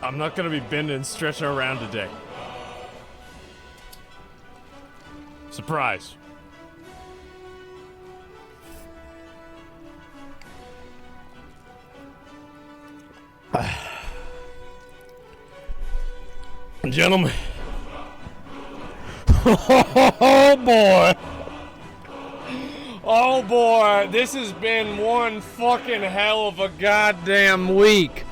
I'm not gonna be bending and stretching around today. Surprise. Gentlemen. Oh boy. Oh boy, this has been one fucking hell of a goddamn week.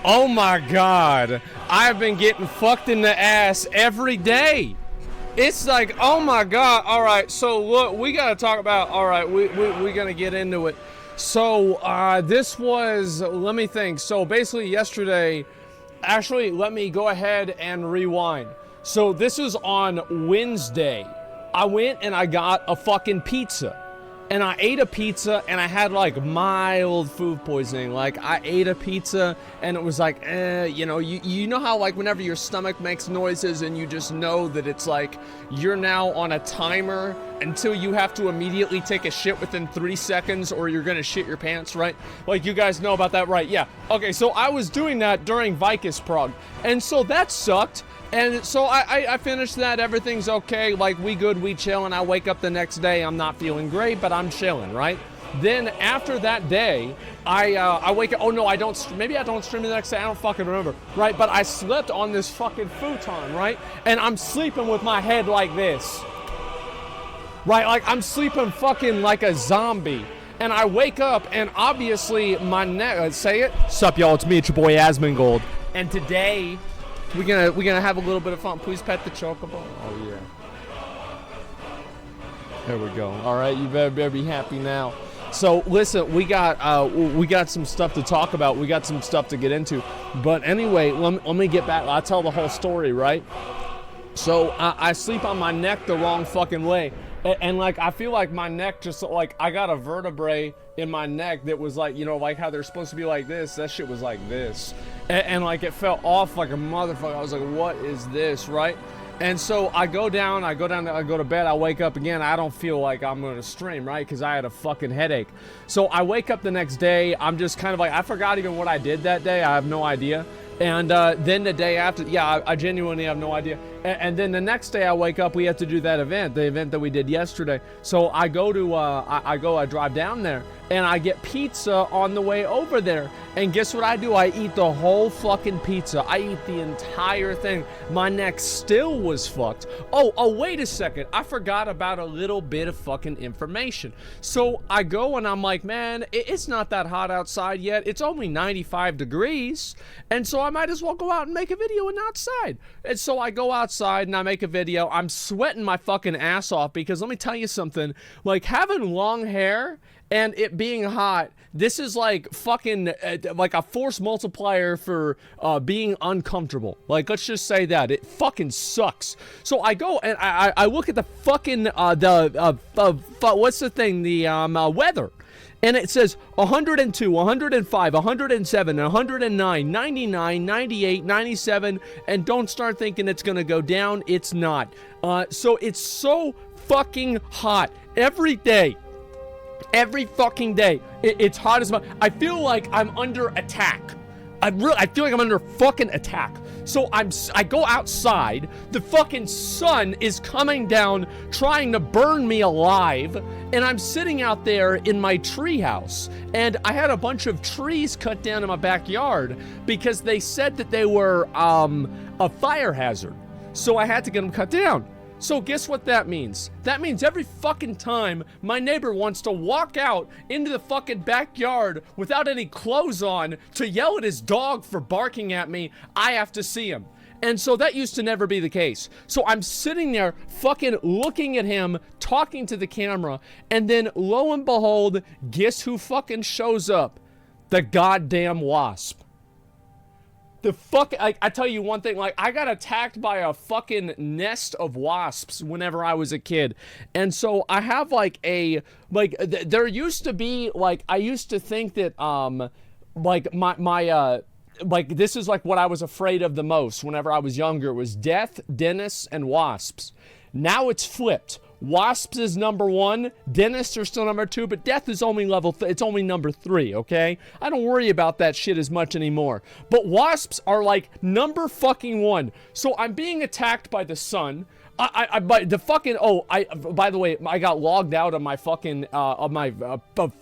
Oh my god. I've been getting fucked in the ass every day. It's like, oh my god. Alright, so look, we gotta talk about, alright, we're gonna get into it. So, this was, let me think. So basically yesterday, actually, let me go ahead and rewind. So this is on Wednesday. I went and I got a fucking pizza. And I ate a pizza and I had like mild food poisoning. Like I ate a pizza and it was like, you know, you know how like whenever your stomach makes noises and you just know that it's like you're now on a timer until you have to immediately take a shit within 3 seconds or you're gonna shit your pants, right? Like you guys know about that, right? Yeah. Okay, so I was doing that during Vicus Prog. And so that sucked. And so I finished that, everything's okay, like we good, we chillin'. I wake up the next day, I'm not feeling great, but I'm chilling, right? Then after that day, I wake up, oh no, I don't, maybe I don't stream the next day, I don't fucking remember, right? But I slept on this fucking futon, right? And I'm sleeping with my head like this, right? Like I'm sleeping fucking like a zombie. And I wake up and obviously my neck, say it? Sup y'all, it's me, it's your boy Asmongold. And today, we're gonna have a little bit of fun. Please pet the chocobo. Oh yeah. There we go. All right, you better be happy now. So listen, we got some stuff to talk about. We got some stuff to get into. But anyway, let me get back. I'll tell the whole story, right? So I sleep on my neck the wrong fucking way. And like, I feel like my neck just, like, I got a vertebrae in my neck that was like, you know, like how they're supposed to be like this. That shit was like this. And like, it fell off like a motherfucker. I was like, what is this, right? And so I go to bed, I wake up again, I don't feel like I'm gonna stream, right? Because I had a fucking headache. So I wake up the next day, I'm just kind of like, I forgot even what I did that day, I have no idea. And then the day after, yeah, I genuinely have no idea. And then the next day I wake up, we have to do that event, the event that we did yesterday. So I go to, I drive down there, and I get pizza on the way over there. And guess what I do? I eat the whole fucking pizza. I eat the entire thing. My neck still was fucked. Oh, wait a second. I forgot about a little bit of fucking information. So I go and I'm like, man, it's not that hot outside yet. It's only 95 degrees. And so I might as well go out and make a video and outside. And so I go outside and I make a video. I'm sweating my fucking ass off because let me tell you something. Like having long hair and it being hot, this is like fucking like a force multiplier for being uncomfortable. Like, let's just say that it fucking sucks. So I go and I look at the fucking what's the thing, the weather, and it says 102, 105, 107, 109, 99, 98, 97, and don't start thinking it's gonna go down. It's not. So it's so fucking hot every day. Every fucking day, it's hot as much. I feel like I'm under attack. I feel like I'm under fucking attack. So I go outside. The fucking sun is coming down, trying to burn me alive, and I'm sitting out there in my tree house. And I had a bunch of trees cut down in my backyard because they said that they were a fire hazard. So I had to get them cut down. So guess what that means? That means every fucking time my neighbor wants to walk out into the fucking backyard without any clothes on to yell at his dog for barking at me, I have to see him. And so that used to never be the case. So I'm sitting there fucking looking at him, talking to the camera, and then lo and behold, guess who fucking shows up? The goddamn wasp. The fuck, I tell you one thing, like, I got attacked by a fucking nest of wasps whenever I was a kid. And so I have, like, there used to be, like, I used to think that, like, like, this is, like, what I was afraid of the most whenever I was younger, was death, dentists, and wasps. Now it's flipped. Wasps is number 1. Dentists are still number 2, but death is only it's only number 3, okay? I don't worry about that shit as much anymore. But wasps are like number fucking 1. So I'm being attacked by the sun. By the way, I got logged out of my fucking,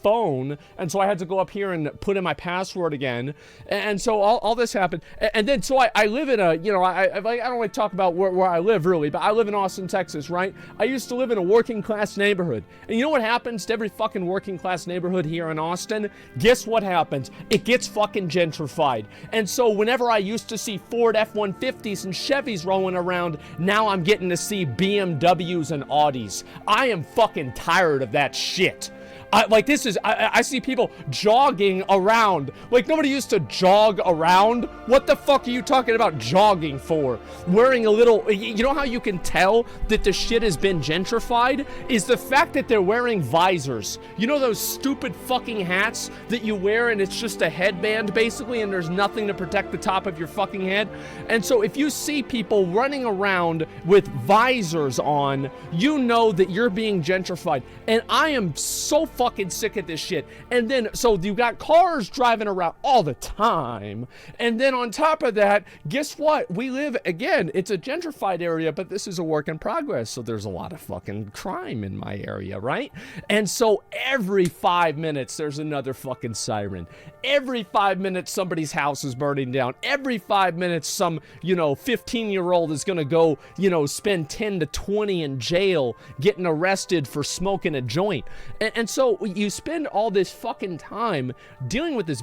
phone, and so I had to go up here and put in my password again, and so all this happened, and then, so I live in a, you know, I don't want to talk about where I live, really, but I live in Austin, Texas, right? I used to live in a working-class neighborhood, and you know what happens to every fucking working-class neighborhood here in Austin? Guess what happens? It gets fucking gentrified, and so whenever I used to see Ford F-150s and Chevys rolling around, now I'm getting to see BMWs and Audis. I am fucking tired of that shit. I see people jogging around. Like, nobody used to jog around. What the fuck are you talking about jogging for? Wearing a little, you know how you can tell that the shit has been gentrified? Is the fact that they're wearing visors. You know those stupid fucking hats that you wear and it's just a headband basically and there's nothing to protect the top of your fucking head? And so if you see people running around with visors on, you know that you're being gentrified. And I am so fucking sick of this shit. And then, so you got cars driving around all the time. And then on top of that, guess what? We live, again, it's a gentrified area, but this is a work in progress. So there's a lot of fucking crime in my area, right? And so every 5 minutes, there's another fucking siren. Every 5 minutes, somebody's house is burning down. Every 5 minutes, some, 15-year-old is gonna go, spend 10 to 20 in jail getting arrested for smoking a joint. And so you spend all this fucking time dealing with this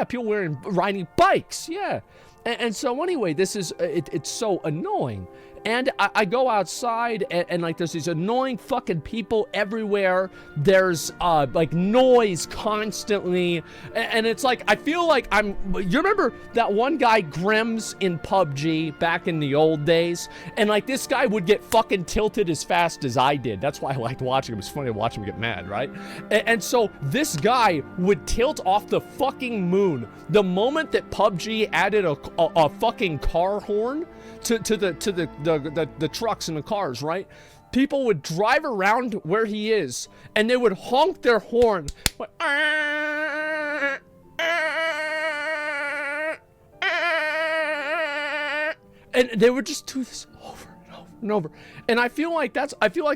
people riding bikes, yeah. And so anyway, this is, it's so annoying. And I go outside and like there's these annoying fucking people everywhere. There's like noise constantly. And it's like, I feel like you remember that one guy Grims in PUBG back in the old days? And like this guy would get fucking tilted as fast as I did. That's why I liked watching him. It's funny to watch him get mad, right? And so this guy would tilt off the fucking moon. The moment that PUBG added a fucking car horn to the trucks and the cars, right? People would drive around where he is, and they would honk their horn, like, and they would just do this over and over and over. And I feel like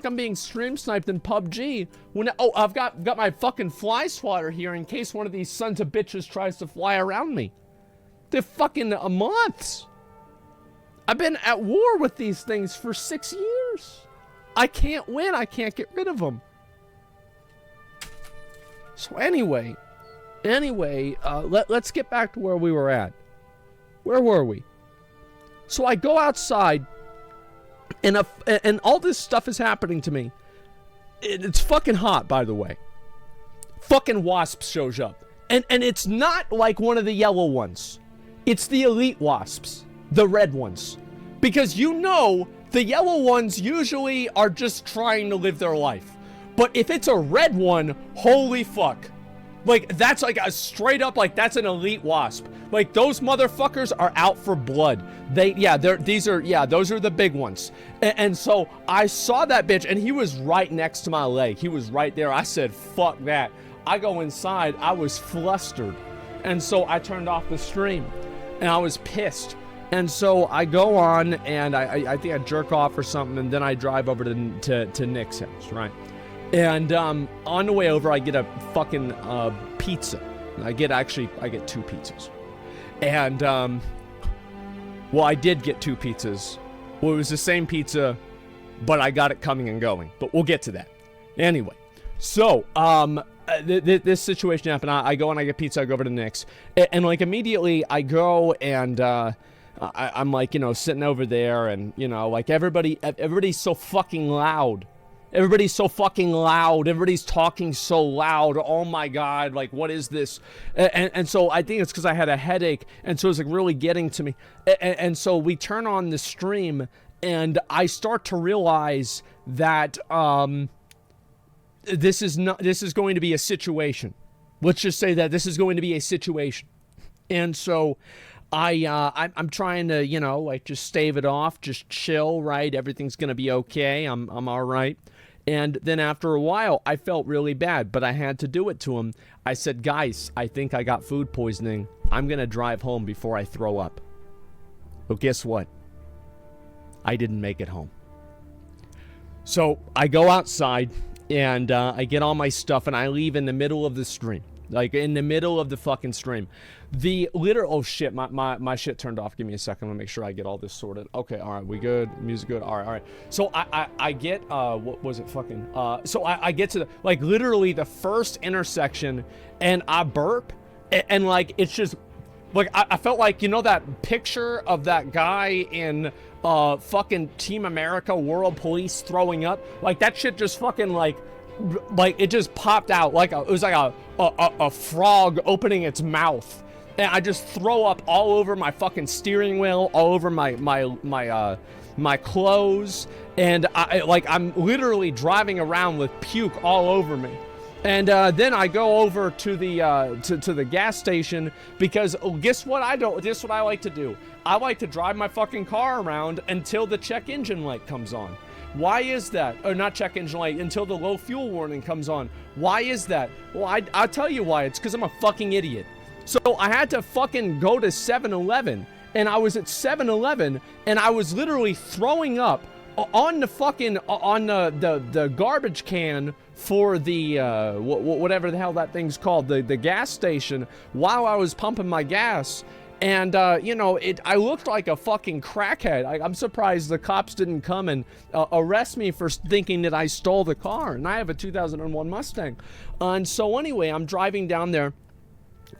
I'm being stream sniped in PUBG when I've got my fucking fly swatter here in case one of these sons of bitches tries to fly around me. They're fucking months. I've been at war with these things for 6 years. I can't win. I can't get rid of them. So anyway, let's get back to where we were at. Where were we? So I go outside, and all this stuff is happening to me. It's fucking hot, by the way. Fucking wasp shows up. And it's not like one of the yellow ones. It's the elite wasps. The red ones. Because the yellow ones usually are just trying to live their life. But if it's a red one, holy fuck. Like, that's like a straight up, like, that's an elite wasp. Like, those motherfuckers are out for blood. Those are the big ones. And so I saw that bitch, and he was right next to my leg. He was right there. I said, fuck that. I go inside. I was flustered. And so I turned off the stream. And I was pissed. And so I go on, and I think I jerk off or something, and then I drive over to Nick's house, right? And on the way over, I get a fucking pizza. I get 2 pizzas. And, I did get 2 pizzas. Well, it was the same pizza, but I got it coming and going. But we'll get to that. Anyway, so, this situation happened. I go and I get pizza. I go over to Nick's. And like, immediately, I go and, I'm like, sitting over there, and, like, everybody's so fucking loud. Everybody's so fucking loud. Everybody's talking so loud. Oh my God, like, what is this? And so I think it's because I had a headache, and so it's like really getting to me. And so we turn on the stream, and I start to realize that this is going to be a situation. Let's just say that this is going to be a situation. And so I'm trying to, like, just stave it off, just chill, right? Everything's gonna be okay. I'm all right. And then after a while, I felt really bad, but I had to do it to him. I said, guys, I think I got food poisoning. I'm going to drive home before I throw up. But guess what? I didn't make it home. So I go outside and I get all my stuff and I leave in the middle of the stream. Like in the middle of the fucking stream. Oh shit, my shit turned off. Give me a second. I'm gonna make sure I get all this sorted. Okay, all right, we good? Music good? All right. So I get, what was it fucking? So I get to like literally the first intersection and I burp and like, it's just, like I felt like, you know that picture of that guy in fucking Team America World Police throwing up? Like that shit just fucking like it just popped out like it was like a frog opening its mouth, and I just throw up all over my fucking steering wheel, all over my clothes, and I'm literally driving around with puke all over me. And then I go over to the gas station because guess what Guess what I like to do? I like to drive my fucking car around until the check engine light comes on. Why is that? Or not check engine light, until the low fuel warning comes on. Why is that? Well, I'll tell you why. It's because I'm a fucking idiot. So I had to fucking go to 7-Eleven, and I was at 7-Eleven, and I was literally throwing up on the fucking, on the garbage can for the, whatever the hell that thing's called, the gas station, while I was pumping my gas. And, you know, I looked like a fucking crackhead. I'm surprised the cops didn't come and arrest me for thinking that I stole the car. And I have a 2001 Mustang. And so anyway, I'm driving down there.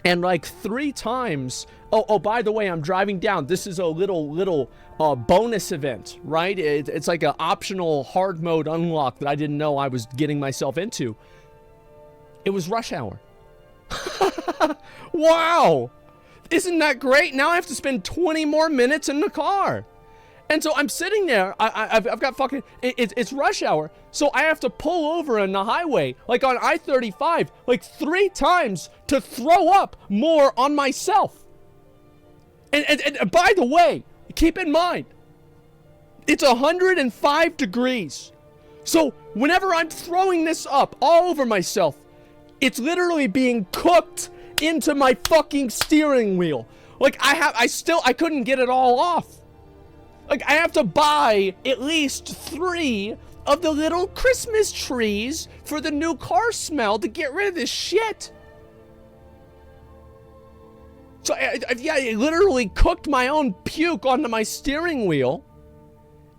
And like 3 times, oh, by the way, I'm driving down. This is a little bonus event, right? It's like an optional hard mode unlock that I didn't know I was getting myself into. It was rush hour. Wow. Isn't that great? Now I have to spend 20 more minutes in the car. And so I'm sitting there, I've got fucking, it's rush hour, so I have to pull over on the highway, like on I-35, like 3 times to throw up more on myself. And by the way, keep in mind, it's 105 degrees. So whenever I'm throwing this up all over myself, it's literally being cooked into my fucking steering wheel. Like I couldn't get it all off. Like I have to buy at least 3 of the little Christmas trees for the new car smell to get rid of this shit. So yeah, I literally cooked my own puke onto my steering wheel.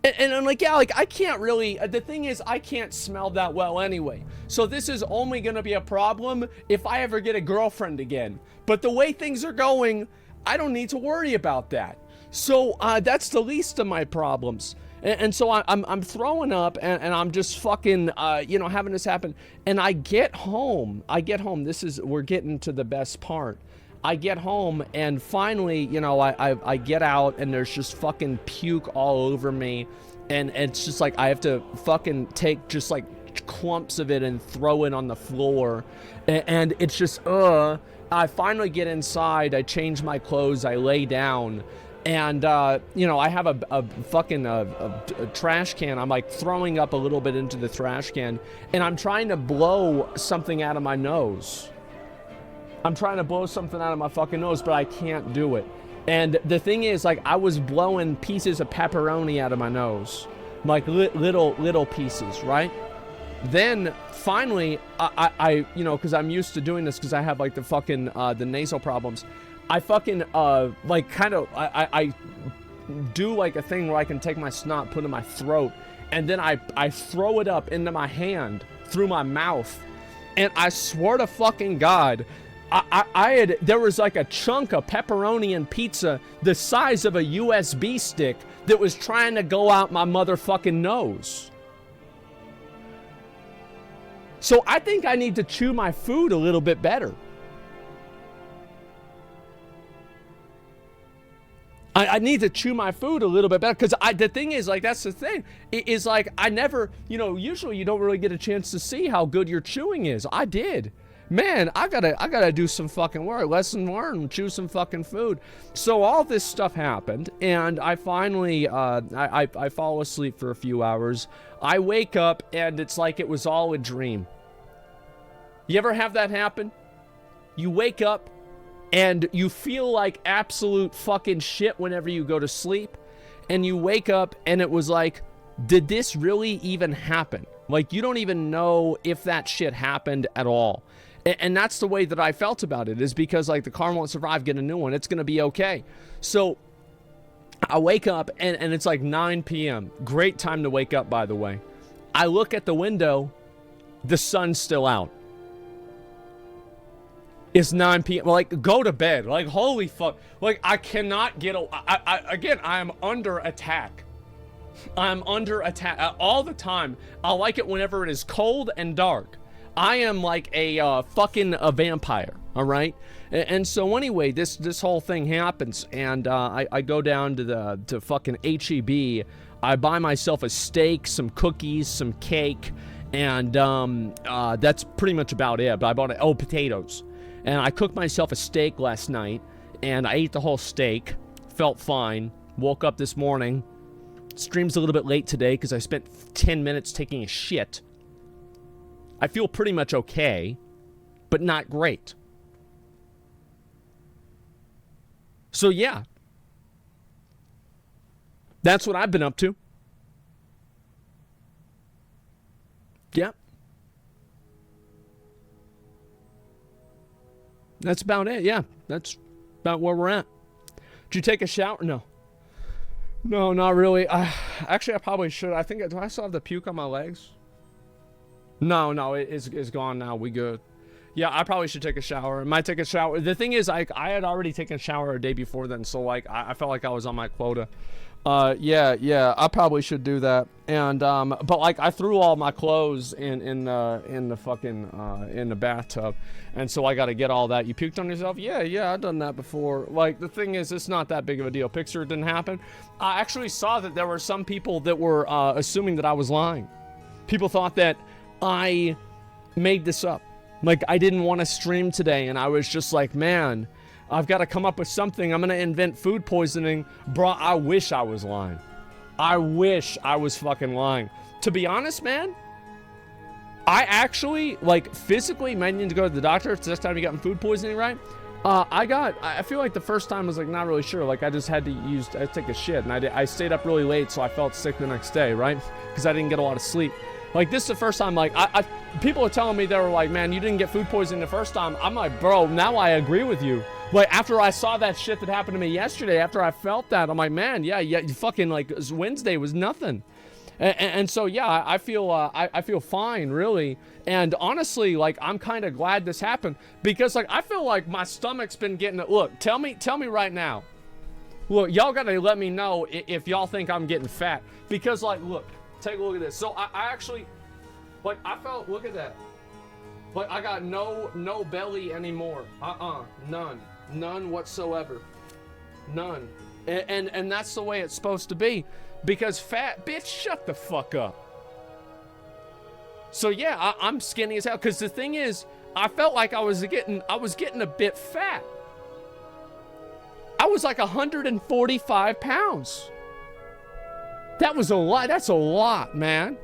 And I'm like, yeah, like I can't really, the thing is I can't smell that well anyway. So this is only gonna be a problem if I ever get a girlfriend again. But the way things are going, I don't need to worry about that. So that's the least of my problems. And so I'm throwing up and I'm just fucking, you know, having this happen. And I get home, we're getting to the best part. I get home and finally, you know, I get out and there's just fucking puke all over me. And it's just like, I have to fucking take just like clumps of it and throw it on the floor. And it's just, I finally get inside, I change my clothes, I lay down. And, you know, I have a fucking trash can. I'm like throwing up a little bit into the trash can. And I'm trying to blow something out of my nose. I'm trying to blow something out of my fucking nose, but I can't do it. And the thing is, like, I was blowing pieces of pepperoni out of my nose. Like, little pieces, right? Then, finally, I you know, because I'm used to doing this because I have, like, the fucking, the nasal problems. I fucking, like, kind of, I do, like, a thing where I can take my snot, put it in my throat, and then I throw it up into my hand through my mouth. And I swear to fucking God, there was like a chunk of pepperoni and pizza the size of a USB stick that was trying to go out my motherfucking nose. So I think I need to chew my food a little bit better. I need to chew my food a little bit better because the thing is, like, that's the thing. It is like, I never, you know, usually you don't really get a chance to see how good your chewing is. I did. man, I gotta do some fucking work. Lesson learned, choose some fucking food. So all this stuff happened, and I finally, I fall asleep for a few hours. I wake up, and it's like it was all a dream. You ever have that happen? You wake up, and you feel like absolute fucking shit whenever you go to sleep, and you wake up, and it was like, did this really even happen? Like, you don't even know if that shit happened at all. And that's the way that I felt about it, is because, like, the car won't survive, get a new one. It's going to be okay. So I wake up, and it's like 9 p.m. Great time to wake up, by the way. I look at the window. The sun's still out. It's 9 p.m. Like, go to bed. Like, holy fuck. Like, I cannot get... Again, I am under attack. I'm under attack all the time. I like it whenever it is cold and dark. I am like a fucking vampire, all right? And so anyway, this whole thing happens, and I go down to fucking H-E-B. I buy myself a steak, some cookies, some cake, and that's pretty much about it. But I bought potatoes. And I cooked myself a steak last night, and I ate the whole steak. Felt fine. Woke up this morning. Stream's a little bit late today because I spent 10 minutes taking a shit. I feel pretty much okay, but not great. So yeah. That's what I've been up to. Yep. That's about it, yeah. That's about where we're at. Did you take a shower? No. No, not really. Actually, I probably should. I think, do I still have the puke on my legs? No, it's gone now. We good. Yeah, I probably should take a shower. I might take a shower. The thing is, I had already taken a shower a day before then, so like I felt like I was on my quota. Yeah, I probably should do that. And but like I threw all my clothes in the fucking in the bathtub, and so I got to get all that. You puked on yourself? Yeah, I've done that before. Like the thing is, it's not that big of a deal. Picture it didn't happen. I actually saw that there were some people that were assuming that I was lying. People thought that I made this up. Like I didn't want to stream today, and I was just like, man, I've got to come up with something. I'm going to invent food poisoning. Bro, I wish I was lying. I wish I was fucking lying. To be honest, man, I actually, like, physically might need to go to the doctor. It's this time you got food poisoning, right? I feel like the first time was, like, not really sure. Like, I just had to take a shit. And I stayed up really late, so I felt sick the next day, right? Because I didn't get a lot of sleep. Like, this is the first time, like, people are telling me, they were like, man, you didn't get food poisoning the first time. I'm like, bro, now I agree with you. Like, after I saw that shit that happened to me yesterday, after I felt that, I'm like, man, yeah, fucking, like, Wednesday was nothing. And so, yeah, I feel fine, really. And honestly, like, I'm kind of glad this happened. Because, like, I feel like my stomach's been getting it. Look, tell me right now. Look, y'all gotta let me know if y'all think I'm getting fat. Because, like, look, take a look at this. So, I actually, like, I felt, look at that. Like, I got no belly anymore. None whatsoever. None. And that's the way it's supposed to be. Because fat, bitch, shut the fuck up. So yeah, I'm skinny as hell. Because the thing is, I felt like I was getting a bit fat. I was like 145 pounds. That was a lot. That's a lot, man.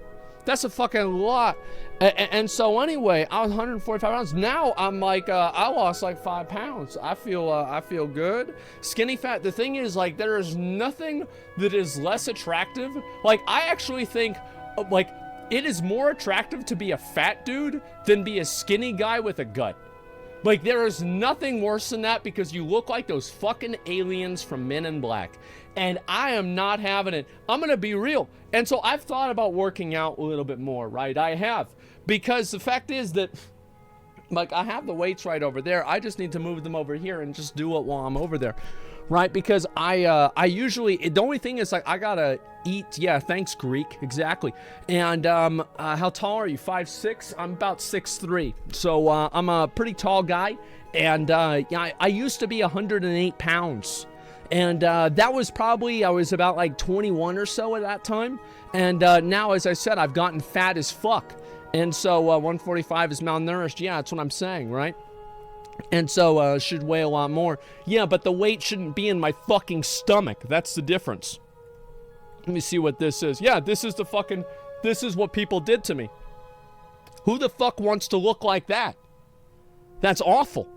That's a fucking lot. And so anyway, I was 145 pounds. Now I'm like, I lost like 5 pounds. I feel good. Skinny fat. The thing is, like, there is nothing that is less attractive. Like, I actually think, like, it is more attractive to be a fat dude than be a skinny guy with a gut. Like, there is nothing worse than that because you look like those fucking aliens from Men in Black. And I am not having it. I'm going to be real. And so I've thought about working out a little bit more, right? I have. Because the fact is that, like, I have the weights right over there. I just need to move them over here and just do it while I'm over there, right? Because I usually, the only thing is, like, I got to eat. Yeah, thanks, Greek. Exactly. And how tall are you? 5'6"? I'm about 6'3". So I'm a pretty tall guy. And yeah, I used to be 108 pounds. And that was probably, I was about like 21 or so at that time. And now, as I said, I've gotten fat as fuck. And so 145 is malnourished. Yeah, that's what I'm saying, right? And so should weigh a lot more. Yeah, but the weight shouldn't be in my fucking stomach. That's the difference. Let me see what this is. Yeah, this is what people did to me. Who the fuck wants to look like that? That's awful.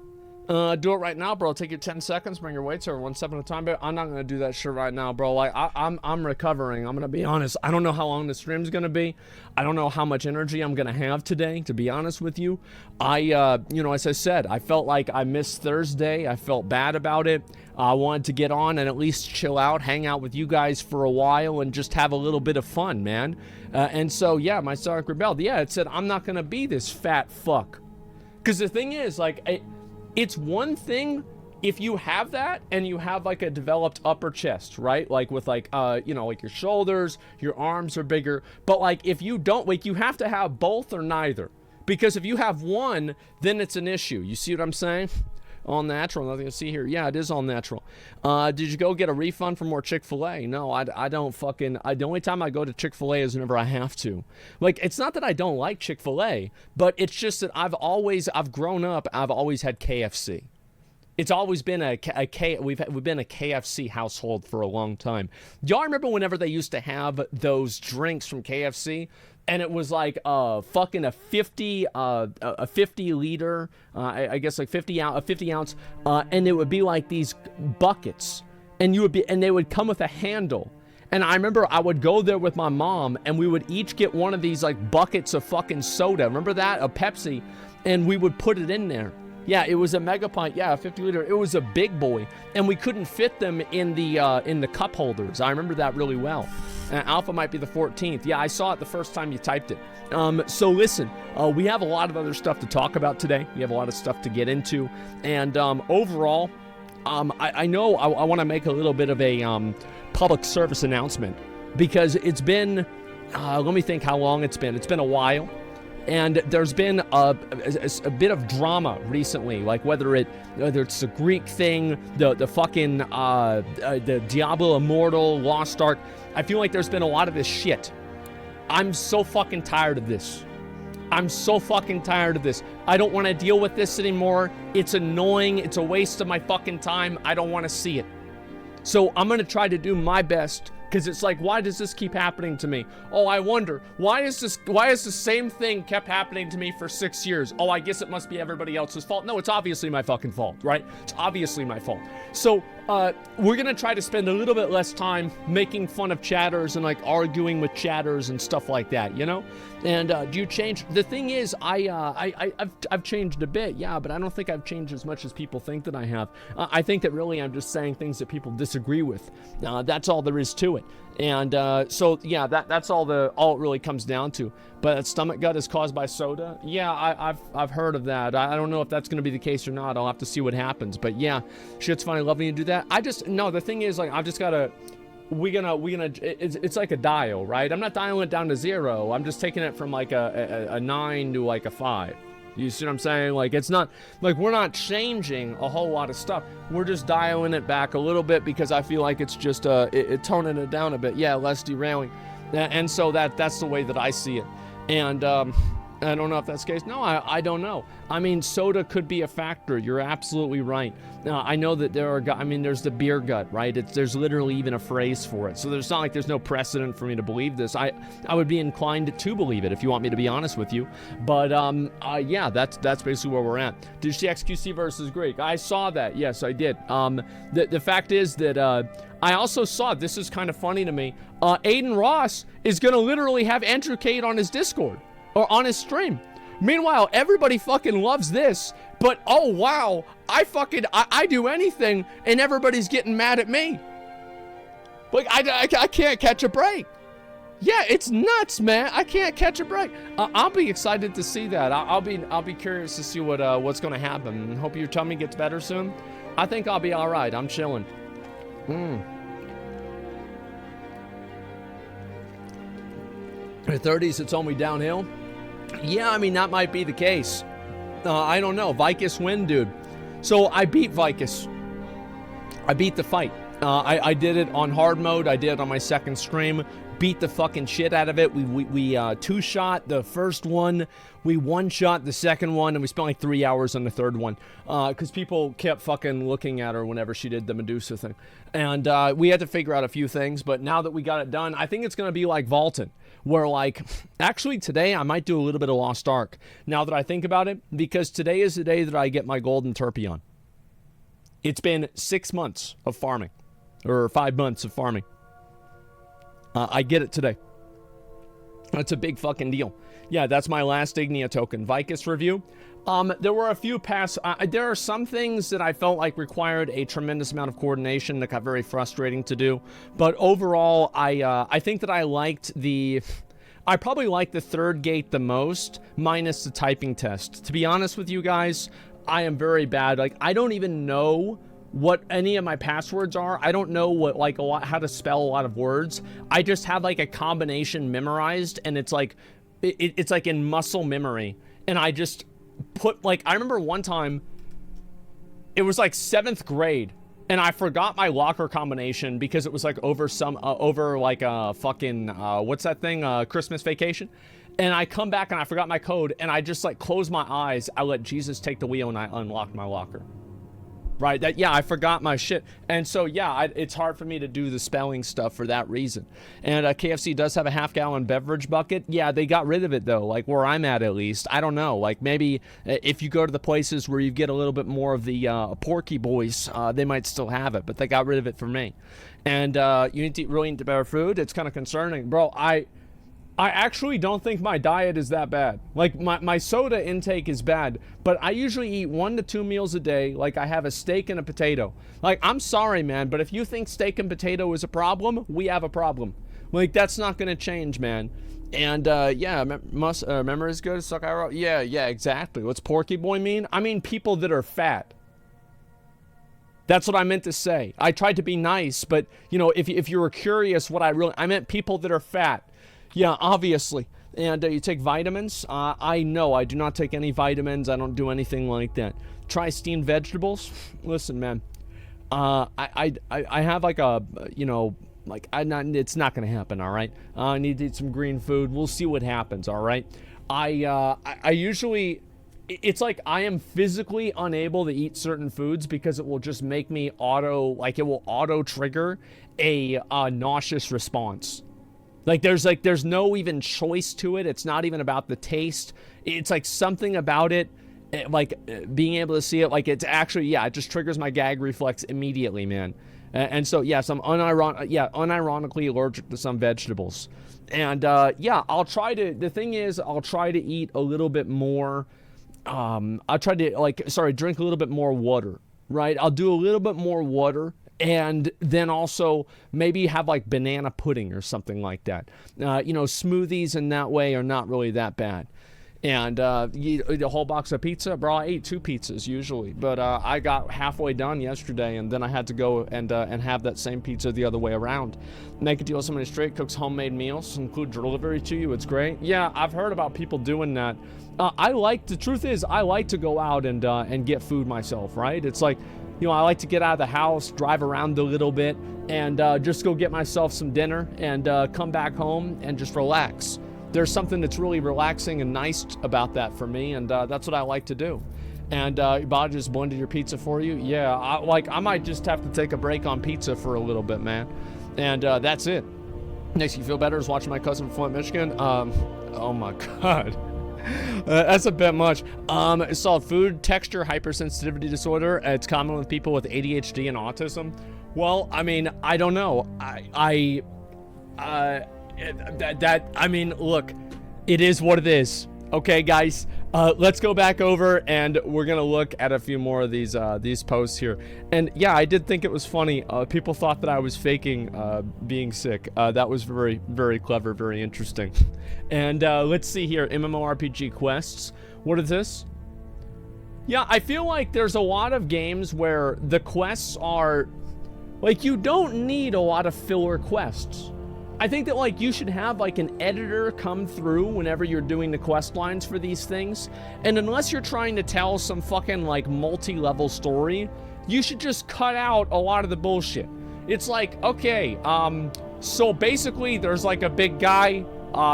Do it right now, bro. Take your 10 seconds, bring your weights over 1 step at a time. But I'm not gonna do that shit right now, bro. Like I'm recovering. I'm gonna be honest. I don't know how long the stream's gonna be. I don't know how much energy I'm gonna have today, to be honest with you. You know, as I said, I felt like I missed Thursday. I felt bad about it. I wanted to get on and at least chill out, hang out with you guys for a while, and just have a little bit of fun, man. And so, yeah, my stomach rebelled. Yeah, it said, I'm not gonna be this fat fuck. Because the thing is, like, it's one thing if you have that and you have like a developed upper chest, right? Like with like, you know, like your shoulders, your arms are bigger. But like if you don't, like you have to have both or neither. Because if you have one, then it's an issue. You see what I'm saying? All natural, nothing to see here. Yeah, it is all natural. Did you go get a refund for more Chick-fil-A? No, I don't fucking, the only time I go to Chick-fil-A is whenever I have to. Like, it's not that I don't like Chick-fil-A, but it's just that I've grown up, I've always had KFC. It's always been we've been a KFC household for a long time. Y'all remember whenever they used to have those drinks from KFC? And it was like fucking a 50 liter, I guess like 50 ounce, and it would be like these buckets, and they would come with a handle. And I remember I would go there with my mom, and we would each get one of these like buckets of fucking soda. Remember that? A Pepsi, and we would put it in there. Yeah, it was a mega pint. Yeah, a 50 liter. It was a big boy, and we couldn't fit them in the cup holders. I remember that really well. Alpha might be the 14th. Yeah, I saw it the first time you typed it. So listen, we have a lot of other stuff to talk about today. We have a lot of stuff to get into, and overall, I know I want to make a little bit of a public service announcement because it's been. Let me think how long it's been. It's been a while. And there's been a bit of drama recently, like whether it's the Greek thing, the fucking the Diablo Immortal, Lost Ark. I feel like there's been a lot of this shit. I'm so fucking tired of this. I'm so fucking tired of this. I don't want to deal with this anymore. It's annoying. It's a waste of my fucking time. I don't want to see it. So I'm gonna try to do my best. Because it's like, why does this keep happening to me? Oh, I wonder, why is the same thing kept happening to me for 6 years? Oh, I guess it must be everybody else's fault. No, it's obviously my fucking fault, right? It's obviously my fault. So, we're gonna try to spend a little bit less time making fun of chatters and like arguing with chatters and stuff like that, you know? And do you change? The thing is, I've changed a bit, yeah, but I don't think I've changed as much as people think that I have. I think that really I'm just saying things that people disagree with. That's all there is to it. And so yeah, that's all it really comes down to. But stomach gut is caused by soda. Yeah, I've heard of that. I don't know if that's going to be the case or not. I'll have to see what happens. But yeah, shit's funny. Love me to do that. The thing is, like, I've just gotta. It's like a dial, right? I'm not dialing it down to 0. I'm just taking it from like a 9 to like a 5. You see what I'm saying? Like, it's not like we're not changing a whole lot of stuff. We're just dialing it back a little bit because I feel like it's just toning it down a bit. Yeah, less derailing. And so that's the way that I see it. And I don't know if that's the case. No, I don't know. I mean, soda could be a factor. You're absolutely right. Now, I know that there's the beer gut, right? There's literally even a phrase for it. So there's not like there's no precedent for me to believe this. I would be inclined to believe it if you want me to be honest with you. But yeah, that's basically where we're at. Did you see XQC versus Greek? I saw that. Yes, I did. The fact is that I also saw, this is kind of funny to me, Aiden Ross is going to literally have Andrew Cade on his Discord. Or on his stream. Meanwhile, everybody fucking loves this, but oh wow, I do anything and everybody's getting mad at me. Like, I can't catch a break. Yeah, it's nuts, man. I can't catch a break. I'll be excited to see that. I'll be curious to see what's gonna happen. Hope your tummy gets better soon. I think I'll be all right. I'm chilling. In your 30s, it's only downhill. Yeah, I mean, that might be the case. I don't know. Vicus win, dude. So I beat Vicus. I beat the fight. I did it on hard mode. I did it on my second stream. beat the fucking shit out of it. We two-shot the first one, we one-shot the second one, and we spent like 3 hours on the third one, because people kept fucking looking at her whenever she did the Medusa thing. And we had to figure out a few things, but now that we got it done, I think it's going to be like Vaulton, where like, actually today I might do a little bit of Lost Ark, now that I think about it, because today is the day that I get my golden turpy. It's been 6 months of farming, or 5 months of farming. I get it today. That's a big fucking deal. Yeah, that's my last Ignia token. Vicus review. There were a few there are some things that I felt like required a tremendous amount of coordination that got very frustrating to do. But overall, I think that I probably like the third gate the most, minus the typing test. To be honest with you guys, I am very bad. Like, I don't even know what any of my passwords are. I don't know what, like, how to spell a lot of words. I just have like a combination memorized, and it's like, it's like in muscle memory. And I just put, like, I remember one time, it was like 7th grade, and I forgot my locker combination because it was like over like a fucking, what's that thing? Christmas Vacation. And I come back and I forgot my code, and I just like closed my eyes. I let Jesus take the wheel, and I unlocked my locker. Right, I forgot my shit. And so, yeah, it's hard for me to do the spelling stuff for that reason. And KFC does have a half-gallon beverage bucket. Yeah, they got rid of it, though, like where I'm at least. I don't know, like maybe if you go to the places where you get a little bit more of the Porky Boys, they might still have it, but they got rid of it for me. And you need to really eat better food. It's kind of concerning. Bro, I actually don't think my diet is that bad. Like, my soda intake is bad, but I usually eat 1 to 2 meals a day. Like, I have a steak and a potato. Like, I'm sorry, man, but if you think steak and potato is a problem, we have a problem. Like, that's not gonna change, man. And, yeah, memory is good, suck I yeah, exactly. What's Porky Boy mean? I mean people that are fat. That's what I meant to say. I tried to be nice, but, you know, if you were curious what I meant people that are fat. Yeah, obviously. And you take vitamins? I know, I do not take any vitamins. I don't do anything like that. Try steamed vegetables? Listen, man. I have like a, you know, like, it's not going to happen, all right? I need to eat some green food. We'll see what happens, all right? I usually, it's like I am physically unable to eat certain foods because it will just make me it will auto trigger a nauseous response. Like, there's no even choice to it. It's not even about the taste. It's like something about it, like being able to see it, like it's actually, yeah, it just triggers my gag reflex immediately, man. And so, yes, I'm unironically allergic to some vegetables. And, yeah, the thing is, I'll try to eat a little bit more, I'll try to, drink a little bit more water, right? I'll do a little bit more water. And then also maybe have like banana pudding or something like that. You know, smoothies in that way are not really that bad. And you eat a whole box of pizza? Bro, I ate 2 pizzas usually. But I got halfway done yesterday, and then I had to go and have that same pizza the other way around. Make a deal with somebody straight, cooks homemade meals, include delivery to you. It's great. Yeah, I've heard about people doing that. The truth is, I like to go out and get food myself, right? It's like, you know, I like to get out of the house, drive around a little bit, and just go get myself some dinner and come back home and just relax. There's something that's really relaxing and nice about that for me, and that's what I like to do. And Bob just blended your pizza for you? Yeah, I might just have to take a break on pizza for a little bit, man. And that's it. Makes you feel better is watching my cousin from Flint, Michigan. Oh my God. That's a bit much. It's called food texture hypersensitivity disorder. It's common with people with ADHD and autism. Well, I mean, I don't know. I mean, look, it is what it is. Okay, guys, let's go back over and we're gonna look at a few more of these posts here. And yeah, I did think it was funny. People thought that I was faking being sick. That was very, very clever, very interesting. And let's see here, MMORPG quests. What is this? Yeah, I feel like there's a lot of games where the quests are, like, you don't need a lot of filler quests. I think that, like, you should have, like, an editor come through whenever you're doing the quest lines for these things. And unless you're trying to tell some fucking, like, multi-level story, you should just cut out a lot of the bullshit. It's like, okay, So basically, there's like a big guy.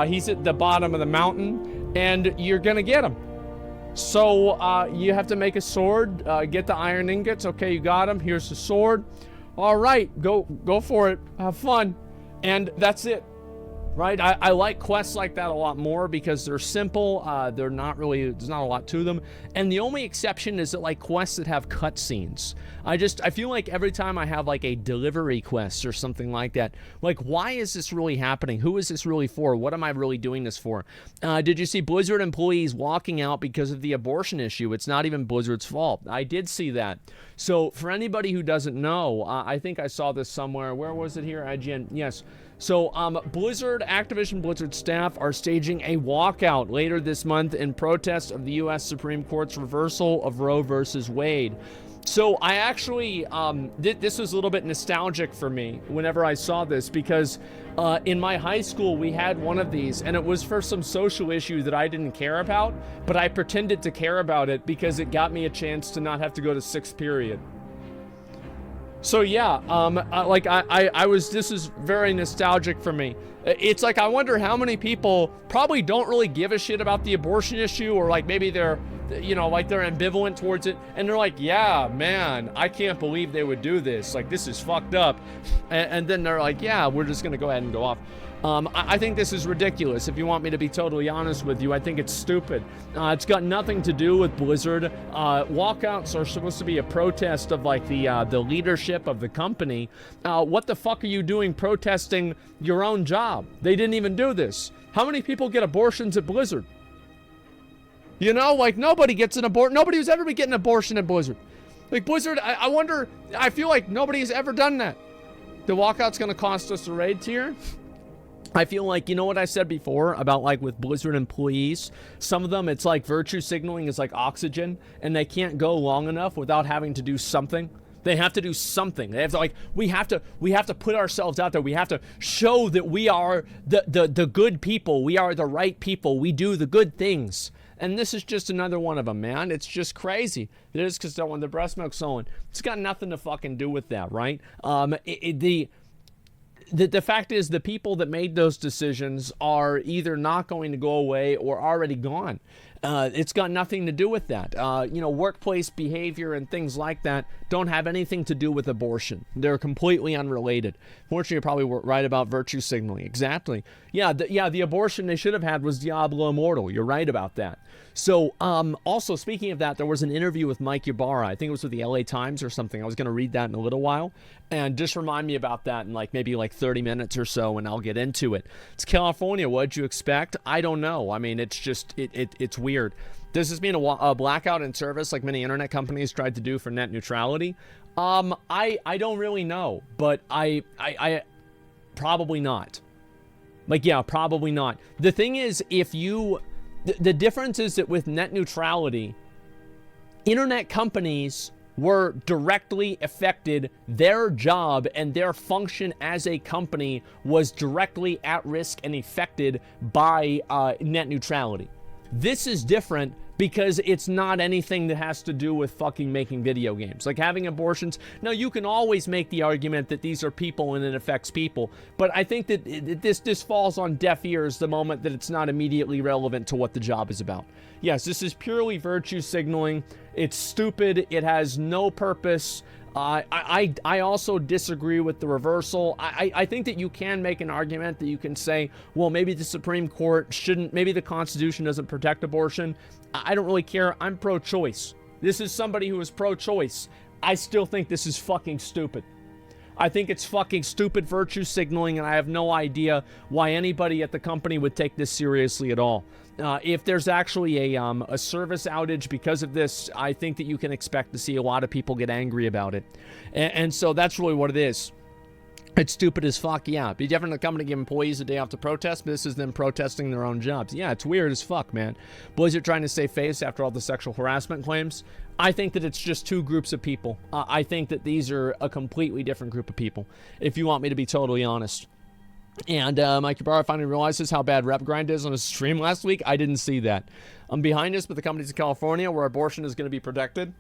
He's at the bottom of the mountain, and you're gonna get him. So you have to make a sword, get the iron ingots. Okay, you got him. Here's the sword. All right, go for it. Have fun. And that's it. Right? I like quests like that a lot more because they're simple. They're not really, there's not a lot to them. And the only exception is that like quests that have cutscenes. I feel like every time I have like a delivery quest or something like that, like why is this really happening? Who is this really for? What am I really doing this for? Did you see Blizzard employees walking out because of the abortion issue? It's not even Blizzard's fault. I did see that. So for anybody who doesn't know, I think I saw this somewhere. Where was it here? IGN. Yes. So Blizzard, Activision Blizzard staff are staging a walkout later this month in protest of the U.S. Supreme Court's reversal of Roe versus Wade. So I actually, this was a little bit nostalgic for me whenever I saw this because in my high school we had one of these and it was for some social issue that I didn't care about, but I pretended to care about it because it got me a chance to not have to go to sixth period. So yeah, this is very nostalgic for me. It's like, I wonder how many people probably don't really give a shit about the abortion issue, or like maybe they're, you know, like they're ambivalent towards it, and they're like, yeah, man, I can't believe they would do this. Like, this is fucked up. And then they're like, yeah, we're just gonna go ahead and go off. I think this is ridiculous. If you want me to be totally honest with you, I think it's stupid. It's got nothing to do with Blizzard. Walkouts are supposed to be a protest of like the leadership of the company. What the fuck are you doing protesting your own job? They didn't even do this. How many people get abortions at Blizzard? You know, like nobody gets an abortion. Nobody who's ever been getting an abortion at Blizzard. Like Blizzard, I wonder, I feel like nobody's ever done that. The walkout's gonna cost us a raid tier. I feel like, you know what I said before about like with Blizzard employees, some of them, it's like virtue signaling is like oxygen, and they can't go long enough without having to do something. They have to do something. They have to like, we have to put ourselves out there. We have to show that we are the good people. We are the right people. We do the good things. And this is just another one of them, man. It's just crazy. It is because when the breast milk's stolen, it's got nothing to fucking do with that, right? The fact is, the people that made those decisions are either not going to go away or already gone. It's got nothing to do with that. You know, workplace behavior and things like that don't have anything to do with abortion. They're completely unrelated. Fortunately, you're probably right about virtue signaling. Exactly. Yeah, the abortion they should have had was Diablo Immortal. You're right about that. So, also, speaking of that, there was an interview with Mike Ybarra. I think it was with the LA Times or something. I was going to read that in a little while. And just remind me about that in maybe 30 minutes or so, and I'll get into it. It's California. What'd you expect? I don't know. I mean, it's just, it's weird. Does this mean a blackout in service like many internet companies tried to do for net neutrality? I don't really know, but I probably not. Probably not. The thing is, the difference is that with net neutrality, internet companies were directly affected. Their job and their function as a company was directly at risk and affected by net neutrality. This is different because it's not anything that has to do with fucking making video games. Like having abortions. Now, you can always make the argument that these are people and it affects people, but I think that this falls on deaf ears the moment that it's not immediately relevant to what the job is about. Yes, this is purely virtue signaling. It's stupid. It has no purpose. I also disagree with the reversal. I think that you can make an argument that you can say, well, maybe the Supreme Court shouldn't, maybe the Constitution doesn't protect abortion. I don't really care. I'm pro-choice. This is somebody who is pro-choice. I still think this is fucking stupid. I think it's fucking stupid virtue signaling, and I have no idea why anybody at the company would take this seriously at all. If there's actually a service outage because of this, I think that you can expect to see a lot of people get angry about it. And so that's really what it is. It's stupid as fuck, yeah. Be different than the company give employees a day off to protest, but this is them protesting their own jobs. Yeah, it's weird as fuck, man. Boys are trying to save face after all the sexual harassment claims. I think that it's just two groups of people. I think that these are a completely different group of people, if you want me to be totally honest. And Mike Ybarra finally realizes how bad Rep Grind is on his stream last week. I didn't see that. I'm behind this, but the companies in California where abortion is going to be protected.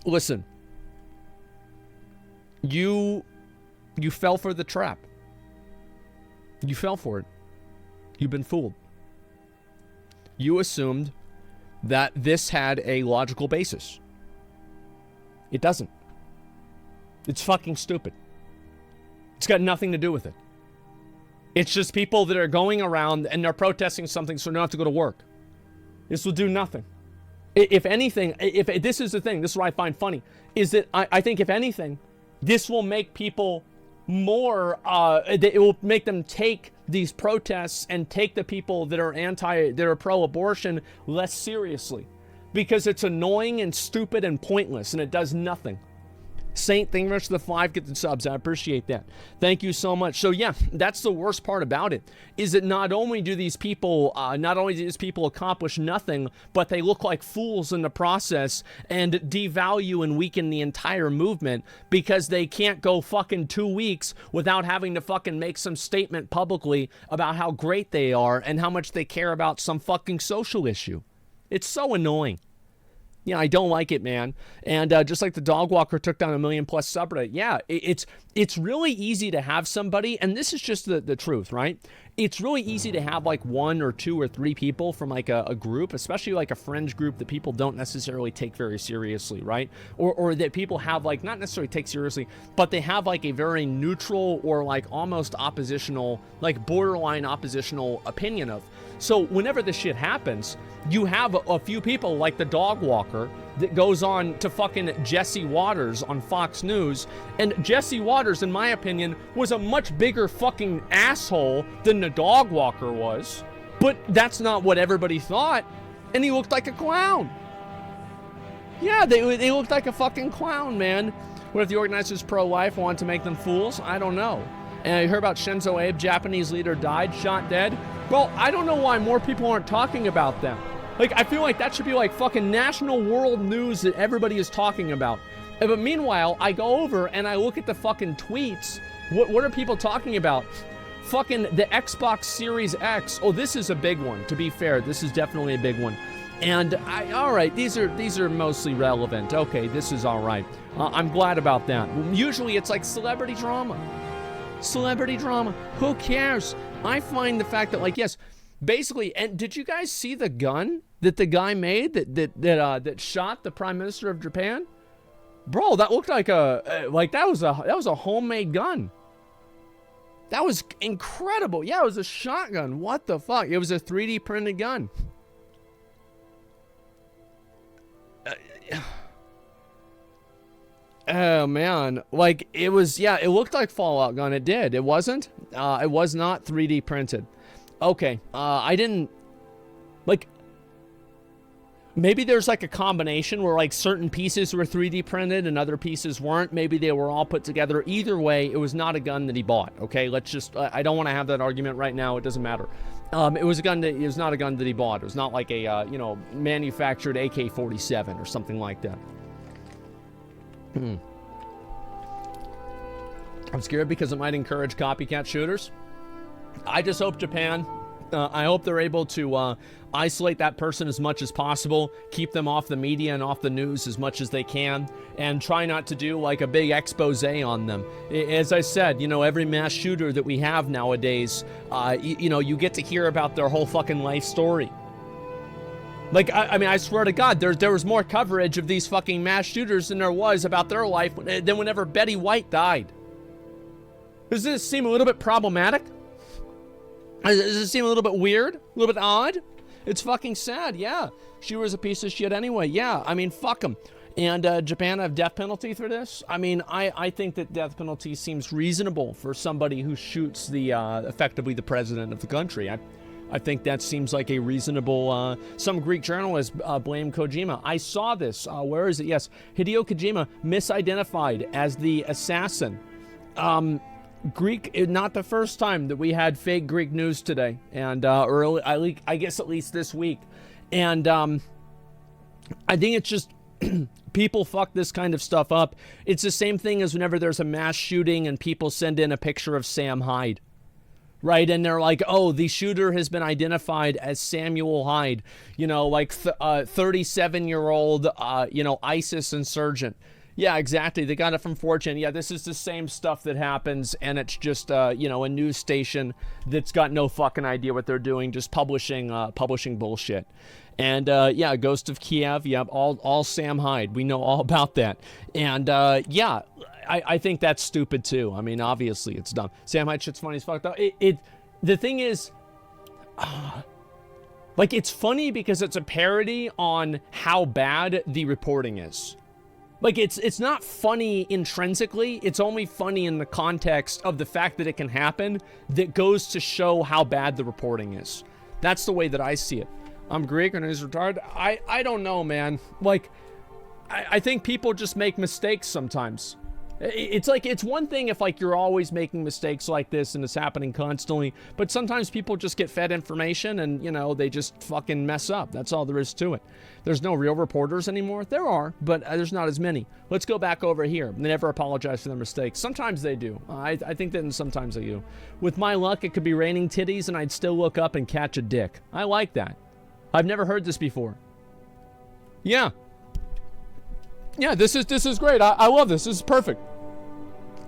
Listen. You fell for the trap. You fell for it. You've been fooled. You assumed that this had a logical basis. It doesn't. It's fucking stupid. It's got nothing to do with it. It's just people that are going around and they're protesting something so they don't have to go to work. This will do nothing. If anything, if this is the thing, this is what I find funny, is that I think if anything, this will make people more, it will make them take these protests and take the people that are that are pro-abortion less seriously. Because it's annoying and stupid and pointless and it does nothing. Saint, thank you very much for the 5 gifted subs. I appreciate that. Thank you so much. So yeah, that's the worst part about it, is that not only do these people accomplish nothing, but they look like fools in the process and devalue and weaken the entire movement because they can't go fucking 2 weeks without having to fucking make some statement publicly about how great they are and how much they care about some fucking social issue. It's so annoying. Yeah, I don't like it, man. And just like the dog walker took down a 1 million+ subreddit, yeah, it's really easy to have somebody, and this is just the truth, right? It's really easy to have like 1 or 2 or 3 people from like a group, especially like a fringe group that people don't necessarily take very seriously, right? Or that people have like, not necessarily take seriously, but they have like a very neutral or like almost oppositional, like borderline oppositional opinion of. So whenever this shit happens, you have a few people like the dog walker that goes on to fucking Jesse Waters on Fox News. And Jesse Waters, in my opinion, was a much bigger fucking asshole than the dog walker was. But that's not what everybody thought. And he looked like a clown. Yeah, they looked like a fucking clown, man. What if the organizers pro-life want to make them fools? I don't know. And I heard about Shinzo Abe, Japanese leader, died, shot dead. Well, I don't know why more people aren't talking about them. Like, I feel like that should be like fucking national world news that everybody is talking about. But meanwhile, I go over and I look at the fucking tweets. What are people talking about? Fucking the Xbox Series X. Oh, this is a big one. To be fair, this is definitely a big one. And all right, these are mostly relevant. Okay, this is all right. I'm glad about that. Usually it's like celebrity drama. Celebrity drama. Who cares? I find the fact that, like, yes, basically, and did you guys see the gun that the guy made that shot the Prime Minister of Japan? Bro, that looked like that was a homemade gun. That was incredible. Yeah, it was a shotgun. What the fuck? It was a 3D printed gun. Oh man, like it was, yeah, it looked like Fallout gun. It did. It wasn't. It was not 3D printed. Okay, I didn't, like, maybe there's like a combination where like certain pieces were 3D printed and other pieces weren't. Maybe they were all put together. Either way, it was not a gun that he bought. Okay, let's just, I don't want to have that argument right now. It doesn't matter. It was not a gun that he bought. It was not like a, manufactured AK-47 or something like that. I'm scared because it might encourage copycat shooters. I just hope Japan, I hope they're able to isolate that person as much as possible, keep them off the media and off the news as much as they can, and try not to do like a big expose on them. As I said, every mass shooter that we have nowadays, you get to hear about their whole fucking life story. Like, I mean, I swear to God, there was more coverage of these fucking mass shooters than there was about their life than whenever Betty White died. Does this seem a little bit problematic? Does it seem a little bit weird? A little bit odd? It's fucking sad, yeah. She was a piece of shit anyway, yeah. I mean, fuck them. And Japan have death penalty for this? I mean, I think that death penalty seems reasonable for somebody who shoots effectively the president of the country. I think that seems like a reasonable, some Greek journalists blame Kojima. I saw this, where is it? Yes, Hideo Kojima misidentified as the assassin. Greek, not the first time that we had fake Greek news today, and I guess at least this week. And I think it's just, people fuck this kind of stuff up. It's the same thing as whenever there's a mass shooting and people send in a picture of Sam Hyde. Right, and they're like, oh, the shooter has been identified as Samuel Hyde, 37-year-old, ISIS insurgent. Yeah, exactly. They got it from 4chan. Yeah, this is the same stuff that happens, and it's just, you know, a news station that's got no fucking idea what they're doing, just publishing bullshit. And, yeah, Ghost of Kiev, yeah, all Sam Hyde. We know all about that. And, yeah, I think that's stupid, too. I mean, obviously, it's dumb. Sam Hyde shit's funny as fuck, though. The thing is, like, it's funny because it's a parody on how bad the reporting is. Like, it's not funny intrinsically, it's only funny in the context of the fact that it can happen that goes to show how bad the reporting is. That's the way that I see it. I'm Greek and he's retarded. I don't know, man. Like, I think people just make mistakes sometimes. It's like, it's one thing if, like, you're always making mistakes like this and it's happening constantly, but sometimes people just get fed information and, you know, they just fucking mess up. That's all there is to it. There's no real reporters anymore. There are, but there's not as many. Let's go back over here. They never apologize for their mistakes. Sometimes they do. I think that sometimes they do. With my luck, it could be raining titties and I'd still look up and catch a dick. I like that. I've never heard this before. Yeah. Yeah, this is great. I love this. This is perfect.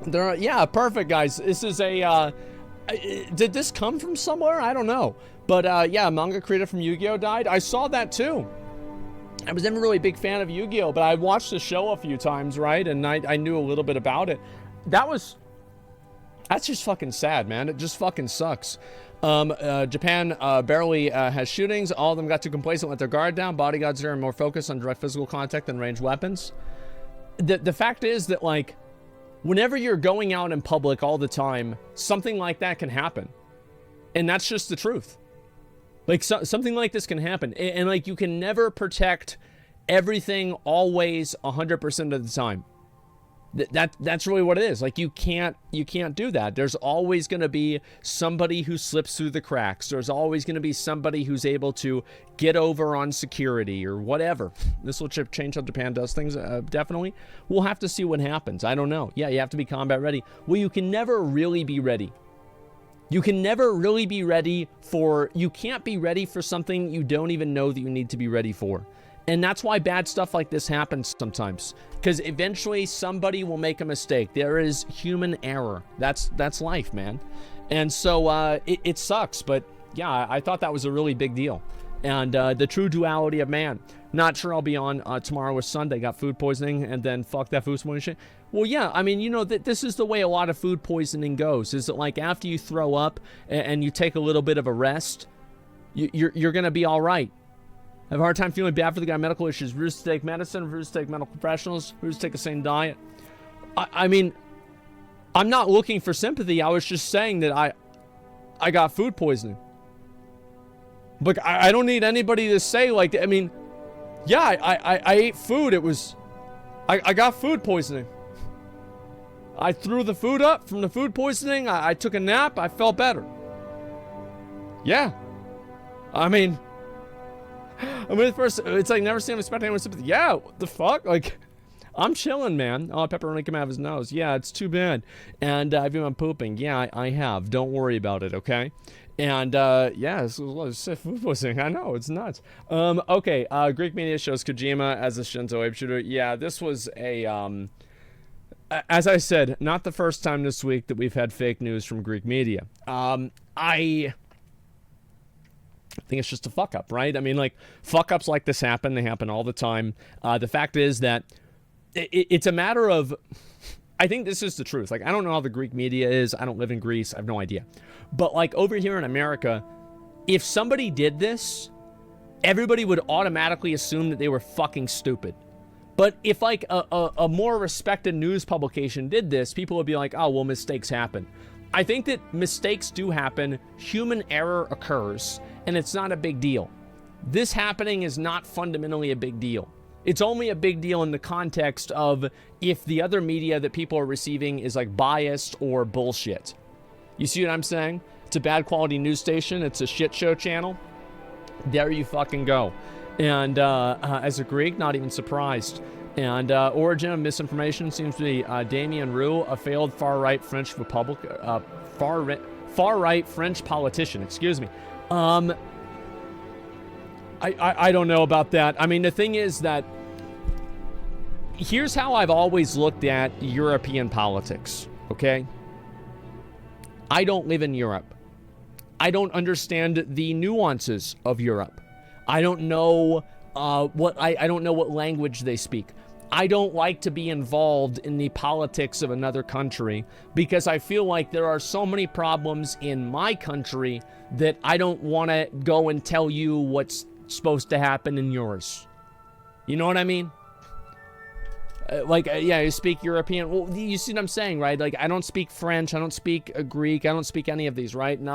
Yeah, perfect, guys. This is a, did this come from somewhere? I don't know. But, yeah, manga creator from Yu-Gi-Oh! Died. I saw that, too. I was never really a big fan of Yu-Gi-Oh! But I watched the show a few times, right? And I knew a little bit about it. That's just fucking sad, man. It just fucking sucks. Japan barely has shootings. All of them got too complacent, let their guard down. Bodyguards are more focused on direct physical contact than ranged weapons. The fact is that, like, whenever you're going out in public all the time, something like that can happen. And that's just the truth. Like, something like this can happen. And like, you can never protect everything always 100% of the time. That's really what it is. Like, you can't do that. There's always going to be somebody who slips through the cracks. There's always going to be somebody who's able to get over on security or whatever. This will change how Japan does things, definitely. We'll have to see what happens. I don't know. Yeah, you have to be combat ready. Well, you can never really be ready. You can never really be ready for... You can't be ready for something you don't even know that you need to be ready for. And that's why bad stuff like this happens sometimes. Because eventually somebody will make a mistake. There is human error. That's life, man. And so it sucks. But yeah, I thought that was a really big deal. And the true duality of man. Not sure I'll be on tomorrow or Sunday. Got food poisoning and then fuck that food poisoning shit. Well, yeah, I mean, you know, this is the way a lot of food poisoning goes. Is that like after you throw up and you take a little bit of a rest, you're going to be all right. I have a hard time feeling bad for the guy with medical issues. Refuse to take medicine, refuse to take medical professionals, refuse to take the same diet. I mean, I'm not looking for sympathy. I was just saying that I got food poisoning. But I don't need anybody to say, like, I mean, yeah, I ate food. It was, I got food poisoning. I threw the food up from the food poisoning. I took a nap. I felt better. Yeah. I mean, first, it's like never seen him expect anyone sympathy. Yeah, what the fuck? Like, I'm chilling, man. Oh, pepperoni came out of his nose. Yeah, it's too bad. And I've been pooping. Yeah, I have. Don't worry about it, okay? And yeah, this was food poisoning. I know, it's nuts. Okay, Greek media shows Kojima as a Shinzo Abe shooter. Yeah, this was a as I said, not the first time this week that we've had fake news from Greek media. I think it's just a fuck up, right? I mean, like, fuck ups like this happen. They happen all the time. The fact is that it's a matter of, I think this is the truth. Like, I don't know how the Greek media is. I don't live in Greece. I have no idea. But like over here in America, if somebody did this, everybody would automatically assume that they were fucking stupid. But if like a more respected news publication did this, people would be like, oh, well, mistakes happen. I think that mistakes do happen. Human error occurs, and it's not a big deal. This happening is not fundamentally a big deal. It's only a big deal in the context of if the other media that people are receiving is like biased or bullshit. You see what I'm saying? It's a bad quality news station. It's a shit show channel. There you fucking go. And as a Greek, not even surprised. And origin of misinformation seems to be Damien Roux, a failed far-right French far-right French politician. Excuse me. I don't know about that. I mean, the thing is that here's how I've always looked at European politics, okay? I don't live in Europe. I don't understand the nuances of Europe. I don't know I don't know what language they speak. I don't like to be involved in the politics of another country because I feel like there are so many problems in my country that I don't want to go and tell you what's supposed to happen in yours. You know what I mean? Yeah, you speak European. Well, you see what I'm saying, right? Like, I don't speak French. I don't speak Greek. I don't speak any of these, right? And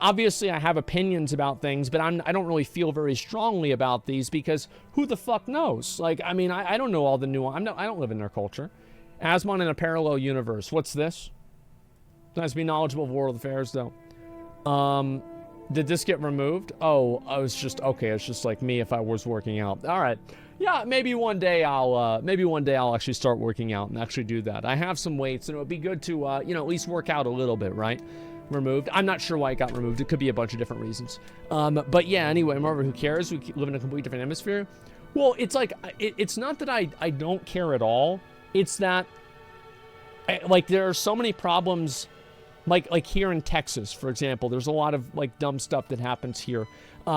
obviously I have opinions about things, but I don't really feel very strongly about these because who the fuck knows? Like, I mean, I don't know all the nuance. I don't live in their culture. Asmon in a parallel universe. What's this? It's nice to be knowledgeable of world affairs, though. Did this get removed? Oh, it's just like me if I was working out. All right. Yeah, maybe one day I'll actually start working out and actually do that. I have some weights, and it would be good to, at least work out a little bit, right? Removed. I'm not sure why it got removed. It could be a bunch of different reasons. But yeah, anyway, remember, who cares? We live in a completely different hemisphere. Well, it's like, it's not that I don't care at all. It's that, there are so many problems, like here in Texas, for example. There's a lot of, dumb stuff that happens here.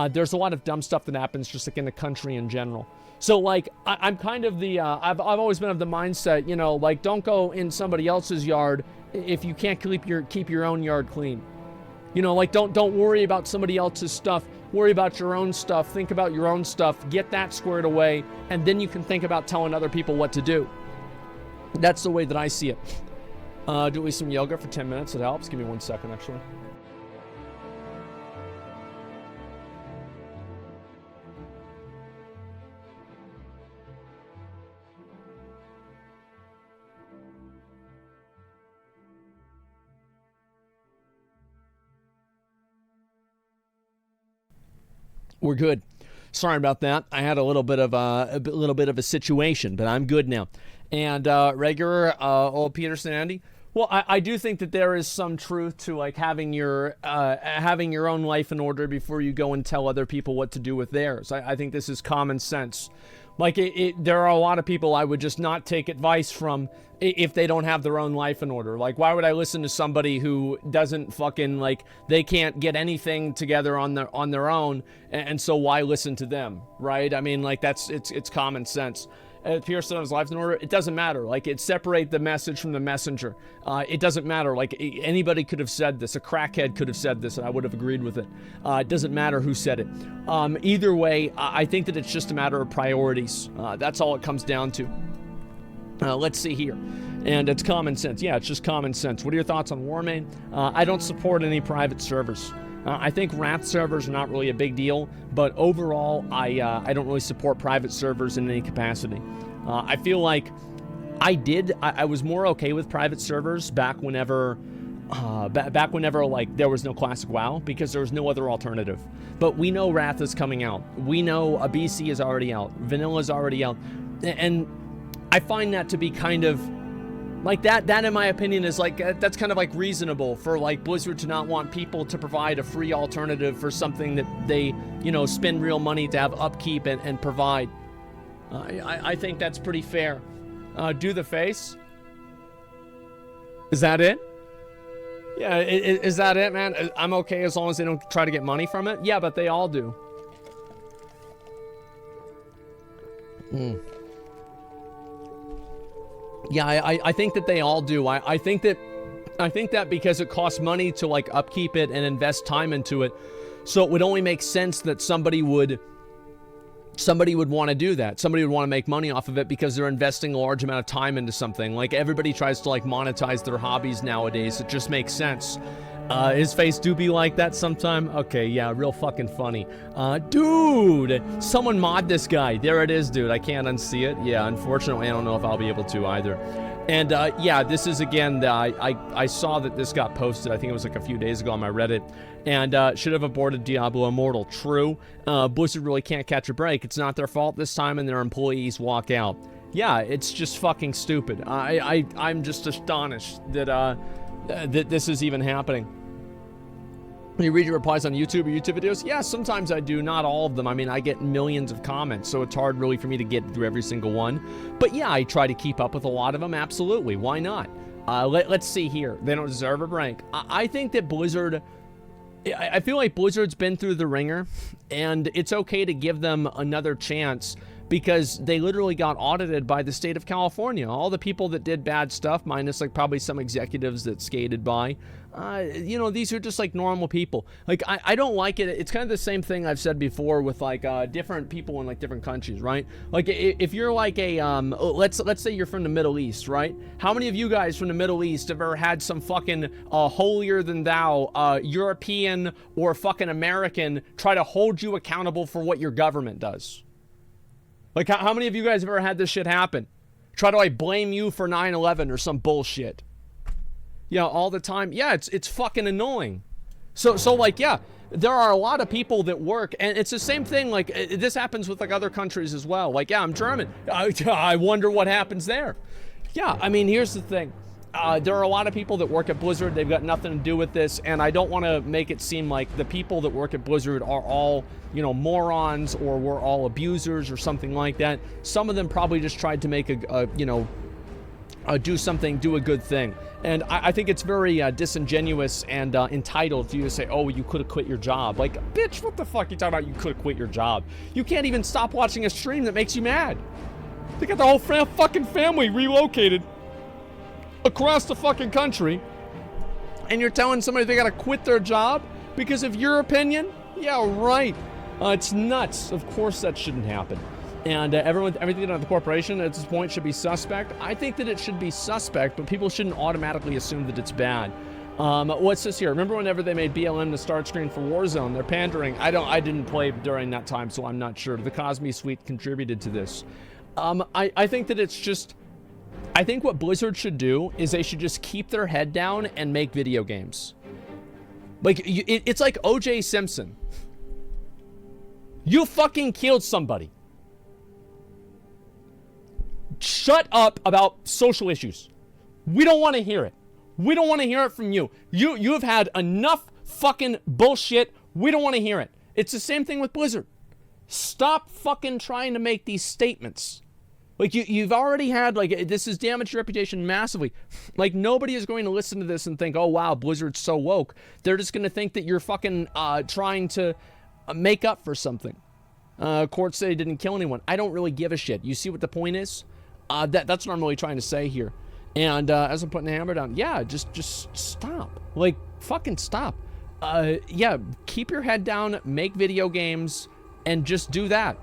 There's a lot of dumb stuff that happens just, in the country in general. So, I'm kind of the, I've always been of the mindset, don't go in somebody else's yard if you can't keep your own yard clean. Don't worry about somebody else's stuff. Worry about your own stuff. Think about your own stuff. Get that squared away, and then you can think about telling other people what to do. That's the way that I see it. Do at least some yoga for 10 minutes. It helps. Give me 1 second, actually. We're good. Sorry about that. I had a little bit of a situation, but I'm good now. And regular old Peterson Andy. Well, I do think that there is some truth to having your own life in order before you go and tell other people what to do with theirs. I think this is common sense. There are a lot of people I would just not take advice from if they don't have their own life in order. Why would I listen to somebody who doesn't fucking, they can't get anything together on their own, and so why listen to them, right? I mean, it's common sense. Pearson has life in order. It doesn't matter. It separate the message from the messenger. It doesn't matter. Anybody could have said this. A crackhead could have said this, and I would have agreed with it. It doesn't matter who said it. Either way, I think that it's just a matter of priorities. That's all it comes down to. Let's see here. And it's common sense. Yeah, it's just common sense. What are your thoughts on Warmane? I don't support any private servers. I think Wrath servers are not really a big deal, but overall, I don't really support private servers in any capacity. I feel like I was more okay with private servers back whenever there was no classic WoW, because there was no other alternative. But we know Wrath is coming out. We know a BC is already out. Vanilla is already out. And I find that to be kind of that in my opinion is that's kind of reasonable for Blizzard to not want people to provide a free alternative for something that they spend real money to have upkeep and provide. I think that's pretty fair. Do the face. Is that it? Yeah, is that it, man? I'm okay as long as they don't try to get money from it. Yeah, but they all do. Yeah, I think that they all do. I think that because it costs money to upkeep it and invest time into it, so it would only make sense that somebody would want to do that. Somebody would want to make money off of it because they're investing a large amount of time into something. Everybody tries to monetize their hobbies nowadays. It just makes sense. His face do be like that sometime? Okay, yeah, real fucking funny. Dude, someone mod this guy. There it is, dude. I can't unsee it. Yeah, unfortunately, I don't know if I'll be able to either. And yeah, this is again, I saw that this got posted. I think it was a few days ago on my Reddit. And should have aborted Diablo Immortal. True. Blizzard really can't catch a break. It's not their fault this time, and their employees walk out. Yeah, it's just fucking stupid. I'm just astonished that that this is even happening. You read your replies on YouTube or YouTube videos? Yeah, sometimes I do, not all of them. I mean, I get millions of comments, so it's hard really for me to get through every single one. But yeah, I try to keep up with a lot of them, absolutely. Why not? Let's see here. They don't deserve a break. I think that Blizzard, I feel like Blizzard's been through the ringer, and it's okay to give them another chance because they literally got audited by the state of California. All the people that did bad stuff, minus like probably some executives that skated by, you know, these are just like normal people. Like, I don't like it. It's kind of the same thing I've said before with like different people in like different countries, right? Like if you're like a, let's say you're from the Middle East, right? How many of you guys from the Middle East have ever had some fucking holier than thou European or fucking American try to hold you accountable for what your government does? Like, how many of you guys have ever had this shit happen? Try to, like, blame you for 9/11 or some bullshit. You know, all the time. Yeah, it's fucking annoying. So, like, yeah, there are a lot of people that work, and it's the same thing, like, this happens with, like, other countries as well. Like, yeah, I'm German. I wonder what happens there. Yeah, I mean, here's the thing. There are a lot of people that work at Blizzard. They've got nothing to do with this, and I don't want to make it seem like the people that work at Blizzard are all, you know, morons or we're all abusers or something like that. Some of them probably just tried to make you know, do a good thing. And I think it's very disingenuous and entitled for you to say, oh, you could have quit your job. Like, bitch, what the fuck are you talking about? You could have quit your job. You can't even stop watching a stream that makes you mad. They got the whole fucking family relocated across the fucking country, and you're telling somebody they gotta quit their job because of your opinion? Yeah, right. It's nuts. Of course that shouldn't happen. And everything at the corporation at this point should be suspect. I think that it should be suspect, but people shouldn't automatically assume that it's bad. What's this here? Remember whenever they made BLM the start screen for Warzone? They're pandering. I didn't play during that time, so I'm not sure. The Cosme Suite contributed to this. I think that it's just, I think what Blizzard should do is they should just keep their head down and make video games. Like, it's like O.J. Simpson. You fucking killed somebody. Shut up about social issues. We don't want to hear it. We don't want to hear it from you. You have had enough fucking bullshit. We don't want to hear it. It's the same thing with Blizzard. Stop fucking trying to make these statements. Like, you've already had, like, this has damaged your reputation massively. Like, nobody is going to listen to this and think, oh, wow, Blizzard's so woke. They're just going to think that you're fucking trying to make up for something. Courts say he didn't kill anyone. I don't really give a shit. You see what the point is? That's what I'm really trying to say here. And as I'm putting the hammer down, yeah, just stop. Like, fucking stop. Yeah, keep your head down, make video games, and just do that.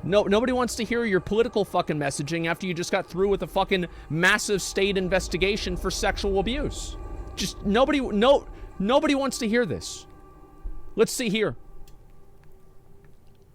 No, nobody wants to hear your political fucking messaging after you just got through with a fucking massive state investigation for sexual abuse. Just nobody wants to hear this. Let's see here.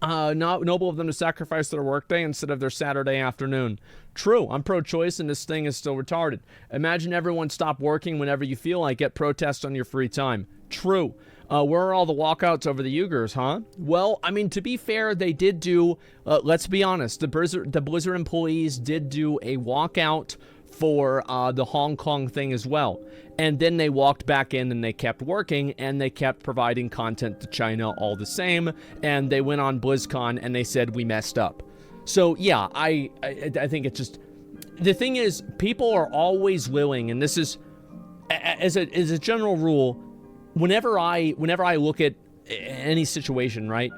Noble of them to sacrifice their workday instead of their Saturday afternoon. True, I'm pro-choice and this thing is still retarded. Imagine everyone stop working whenever you feel like it, protest on your free time. True. Where are all the walkouts over the Uyghurs, huh? Well, I mean, to be fair, they did do, let's be honest, the Blizzard employees did do a walkout for the Hong Kong thing as well. And then they walked back in and they kept working and they kept providing content to China all the same. And they went on BlizzCon and they said, we messed up. So yeah, I think it's just, the thing is, people are always willing, and this is, as a general rule, whenever I look at any situation, right,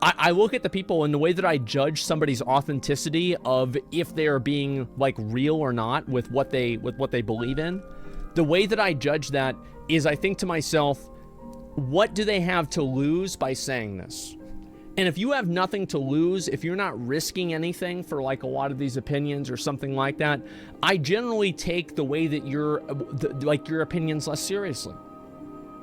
I look at the people, and the way that I judge somebody's authenticity of if they are being, like, real or not with what they believe in, the way that I judge that is I think to myself, what do they have to lose by saying this? And if you have nothing to lose, if you're not risking anything for, like, a lot of these opinions or something like that, I generally take the way that your opinions less seriously.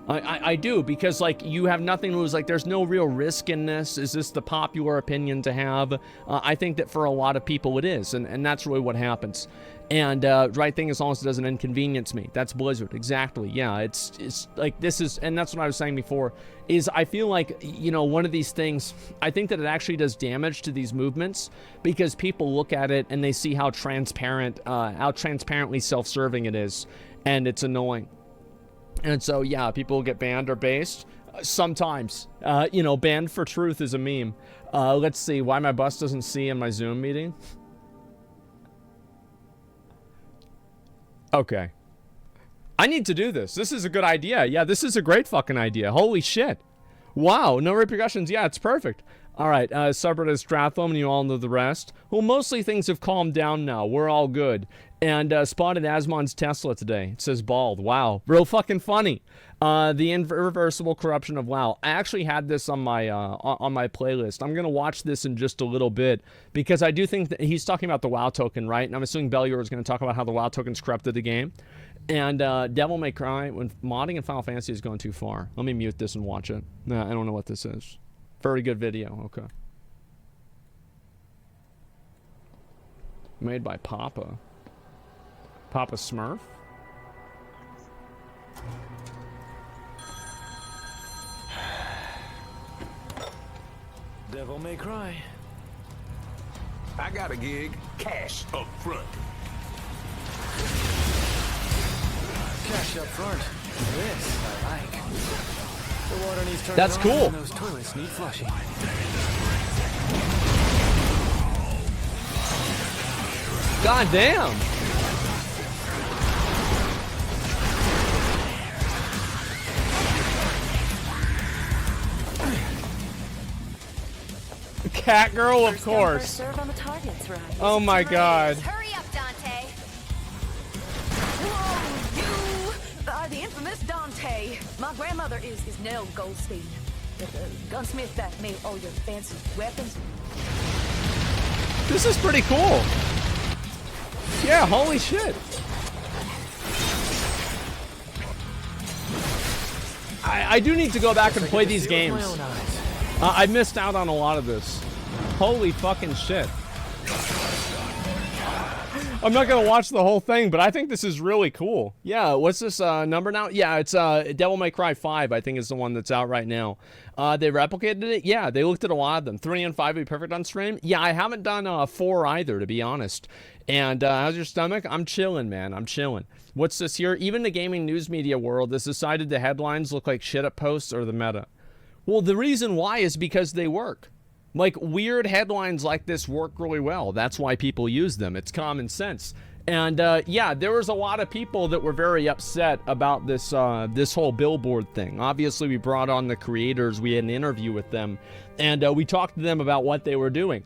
I do, because, like, you have nothing to lose. Like, there's no real risk in this. Is this the popular opinion to have? I think that for a lot of people it is, and that's really what happens. And right thing, as long as it doesn't inconvenience me. That's Blizzard, exactly. Yeah, it's like, this is, and that's what I was saying before, is I feel like, you know, one of these things, I think that it actually does damage to these movements, because people look at it and they see how transparently self-serving it is, and it's annoying. And so, yeah, people get banned or based. Sometimes. You know, banned for truth is a meme. Let's see. Why my bus doesn't see in my Zoom meeting? Okay. I need to do this. This is a good idea. Yeah, this is a great fucking idea. Holy shit. Wow, no repercussions. Yeah, it's perfect. All right, subreddit Stratham, and you all know the rest. Well, mostly things have calmed down now. We're all good. And spotted Asmon's Tesla today. It says bald. Wow, real fucking funny. The irreversible corruption of WoW. I actually had this on my playlist. I'm gonna watch this in just a little bit because I do think that he's talking about the WoW token, right? And I'm assuming Bellior is gonna talk about how the WoW token's corrupted the game. And Devil May Cry when modding in Final Fantasy is going too far. Let me mute this and watch it. No, I don't know what this is. Very good video. Okay. Made by Papa. Papa Smurf. Devil May Cry. I got a gig. Cash up front. Cash up front. This I like. The water needs turning. That's cool. And those toilets need flushing. God damn. Cat girl, of course. Oh my god. Hurry up, Dante. Whoa, you are the infamous Dante. My grandmother is Nell Goldstein, the gunsmith that made all your fancy weapons. This is pretty cool. Yeah, holy shit. I do need to go back and play these games. I missed out on a lot of this. Holy fucking shit. I'm not gonna watch the whole thing, but I think this is really cool. Yeah, what's this number now? Yeah, it's Devil May Cry 5, I think is the one that's out right now. They replicated it? Yeah, they looked at a lot of them. 3 and 5 would be perfect on stream? Yeah, I haven't done 4 either, to be honest. And how's your stomach? I'm chilling, man. I'm chilling. What's this here? Even the gaming news media world has decided the headlines look like shit at posts or the meta. Well, the reason why is because they work. Like, weird headlines like this work really well. That's why people use them. It's common sense. And, yeah, there was a lot of people that were very upset about this, this whole billboard thing. Obviously, we brought on the creators. We had an interview with them. And we talked to them about what they were doing.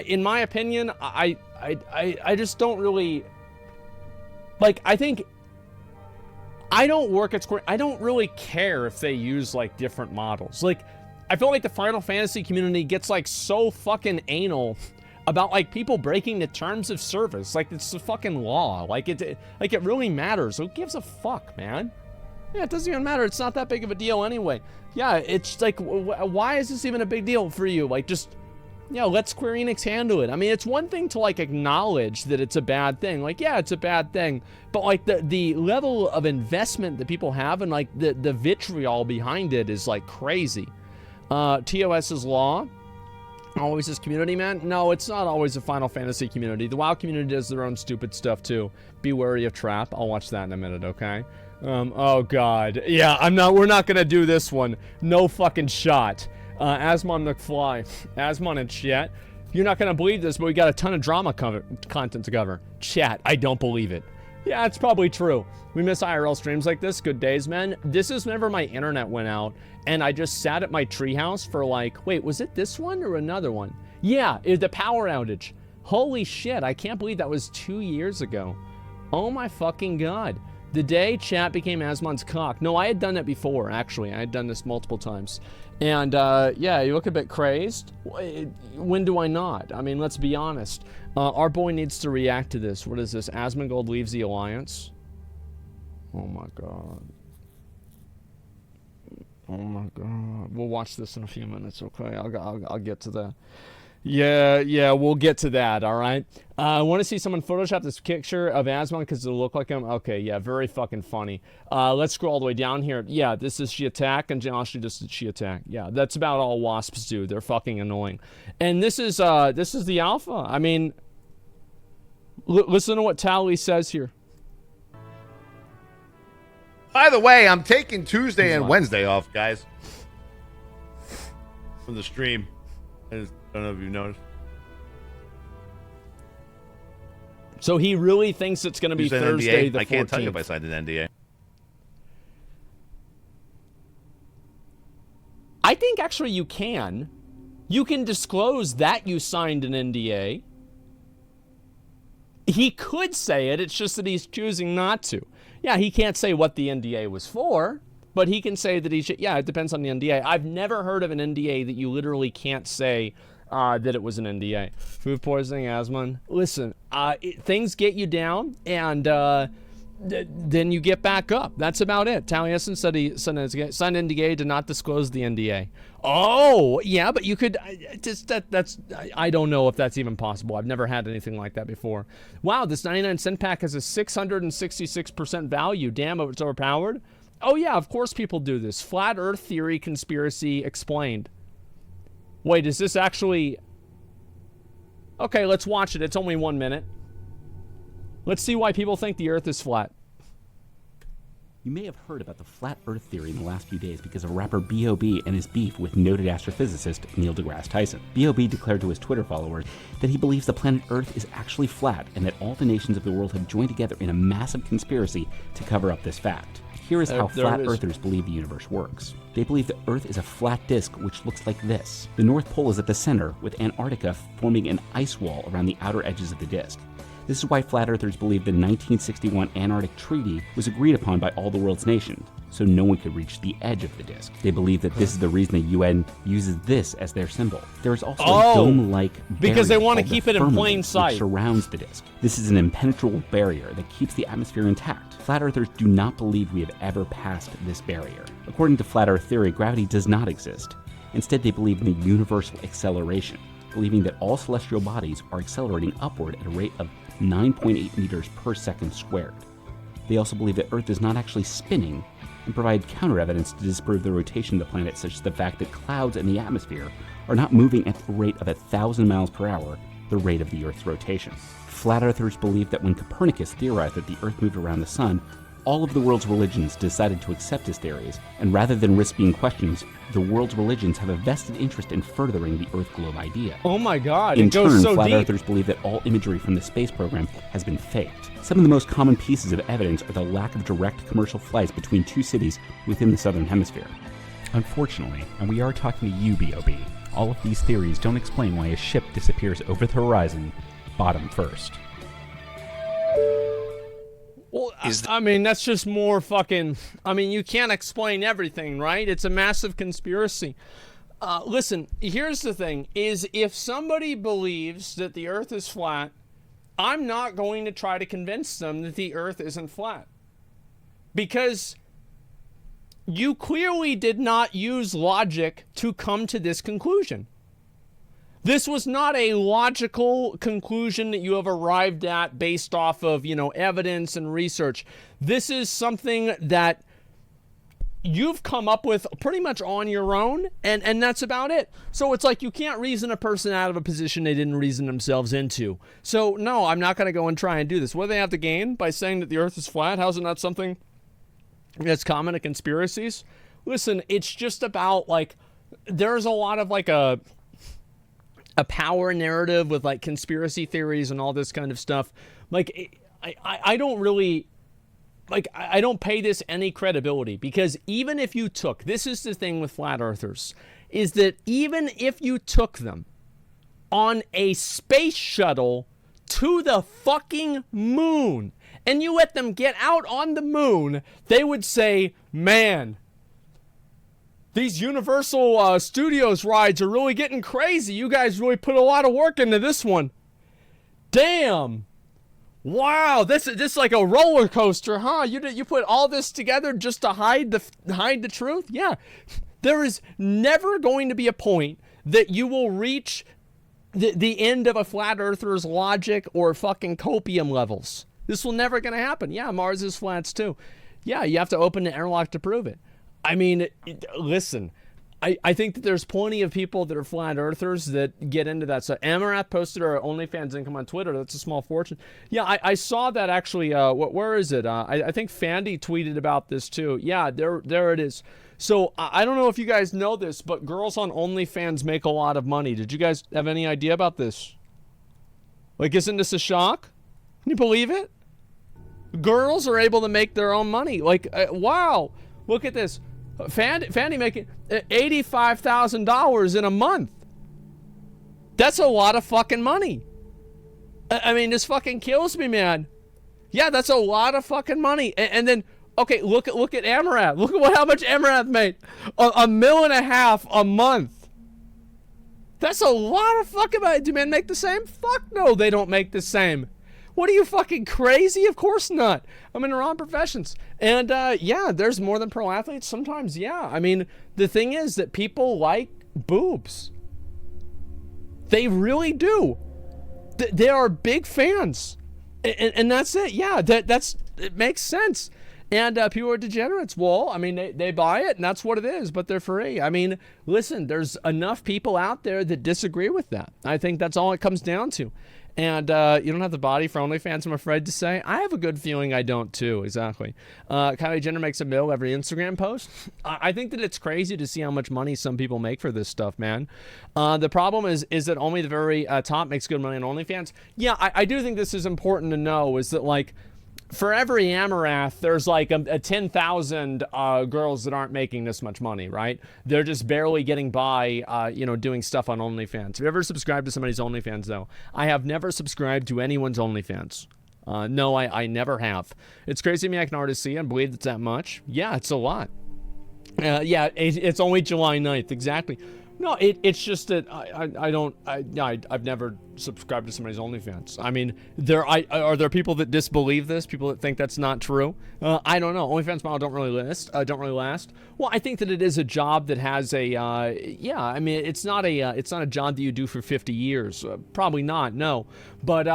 In my opinion, I just don't really... Like, I think... I don't work at Square. I don't really care if they use, like, different models. Like, I feel like the Final Fantasy community gets, like, so fucking anal about, like, people breaking the terms of service. Like, it's the fucking law. Like, it really matters. Who gives a fuck, man? Yeah, it doesn't even matter. It's not that big of a deal anyway. Yeah, it's like, why is this even a big deal for you? Like, just... Yeah, let Square Enix handle it. I mean, it's one thing to, like, acknowledge that it's a bad thing. Like, yeah, it's a bad thing. But, like, the level of investment that people have and, like, the vitriol behind it is, like, crazy. TOS's law. Always this community, man? No, it's not always a Final Fantasy community. The WoW community does their own stupid stuff, too. Be wary of Trap. I'll watch that in a minute, okay? Oh, God. Yeah, we're not gonna do this one. No fucking shot. Asmon McFly. Asmon and chat. You're not going to believe this, but we got a ton of drama content to cover. Chat, I don't believe it. Yeah, it's probably true. We miss IRL streams like this. Good days, man. This is whenever my internet went out, and I just sat at my treehouse for like, wait, was it this one or another one? Yeah, it was the power outage. Holy shit, I can't believe that was 2 years ago. Oh my fucking God. The day chat became Asmon's cock. No, I had done it before, actually. I had done this multiple times. And, yeah, you look a bit crazed. When do I not? I mean, let's be honest. Our boy needs to react to this. What is this? Asmongold leaves the Alliance? Oh, my God. Oh, my God. We'll watch this in a few minutes, okay? I'll get to that. Yeah, we'll get to that, all right? I want to see someone Photoshop this picture of Asmon because it'll look like him. Okay, yeah, very fucking funny. Let's scroll all the way down here. Yeah, this is She Attack, and Josh just did She Attack. Yeah, that's about all wasps do. They're fucking annoying. And this is the alpha. I mean, listen to what Tally says here. By the way, I'm taking Tuesday and Wednesday off, guys. from the stream. I don't know if you noticed. So he really thinks it's going to be Thursday the 14th. I can't tell you if I signed an NDA. I think actually you can. You can disclose that you signed an NDA. He could say it, it's just that he's choosing not to. Yeah, he can't say what the NDA was for, but he can say that he should. Yeah, it depends on the NDA. I've never heard of an NDA that you literally can't say that it was an NDA. Food poisoning, asthma. Listen, things get you down, and then you get back up. That's about it. Taliesin said he signed NDA to not disclose the NDA. Oh, yeah, but you could I don't know if that's even possible. I've never had anything like that before. Wow, this 99-cent pack has a 666% value. Damn, it's overpowered. Oh, yeah, of course people do this. Flat Earth theory conspiracy explained. Wait, is this actually... Okay, let's watch it. It's only 1 minute. Let's see why people think the Earth is flat. You may have heard about the flat Earth theory in the last few days because of rapper B.O.B. and his beef with noted astrophysicist Neil deGrasse Tyson. B.O.B. declared to his Twitter followers that he believes the planet Earth is actually flat and that all the nations of the world have joined together in a massive conspiracy to cover up this fact. Here is how flat earthers believe the universe works. They believe the Earth is a flat disk which looks like this. The North Pole is at the center, with Antarctica forming an ice wall around the outer edges of the disk. This is why flat earthers believe the 1961 Antarctic Treaty was agreed upon by all the world's nations, so no one could reach the edge of the disk. They believe that this is the reason the UN uses this as their symbol. There is also a dome-like barrier because they want to keep it in plain firmament sight. Which surrounds the disk. This is an impenetrable barrier that keeps the atmosphere intact. Flat earthers do not believe we have ever passed this barrier. According to flat earth theory, gravity does not exist. Instead, they believe in the universal acceleration, believing that all celestial bodies are accelerating upward at a rate of 9.8 meters per second squared. They also believe that Earth is not actually spinning and provide counter evidence to disprove the rotation of the planet, such as the fact that clouds in the atmosphere are not moving at the rate of 1,000 miles per hour, the rate of the Earth's rotation. Flat earthers believe that when Copernicus theorized that the Earth moved around the sun, all of the world's religions decided to accept his theories, and rather than risk being questioned, the world's religions have a vested interest in furthering the Earth globe idea. Oh my God, in it goes turn, so flat deep. earthers believe that all imagery from the space program has been faked. Some of the most common pieces of evidence are the lack of direct commercial flights between two cities within the southern hemisphere. Unfortunately, and we are talking to you, B.O.B., all of these theories don't explain why a ship disappears over the horizon, bottom first. Well, I mean, that's just more fucking... I mean, you can't explain everything, right? It's a massive conspiracy. Listen, here's the thing, is if somebody believes that the Earth is flat, I'm not going to try to convince them that the Earth isn't flat. Because you clearly did not use logic to come to this conclusion. This was not a logical conclusion that you have arrived at based off of, evidence and research. This is something that you've come up with pretty much on your own, and that's about it. So it's like you can't reason a person out of a position they didn't reason themselves into. So no, I'm not going to go and try and do this. What do they have to gain by saying that the Earth is flat? How's it not something that's common to conspiracies? Listen, it's just about, there's a lot of, a power narrative with conspiracy theories and all this kind of stuff. I don't really, I don't pay this any credibility, because even if you took, this is the thing with flat earthers, is that even if you took them on a space shuttle to the fucking moon and you let them get out on the moon, they would say, man, these Universal Studios rides are really getting crazy. You guys really put a lot of work into this one. Damn. Wow, this is like a roller coaster, huh? You put all this together just to hide the truth? Yeah. There is never going to be a point that you will reach the end of a flat earther's logic or fucking copium levels. This will never going to happen. Yeah, Mars is flats too. Yeah, you have to open the airlock to prove it. I mean, listen, I think that there's plenty of people that are flat earthers that get into that. So Amarath posted her OnlyFans income on Twitter. That's a small fortune. Yeah, I saw that actually. Where is it? I think Fandy tweeted about this too. Yeah, there it is. So I don't know if you guys know this, but girls on OnlyFans make a lot of money. Did you guys have any idea about this? Like, isn't this a shock? Can you believe it? Girls are able to make their own money. Like, wow, look at this. Fandy making $85,000 in a month. That's a lot of fucking money. I mean, this fucking kills me, man. Yeah, that's a lot of fucking money. And then, okay, look at Amarath. Look at how much Amarath made. $1.5 million a month. That's a lot of fucking money. Do men make the same? Fuck no, they don't make the same. What are you, fucking crazy? Of course not. I'm in the wrong professions. And yeah, there's more than pro athletes. Sometimes, yeah. I mean, the thing is that people like boobs. They really do. They are big fans. And that's it. Yeah, it makes sense. And people are degenerates. Well, I mean, they buy it, and that's what it is, but they're free. I mean, listen, there's enough people out there that disagree with that. I think that's all it comes down to. And you don't have the body for OnlyFans, I'm afraid to say. I have a good feeling I don't, too. Exactly. Kylie Jenner makes a mill every Instagram post. I think that it's crazy to see how much money some people make for this stuff, man. The problem is that only the very top makes good money on OnlyFans. Yeah, I do think this is important to know, is that, like, for every Amarath, there's like a 10,000 girls that aren't making this much money, right? They're just barely getting by, doing stuff on OnlyFans. Have you ever subscribed to somebody's OnlyFans, though? I have never subscribed to anyone's OnlyFans. No, I never have. It's crazy to me I can already see and believe it's that much. Yeah, it's a lot. Yeah, it's only July 9th, exactly. No, it's just that I've never subscribed to somebody's OnlyFans. I mean, are there people that disbelieve this? People that think that's not true? I don't know. OnlyFans model don't really last. Well, I think that it is a job that has a I mean, it's not a job that you do for 50 years. Probably not. No, but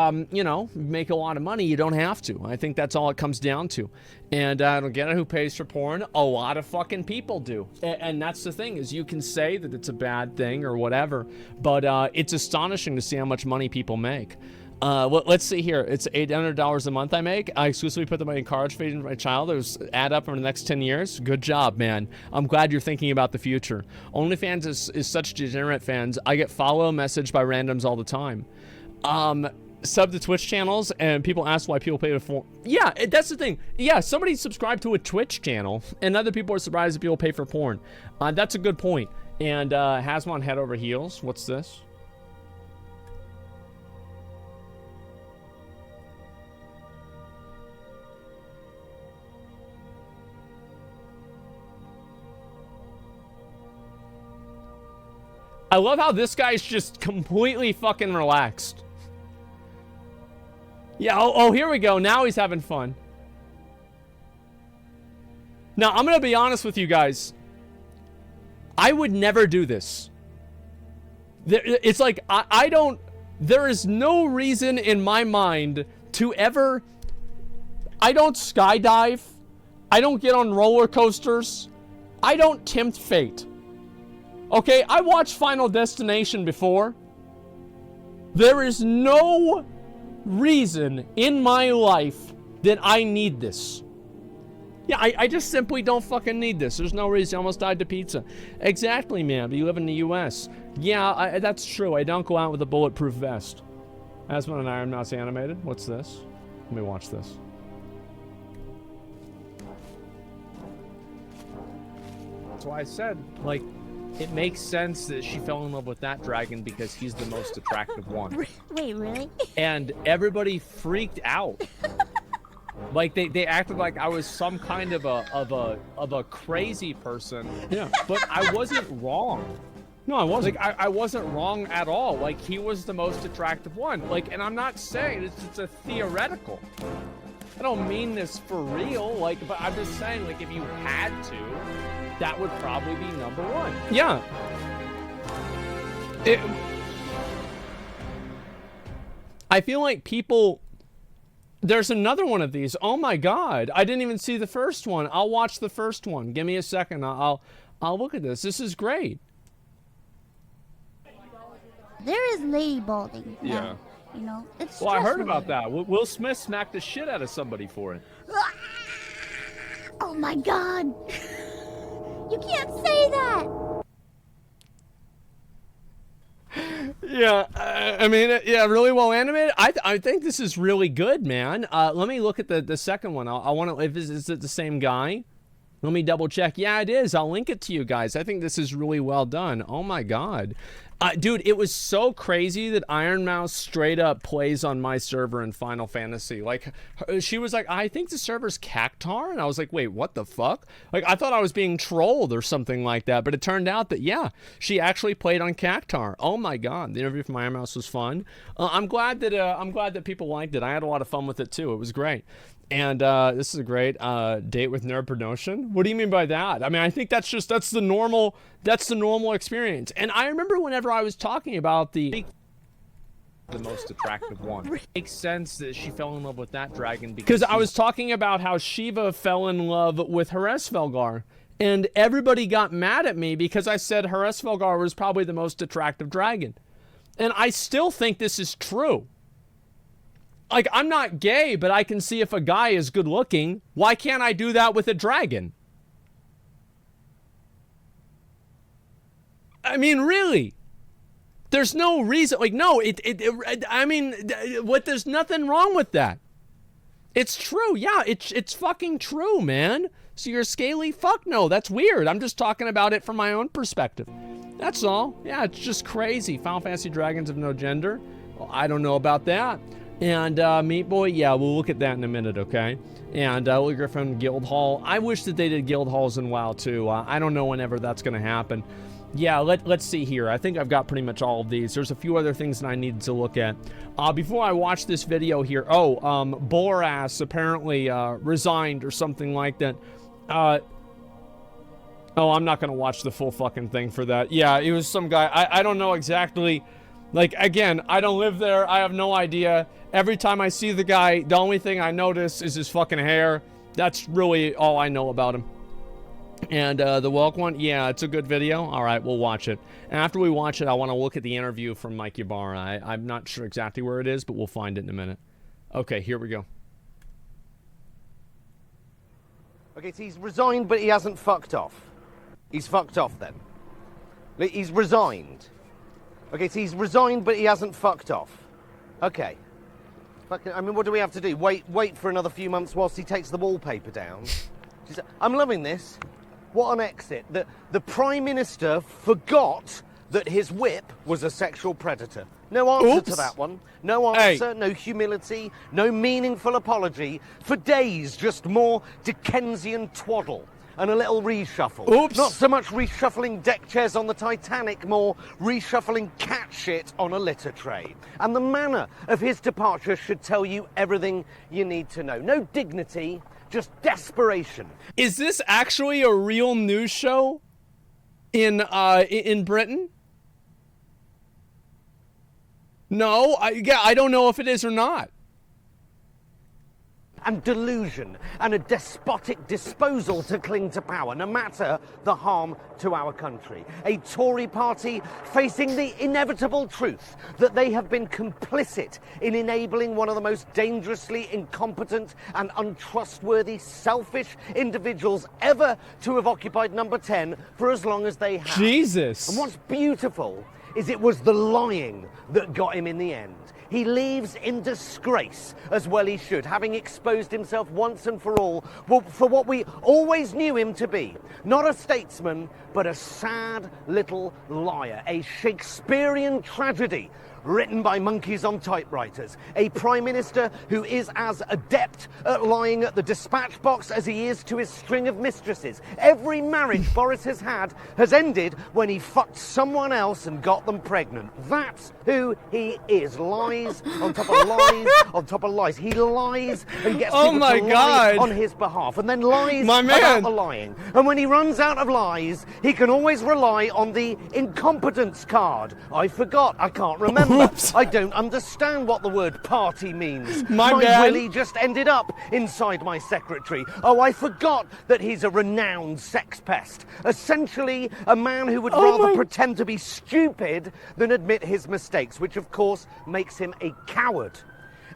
make a lot of money. You don't have to. I think that's all it comes down to. And I don't get it. Who pays for porn? A lot of fucking people do. And that's the thing, is you can say that it's a bad thing or whatever, but it's astonishing to see how much money people make. Let's see here. It's $800 a month I make. I exclusively put the money in college feeding my child. It was add up over the next 10 years. Good job, man. I'm glad you're thinking about the future. OnlyFans is such degenerate fans. I get follow messaged by randoms all the time. Sub to Twitch channels, and people ask why people pay for. Yeah, that's the thing. Yeah, somebody subscribed to a Twitch channel, and other people are surprised that people pay for porn. That's a good point. And Hasmon head over heels. What's this? I love how this guy's just completely fucking relaxed. Yeah, oh, here we go. Now he's having fun. Now, I'm going to be honest with you guys. I would never do this. It's like, there is no reason in my mind to ever, I don't skydive. I don't get on roller coasters. I don't tempt fate. Okay, I watched Final Destination before. There is no reason in my life that I need this. Yeah, I just simply don't fucking need this. There's no reason. I almost died to pizza. Exactly, man, but you live in the U.S. Yeah, that's true. I don't go out with a bulletproof vest. Asmongold and Iron Mouse animated. What's this? Let me watch this. That's why I said, like, it makes sense that she fell in love with that dragon because he's the most attractive one. Wait, really? And everybody freaked out. Like they acted like I was some kind of a crazy person. Yeah. But I wasn't wrong. No, I wasn't. Like I wasn't wrong at all. Like he was the most attractive one. Like, and I'm not saying it's a theoretical. I don't mean this for real. Like, but I'm just saying, like, if you had to, that would probably be number one. Yeah. I feel like people. There's another one of these. Oh my God. I didn't even see the first one. I'll watch the first one. Give me a second. I'll Oh, look at this. This is great. There is lady balding. Yeah. Now, you know, it's Well, I heard stress-related. about that. Will Smith smacked the shit out of somebody for it. Oh my God! You can't say that. Yeah, I mean, yeah, really well animated. I think this is really good, man. Let me look at the second one. I want to. Is it the same guy? Let me double check. Yeah, it is. I'll link it to you guys. I think this is really well done. Oh my God. Dude, it was so crazy that Iron Mouse straight up plays on my server in Final Fantasy. Like, she was like, I think the server's Cactar? And I was like, wait, what the fuck? Like, I thought I was being trolled or something like that. But it turned out that, yeah, she actually played on Cactar. Oh my God. The interview from Iron Mouse was fun. I'm glad that people liked it. I had a lot of fun with it too. It was great. And this is a great date with nerd promotion. What do you mean by that? I mean, I think that's the normal experience. And I remember whenever I was talking about the most attractive one. It makes sense that she fell in love with that dragon because I was talking about how Shiva fell in love with Hraesvelgar. And everybody got mad at me because I said Hraesvelgar was probably the most attractive dragon. And I still think this is true. Like, I'm not gay, but I can see if a guy is good looking. Why can't I do that with a dragon? I mean, really? There's no reason. Like, no, I mean, there's nothing wrong with that. It's true. Yeah, it's fucking true, man. So you're scaly? Fuck no, that's weird. I'm just talking about it from my own perspective. That's all. Yeah, it's just crazy. Final Fantasy dragons have no gender. Well, I don't know about that. And Meat Boy, yeah, we'll look at that in a minute, okay? And Willie Griffin, Guild Hall. I wish that they did Guild Halls in WoW too. I don't know whenever that's going to happen. Yeah, let's see here. I think I've got pretty much all of these. There's a few other things that I needed to look at. Before I watch this video here, Boras apparently resigned or something like that. Oh, I'm not going to watch the full fucking thing for that. Yeah, it was some guy. I don't know exactly. Like, again, I don't live there. I have no idea. Every time I see the guy, the only thing I notice is his fucking hair. That's really all I know about him. And the Welk one, yeah, it's a good video. All right, we'll watch it. And after we watch it, I want to look at the interview from Mike Ybarra. I'm not sure exactly where it is, but we'll find it in a minute. Okay, here we go. Okay, so he's resigned, but he hasn't fucked off. He's fucked off then. He's resigned. Okay, so he's resigned, but he hasn't fucked off. Okay. Fucking, I mean, what do we have to do? Wait for another few months whilst he takes the wallpaper down? I'm loving this. What an exit. The Prime Minister forgot that his whip was a sexual predator. No answer to that one. No answer, no humility, no meaningful apology. For days, just more Dickensian twaddle. And a little reshuffle. Oops. Not so much reshuffling deck chairs on the Titanic, more reshuffling cat shit on a litter tray. And the manner of his departure should tell you everything you need to know. No dignity, just desperation. Is this actually a real news show in Britain? No, I don't know if it is or not. And delusion and a despotic disposal to cling to power, no matter the harm to our country. A Tory party facing the inevitable truth that they have been complicit in enabling one of the most dangerously incompetent and untrustworthy, selfish individuals ever to have occupied number 10 for as long as they have. Jesus. And what's beautiful is it was the lying that got him in the end. He leaves in disgrace, as well he should, having exposed himself once and for all for what we always knew him to be. Not a statesman, but a sad little liar. A Shakespearean tragedy written by monkeys on typewriters. A Prime Minister who is as adept at lying at the dispatch box as he is to his string of mistresses. Every marriage Boris has had has ended when he fucked someone else and got them pregnant. That's who he is. Lies on top of lies on top of lies. He lies and gets people to lie on his behalf, and then lies about the lying. And when he runs out of lies, he can always rely on the incompetence card. I forgot. I can't remember. remember. Oops. I don't understand what the word party means. My My bad. Willie just ended up inside my secretary. Oh, I forgot that he's a renowned sex pest. Essentially, a man who would rather pretend to be stupid than admit his mistakes, which of course makes him a coward.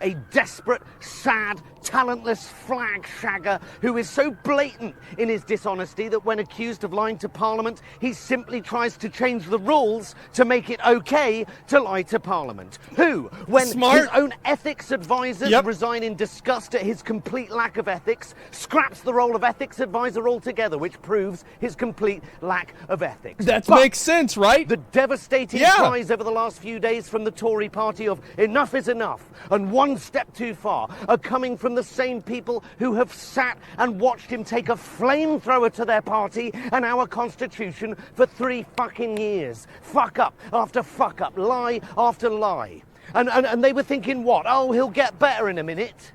A desperate, sad, talentless flag shagger who is so blatant in his dishonesty that when accused of lying to Parliament, he simply tries to change the rules to make it okay to lie to Parliament. Who, when his own ethics advisors resign in disgust at his complete lack of ethics, scraps the role of ethics advisor altogether, which proves his complete lack of ethics. That makes sense, right? The devastating cries over the last few days from the Tory party of enough is enough and one step too far are coming from the same people who have sat and watched him take a flamethrower to their party and our constitution for 3 fucking years. Fuck up after fuck up, lie after lie. And they were thinking what? Oh, he'll get better in a minute.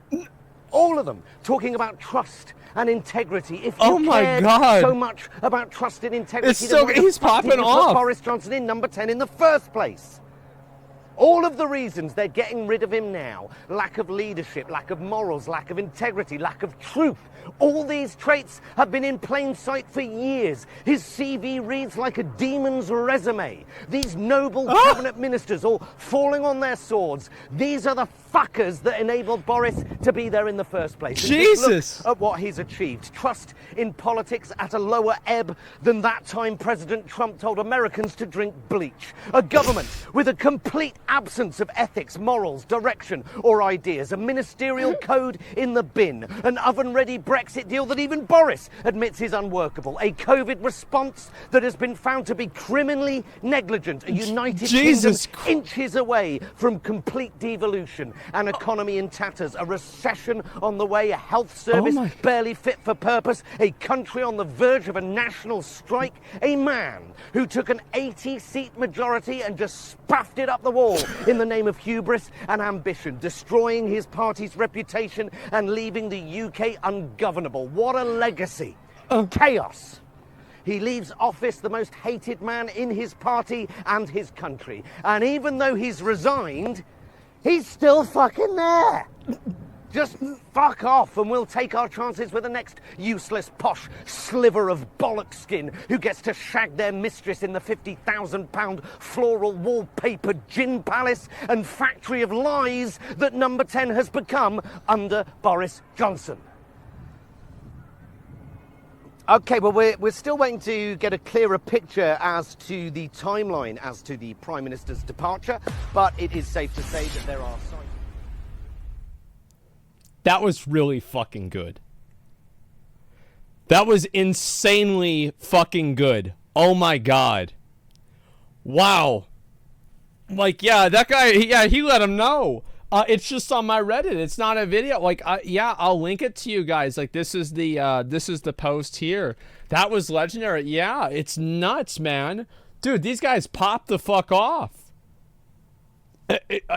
All of them talking about trust and integrity. If you cared so much about trust and integrity, then why the he's fuck did popping you put off. Boris Johnson in number 10 in the first place? All of the reasons they're getting rid of him now, lack of leadership, lack of morals, lack of integrity, lack of truth, all these traits have been in plain sight for years. His CV reads like a demon's resume. These noble cabinet ministers all falling on their swords. These are the fuckers that enabled Boris to be there in the first place. And just look at what he's achieved. Trust in politics at a lower ebb than that time President Trump told Americans to drink bleach. A government with a complete absence of ethics, morals, direction, or ideas. A ministerial code in the bin. An oven-ready Brexit deal that even Boris admits is unworkable. A COVID response that has been found to be criminally negligent. A United Kingdom inches away from complete devolution. An economy in tatters. A recession on the way. A health service barely fit for purpose. A country on the verge of a national strike. A man who took an 80-seat majority and just spaffed it up the wall in the name of hubris and ambition, destroying his party's reputation and leaving the UK ungovernable. What a legacy. Chaos. He leaves office the most hated man in his party and his country. And even though he's resigned, he's still fucking there. Just fuck off and we'll take our chances with the next useless posh sliver of bollock skin who gets to shag their mistress in the £50,000 floral wallpaper gin palace and factory of lies that number 10 has become under Boris Johnson. Okay, well, we're still waiting to get a clearer picture as to the timeline as to the Prime Minister's departure, but it is safe to say that there are signs. That was really fucking good. That was insanely fucking good. Oh my god. Wow. Like, yeah, that guy, yeah, he let him know. It's just on my Reddit. It's not a video. Like, yeah, I'll link it to you guys. Like, this is the post here. That was legendary. Yeah, it's nuts, man. Dude, these guys popped the fuck off.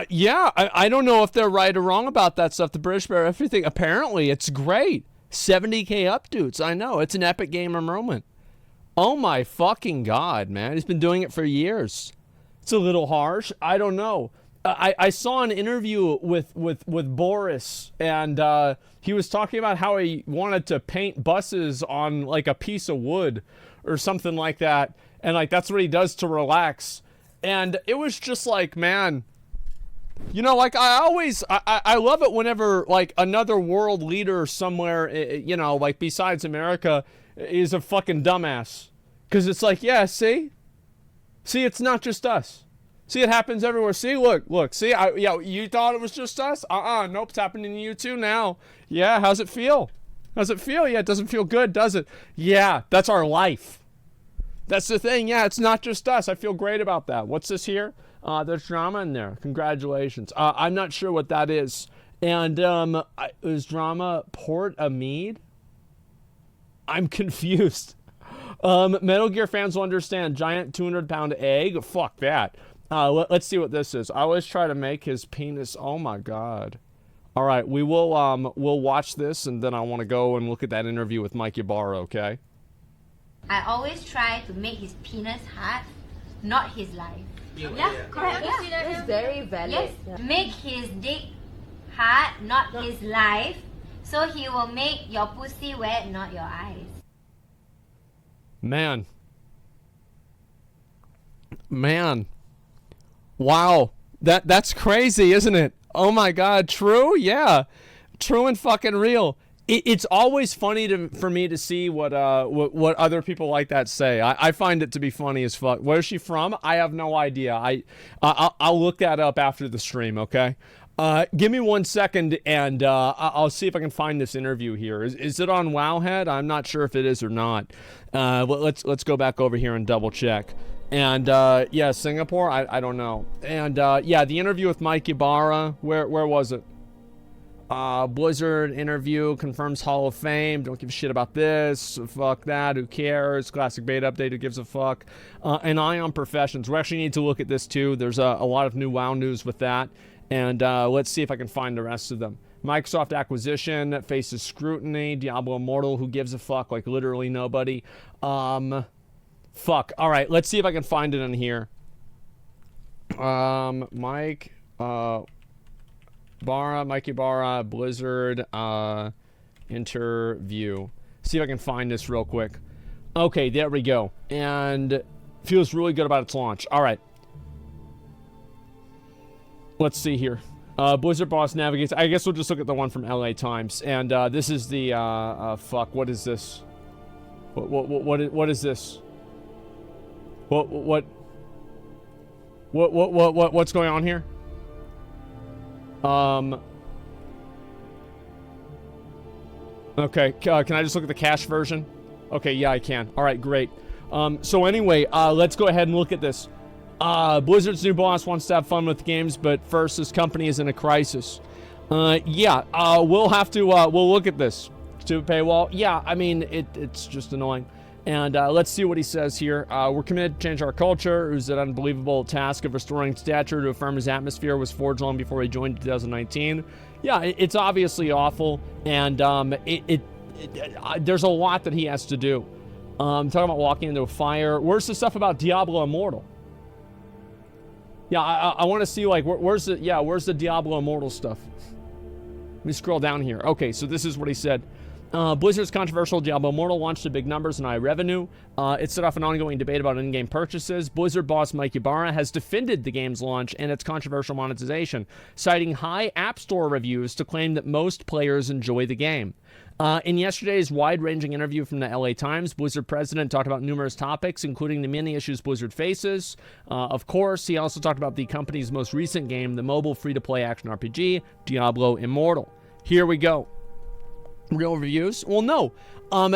Yeah, I don't know if they're right or wrong about that stuff. The British Bear, everything. Apparently, it's great. 70K up, dudes. I know. It's an epic gamer moment. Oh my fucking god, man. He's been doing it for years. It's a little harsh. I don't know. I saw an interview with Boris, and he was talking about how he wanted to paint buses on like a piece of wood or something like that, and like that's what he does to relax. And it was just like, man, you know, like I love it whenever like another world leader somewhere, you know, like besides America, is a fucking dumbass, because it's like, yeah, see, it's not just us. See, it happens everywhere. See, look. See, yeah, you thought it was just us? Nope, it's happening to you too now. Yeah, how's it feel? Yeah, it doesn't feel good, does it? Yeah, that's our life. That's the thing. Yeah, it's not just us. I feel great about that. What's this here? There's drama in there. Congratulations. I'm not sure what that is. And is drama Port a mead? I'm confused. Metal Gear fans will understand. Giant 200-pound egg? Fuck that. Let's see what this is. I always try to make his penis. Oh my god. All right, we will we'll watch this, and then I want to go and look at that interview with Mike Ybarra, okay? I always try to make his penis hard, not his life. Yeah, correct. Yeah. It's very valid. Yes. Make his dick hard, not his life. So he will make your pussy wet, not your eyes. Man. Wow. That's crazy, isn't it? Oh my God. True? Yeah. True and fucking real. It's always funny for me to see what other people like that say. I find it to be funny as fuck. Where is she from? I have no idea. I'll look that up after the stream, okay? Give me 1 second, and I'll see if I can find this interview here. Is it on Wowhead? I'm not sure if it is or not. Let's go back over here and double check. And yeah, Singapore. I don't know. And yeah, the interview with Mike Ibarra. Where was it? Blizzard interview confirms Hall of Fame. Don't give a shit about this. Fuck that. Who cares? Classic beta update. Who gives a fuck? An eye on professions. We actually need to look at this too. There's a lot of new WoW news with that. And let's see if I can find the rest of them. Microsoft acquisition faces scrutiny. Diablo Immortal. Who gives a fuck? Like literally nobody. Fuck. All right. Let's see if I can find it in here. Mike Ibarra, Blizzard, interview. See if I can find this real quick. Okay, there we go. And feels really good about its launch. All right. Let's see here. Blizzard boss navigates. I guess we'll just look at the one from LA Times. And this is the, fuck, what is this? What is this? What's going on here? Okay, can I just look at the cache version? Okay, yeah, I can. All right, great. So anyway, let's go ahead and look at this. Blizzard's new boss wants to have fun with games, but first, his company is in a crisis. Yeah, we'll have to, we'll look at this. Stupid paywall. Yeah, I mean, it's just annoying. And let's see what he says here. We're committed to change our culture. It was an unbelievable task of restoring stature to affirm his atmosphere was forged long before he joined in 2019. Yeah, it's obviously awful, and there's a lot that he has to do. Talking about walking into a fire. Where's the stuff about Diablo Immortal? Yeah, I want to see, like, where's the Diablo Immortal stuff? Let me scroll down here. Okay, so this is what he said. Blizzard's controversial Diablo Immortal launched to big numbers and high revenue. It set off an ongoing debate about in-game purchases. Blizzard boss Mike Ibarra has defended the game's launch and its controversial monetization, citing high App Store reviews to claim that most players enjoy the game. In yesterday's wide-ranging interview from the LA Times, Blizzard president talked about numerous topics, including the many issues Blizzard faces. Of course, he also talked about the company's most recent game, the mobile free-to-play action RPG, Diablo Immortal. Here we go. Real reviews? Well, no.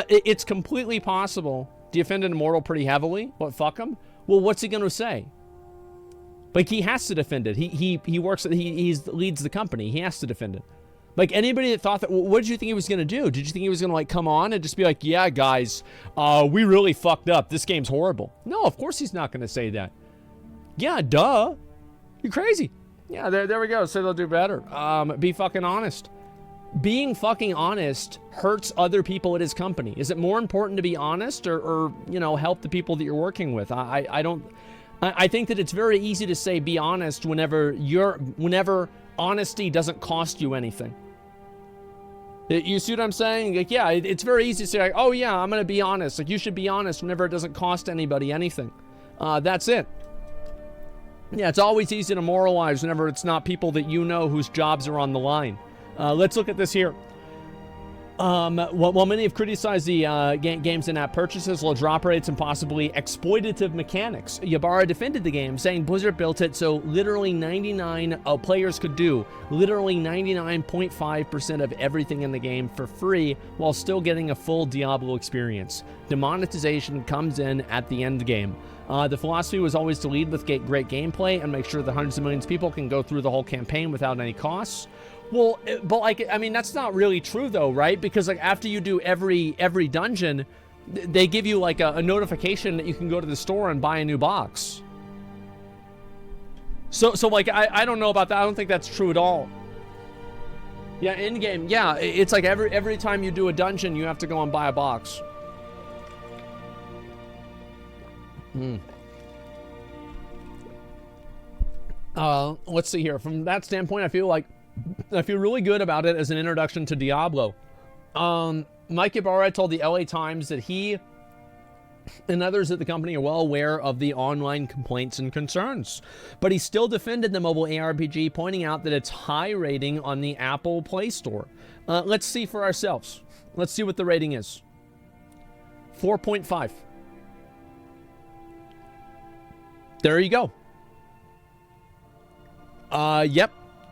It's completely possible to defend an Immortal pretty heavily. What, fuck him? Well, what's he going to say? Like, he has to defend it. He works, he leads the company. He has to defend it. Like, anybody that thought that, well, what did you think he was going to do? Did you think he was going to, like, come on and just be like, yeah, guys, we really fucked up. This game's horrible. No, of course he's not going to say that. Yeah, duh. You're crazy. Yeah, there we go. Say they'll do better. Be fucking honest. Being fucking honest hurts other people at his company. Is it more important to be honest or you know, help the people that you're working with? I think that it's very easy to say be honest whenever honesty doesn't cost you anything. You see what I'm saying? Like, yeah, it's very easy to say, like, oh yeah, I'm gonna be honest. Like, you should be honest whenever it doesn't cost anybody anything. That's it. Yeah, it's always easy to moralize whenever it's not people that you know whose jobs are on the line. Let's look at this here. While many have criticized the game's in-app purchases, low drop rates, and possibly exploitative mechanics, Ibarra defended the game, saying Blizzard built it so literally 99 players could do literally 99.5% of everything in the game for free while still getting a full Diablo experience. Demonetization comes in at the end game. The philosophy was always to lead with great gameplay and make sure that hundreds of millions of people can go through the whole campaign without any costs. Well, but like, I mean, that's not really true though, right? Because like after you do every dungeon, they give you like a notification that you can go to the store and buy a new box. So like, I don't know about that. I don't think that's true at all. Yeah, in game, yeah, it's like every time you do a dungeon, you have to go and buy a box. Let's see here. From that standpoint, I feel really good about it as an introduction to Diablo. Mike Ibarra told the LA Times that he and others at the company are well aware of the online complaints and concerns, but he still defended the mobile ARPG, pointing out that it's high rating on the Apple Play Store. Let's see for ourselves. Let's see what the rating is. 4.5. There you go. Yep.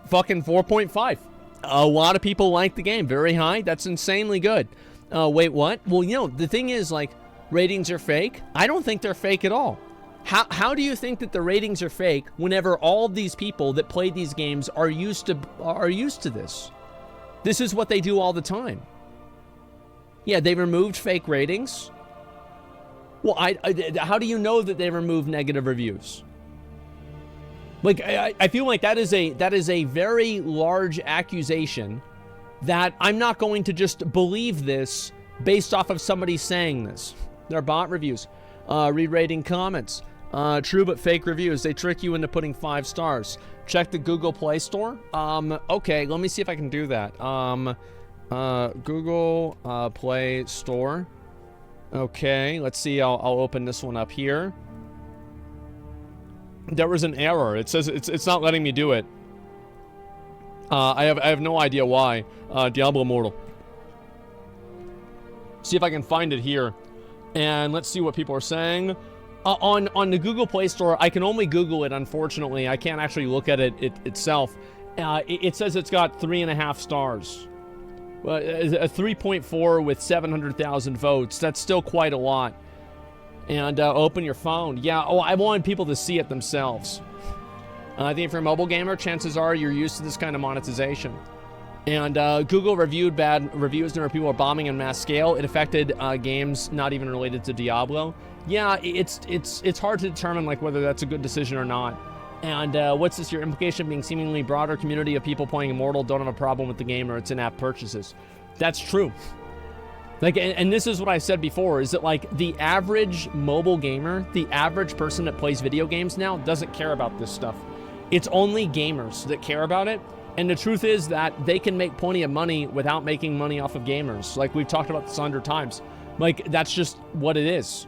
Fucking 4.5. A lot of people like the game. Very high. That's insanely good. Wait, what? Well, you know, the thing is, like, ratings are fake. I don't think they're fake at all. How do you think that the ratings are fake whenever all of these people that play these games are used to this? This is what they do all the time. Yeah, they removed fake ratings. Well, how do you know that they removed negative reviews? Like, I feel like that is a very large accusation that I'm not going to just believe this based off of somebody saying this. They're bot reviews. Re-rating comments. True but fake reviews. They trick you into putting 5 stars. Check the Google Play Store. Okay, let me see if I can do that. Google Play Store. Okay, let's see. I'll open this one up here. There was an error. It says it's not letting me do it. I have no idea why. Diablo Immortal. See if I can find it here. And let's see what people are saying. On the Google Play Store, I can only Google it, unfortunately. I can't actually look at it itself. It says it's got 3.5 stars. A 3.4 with 700,000 votes. That's still quite a lot. And open your phone. Yeah, I want people to see it themselves. I think if you're a mobile gamer, chances are you're used to this kind of monetization. And Google reviewed bad reviews where people are bombing on mass scale. It affected games not even related to Diablo. Yeah, it's hard to determine like whether that's a good decision or not. And what's this? Your implication being seemingly broader community of people playing Immortal don't have a problem with the game or its in-app purchases. That's true. Like, and this is what I said before, is that like the average mobile gamer, the average person that plays video games now doesn't care about this stuff. It's only gamers that care about it. And the truth is that they can make plenty of money without making money off of gamers. Like, we've talked about this 100 times. Like, that's just what it is.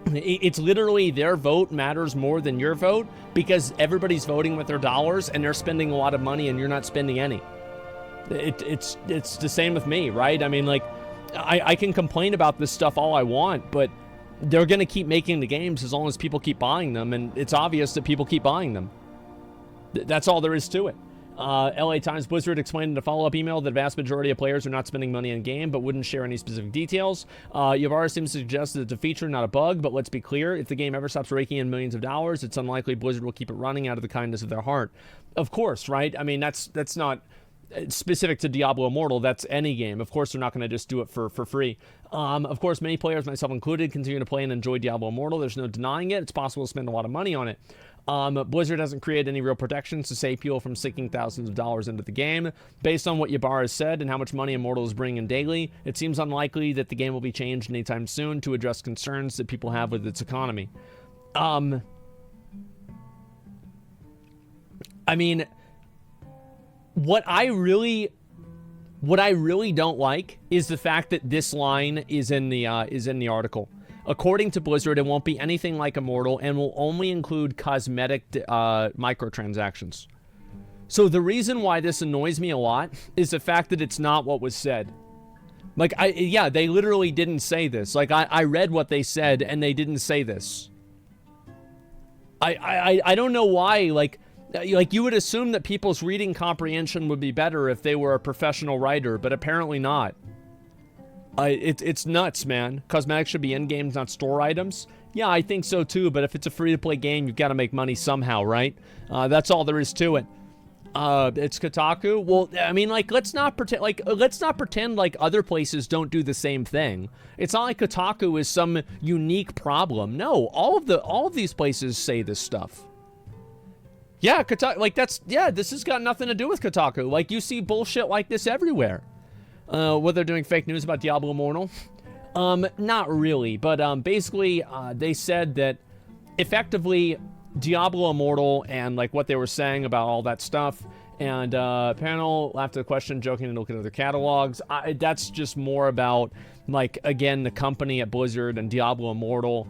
It's literally their vote matters more than your vote because everybody's voting with their dollars and they're spending a lot of money and you're not spending any. It's the same with me, right? I mean, like, I can complain about this stuff all I want, but they're going to keep making the games as long as people keep buying them, and it's obvious that people keep buying them. That's all there is to it. LA Times Blizzard explained in a follow-up email that the vast majority of players are not spending money in game, but wouldn't share any specific details. Yavara seems to suggest that it's a feature, not a bug, but let's be clear, if the game ever stops raking in millions of dollars, it's unlikely Blizzard will keep it running out of the kindness of their heart. Of course, right? I mean, that's not specific to Diablo Immortal. That's any game. Of course, they're not going to just do it for free. Of course, many players, myself included, continue to play and enjoy Diablo Immortal. There's no denying it. It's possible to spend a lot of money on it. Blizzard hasn't created any real protections to save people from sinking thousands of dollars into the game. Based on what Ybarra has said and how much money Immortal is bringing in daily, it seems unlikely that the game will be changed anytime soon to address concerns that people have with its economy. I mean, what I really don't like is the fact that this line is in the article. According to Blizzard, it won't be anything like Immortal and will only include cosmetic microtransactions. So the reason why this annoys me a lot is the fact that it's not what was said. Like, yeah, they literally didn't say this. Like, I read what they said and they didn't say this. I don't know why, like you would assume that people's reading comprehension would be better if they were a professional writer, but apparently not. It's nuts, man. Cosmetics should be in games, not store items. Yeah, I think so too, but if it's a free-to-play game, you've got to make money somehow, right? That's all there is to it. It's Kotaku. Well, I mean, like, let's not pretend like other places don't do the same thing. It's not like Kotaku is some unique problem. No, all of these places say this stuff. Yeah, Kotaku, like, this has got nothing to do with Kotaku. Like, you see bullshit like this everywhere. Whether they're doing fake news about Diablo Immortal. Not really, but basically, they said that effectively Diablo Immortal and like what they were saying about all that stuff. And panel laughed at the question, joking and looking at their catalogs. That's just more about, like, again, the company at Blizzard and Diablo Immortal.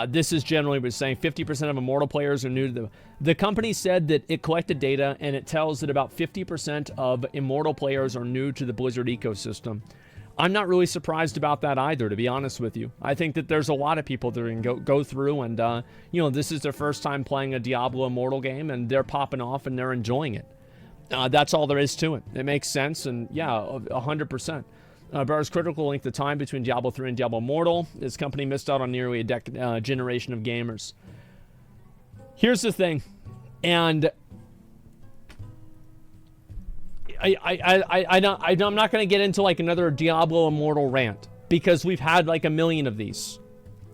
This is generally what it's saying. 50% of Immortal players are new to the company said that it collected data, and it tells that about 50% of Immortal players are new to the Blizzard ecosystem. I'm not really surprised about that either, to be honest with you. I think that there's a lot of people that can go through and, you know, this is their first time playing a Diablo Immortal game, and they're popping off and they're enjoying it. That's all there is to it. It makes sense, and yeah, 100%. Barr's critical link the time between Diablo 3 and Diablo Immortal. This company missed out on nearly a generation of gamers. Here's the thing, and I'm not going to get into like another Diablo Immortal rant, because we've had like a million of these.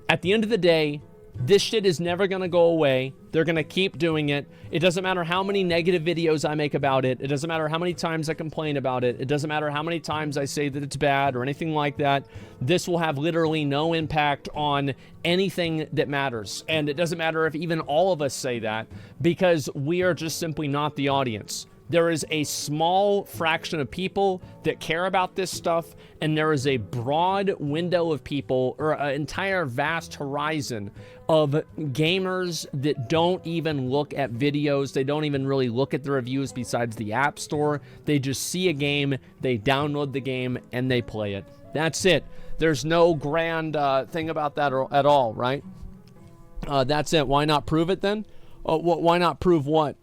At the end of the day, this shit is never going to go away. They're going to keep doing it. It doesn't matter how many negative videos I make about it. It doesn't matter how many times I complain about it. It doesn't matter how many times I say that it's bad or anything like that. This will have literally no impact on anything that matters. And it doesn't matter if even all of us say that, because we are just simply not the audience. There is a small fraction of people that care about this stuff, and there is a broad window of people, or an entire vast horizon of gamers that don't even look at videos. They don't even really look at the reviews besides the App Store. They just see a game, they download the game, and they play it. That's it. There's no grand thing about that at all, right? That's it. Why not prove it then? Why not prove what?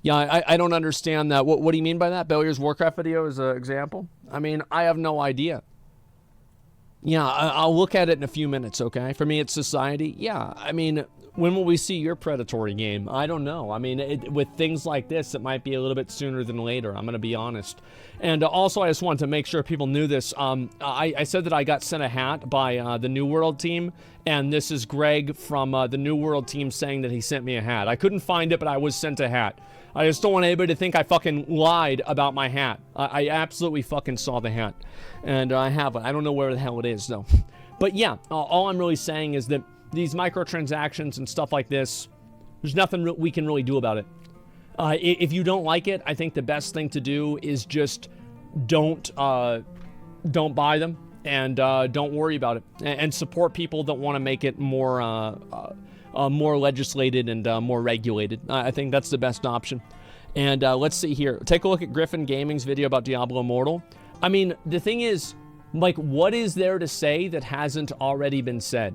Yeah, I don't understand that. What do you mean by that? Bellier's Warcraft video is an example? I mean, I have no idea. Yeah, I'll look at it in a few minutes, okay? For me, it's society. Yeah, I mean, when will we see your predatory game? I don't know. I mean, with things like this, it might be a little bit sooner than later. I'm going to be honest. And also, I just wanted to make sure people knew this. I said that I got sent a hat by the New World team, and this is Greg from the New World team saying that he sent me a hat. I couldn't find it, but I was sent a hat. I just don't want anybody to think I fucking lied about my hat. I absolutely fucking saw the hat. And I have it. I don't know where the hell it is, though. But yeah, all I'm really saying is that these microtransactions and stuff like this, there's nothing we can really do about it. If you don't like it, I think the best thing to do is just don't buy them, and don't worry about it. And support people that want to make it more more legislated and more regulated. I think that's the best option. And let's see here. Take a look at Griffin Gaming's video about Diablo Immortal. I mean, the thing is, like, what is there to say that hasn't already been said?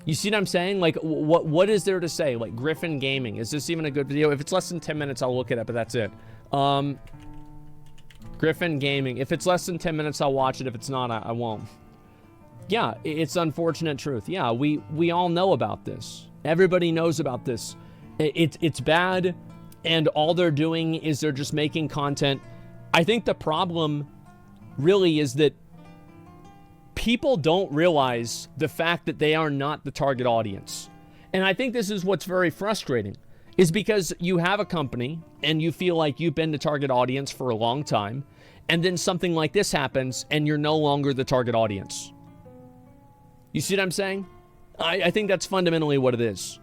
You see what I'm saying? Like, what is there to say? Like, Griffin Gaming. Is this even a good video? If it's less than 10 minutes, I'll look it up, but that's it. Griffin Gaming. If it's less than 10 minutes, I'll watch it. If it's not, I won't. Yeah, it's unfortunate truth. Yeah, we all know about this. Everybody knows about this. It's bad, and all they're doing is they're just making content. I think the problem really is that people don't realize the fact that they are not the target audience. And I think this is what's very frustrating, is because you have a company and you feel like you've been the target audience for a long time, and then something like this happens and you're no longer the target audience. You see what I'm saying? I think that's fundamentally what it is.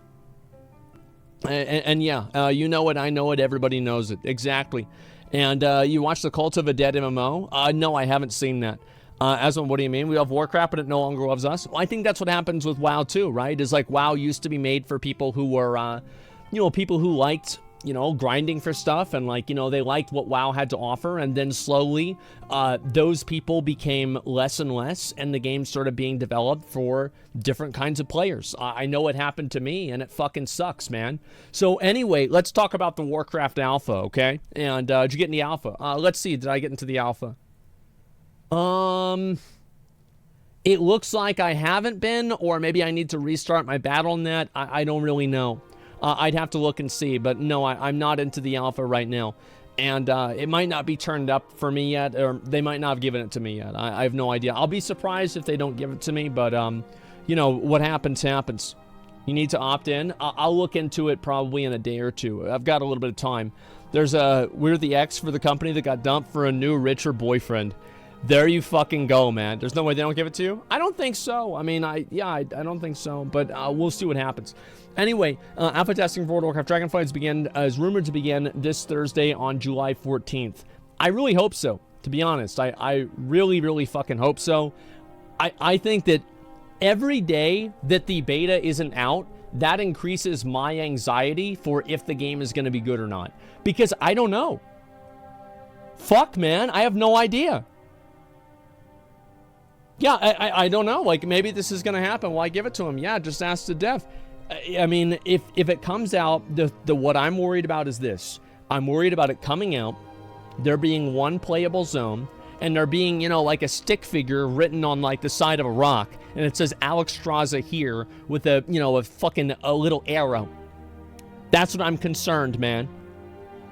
And yeah, you know it, I know it, everybody knows it. Exactly. And you watch the Cult of a Dead MMO? No, I haven't seen that. Asmongold, what do you mean? We love Warcraft, but it no longer loves us? Well, I think that's what happens with WoW too, right? Is like WoW used to be made for people who were, people who liked, grinding for stuff, and like, they liked what WoW had to offer, and then slowly those people became less and less, and the game started being developed for different kinds of players. I know it happened to me, and it fucking sucks, man. So anyway, let's talk about the Warcraft alpha, okay? And did you get in the alpha? Let's see, did I get into the alpha? It looks like I haven't been, or maybe I need to restart my BattleNet. I don't really know. I'd have to look and see, but no, I'm not into the alpha right now. And it might not be turned up for me yet, or they might not have given it to me yet. I have no idea. I'll be surprised if they don't give it to me, but, what happens, happens. You need to opt in. I'll look into it probably in a day or two. I've got a little bit of time. We're the ex for the company that got dumped for a new, richer boyfriend. There you fucking go, man. There's no way they don't give it to you? I don't think so. I mean, I don't think so, but we'll see what happens. Anyway, alpha testing for World of Warcraft Dragonflight is rumored to begin this Thursday on July 14th. I really hope so, to be honest. I really, really fucking hope so. I think that every day that the beta isn't out, that increases my anxiety for if the game is going to be good or not. Because I don't know. Fuck, man. I have no idea. Yeah, I don't know. Like, maybe this is going to happen. Why give it to him? Yeah, just ask to death. I mean, if it comes out, what I'm worried about is this. I'm worried about it coming out, there being one playable zone, and there being, you know, like a stick figure written on, like, the side of a rock, and it says Alex Straza here with a, you know, a little arrow. That's what I'm concerned, man.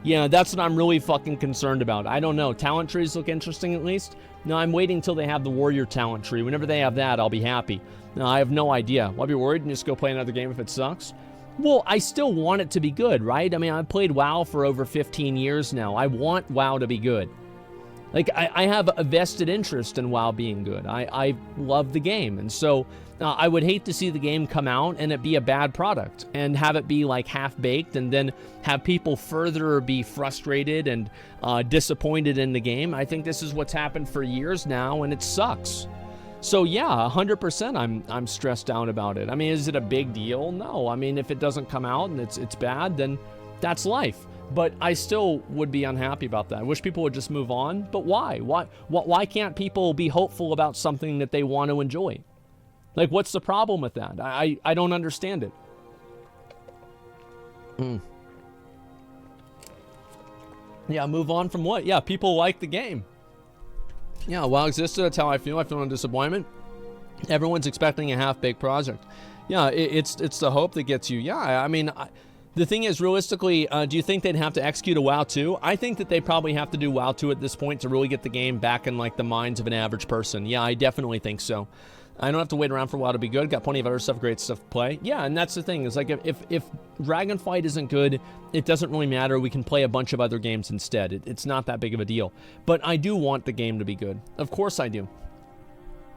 Yeah, that's what I'm really fucking concerned about. I don't know. Talent trees look interesting, at least. No, I'm waiting until they have the warrior talent tree. Whenever they have that, I'll be happy. No, I have no idea. I'll be worried and just go play another game if it sucks. Well, I still want it to be good, right? I mean, I've played WoW for over 15 years now. I want WoW to be good. Like, I have a vested interest in WoW being good. I love the game. And so I would hate to see the game come out and it be a bad product and have it be like half-baked and then have people further be frustrated and disappointed in the game. I think this is what's happened for years now and it sucks. So yeah, 100% I'm stressed out about it. I mean, is it a big deal? No. I mean, if it doesn't come out and it's bad, then that's life. But I still would be unhappy about that. I wish people would just move on. But why? Why can't people be hopeful about something that they want to enjoy? Like, what's the problem with that? I don't understand it. Yeah, move on from what? Yeah, people like the game. Yeah, WoW existed. That's how I feel. I feel no disappointment. Everyone's expecting a half-baked project. Yeah, it's the hope that gets you. Yeah, I mean... The thing is, realistically, do you think they'd have to execute a WoW 2? I think that they probably have to do WoW 2 at this point to really get the game back in, like, the minds of an average person. Yeah, I definitely think so. I don't have to wait around for WoW to be good. Got plenty of other stuff, great stuff to play. Yeah, and that's the thing. Is like, if Dragonflight isn't good, it doesn't really matter. We can play a bunch of other games instead. It's not that big of a deal. But I do want the game to be good. Of course I do.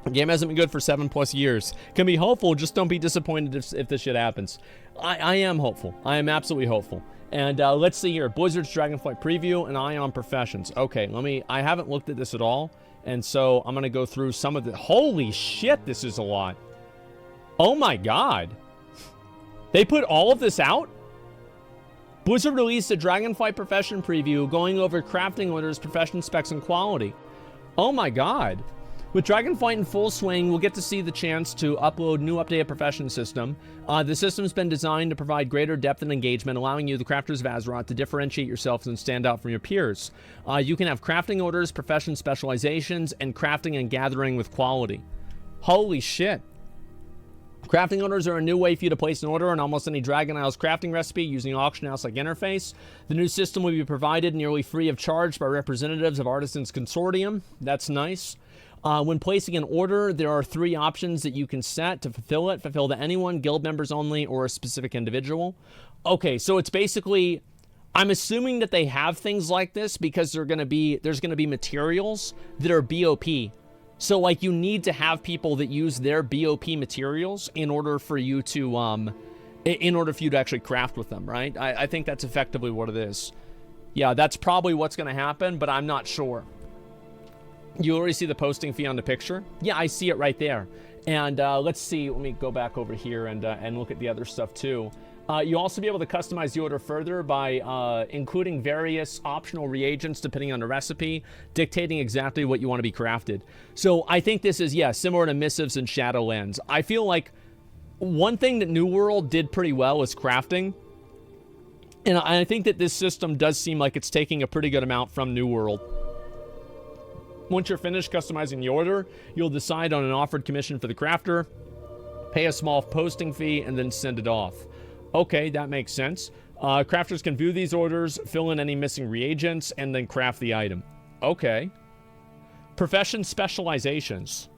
The game hasn't been good for 7+ years. Can be hopeful, just don't be disappointed if this shit happens. I am hopeful. I am absolutely hopeful. And let's see here. Blizzard's Dragonflight preview and Ion Professions. Okay, I haven't looked at this at all. And so I'm going to go through some of the... Holy shit, this is a lot. Oh my god. They put all of this out? Blizzard released a Dragonflight Profession preview going over crafting orders, profession specs, and quality. Oh my god. With Dragonflight in full swing, we'll get to see the chance to upload new updated profession system. The system's been designed to provide greater depth and engagement, allowing you, the crafters of Azeroth, to differentiate yourselves and stand out from your peers. You can have crafting orders, profession specializations, and crafting and gathering with quality. Holy shit. Crafting orders are a new way for you to place an order on almost any Dragon Isles crafting recipe using auction house-like interface. The new system will be provided nearly free of charge by representatives of Artisans Consortium. That's nice. When placing an order, there are 3 options that you can set to fulfill it. Fulfill to anyone, guild members only, or a specific individual. Okay, so it's basically... I'm assuming that they have things like this because there's going to be materials that are BOP. So, like, you need to have people that use their BOP materials in order for you to, actually craft with them, right? I think that's effectively what it is. Yeah, that's probably what's going to happen, but I'm not sure. You already see the posting fee on the picture? Yeah, I see it right there. And let's see. Let me go back over here and look at the other stuff too. You also be able to customize the order further by including various optional reagents depending on the recipe, dictating exactly what you want to be crafted. So I think this is, yeah, similar to Missives and Shadowlands. I feel like one thing that New World did pretty well is crafting. And I think that this system does seem like it's taking a pretty good amount from New World. Once you're finished customizing the order, you'll decide on an offered commission for the crafter, pay a small posting fee, and then send it off. Okay, that makes sense. Crafters can view these orders, fill in any missing reagents, and then craft the item. Okay. Profession specializations.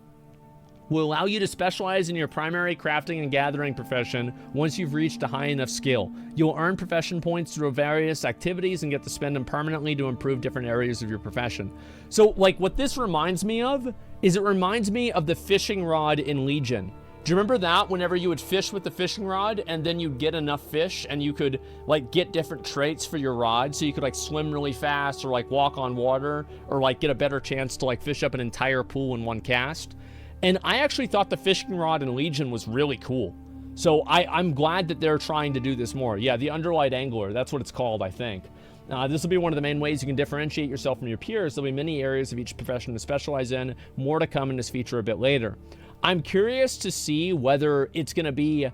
will allow you to specialize in your primary crafting and gathering profession once you've reached a high enough skill. You'll earn profession points through various activities and get to spend them permanently to improve different areas of your profession. So, like, what this reminds me of is it reminds me of the fishing rod in Legion. Do you remember that whenever you would fish with the fishing rod and then you'd get enough fish and you could like get different traits for your rod, so you could like swim really fast or like walk on water or like get a better chance to like fish up an entire pool in one cast? And I actually thought the fishing rod in Legion was really cool. So I'm glad that they're trying to do this more. Yeah, the Underlight Angler, that's what it's called, I think. This will be one of the main ways you can differentiate yourself from your peers. There'll be many areas of each profession to specialize in. More to come in this feature a bit later. I'm curious to see whether it's going to be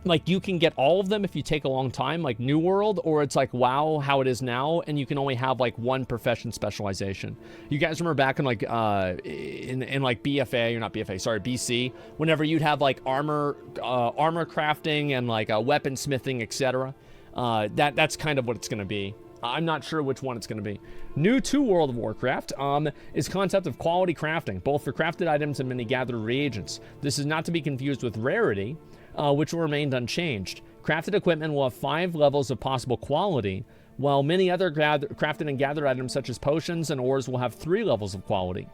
like you can get all of them if you take a long time, like New World, or it's like WoW, how it is now, and you can only have like one profession specialization. You guys remember back in like in like BFA, or not BFA, sorry, BC, whenever you'd have like armor crafting and like weaponsmithing, etc. That's kind of what it's going to be. I'm not sure which one it's going to be. New to World of Warcraft is concept of quality crafting, both for crafted items and many gathered reagents. This is not to be confused with rarity, which will remain unchanged. Crafted equipment will have 5 levels of possible quality, while many other crafted and gathered items such as potions and ores will have 3 levels of quality.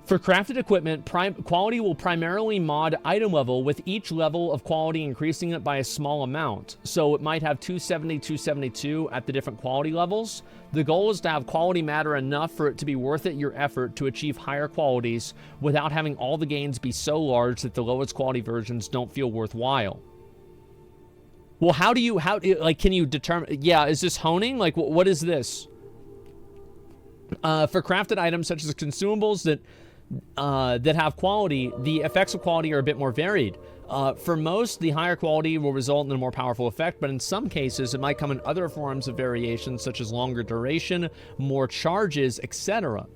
For crafted equipment, quality will primarily mod item level, with each level of quality increasing it by a small amount. So it might have 270, 272 at the different quality levels. The goal is to have quality matter enough for it to be worth it your effort to achieve higher qualities without having all the gains be so large that the lowest quality versions don't feel worthwhile. Well, can you determine, yeah, is this honing? Like, what is this? For crafted items such as consumables that have quality, the effects of quality are a bit more varied. For most, the higher quality will result in a more powerful effect, but in some cases, it might come in other forms of variation, such as longer duration, more charges, etc.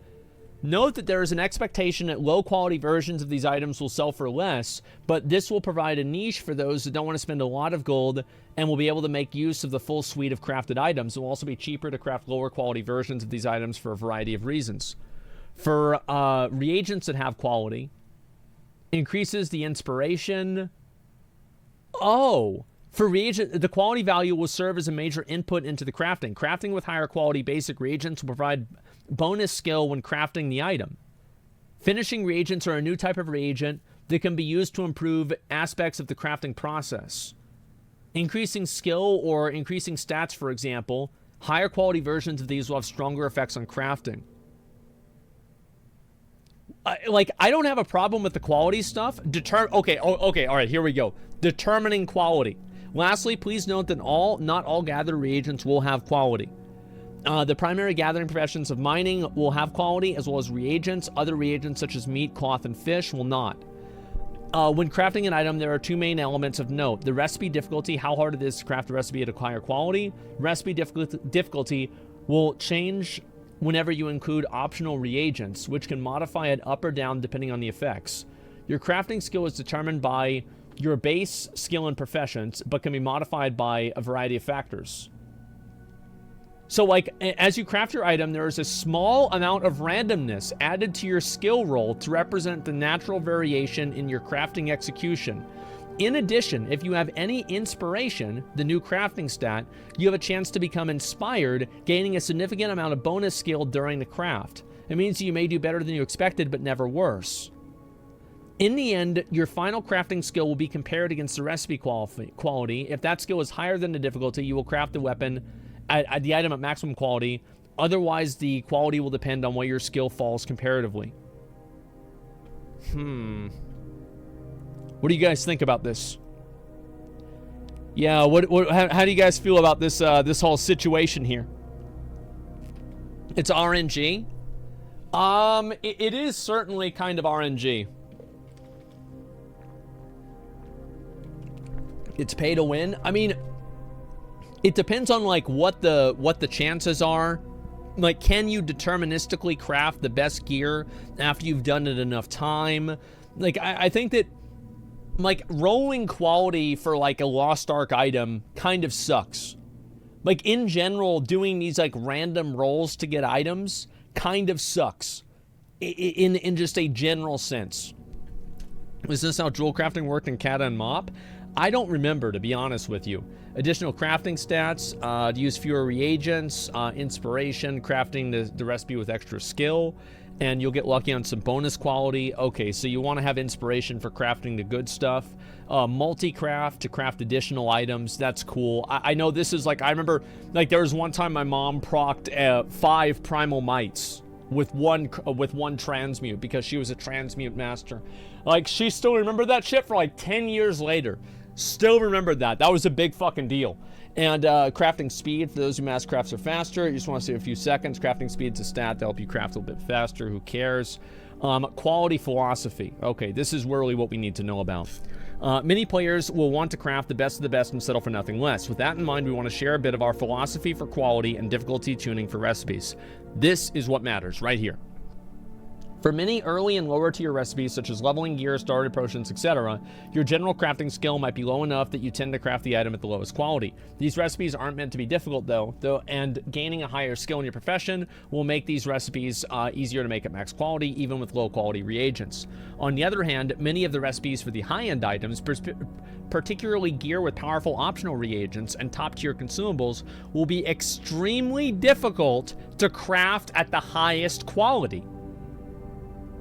Note that there is an expectation that low-quality versions of these items will sell for less, but this will provide a niche for those who don't want to spend a lot of gold and will be able to make use of the full suite of crafted items. It will also be cheaper to craft lower-quality versions of these items for a variety of reasons. For reagents that have quality, increases the inspiration. Oh, for reagent, the quality value will serve as a major input into the crafting. Crafting with higher quality basic reagents will provide bonus skill when crafting the item. Finishing reagents are a new type of reagent that can be used to improve aspects of the crafting process. Increasing skill or increasing stats, for example, higher quality versions of these will have stronger effects on crafting. I don't have a problem with the quality stuff. Okay, all right, here we go. Determining quality. Lastly, please note that not all gathered reagents will have quality. The primary gathering professions of mining will have quality, as well as reagents. Other reagents, such as meat, cloth, and fish, will not. When crafting an item, there are 2 main elements of note. The recipe difficulty, how hard it is to craft a recipe at a higher quality. Recipe difficulty will change whenever you include optional reagents, which can modify it up or down depending on the effects. Your crafting skill is determined by your base skill and professions, but can be modified by a variety of factors. So, like, as you craft your item, there is a small amount of randomness added to your skill roll to represent the natural variation in your crafting execution. In addition, if you have any inspiration, the new crafting stat, you have a chance to become inspired, gaining a significant amount of bonus skill during the craft. It means you may do better than you expected, but never worse. In the end, your final crafting skill will be compared against the recipe quality. If that skill is higher than the difficulty, you will craft the weapon at the item at maximum quality. Otherwise, the quality will depend on where your skill falls comparatively. What do you guys think about this? Yeah, how do you guys feel about this this whole situation here? It's RNG. It is certainly kind of RNG. It's pay to win. I mean, it depends on like what the chances are. Like, can you deterministically craft the best gear after you've done it enough time? Like, I think that like rolling quality for like a Lost Ark item kind of sucks. Like, in general, doing these like random rolls to get items kind of sucks. in just a general sense. Is this how jewel crafting worked in Kata and Mop? I don't remember, to be honest with you. Additional crafting stats, to use fewer reagents, inspiration, crafting the recipe with extra skill, and you'll get lucky on some bonus quality. Okay, so you want to have inspiration for crafting the good stuff. Multi-craft to craft additional items. That's cool. I know this is like, I remember, like, there was one time my mom procced 5 primal mites with one transmute because she was a transmute master. Like, she still remembered that shit for like 10 years later. Still remembered that. That was a big fucking deal. And crafting speed, for those who mass crafts are faster, you just want to save a few seconds. Crafting speed's a stat to help you craft a little bit faster. Who cares? Quality philosophy. Okay, this is really what we need to know about. Many players will want to craft the best of the best and settle for nothing less. With that in mind, we want to share a bit of our philosophy for quality and difficulty tuning for recipes. This is what matters right here. For many early and lower tier recipes, such as leveling gear, starter potions, etc., your general crafting skill might be low enough that you tend to craft the item at the lowest quality. These recipes aren't meant to be difficult though, and gaining a higher skill in your profession will make these recipes easier to make at max quality, even with low quality reagents. On the other hand, many of the recipes for the high-end items, particularly gear with powerful optional reagents and top-tier consumables, will be extremely difficult to craft at the highest quality.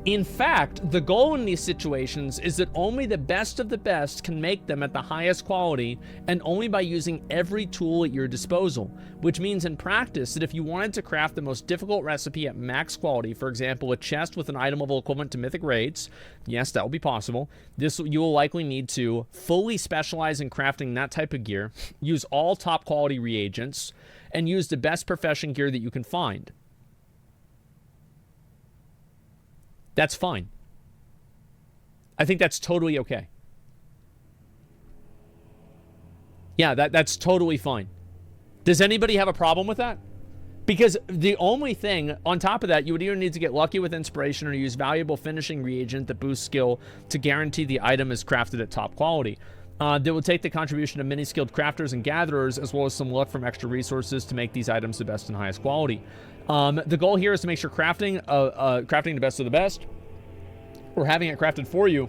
In fact, the goal in these situations is that only the best of the best can make them at the highest quality, and only by using every tool at your disposal, which means in practice that if you wanted to craft the most difficult recipe at max quality, for example, a chest with an item level equivalent to mythic raids, yes, that will be possible. You will likely need to fully specialize in crafting that type of gear, use all top quality reagents, and use the best profession gear that you can find. That's fine. I think that's totally okay. Yeah, that's totally fine. Does anybody have a problem with that? Because the only thing, on top of that, you would either need to get lucky with inspiration or use valuable finishing reagent that boosts skill to guarantee the item is crafted at top quality. That will take the contribution of many skilled crafters and gatherers, as well as some luck from extra resources to make these items the best and highest quality. The goal here is to make sure crafting the best of the best, or having it crafted for you,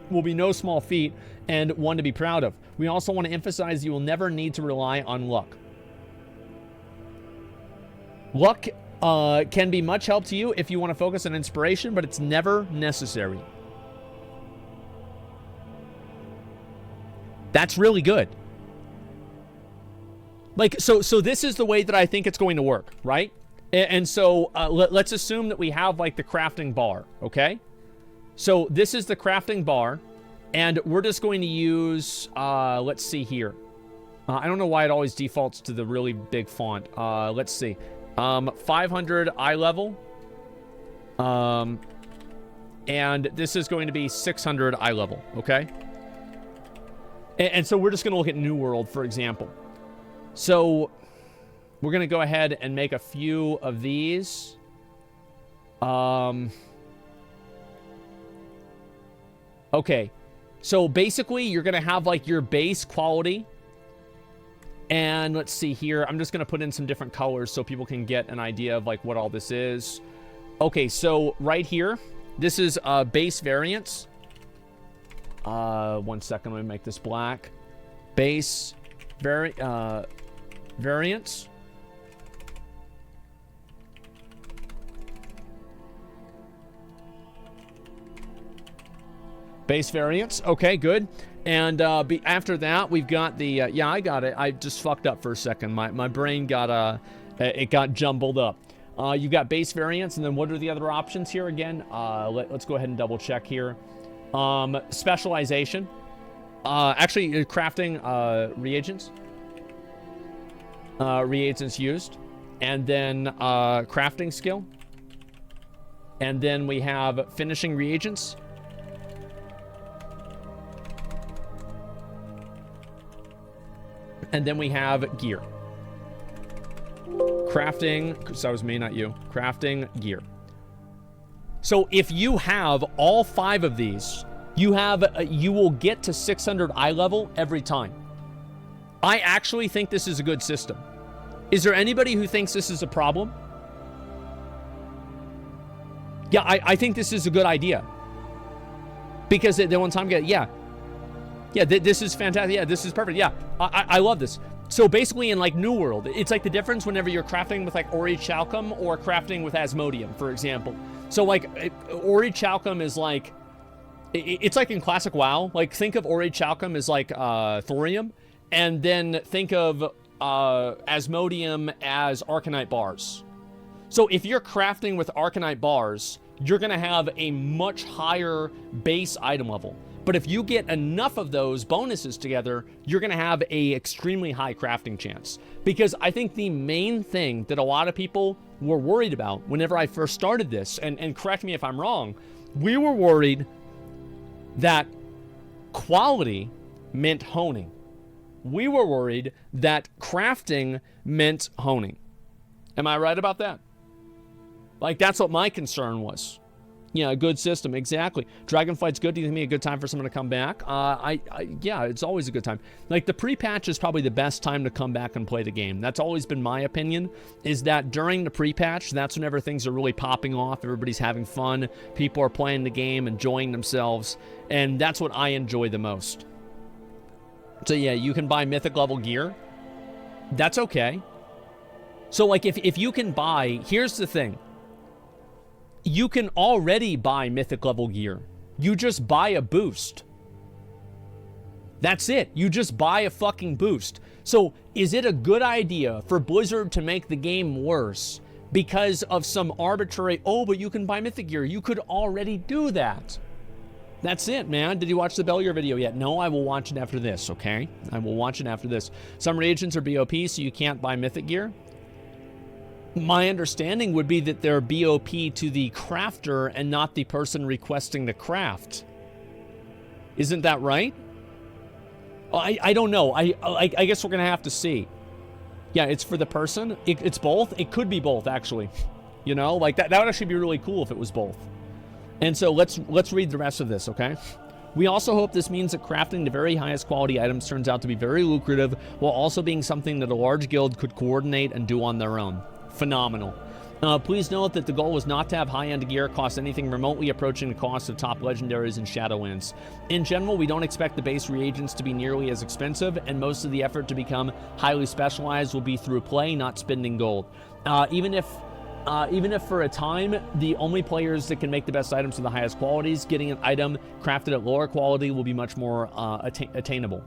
will be no small feat and one to be proud of. We also want to emphasize you will never need to rely on luck. Luck can be much help to you if you want to focus on inspiration, but it's never necessary. That's really good. Like, so this is the way that I think it's going to work, right? And so let's assume that we have like the crafting bar, okay? So this is the crafting bar, and we're just going to use, let's see here. I don't know why it always defaults to the really big font. Let's see. 500 eye level. And this is going to be 600 eye level, okay? And so we're just going to look at New World, for example. So we're going to go ahead and make a few of these. Okay. So basically, you're going to have like your base quality. And let's see here. I'm just going to put in some different colors so people can get an idea of like what all this is. Okay, so right here, this is base variance. 1 second, let me make this black. Base variance. Base variance. Okay, good. And after that, we've got the... yeah, I got it. I just fucked up for a second. My brain got... it got jumbled up. You got base variance, and then what are the other options here again? Let's go ahead and double check here. Specialization. Actually, crafting reagents. Reagents used. And then crafting skill. And then we have finishing reagents. And then we have gear. Crafting, so that was me, not you. Crafting gear. So if you have all 5 of these, you will get to 600 eye level every time. I actually think this is a good system. Is there anybody who thinks this is a problem? Yeah, I think this is a good idea. Because the one time, this is fantastic. Yeah, this is perfect. Yeah, I love this. So basically in like New World, it's like the difference whenever you're crafting with like Orichalcum or crafting with Asmodium, for example. So like Orichalcum is like, it's like in classic WoW, like think of Orichalcum as like thorium, and then think of Asmodium as Arcanite bars. So if you're crafting with Arcanite bars, you're gonna have a much higher base item level. But if you get enough of those bonuses together, you're gonna have a extremely high crafting chance. Because I think the main thing that a lot of people were worried about whenever I first started this, and correct me if I'm wrong, we were worried that quality meant honing. We were worried that crafting meant honing. Am I right about that? Like, that's what my concern was. Yeah, a good system, exactly. Dragonflight's good. Do you think it'd be a good time for someone to come back? Yeah, it's always a good time. Like, the pre-patch is probably the best time to come back and play the game. That's always been my opinion, is that during the pre-patch, that's whenever things are really popping off. Everybody's having fun. People are playing the game, enjoying themselves, and that's what I enjoy the most. So, yeah, you can buy mythic level gear. That's okay. So, like, if you can buy... Here's the thing. You can already buy mythic level gear. You just buy a boost. That's it. You just buy a fucking boost. So is it a good idea for Blizzard to make the game worse because of some arbitrary, oh, but you can buy mythic gear? You could already do that. That's it, man. Did you watch the Bellier video yet? No, I will watch it after this, okay? I will watch it after this. Some reagents are BOP, so you can't buy mythic gear. My understanding would be that they're BOP to the crafter and not the person requesting the craft. Isn't that right? I don't know. I guess we're going to have to see. Yeah, it's for the person. It's both. It could be both, actually. You know, like that would actually be really cool if it was both. And so let's read the rest of this, okay? We also hope this means that crafting the very highest quality items turns out to be very lucrative, while also being something that a large guild could coordinate and do on their own. Phenomenal. Please note that the goal was not to have high-end gear cost anything remotely approaching the cost of top legendaries and Shadowlands. In general, we don't expect the base reagents to be nearly as expensive, and most of the effort to become highly specialized will be through play, not spending gold. Even if for a time, the only players that can make the best items to the highest qualities, getting an item crafted at lower quality will be much more attainable.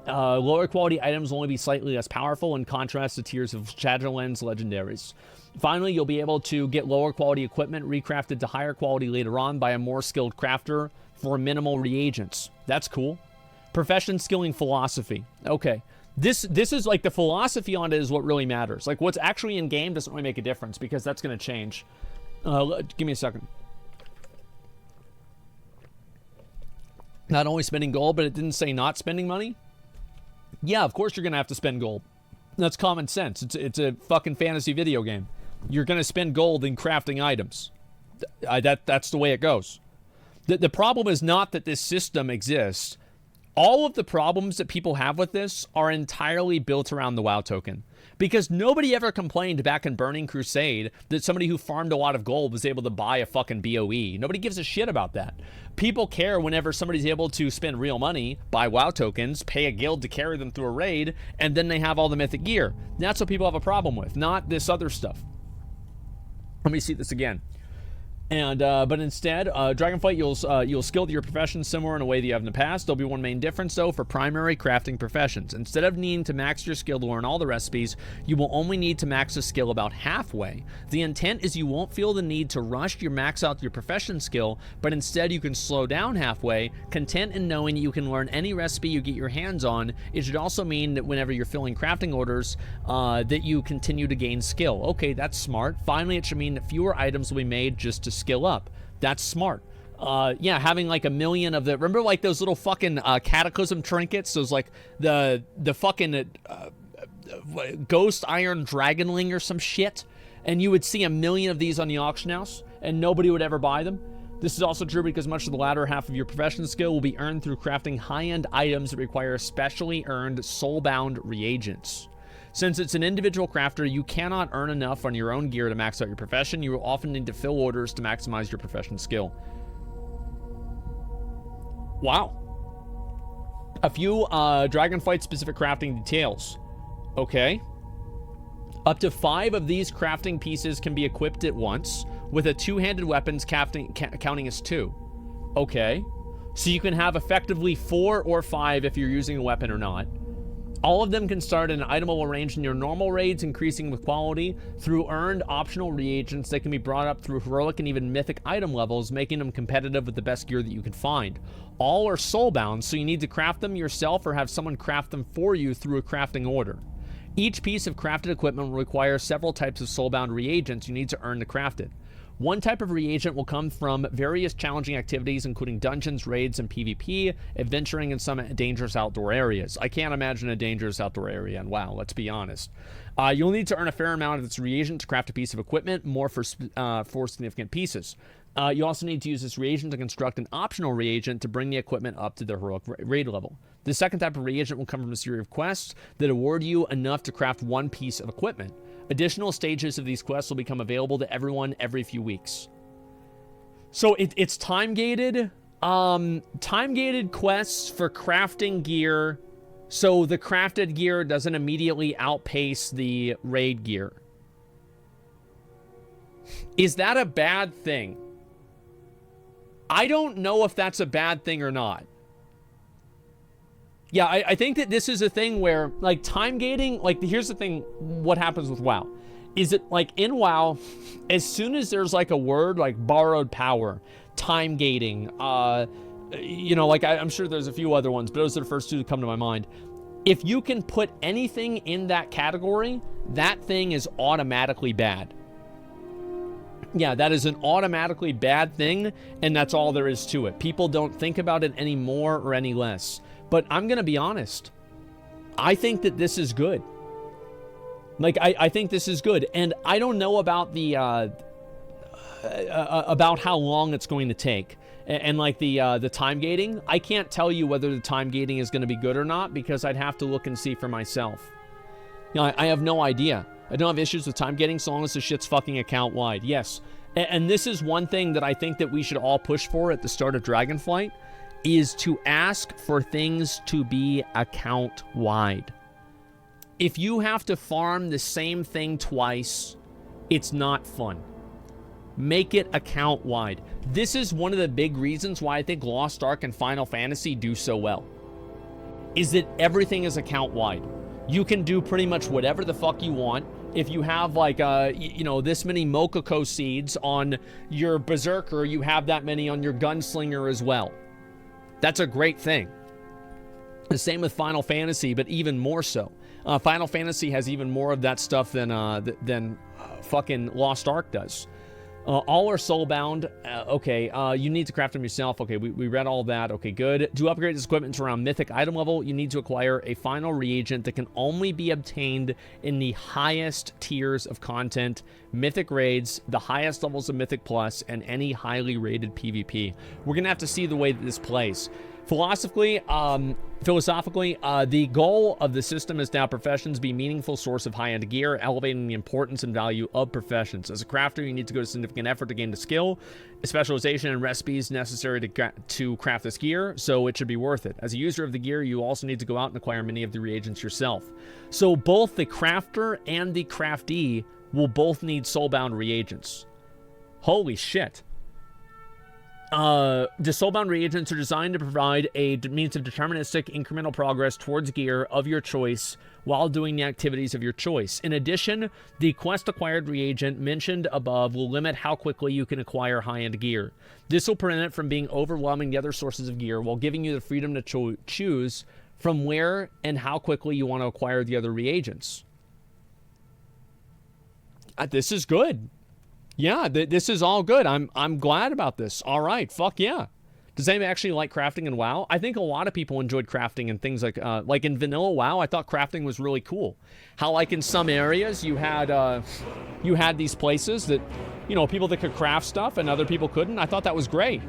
Lower quality items will only be slightly less powerful in contrast to tiers of Shadowlands legendaries. Finally, you'll be able to get lower quality equipment recrafted to higher quality later on by a more skilled crafter for minimal reagents. That's cool. Profession skilling philosophy. Okay. This is like the philosophy on it is what really matters. Like what's actually in game doesn't really make a difference because that's going to change. Give me a second. Not only spending gold, but it didn't say not spending money. Yeah, of course you're going to have to spend gold. That's common sense. It's a fucking fantasy video game. You're going to spend gold in crafting items. That's the way it goes. The problem is not that this system exists. All of the problems that people have with this are entirely built around the WoW token. Because nobody ever complained back in Burning Crusade that somebody who farmed a lot of gold was able to buy a fucking BOE. Nobody gives a shit about that. People care whenever somebody's able to spend real money, buy WoW tokens, pay a guild to carry them through a raid, and then they have all the mythic gear. That's what people have a problem with, not this other stuff. Let me see this again. And but instead, Dragonflight, you'll skill to your profession similar in a way that you have in the past. There'll be one main difference, though, for primary crafting professions. Instead of needing to max your skill to learn all the recipes, you will only need to max a skill about halfway. The intent is you won't feel the need to rush your max out your profession skill, but instead you can slow down halfway, content in knowing you can learn any recipe you get your hands on. It should also mean that whenever you're filling crafting orders, that you continue to gain skill. Okay, that's smart. Finally, it should mean that fewer items will be made just to skill up. That's smart. Yeah, having like 1 million of the, remember like those little fucking cataclysm trinkets, those like the fucking ghost iron dragonling or some shit, and you would see 1 million of these on the auction house and nobody would ever buy them. This is also true because much of the latter half of your profession skill will be earned through crafting high-end items that require specially earned soulbound reagents. Since it's an individual crafter, you cannot earn enough on your own gear to max out your profession. You will often need to fill orders to maximize your profession skill. Wow. A few Dragonflight-specific crafting details. Okay. Up to 5 of these crafting pieces can be equipped at once, with a two-handed weapons counting as 2. Okay. So you can have effectively 4 or 5 if you're using a weapon or not. All of them can start in an itemable range in your normal raids, increasing with quality through earned optional reagents that can be brought up through heroic and even mythic item levels, making them competitive with the best gear that you can find. All are soulbound, so you need to craft them yourself or have someone craft them for you through a crafting order. Each piece of crafted equipment will require several types of soulbound reagents you need to earn to craft it. One type of reagent will come from various challenging activities, including dungeons, raids, and PvP, adventuring in some dangerous outdoor areas. I can't imagine a dangerous outdoor area, and wow, let's be honest. You'll need to earn a fair amount of this reagent to craft a piece of equipment, more for significant pieces. You also need to use this reagent to construct an optional reagent to bring the equipment up to the heroic raid level. The second type of reagent will come from a series of quests that award you enough to craft one piece of equipment. Additional stages of these quests will become available to everyone every few weeks. So it's time-gated. Time-gated quests for crafting gear, so the crafted gear doesn't immediately outpace the raid gear. Is that a bad thing? I don't know if that's a bad thing or not. Yeah, I think that this is a thing where, like, time gating, like, here's the thing, what happens with WoW. Is it, like, in WoW, as soon as there's, like, a word, like, borrowed power, time gating, you know, like, I'm sure there's a few other ones, but those are the first two that come to my mind. If you can put anything in that category, that thing is automatically bad. Yeah, that is an automatically bad thing, and that's all there is to it. People don't think about it any more or any less. But I'm going to be honest. I think that this is good. Like, I think this is good. And I don't know about the, about how long it's going to take. And like the time gating, I can't tell you whether the time gating is going to be good or not because I'd have to look and see for myself. You know, I have no idea. I don't have issues with time gating so long as the shit's fucking account wide. Yes. And this is one thing that I think that we should all push for at the start of Dragonflight, is to ask for things to be account wide. If you have to farm the same thing twice, it's not fun. Make it account wide. This is one of the big reasons why I think Lost Ark and Final Fantasy do so well, is that everything is account wide. You can do pretty much whatever the fuck you want. If you have, like, you know, this many Mokoko seeds on your Berserker, you have that many on your Gunslinger as well. That's a great thing. The same with Final Fantasy, but even more so. Final Fantasy has even more of that stuff than fucking Lost Ark does. All are soulbound. Okay, you need to craft them yourself. Okay, we read all that. Okay, good. To upgrade this equipment to around mythic item level, you need to acquire a final reagent that can only be obtained in the highest tiers of content, mythic raids, the highest levels of mythic plus, and any highly rated PvP. We're gonna have to see the way that this plays. Philosophically, the goal of the system is to have professions be a meaningful source of high-end gear, elevating the importance and value of professions. As a crafter, you need to go to significant effort to gain the skill, specialization, and recipes necessary to craft this gear, so it should be worth it. As a user of the gear, you also need to go out and acquire many of the reagents yourself. So both the crafter and the craftee will both need soulbound reagents. Holy shit. The soulbound reagents are designed to provide a means of deterministic incremental progress towards gear of your choice while doing the activities of your choice. In addition, the quest-acquired reagent mentioned above will limit how quickly you can acquire high-end gear. This will prevent it from being overwhelming the other sources of gear while giving you the freedom to choose from where and how quickly you want to acquire the other reagents. This is good. Yeah, this is all good. I'm glad about this. All right, fuck yeah. Does anybody actually like crafting in WoW? I think a lot of people enjoyed crafting and things like in vanilla WoW. I thought crafting was really cool. How, like, in some areas you had these places that, you know, people that could craft stuff and other people couldn't. I thought that was great.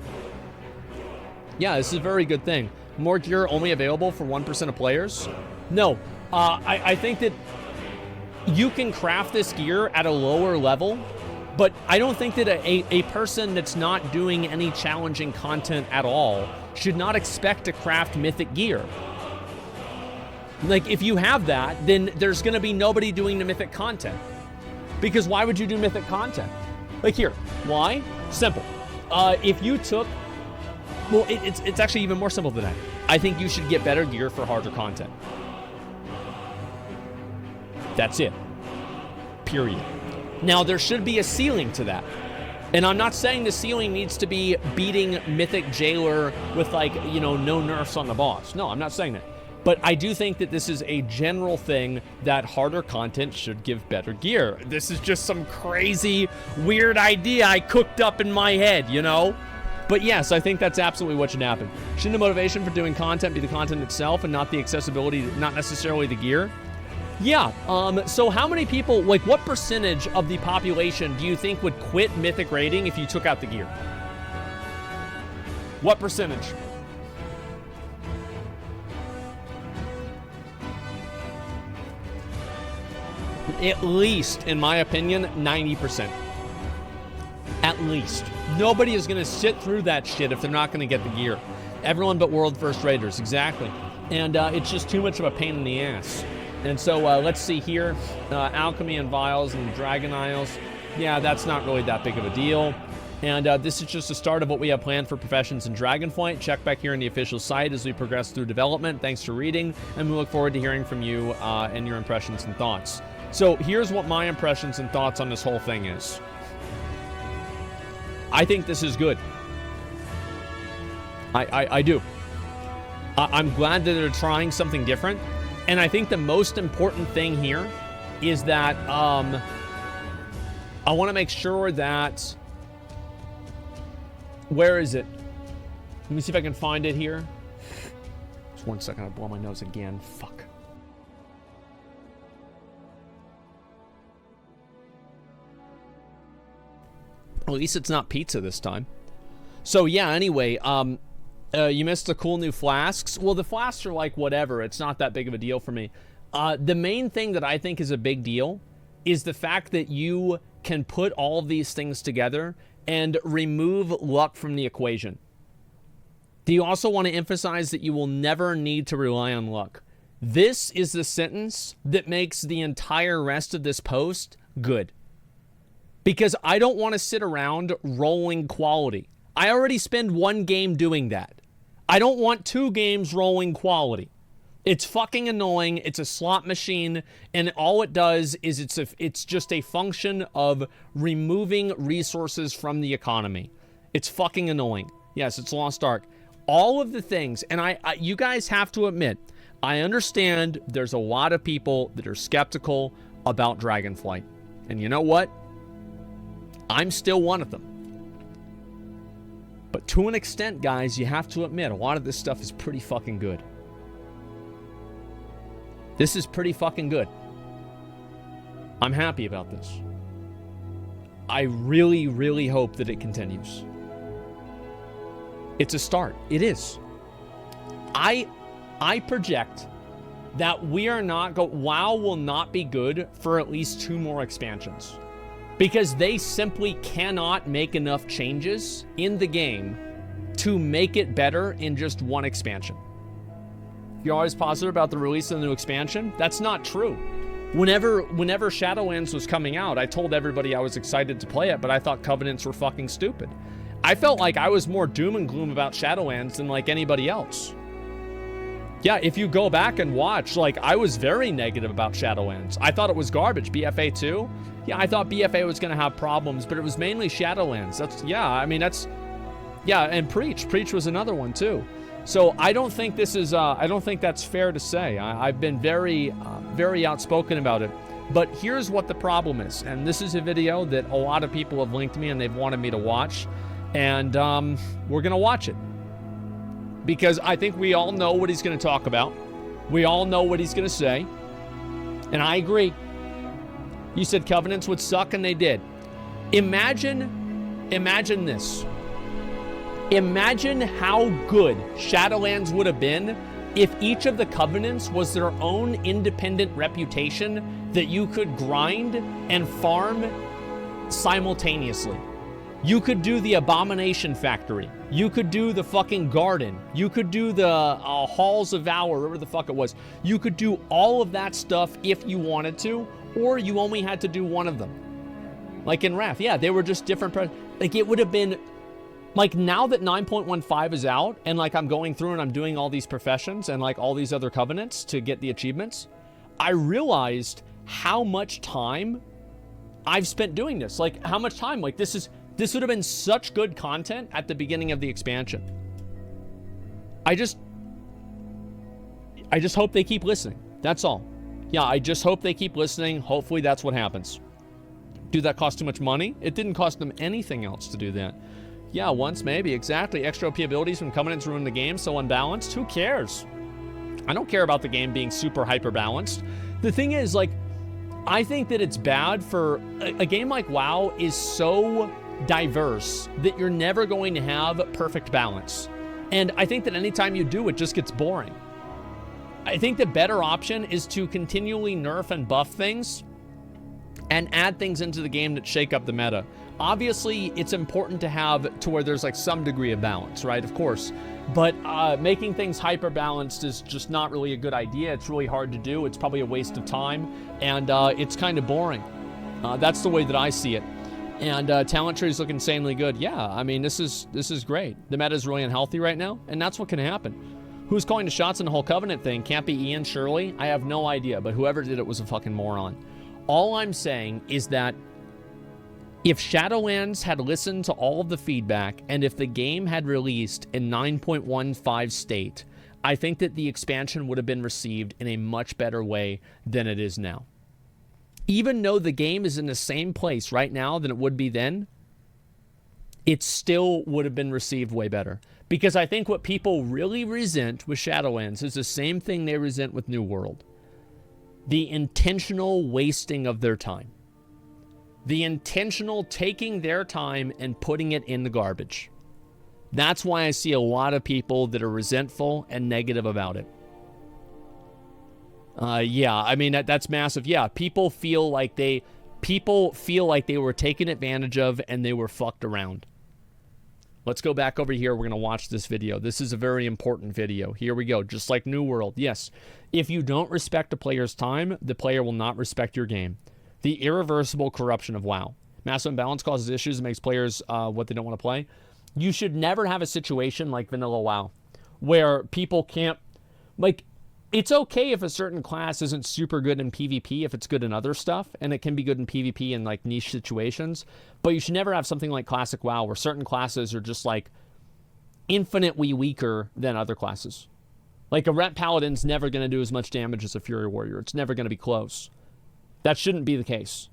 Yeah, this is a very good thing. More gear only available for 1% of players. No, I think that you can craft this gear at a lower level, but I don't think that a person that's not doing any challenging content at all should not expect to craft mythic gear. Like, if you have that, then there's going to be nobody doing the mythic content. Because why would you do mythic content? Like, here, why? Simple. If you took... Well, it's actually even more simple than that. I think you should get better gear for harder content. That's it. Period. Now, there should be a ceiling to that. And I'm not saying the ceiling needs to be beating Mythic Jailer with, like, you know, no nerfs on the boss. No, I'm not saying that. But I do think that this is a general thing that harder content should give better gear. This is just some crazy, weird idea I cooked up in my head, you know? But yes, I think that's absolutely what should happen. Shouldn't the motivation for doing content be the content itself and not the accessibility, not necessarily the gear? Yeah, so how many people, like, what percentage of the population do you think would quit mythic raiding if you took out the gear? What percentage? At least, in my opinion, 90%. At least. Nobody is going to sit through that shit if they're not going to get the gear. Everyone but World First Raiders, exactly. And it's just too much of a pain in the ass. And so let's see here. Alchemy and Vials and Dragon Isles. Yeah, that's not really that big of a deal. And this is just the start of what we have planned for Professions in Dragonflight. Check back here on the official site as we progress through development. Thanks for reading, and we look forward to hearing from you and your impressions and thoughts. So here's what my impressions and thoughts on this whole thing is. I think this is good. I do. I'm glad that they're trying something different. And I think the most important thing here is that I want to make sure that... Where is it? Let me see if I can find it here. Just 1 second, I blow my nose again. Fuck. At least it's not pizza this time. So yeah, anyway, you missed the cool new flasks. Well, the flasks are like whatever. It's not that big of a deal for me. The main thing that I think is a big deal is the fact that you can put all of these things together and remove luck from the equation. Do you also want to emphasize that you will never need to rely on luck? This is the sentence that makes the entire rest of this post good. Because I don't want to sit around rolling quality. I already spend 1 game doing that. I don't want 2 games rolling quality. It's fucking annoying. It's a slot machine, and all it does is it's just a function of removing resources from the economy. It's fucking annoying. Yes, it's Lost Ark. All of the things, and you guys have to admit, I understand there's a lot of people that are skeptical about Dragonflight. And you know what? I'm still one of them. But to an extent, guys, you have to admit, a lot of this stuff is pretty fucking good. This is pretty fucking good. I'm happy about this. I really, really hope that it continues. It's a start. It is. I project that we are not WoW will not be good for at least 2 more expansions. Because they simply cannot make enough changes in the game to make it better in just 1 expansion. You're always positive about the release of the new expansion? That's not true. Whenever Shadowlands was coming out, I told everybody I was excited to play it, but I thought Covenants were fucking stupid. I felt like I was more doom and gloom about Shadowlands than like anybody else. Yeah, if you go back and watch, like, I was very negative about Shadowlands. I thought it was garbage. BFA 2? Yeah, I thought BFA was going to have problems, but it was mainly Shadowlands. And Preach. Preach was another one, too. So I don't think this is, I don't think that's fair to say. I've been very, very outspoken about it. But here's what the problem is. And this is a video that a lot of people have linked me and they've wanted me to watch. And we're going to watch it. Because I think we all know what he's going to talk about. We all know what he's going to say. And I agree. You said Covenants would suck, and they did. Imagine this. Imagine how good Shadowlands would have been if each of the covenants was their own independent reputation that you could grind and farm simultaneously. You could do the Abomination Factory. You could do the fucking Garden. You could do the Halls of Valor, whatever the fuck it was. You could do all of that stuff if you wanted to, or you only had to do one of them. Like in Wrath, yeah, they were just different. Like it would have been, like now that 9.15 is out, and like I'm going through and I'm doing all these professions and like all these other covenants to get the achievements, I realized how much time I've spent doing this. Like how much time, like this would have been such good content at the beginning of the expansion. I just hope they keep listening. That's all. Yeah, I just hope they keep listening. Hopefully that's what happens. Do that cost too much money? It didn't cost them anything else to do that. Yeah, once maybe, exactly. Extra OP abilities from covenants ruin the game, so unbalanced. Who cares? I don't care about the game being super hyper balanced. The thing is, like, I think that it's bad for a game like WoW is so diverse that you're never going to have perfect balance. And I think that anytime you do, it just gets boring. I think the better option is to continually nerf and buff things and add things into the game that shake up the meta. Obviously, it's important to have to where there's like some degree of balance, right? Of course. But making things hyper balanced is just not really a good idea. It's really hard to do. It's probably a waste of time, and it's kind of boring. That's the way that I see it. And talent trees look insanely good. Yeah, I mean, this is great. The meta is really unhealthy right now, and that's what can happen. Who's calling the shots in the whole Covenant thing? Can't be Ian, surely? I have no idea, but whoever did it was a fucking moron. All I'm saying is that if Shadowlands had listened to all of the feedback, and if the game had released in 9.15 state, I think that the expansion would have been received in a much better way than it is now. Even though the game is in the same place right now than it would be then, it still would have been received way better. Because I think what people really resent with Shadowlands is the same thing they resent with New World. The intentional wasting of their time. The intentional taking their time and putting it in the garbage. That's why I see a lot of people that are resentful and negative about it. Yeah, I mean, that's massive. Yeah, people feel like they were taken advantage of and they were fucked around. Let's go back over here. We're going to watch this video. This is a very important video. Here we go. Just like New World. Yes, if you don't respect a player's time, the player will not respect your game. The irreversible corruption of WoW. Massive imbalance causes issues and makes players what they don't want to play. You should never have a situation like vanilla WoW where people can't, like, it's okay if a certain class isn't super good in PvP if it's good in other stuff, and it can be good in PvP in like niche situations, but you should never have something like Classic WoW where certain classes are just like infinitely weaker than other classes. Like a Ret Paladin's never going to do as much damage as a Fury Warrior. It's never going to be close. That shouldn't be the case.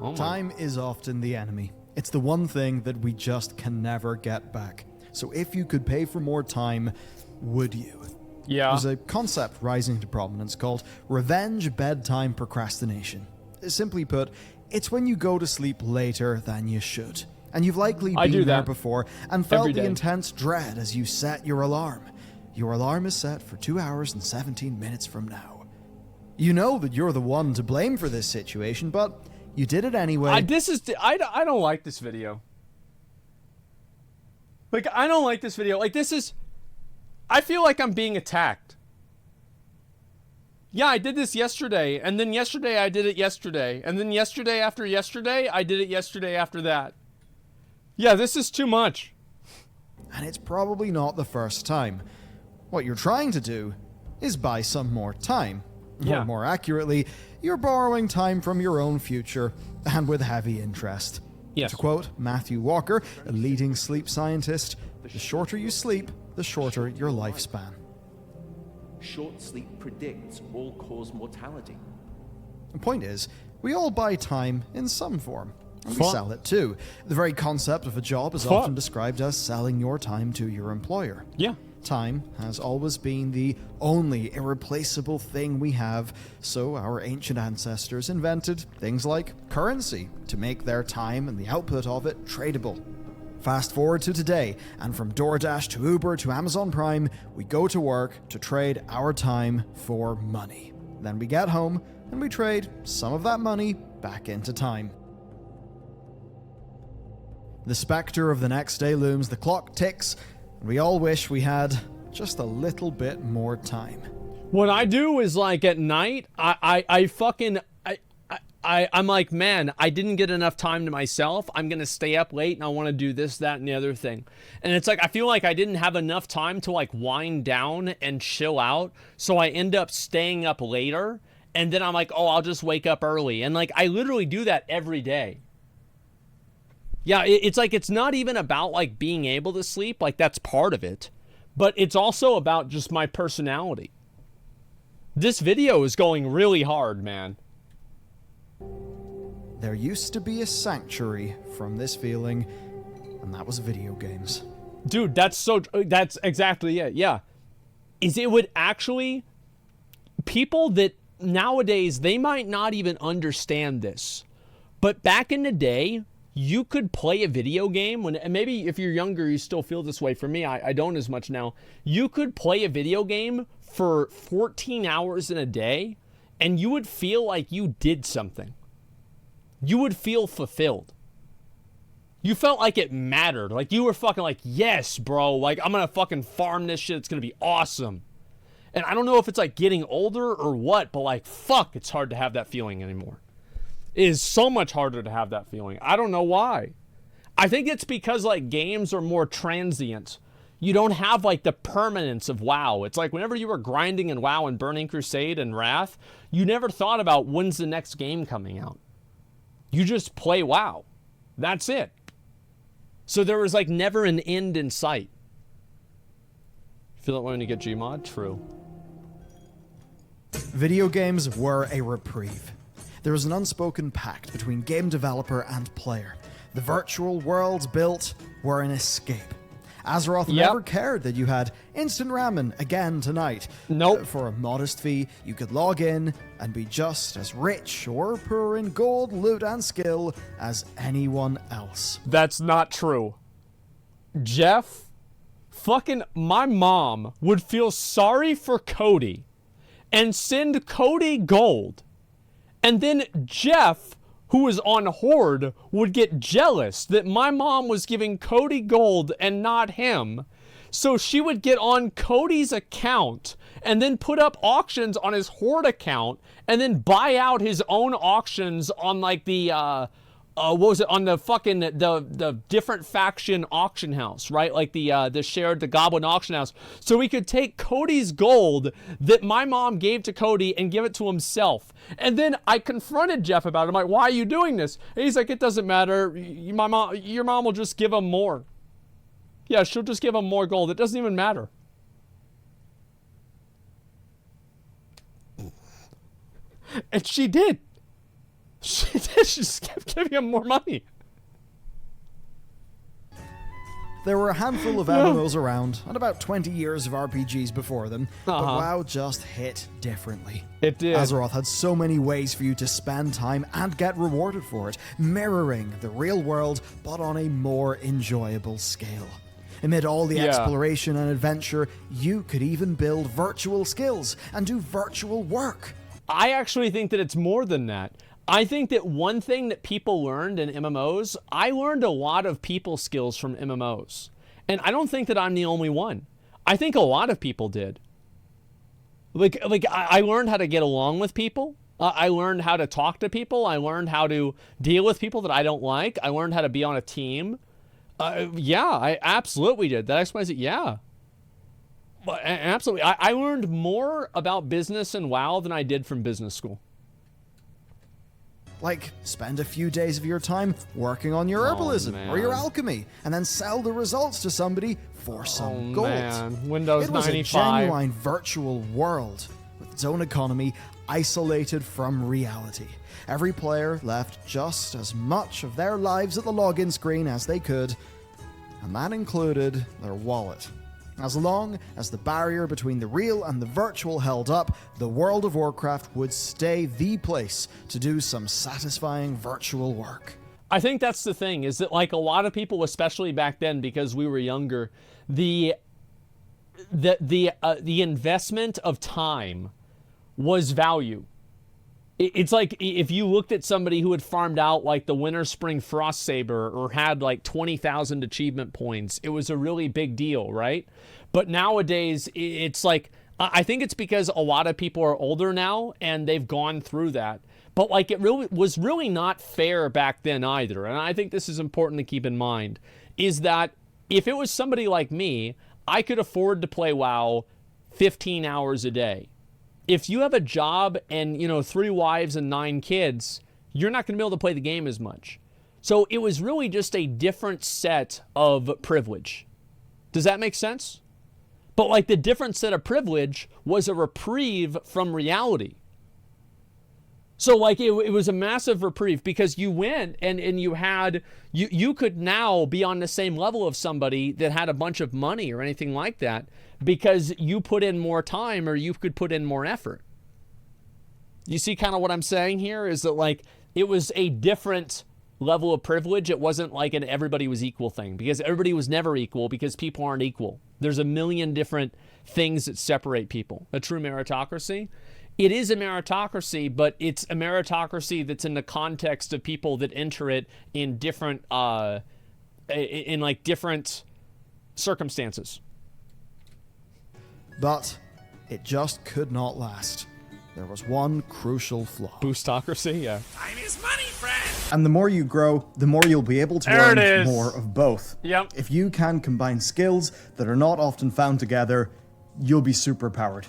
Oh my. Time is often the enemy. It's the one thing that we just can never get back. So if you could pay for more time, would you? Yeah. There's a concept rising to prominence called revenge bedtime procrastination. Simply put, it's when you go to sleep later than you should. And you've likely been there before and felt the intense dread as you set your alarm. Your alarm is set for 2 hours and 17 minutes from now. You know that you're the one to blame for this situation, but you did it anyway. I don't like this video. Like, I don't like this video. Like, this is... I feel like I'm being attacked. Yeah, I did this yesterday, and then yesterday I did it yesterday, and then yesterday after yesterday, I did it yesterday after that. Yeah, this is too much. And it's probably not the first time. What you're trying to do is buy some more time. Yeah. Or more accurately, you're borrowing time from your own future, and with heavy interest. Yes. To quote Matthew Walker, a leading sleep scientist, the shorter you sleep, the shorter your lifespan. Short sleep predicts all-cause mortality. The point is, we all buy time in some form. And we sell it too. The very concept of a job is often described as selling your time to your employer. Yeah. Time has always been the only irreplaceable thing we have, so our ancient ancestors invented things like currency to make their time and the output of it tradable. Fast forward to today, and from DoorDash to Uber to Amazon Prime, we go to work to trade our time for money. Then we get home, and we trade some of that money back into time. The specter of the next day looms, the clock ticks, and we all wish we had just a little bit more time. What I do is, like, at night, I'm like, man, I didn't get enough time to myself. I'm going to stay up late and I want to do this, that, and the other thing. And it's like, I feel like I didn't have enough time to, like, wind down and chill out. So I end up staying up later. And then I'm like, oh, I'll just wake up early. And, like, I literally do that every day. Yeah, it's like, it's not even about, like, being able to sleep. Like, that's part of it. But it's also about just my personality. This video is going really hard, man. There used to be a sanctuary from this feeling, and that was video games. Dude, that's exactly it, yeah. It would actually, people that nowadays, they might not even understand this, but back in the day, you could play a video game, and maybe if you're younger, you still feel this way. For me, I don't as much now. You could play a video game for 14 hours in a day, and you would feel like you did something. You would feel fulfilled. You felt like it mattered. Like, you were fucking like, yes, bro. Like, I'm gonna fucking farm this shit. It's gonna be awesome. And I don't know if it's, like, getting older or what, but, like, fuck, it's hard to have that feeling anymore. It is so much harder to have that feeling. I don't know why. I think it's because, like, games are more transient. You don't have, like, the permanence of WoW. It's like whenever you were grinding in WoW and Burning Crusade and Wrath, you never thought about when's the next game coming out. You just play WoW. That's it. So there was, like, never an end in sight. Feel that way when you get Gmod? True. Video games were a reprieve. There was an unspoken pact between game developer and player. The virtual worlds built were an escape. Azeroth never cared that you had instant ramen again tonight. Nope. For a modest fee, you could log in and be just as rich or poor in gold, loot, and skill as anyone else. That's not true. Jeff, fucking my mom would feel sorry for Cody and send Cody gold. And then Jeff, who was on Horde, would get jealous that my mom was giving Cody gold and not him. So she would get on Cody's account and then put up auctions on his Horde account and then buy out his own auctions on, like, the, what was it, on the fucking, the different faction auction house, right? Like the Goblin auction house. So we could take Cody's gold that my mom gave to Cody and give it to himself. And then I confronted Jeff about it. I'm like, why are you doing this? And he's like, it doesn't matter. Your mom will just give him more. Yeah, she'll just give him more gold. It doesn't even matter. And she did. She just kept giving him more money. There were a handful of MMOs around, and about 20 years of RPGs before them, but WoW just hit differently. It did. Azeroth had so many ways for you to spend time and get rewarded for it, mirroring the real world, but on a more enjoyable scale. Amid all the exploration and adventure, you could even build virtual skills and do virtual work. I actually think that it's more than that. I think that one thing that people learned in MMOs, I learned a lot of people skills from MMOs. And I don't think that I'm the only one. I think a lot of people did. Like I learned how to get along with people. I learned how to talk to people. I learned how to deal with people that I don't like. I learned how to be on a team. Yeah, I absolutely did. That explains it, yeah. Absolutely. I learned more about business and WoW than I did from business school. Like, spend a few days of your time working on your herbalism or your alchemy, and then sell the results to somebody for some gold. Man. Windows 95. It was a genuine virtual world, with its own economy isolated from reality. Every player left just as much of their lives at the login screen as they could, and that included their wallet. As long as the barrier between the real and the virtual held up, the World of Warcraft would stay the place to do some satisfying virtual work. I think that's the thing, is that like a lot of people, especially back then because we were younger, the investment of time was value. It's like if you looked at somebody who had farmed out like the Winter Spring Frost Saber or had like 20,000 achievement points, it was a really big deal, right? But nowadays, it's like, I think it's because a lot of people are older now and they've gone through that. But like it really was really not fair back then either. And I think this is important to keep in mind, is that if it was somebody like me, I could afford to play WoW 15 hours a day. If you have a job and, 3 wives and 9 kids, you're not going to be able to play the game as much. So it was really just a different set of privilege. Does that make sense? But like the different set of privilege was a reprieve from reality. So like it was a massive reprieve because you went and you could now be on the same level of somebody that had a bunch of money or anything like that because you put in more time or you could put in more effort. You see kind of what I'm saying here is that like it was a different level of privilege. It wasn't like an everybody was equal thing because everybody was never equal because people aren't equal. There's a million different things that separate people. A true meritocracy. It is a meritocracy, but it's a meritocracy that's in the context of people that enter it in different, in like different circumstances. But it just could not last. There was one crucial flaw. Boostocracy, yeah. Time is money, friend! And the more you grow, the more you'll be able to learn more of both. Yep. If you can combine skills that are not often found together, you'll be superpowered.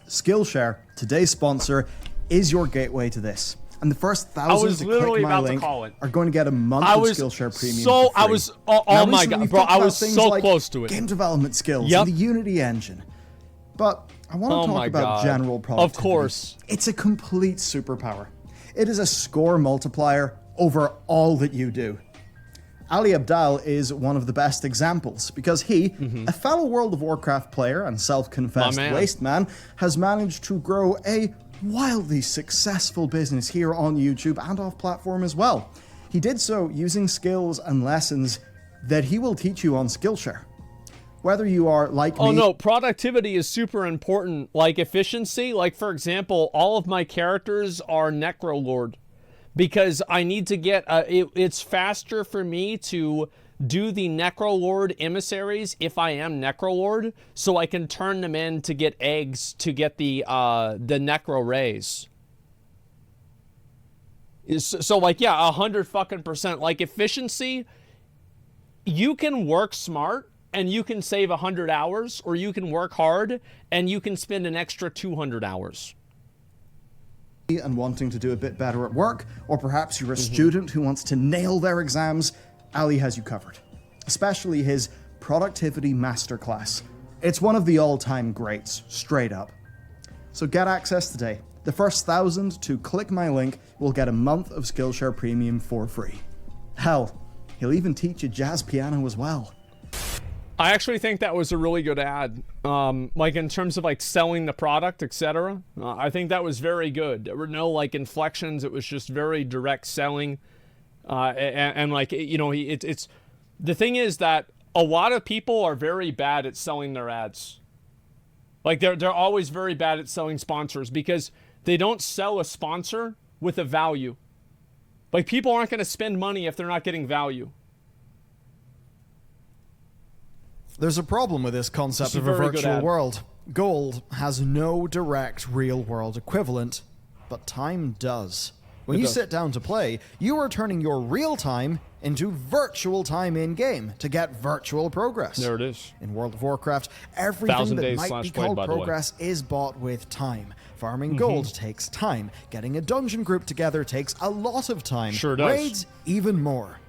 Skillshare, today's sponsor, is your gateway to this. And the first 1,000 to click my link are going to get a month of Skillshare Premium for free. Oh my god, bro, I was so like close to it. Game development skills and the Unity engine. But I want to talk about general productivity. Of course. It's a complete superpower. It is a score multiplier over all that you do. Ali Abdal is one of the best examples because he, a fellow World of Warcraft player and self-confessed waste man, has managed to grow a wildly successful business here on YouTube and off platform as well. He did so using skills and lessons that he will teach you on Skillshare. Whether you are like me... Oh no, productivity is super important. Like efficiency, like for example, all of my characters are Necrolord. Because I need to get, it's faster for me to do the Necrolord emissaries if I am Necrolord, so I can turn them in to get eggs to get the Necro rays. So like, yeah, 100% like efficiency, you can work smart and you can save 100 hours, or you can work hard and you can spend an extra 200 hours. And wanting to do a bit better at work, or perhaps you're a student who wants to nail their exams, Ali has you covered. Especially his Productivity Masterclass. It's one of the all-time greats, straight up. So get access today. The first 1,000 to click my link will get a month of Skillshare Premium for free. Hell, he'll even teach you jazz piano as well. I actually think that was a really good ad. Like in terms of like selling the product, etc. I think that was very good. There were no like inflections. It was just very direct selling. And like, it's the thing is that a lot of people are very bad at selling their ads. Like they're always very bad at selling sponsors because they don't sell a sponsor with a value. Like people aren't going to spend money if they're not getting value. There's a problem with this concept of a virtual world. Gold has no direct real-world equivalent, but time does. When you sit down to play, you are turning your real time into virtual time in-game to get virtual progress. There it is. In World of Warcraft, everything that might be called progress is bought with time. Farming gold takes time. Getting a dungeon group together takes a lot of time. Sure does. Raids, even more.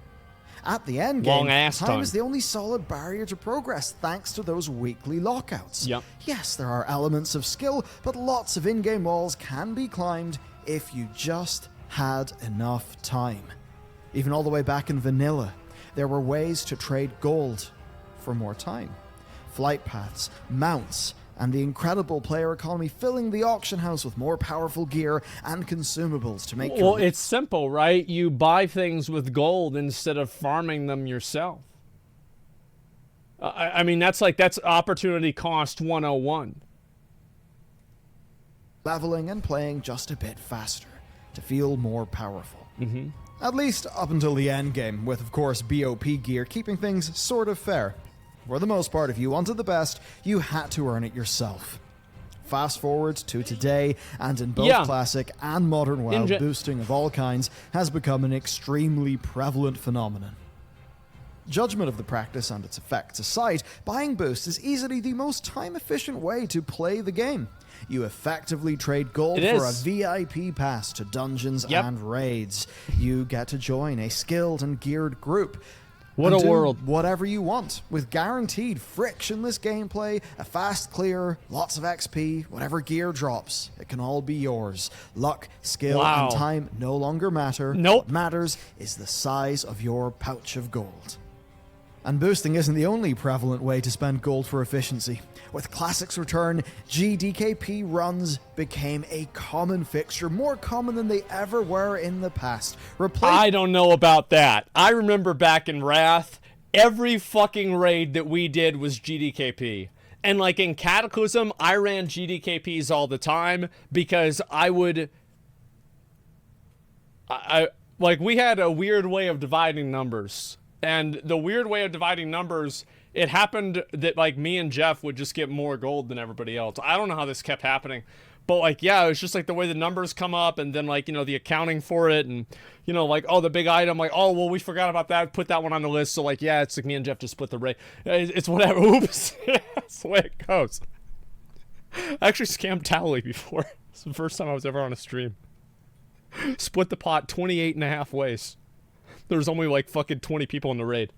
At the end game, time is the only solid barrier to progress thanks to those weekly lockouts. Yep. Yes, there are elements of skill, but lots of in-game walls can be climbed if you just had enough time. Even all the way back in vanilla, there were ways to trade gold for more time. flight paths, mounts, and the incredible player economy filling the auction house with more powerful gear and consumables to make Well, it's simple, right? You buy things with gold instead of farming them yourself. I mean, that's opportunity cost 101. Leveling and playing just a bit faster to feel more powerful. Mm-hmm. At least up until the end game, with of course BOP gear keeping things sort of fair. For the most part, if you wanted the best, you had to earn it yourself. Fast forward to today, and in both Classic and Modern WoW, boosting of all kinds has become an extremely prevalent phenomenon. Judgment of the practice and its effects aside, buying boosts is easily the most time-efficient way to play the game. You effectively trade gold for a VIP pass to dungeons and raids. You get to join a skilled and geared group. What a world. Whatever you want, with guaranteed frictionless gameplay, a fast clear, lots of XP, whatever gear drops, it can all be yours. Luck, skill, and time no longer matter. What matters is the size of your pouch of gold. And boosting isn't the only prevalent way to spend gold for efficiency. With Classic's return, GDKP runs became a common fixture, more common than they ever were in the past. I don't know about that. I remember back in Wrath, every fucking raid that we did was GDKP. And like in Cataclysm, I ran GDKPs all the time because we had a weird way of dividing numbers. And the weird way of dividing numbers, it happened that like me and Jeff would just get more gold than everybody else. I don't know how this kept happening. But like, yeah, it was just like the way the numbers come up and then like, you know, the accounting for it and, you know, like, oh, the big item, like, oh, well, we forgot about that. Put that one on the list. So like, yeah, it's like me and Jeff just split the rate. It's whatever. Oops. That's the way it goes. I actually scammed Tally before. It's the first time I was ever on a stream. Split the pot 28 and a half ways. There's only like fucking 20 people in the raid.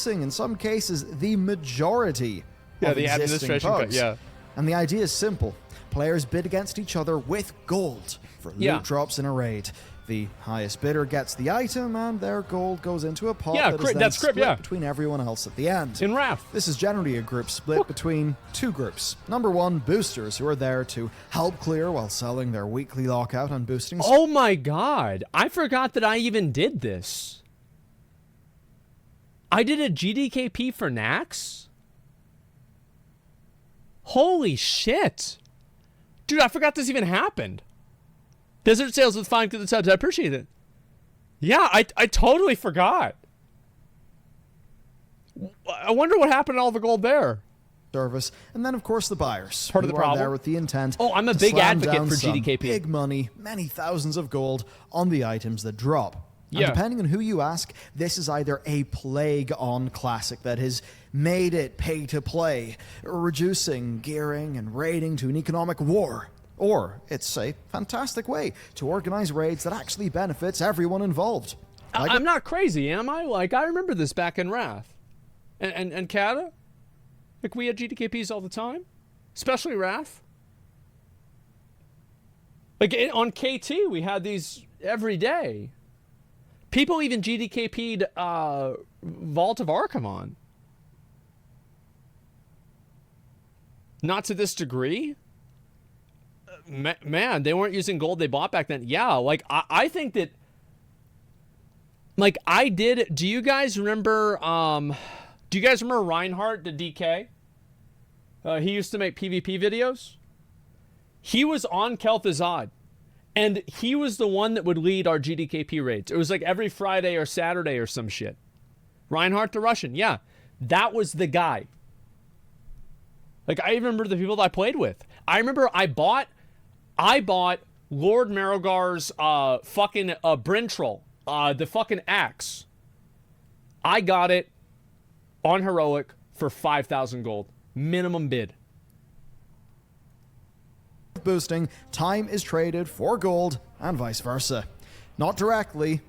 In some cases, the majority of the administration pugs. And the idea is simple. Players bid against each other with gold for loot drops in a raid. The highest bidder gets the item, and their gold goes into a pot that is then split between everyone else at the end. In Wrath. This is generally a group split between two groups. Number one, boosters, who are there to help clear while selling their weekly lockout on boosting. Oh my god, I forgot that I even did this. I did a GDKP for Nax? Holy shit. Dude, I forgot this even happened. Desert Sales with 5 to the subs. I appreciate it. Yeah, I totally forgot. I wonder what happened to all the gold there. Service, and then of course the buyers. Part of the problem. There with the intent. Oh, I'm a big advocate for GDKP. Big money, many thousands of gold on the items that drop. And depending on who you ask, this is either a plague on Classic that has made it pay to play, reducing gearing and raiding to an economic war. Or it's a fantastic way to organize raids that actually benefits everyone involved. I'm not crazy, am I? Like, I remember this back in Wrath. And Kata? Like, we had GDKPs all the time? Especially Wrath? Like, on KT, we had these every day. People even GDKP'd Vault of Archimon. Not to this degree. Man, they weren't using gold they bought back then. Yeah, like, I think that... Like, I did... Do you guys remember... Do you guys remember Reinhardt, the DK? He used to make PvP videos. He was on Kel'Thuzad. And he was the one that would lead our GDKP raids. It was like every Friday or Saturday or some shit. Reinhardt the Russian. Yeah, that was the guy. Like, I remember the people that I played with. I remember I bought Lord Marigar's fucking Brintroll, the fucking axe. I got it on Heroic for 5,000 gold. Minimum bid. Boosting, time is traded for gold and vice versa. Not directly,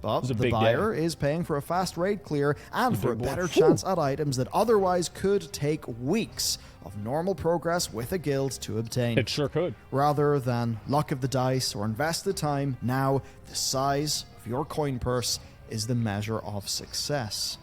but the buyer is paying for a fast raid clear and for a better chance at items that otherwise could take weeks of normal progress with a guild to obtain. It sure could. Rather than luck of the dice or invest the time, now the size of your coin purse is the measure of success.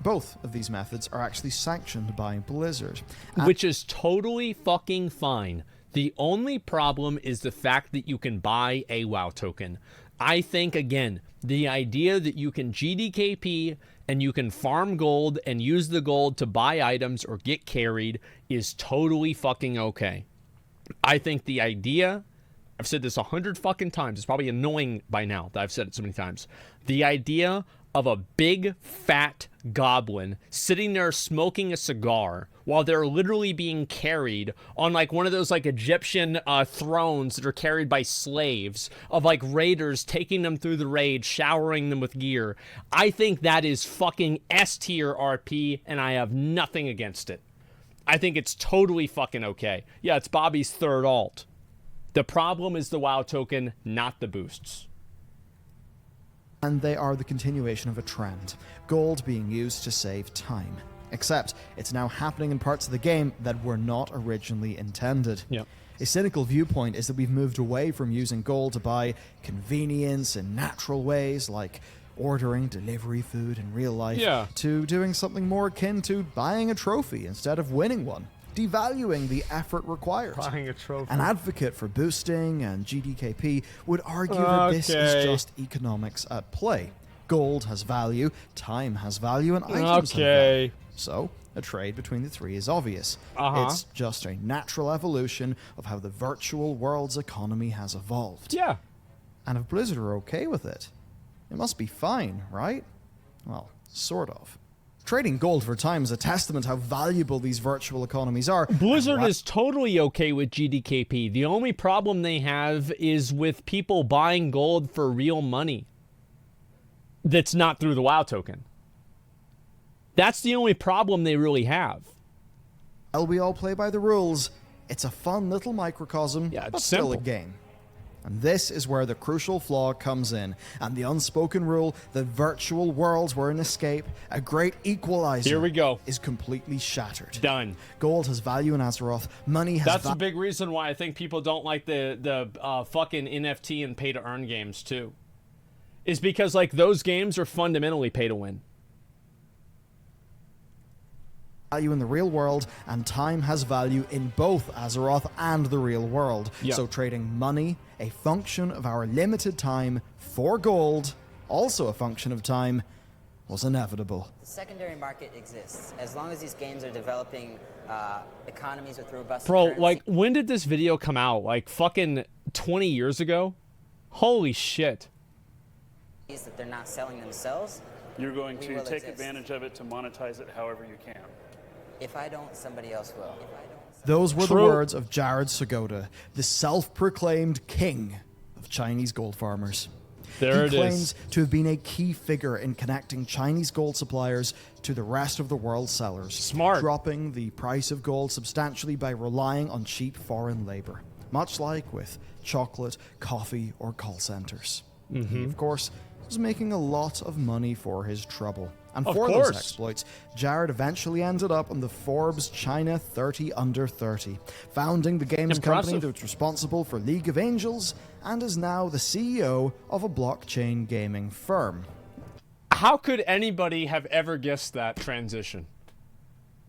Both of these methods are actually sanctioned by Blizzard. Which is totally fucking fine. The only problem is the fact that you can buy a WoW token. I think, again, the idea that you can GDKP and you can farm gold and use the gold to buy items or get carried is totally fucking okay. I think the idea, I've said this 100 fucking times, it's probably annoying by now that I've said it so many times. The idea of a big fat goblin sitting there smoking a cigar while they're literally being carried on like one of those like Egyptian thrones that are carried by slaves of like raiders taking them through the raid, showering them with gear. I think that is fucking S tier RP, and I have nothing against it. I think it's totally fucking okay. Yeah, it's Bobby's third alt. The problem is the WoW token, not the boosts. And they are the continuation of a trend, gold being used to save time. Except it's now happening in parts of the game that were not originally intended. Yep. A cynical viewpoint is that we've moved away from using gold to buy convenience in natural ways like ordering delivery food in real life, to doing something more akin to buying a trophy instead of winning one, devaluing the effort required. Buying a trophy. An advocate for boosting and GDKP would argue that this is just economics at play. Gold has value, time has value, and items have value. So, a trade between the three is obvious. It's just a natural evolution of how the virtual world's economy has evolved. Yeah. And if Blizzard are okay with it, it must be fine, right? Well, sort of. Trading gold for time is a testament to how valuable these virtual economies are. Blizzard is totally okay with GDKP. The only problem they have is with people buying gold for real money that's not through the WoW token. That's the only problem they really have. Well, we all play by the rules. It's a fun little microcosm, but still a game. And this is where the crucial flaw comes in, and the unspoken rule that virtual worlds were an escape, a great equalizer, here we go, is completely shattered. Done. Gold has value in Azeroth. Money has That's a big reason why I think people don't like the fucking NFT and pay-to-earn games, too. Is because, like, those games are fundamentally pay-to-win. Value in the real world, and time has value in both Azeroth and the real world. So trading money, a function of our limited time, for gold, also a function of time, was inevitable. The secondary market exists. As long as these games are developing economies with robust Bro, currency. like, when did this video come out? Like, fucking 20 years ago? Holy shit. That they're not selling themselves. You're going to take advantage of it to monetize it however you can. If I don't, somebody else will. Those were the words of Jared Sagoda, the self-proclaimed king of Chinese gold farmers. There it is. He claims to have been a key figure in connecting Chinese gold suppliers to the rest of the world's sellers. Smart. Dropping the price of gold substantially by relying on cheap foreign labor, much like with chocolate, coffee, or call centers. He, of course, was making a lot of money for his trouble. And for those exploits, Jared eventually ended up on the Forbes China 30 Under 30, founding the games company that's responsible for League of Angels, and is now the CEO of a blockchain gaming firm. How could anybody have ever guessed that transition?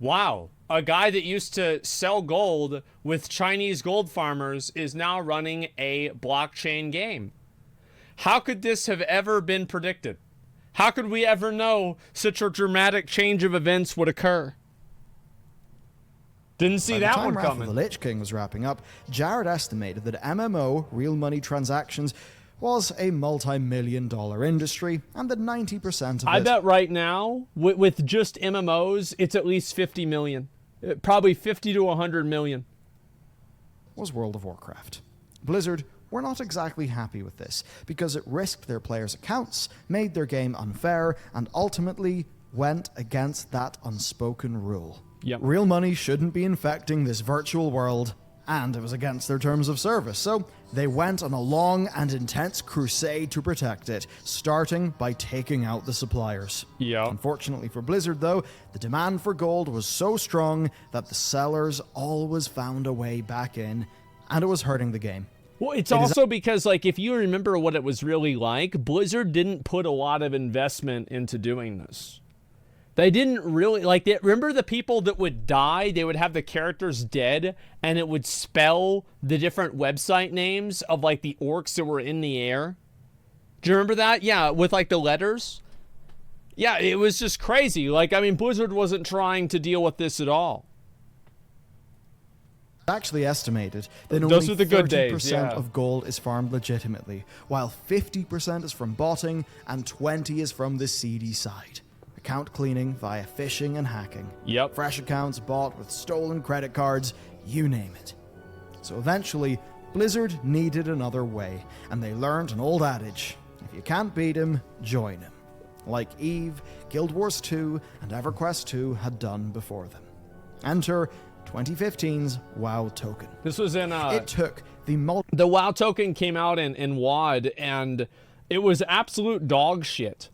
Wow. A guy that used to sell gold with Chinese gold farmers is now running a blockchain game. How could this have ever been predicted? How could we ever know such a dramatic change of events would occur? Didn't see that one coming. By the time Wrath of the Lich King was wrapping up, Jared estimated that MMO, real money transactions, was a multi-million-dollar industry, and that 90% of it... I bet right now, with just MMOs, it's at least 50 million. Probably 50 to 100 million. ...was World of Warcraft. Blizzard were not exactly happy with this, because it risked their players' accounts, made their game unfair, and ultimately went against that unspoken rule. Real money shouldn't be infecting this virtual world, and it was against their terms of service, so they went on a long and intense crusade to protect it, starting by taking out the suppliers. Unfortunately for Blizzard, though, the demand for gold was so strong that the sellers always found a way back in, and it was hurting the game. Well, it's also because, like, if you remember what it was really like, Blizzard didn't put a lot of investment into doing this. They didn't really, like, remember the people that would die? They would have the characters dead, and it would spell the different website names of, like, the orcs that were in the air. Do you remember that? Yeah, with, like, the letters. Yeah, it was just crazy. Like, I mean, Blizzard wasn't trying to deal with this at all. Actually estimated that Those only are the good days, 30% yeah. of gold is farmed legitimately, while 50% is from botting and 20% is from the seedy side. Account cleaning via phishing and hacking. Yep. Fresh accounts bought with stolen credit cards, you name it. So eventually, Blizzard needed another way, and they learned an old adage: if you can't beat him, join him. Like EVE, Guild Wars 2, and EverQuest 2 had done before them. Enter 2015's WoW token. This was in it took the WoW token came out in WoD, and it was absolute dog shit.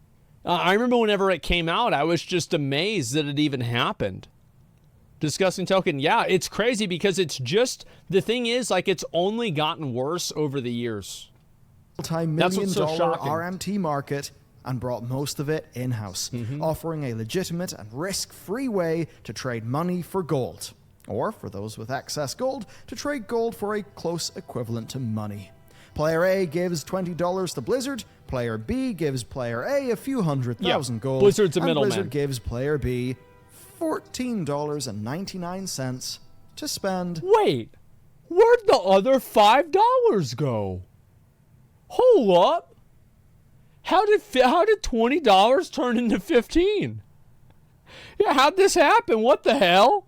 I remember whenever it came out, I was just amazed that it even happened. Discussing token, yeah, it's crazy because it's just, the thing is, like, it's only gotten worse over the years. multi-million-dollar RMT market and brought most of it in-house, offering a legitimate and risk-free way to trade money for gold. Or, for those with excess gold, to trade gold for a close equivalent to money. Player A gives $20 to Blizzard, Player B gives Player A a few $100,000 gold, Blizzard's a and middleman. Blizzard gives Player B $14.99 to spend. Wait, where'd the other $5 go? Hold up. How did $20 turn into 15? Yeah, how'd this happen? What the hell?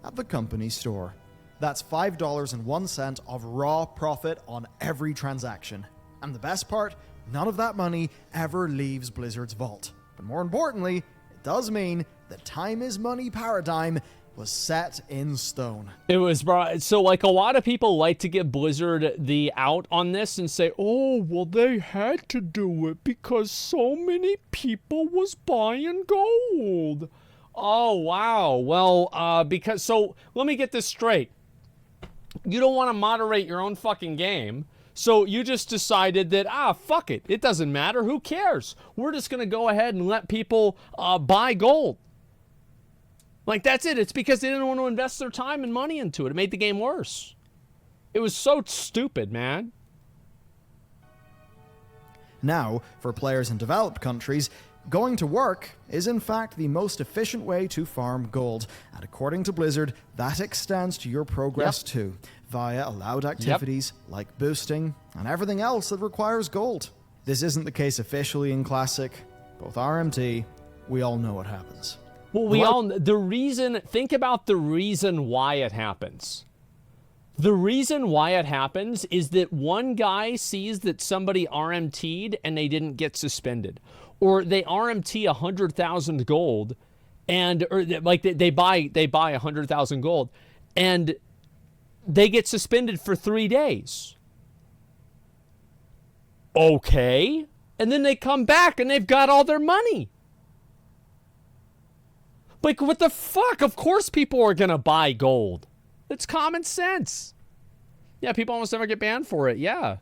At the company store. That's $5.01 of raw profit on every transaction. And the best part, none of that money ever leaves Blizzard's vault. But more importantly, it does mean the time is money paradigm was set in stone. It was, bro. So, like, a lot of people like to give Blizzard the out on this and say, oh, well, they had to do it because so many people was buying gold. Oh, wow. Well, because, so, let me get this straight. You don't want to moderate your own fucking game, so you just decided that, fuck it. It doesn't matter. Who cares? We're just going to go ahead and let people buy gold. Like, that's it. It's because they didn't want to invest their time and money into it. It made the game worse. It was so stupid, man. Now, for players in developed countries, going to work is in fact the most efficient way to farm gold, and according to Blizzard, that extends to your progress too, via allowed activities like boosting and everything else that requires gold. This isn't the case officially in Classic, both RMT, we all know what happens. Well, think about the reason why it happens. The reason why it happens is that one guy sees that somebody RMT'd and they didn't get suspended. Or they RMT 100,000 gold, or they buy 100,000 gold, and they get suspended for 3 days. Okay, and then they come back and they've got all their money. Like, what the fuck? Of course people are gonna buy gold. It's common sense. Yeah, people almost never get banned for it. Yeah.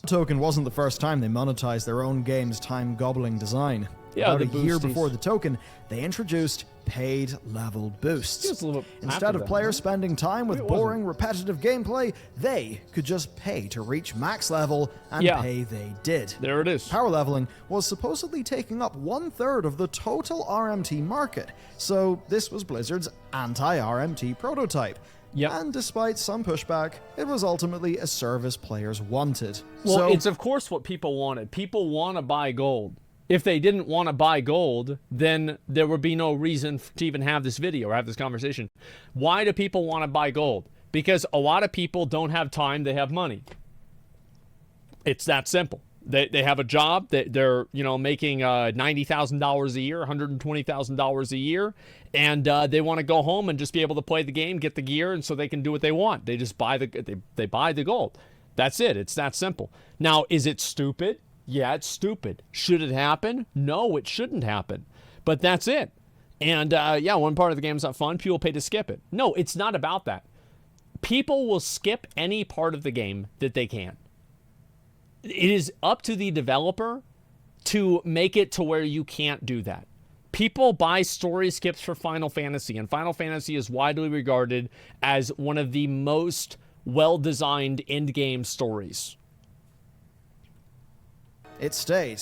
Token wasn't the first time they monetized their own game's time-gobbling design. Yeah, About a year boosties. before the token, they introduced paid level boosts. Instead of players spending time with boring, repetitive gameplay, they could just pay to reach max level, and pay they did. There it is. Power leveling was supposedly taking up 1/3 of the total RMT market, so this was Blizzard's anti-RMT prototype. And despite some pushback, it was ultimately a service players wanted. Well, it's of course what people wanted. People want to buy gold. If they didn't want to buy gold, then there would be no reason to even have this video or have this conversation. Why do people want to buy gold? Because a lot of people don't have time, they have money. It's that simple. They have a job, they're making $90,000 a year, $120,000 a year, and they want to go home and just be able to play the game, get the gear, and so they can do what they want. They just buy they buy the gold. That's it. It's that simple. Now, is it stupid? Yeah, it's stupid. Should it happen? No, it shouldn't happen. But that's it. And one part of the game is not fun. People pay to skip it. No, it's not about that. People will skip any part of the game that they can. It is up to the developer to make it to where you can't do that. People buy story skips for Final Fantasy, and Final Fantasy is widely regarded as one of the most well-designed end-game stories. It stayed.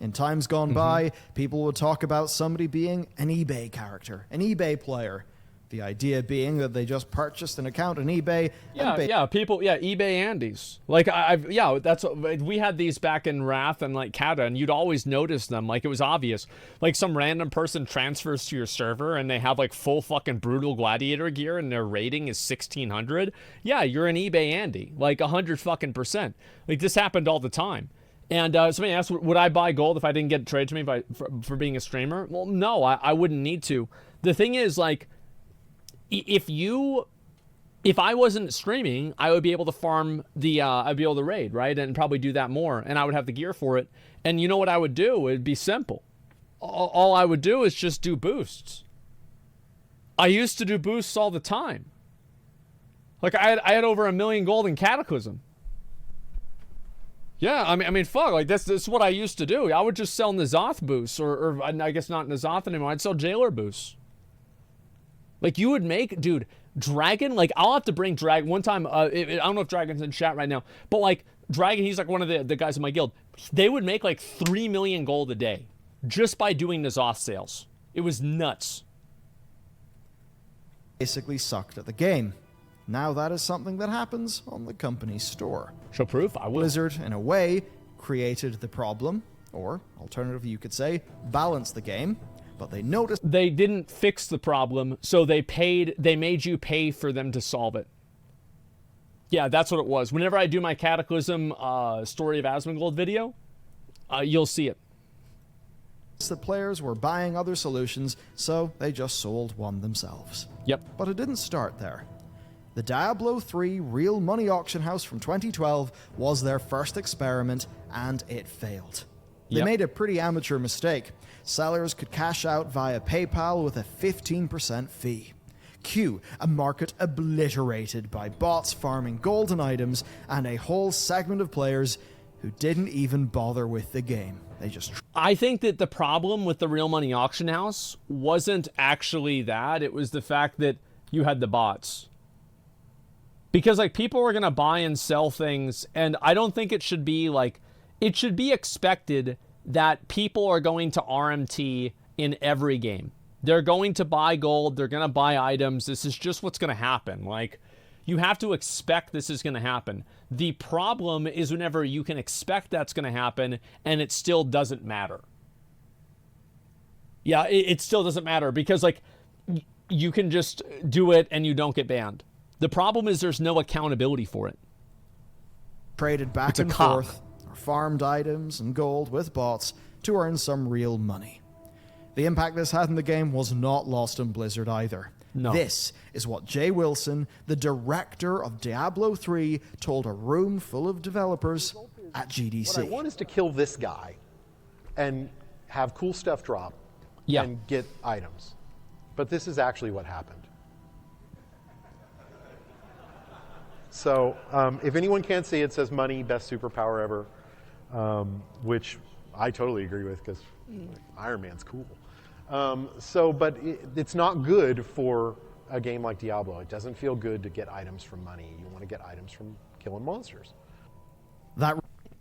In times gone by, people would talk about somebody being an eBay character, an eBay player. The idea being that they just purchased an account on eBay. eBay Andes. Like, that's what, we had these back in Wrath and like Kata, and you'd always notice them. Like, it was obvious. Like, some random person transfers to your server and they have like full fucking brutal gladiator gear and their rating is 1600. Yeah, you're an eBay Andy. Like 100 fucking %. Like, this happened all the time. And somebody asked, would I buy gold if I didn't get it traded to me for being a streamer? Well, no, I wouldn't need to. The thing is, like, if I wasn't streaming, I would be able to farm I'd be able to raid, right? And probably do that more, and I would have the gear for it. And you know what I would do? It'd be simple. All I would do is just do boosts. I used to do boosts all the time. Like, I had over 1 million gold in Cataclysm. Yeah, I mean, fuck, like, that's what I used to do. I would just sell N'Zoth boosts, or I guess not N'Zoth anymore. I'd sell Jailer boosts. Like, you would make, dude, Dragon, like, I'll have to bring Dragon. One time, I don't know if Dragon's in chat right now, but, like, Dragon, he's, like, one of the guys in my guild. They would make, like, 3 million gold a day just by doing N'Zoth sales. It was nuts. Basically sucked at the game. Now that is something that happens on the company's store. Show proof? I will. Blizzard, in a way, created the problem, or, alternatively you could say, balanced the game, but they noticed... They didn't fix the problem, so they made you pay for them to solve it. Yeah, that's what it was. Whenever I do my Cataclysm Story of Asmongold video, you'll see it. The players were buying other solutions, so they just sold one themselves. Yep. But it didn't start there. The Diablo 3 real money auction house from 2012 was their first experiment, and it failed. They made a pretty amateur mistake. Sellers could cash out via PayPal with a 15% fee. Q, a market obliterated by bots farming golden items and a whole segment of players who didn't even bother with the game. They just... I think that the problem with the real money auction house wasn't actually that. It was the fact that you had the bots. Because, like, people were going to buy and sell things, and I don't think it should be, like, it should be expected that people are going to RMT in every game. They're going to buy gold, they're going to buy items, this is just what's going to happen. Like, you have to expect this is going to happen. The problem is whenever you can expect that's going to happen, and it still doesn't matter. Yeah, it still doesn't matter, because, like, you can just do it and you don't get banned. The problem is there's no accountability for it. Traded back and forth, or farmed items and gold with bots to earn some real money. The impact this had in the game was not lost on Blizzard either. No. This is what Jay Wilson, the director of Diablo 3, told a room full of developers at GDC. What I want is to kill this guy and have cool stuff drop and get items. But this is actually what happened. So if anyone can't see, it says money, best superpower ever, which I totally agree with because Iron Man's cool. But it's not good for a game like Diablo. It doesn't feel good to get items from money. You want to get items from killing monsters.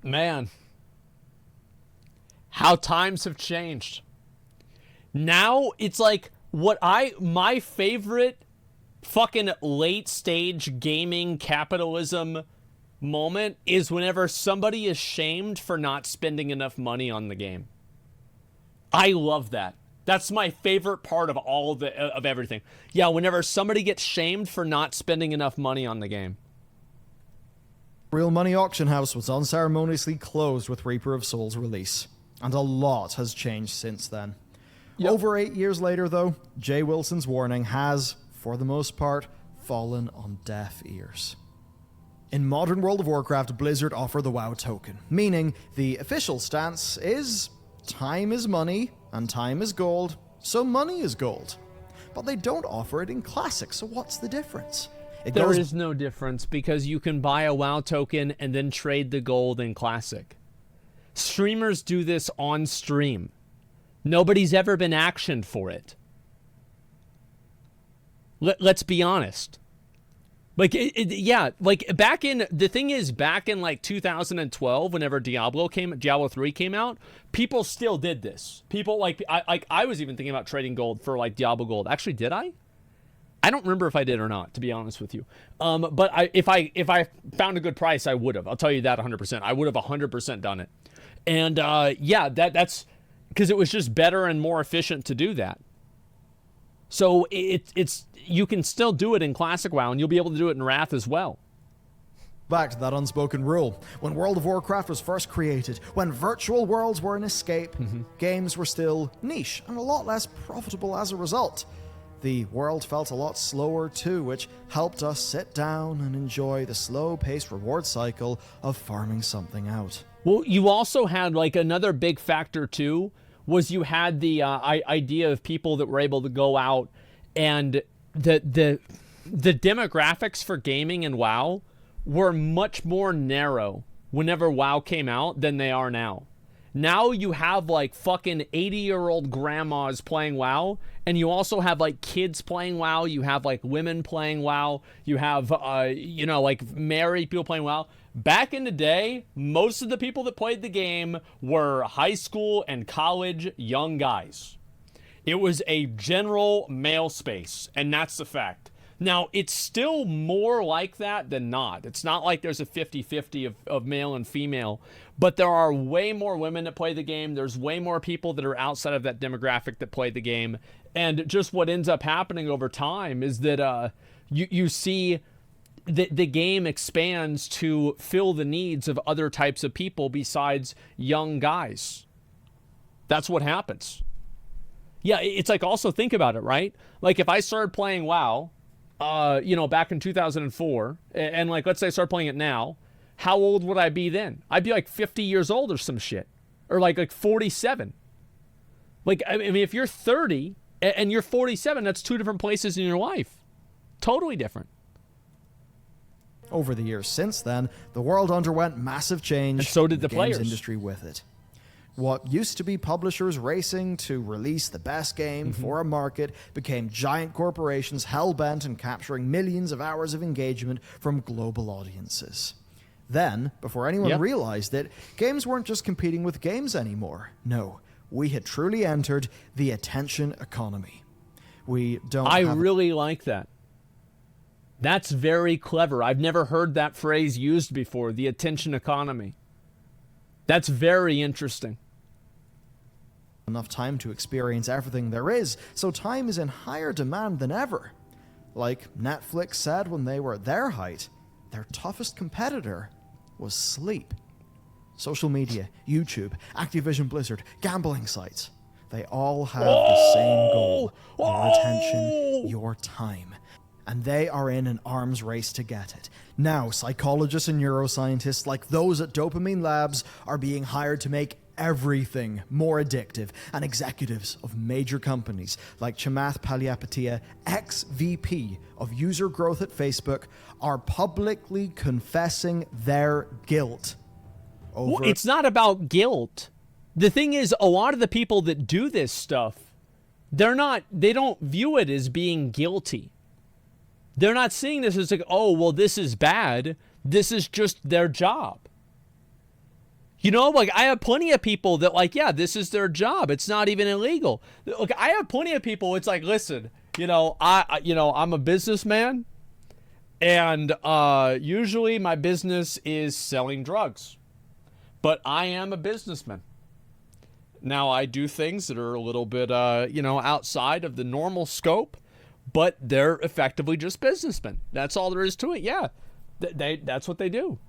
Man, how times have changed. Now it's like my favorite fucking late stage gaming capitalism moment is whenever somebody is shamed for not spending enough money on the game. I love that. That's my favorite part of of everything. Yeah, whenever somebody gets shamed for not spending enough money on the game. Real Money Auction House was unceremoniously closed with Reaper of Souls release, and a lot has changed since then. Over 8 years later, though, Jay Wilson's warning has, for the most part, fallen on deaf ears. In modern World of Warcraft, Blizzard offer the WoW token, meaning the official stance is time is money and time is gold, so money is gold. But they don't offer it in Classic, so what's the difference? There is no difference because you can buy a WoW token and then trade the gold in Classic. Streamers do this on stream. Nobody's ever been actioned for it. Let's be honest. Like, like back in, the thing is, back in like 2012, whenever Diablo 3 came out, people still did this. People like, I was even thinking about trading gold for like Diablo gold. Actually, did I? I don't remember if I did or not, to be honest with you. But if I found a good price, I would have. I'll tell you that 100%. I would have 100% done it. And yeah, that's because it was just better and more efficient to do that. So it's you can still do it in Classic WoW, and you'll be able to do it in Wrath as well. Back to that unspoken rule. When World of Warcraft was first created, when virtual worlds were an escape, games were still niche and a lot less profitable as a result. The world felt a lot slower too, which helped us sit down and enjoy the slow-paced reward cycle of farming something out. Well, you also had like another big factor too, was you had the idea of people that were able to go out, and the demographics for gaming in WoW were much more narrow whenever WoW came out than they are now. Now you have like fucking 80-year-old grandmas playing WoW, and you also have like kids playing WoW, you have like women playing WoW, you have you know, like married people playing WoW. Back in the day, most of the people that played the game were high school and college young guys. It was a general male space, and that's the fact. Now, it's still more like that than not. It's not like there's a 50-50 of male and female, but there are way more women that play the game. There's way more people that are outside of that demographic that play the game. And just what ends up happening over time is that you see the game expands to fill the needs of other types of people besides young guys. That's what happens. Yeah, it's like, also think about it, right? Like if I started playing WoW, you know, back in 2004, and like, let's say I start playing it now, how old would I be then? I'd be like 50 years old or some shit. Or like 47. Like, I mean, if you're 30 and you're 47, that's two different places in your life. Totally different. Over the years since then, the world underwent massive change, and so did the games players. Industry with it. What used to be publishers racing to release the best game for a market became giant corporations hell-bent on capturing millions of hours of engagement from global audiences. Then, before anyone realized it, games weren't just competing with games anymore. No, we had truly entered the attention economy. We don't I really like that. That's very clever. I've never heard that phrase used before, the attention economy. That's very interesting. Enough time to experience everything there is, so time is in higher demand than ever. Like Netflix said when they were at their height, their toughest competitor was sleep. Social media, YouTube, Activision Blizzard, gambling sites, they all have the same goal: your attention, your time. And they are in an arms race to get it. Now, psychologists and neuroscientists like those at Dopamine Labs are being hired to make everything more addictive, and executives of major companies like Chamath Palihapitiya, ex-VP of user growth at Facebook, are publicly confessing their guilt over... Well, it's not about guilt. The thing is, a lot of the people that do this stuff, they don't view it as being guilty. They're not seeing this as like, oh, well, this is bad. This is just their job. You know, like, I have plenty of people that, like, yeah, this is their job. It's not even illegal. Look, I have plenty of people, it's like, listen, you know, I'm a businessman, and usually my business is selling drugs. But I am a businessman. Now, I do things that are a little bit, you know, outside of the normal scope, but they're effectively just businessmen. That's all there is to it. Yeah, that's what they do.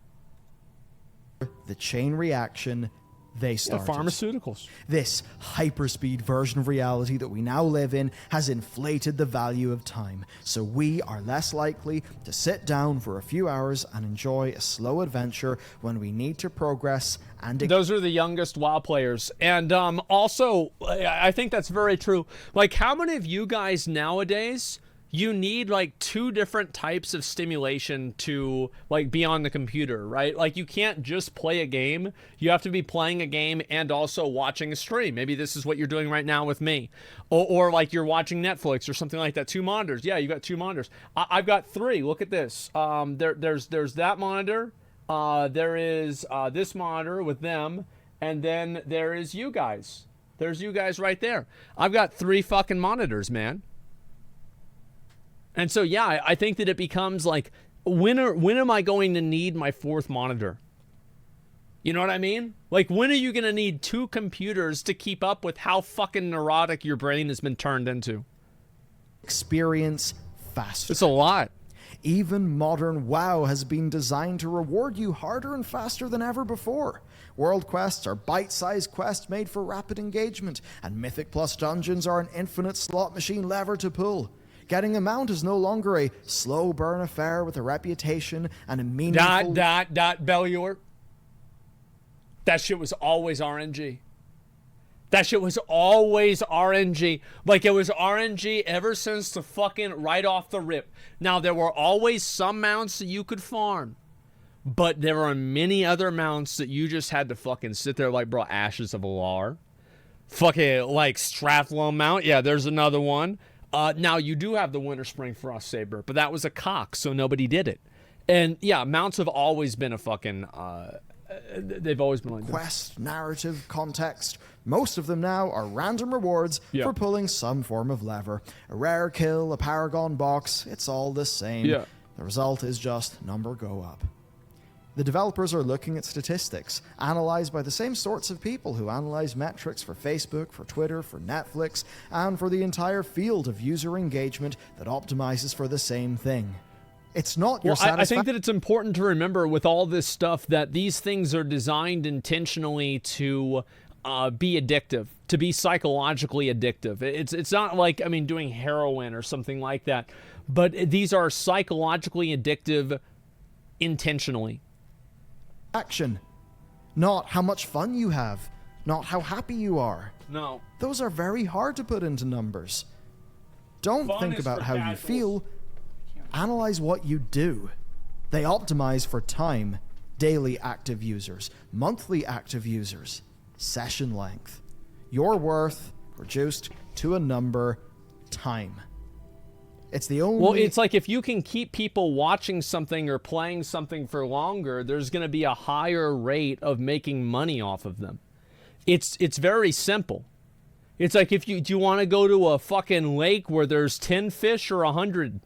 The chain reaction they started. Pharmaceuticals. This hyperspeed version of reality that we now live in has inflated the value of time, so we are less likely to sit down for a few hours and enjoy a slow adventure when we need to progress and... Those are the youngest WoW players. And also, I think that's very true. Like, how many of you guys nowadays, you need like 2 different types of stimulation to like be on the computer, right? Like you can't just play a game. You have to be playing a game and also watching a stream. Maybe this is what you're doing right now with me. Or like you're watching Netflix or something like that. 2 monitors. Yeah, you got 2 monitors. I've got 3. Look at this. There's that monitor. There is this monitor with them. And then there is you guys. There's you guys right there. I've got 3 fucking monitors, man. And so, yeah, I think that it becomes like, when am I going to need my 4th monitor? You know what I mean? Like, when are you going to need 2 computers to keep up with how fucking neurotic your brain has been turned into? Experience faster. It's a lot. Even modern WoW has been designed to reward you harder and faster than ever before. World quests are bite-sized quests made for rapid engagement, and Mythic Plus dungeons are an infinite slot machine lever to pull. Getting a mount is no longer a slow burn affair with a reputation and a meaningful... Belluar. That shit was always RNG. That shit was always RNG. Like, it was RNG ever since the fucking right off the rip. Now, there were always some mounts that you could farm. But there are many other mounts that you just had to fucking sit there like, bro, Ashes of Alar. Fucking, like, Strathlone mount. Yeah, there's another one. Now, you do have the Winter Spring Frost Saber, but that was a cock, so nobody did it. And, yeah, mounts have always been a fucking... they've always been like quest, narrative, context. Most of them now are random rewards for pulling some form of lever. A rare kill, a Paragon box, it's all the same. Yeah. The result is just number go up. The developers are looking at statistics, analyzed by the same sorts of people who analyze metrics for Facebook, for Twitter, for Netflix, and for the entire field of user engagement that optimizes for the same thing. It's not your satisfaction. I think that it's important to remember with all this stuff that these things are designed intentionally to be addictive, to be psychologically addictive. It's not like, I mean, doing heroin or something like that, but these are psychologically addictive intentionally. Action. Not how much fun you have. Not how happy you are. No. Those are very hard to put into numbers. Don't think about how you feel. Analyze what you do. They optimize for time, daily active users, monthly active users, session length. Your worth reduced to a number, time. It's the only... Well, it's like if you can keep people watching something or playing something for longer, there's going to be a higher rate of making money off of them. It's very simple. It's like do you want to go to a fucking lake where there's 10 fish or 100?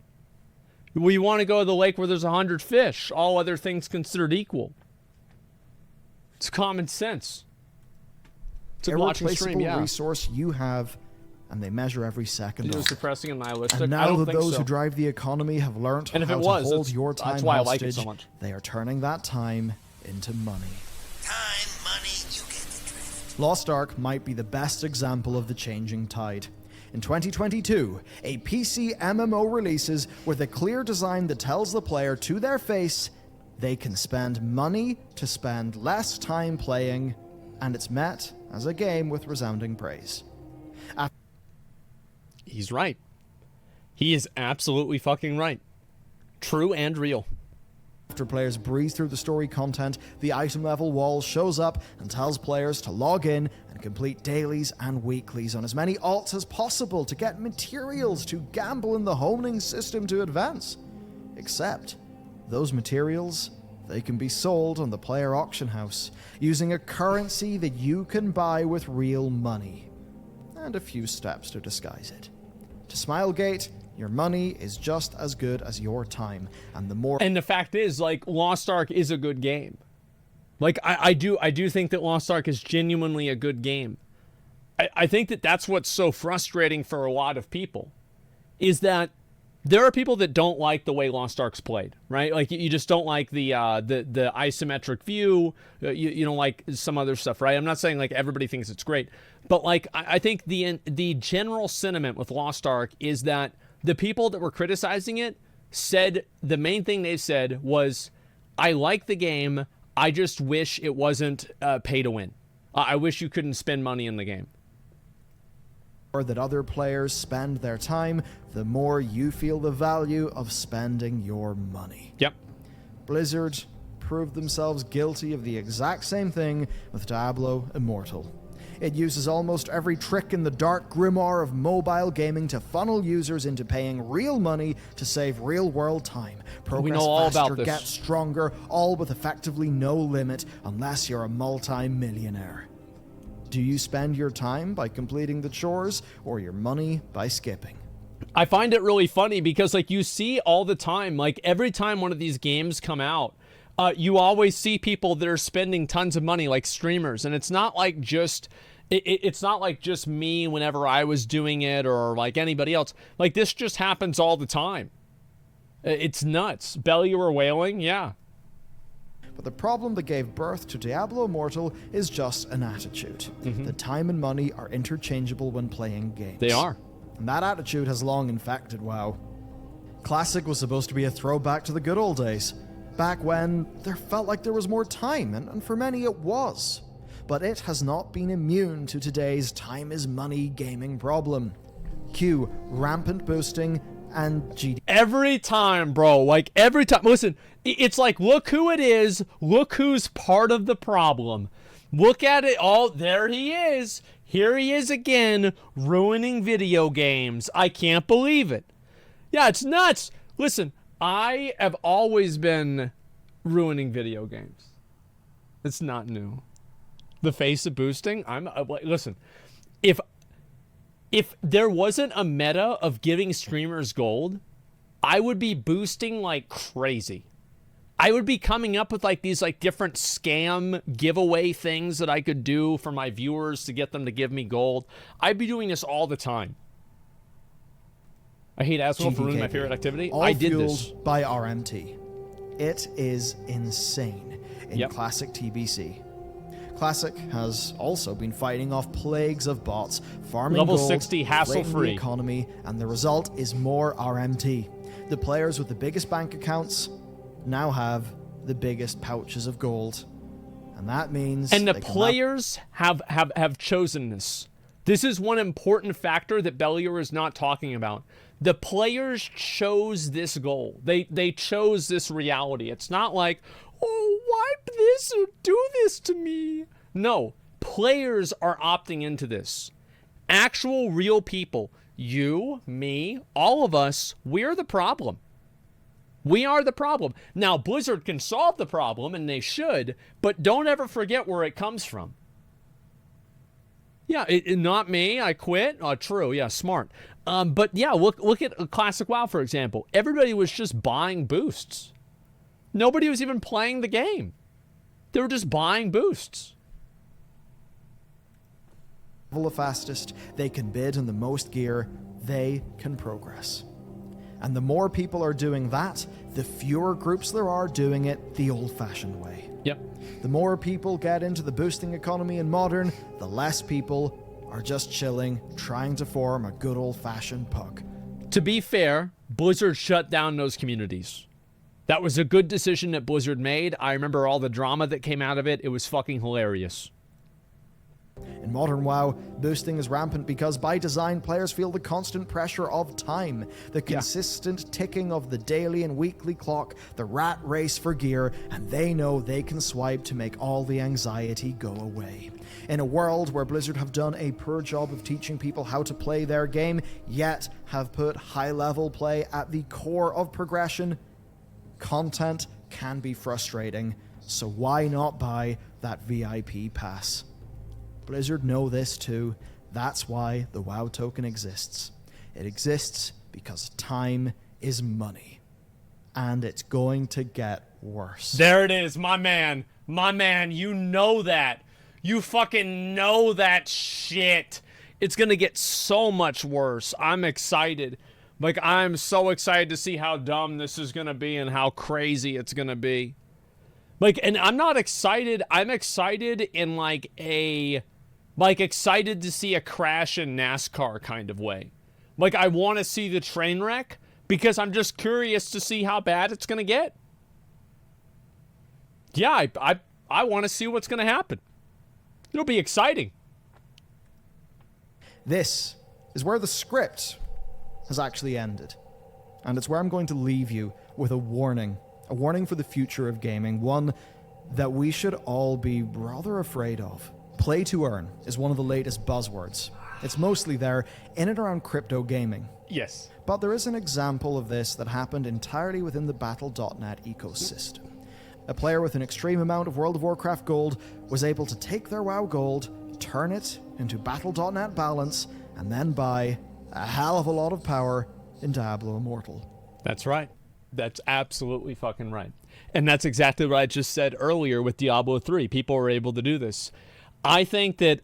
Well, you want to go to the lake where there's 100 fish, all other things considered equal. It's common sense. It's a watching stream, yeah. Resource you have, and they measure every second. It was depressing and nihilistic. And now that those who drive the economy have learned how to hold your time that's why hostage, I like it so much. They are turning that time into money. Time, money, you get the drift. Lost Ark might be the best example of the changing tide. In 2022, a PC MMO releases with a clear design that tells the player to their face they can spend money to spend less time playing, and it's met as a game with resounding praise. He's right. He is absolutely fucking right. True and real. After players breeze through the story content, the item level wall shows up and tells players to log in and complete dailies and weeklies on as many alts as possible to get materials to gamble in the homing system to advance. Except, those materials, they can be sold on the player auction house using a currency that you can buy with real money. And a few steps to disguise it. To Smilegate, your money is just as good as your time, and the more... And the fact is, like, Lost Ark is a good game. Like, I do think that Lost Ark is genuinely a good game. I think that that's what's so frustrating for a lot of people, is that there are people that don't like the way Lost Ark's played, right? Like, you just don't like the isometric view, you don't like some other stuff, right? I'm not saying, like, everybody thinks it's great, but, like, I think the general sentiment with Lost Ark is that the people that were criticizing it said, the main thing they said was, I like the game, I just wish it wasn't pay to win. I wish you couldn't spend money in the game. or that other players spend their time, the more you feel the value of spending your money. Yep. Blizzard proved themselves guilty of the exact same thing with Diablo Immortal. It uses almost every trick in the dark grimoire of mobile gaming to funnel users into paying real money to save real-world time. Progress we know all faster, about this. get stronger, all with effectively no limit unless you're a multi-millionaire. Do you spend your time by completing the chores or your money by skipping? I find it really funny because, like, you see all the time, like, every time one of these games come out, you always see people that are spending tons of money, like streamers, and it's not like just it's not like just me whenever I was doing it or like anybody else. Like, this just happens all the time. It's nuts. Bellular whaling, yeah. But the problem that gave birth to Diablo Immortal is just an attitude. The time and money are interchangeable when playing games. They are. And that attitude has long infected WoW. Classic was supposed to be a throwback to the good old days, back when there felt like there was more time, and for many it was. But it has not been immune to today's time is money gaming problem. Cue rampant boosting and GD. Every time, bro, like every time. Listen, it's like, look who it is. Look who's part of the problem. Look at it all. There he is. Here he is again, ruining video games. I can't believe it. Yeah, it's nuts. Listen, I have always been ruining video games. It's not new. The face of boosting, listen, if there wasn't a meta of giving streamers gold, I would be boosting like crazy. I would be coming up with like these like different scam giveaway things that I could do for my viewers to get them to give me gold. I'd be doing this all the time. I hate Asmongold for ruining my favorite activity. All I did this. by RMT. It is insane in Classic TBC. Classic has also been fighting off plagues of bots, farming level gold, 60 hassle-free the economy, and the result is more RMT. The players with the biggest bank accounts now have the biggest pouches of gold, and that means. And the players have chosen this. This is one important factor that Bellular is not talking about. The players chose this goal. They chose this reality. It's not like, oh, wipe this or do this to me. No, players are opting into this. Actual real people, you, me, all of us, we're the problem. We are the problem. Now, Blizzard can solve the problem, and they should, but don't ever forget where it comes from. Yeah, not me. I quit. True. Yeah, smart. But yeah, look at Classic WoW, for example. Everybody was just buying boosts. Nobody was even playing the game. They were just buying boosts. The fastest, they can bid on the most gear, they can progress. And the more people are doing that, the fewer groups there are doing it the old-fashioned way. Yep. The more people get into the boosting economy in Modern, the less people are just chilling, trying to form a good old-fashioned puck. To be fair, Blizzard shut down those communities. That was a good decision that Blizzard made. I remember all the drama that came out of it. It was fucking hilarious. In Modern WoW, boosting is rampant because by design, players feel the constant pressure of time, the consistent ticking of the daily and weekly clock, the rat race for gear, and they know they can swipe to make all the anxiety go away. In a world where Blizzard have done a poor job of teaching people how to play their game, yet have put high-level play at the core of progression, content can be frustrating, so why not buy that VIP pass? Blizzard know this too. That's why the WoW token exists. It exists because time is money. And it's going to get worse. There it is, my man. My man, you know that. You fucking know that shit. It's gonna get so much worse. I'm excited. Like, I'm so excited to see how dumb this is gonna be and how crazy it's gonna be. Like, and I'm not excited. I'm excited in like a... Like, excited to see a crash in NASCAR kind of way. Like, I want to see the train wreck because I'm just curious to see how bad it's going to get. Yeah, I want to see what's going to happen. It'll be exciting. This is where the script has actually ended. And it's where I'm going to leave you with a warning for the future of gaming, one that we should all be rather afraid of. Play to earn is one of the latest buzzwords. It's mostly there in and around crypto gaming. Yes. But there is an example of this that happened entirely within the Battle.net ecosystem. A player with an extreme amount of World of Warcraft gold was able to take their WoW gold, turn it into Battle.net balance, and then buy a hell of a lot of power in Diablo Immortal. That's right. That's absolutely fucking right. And that's exactly what I just said earlier with Diablo 3. People were able to do this. I think that,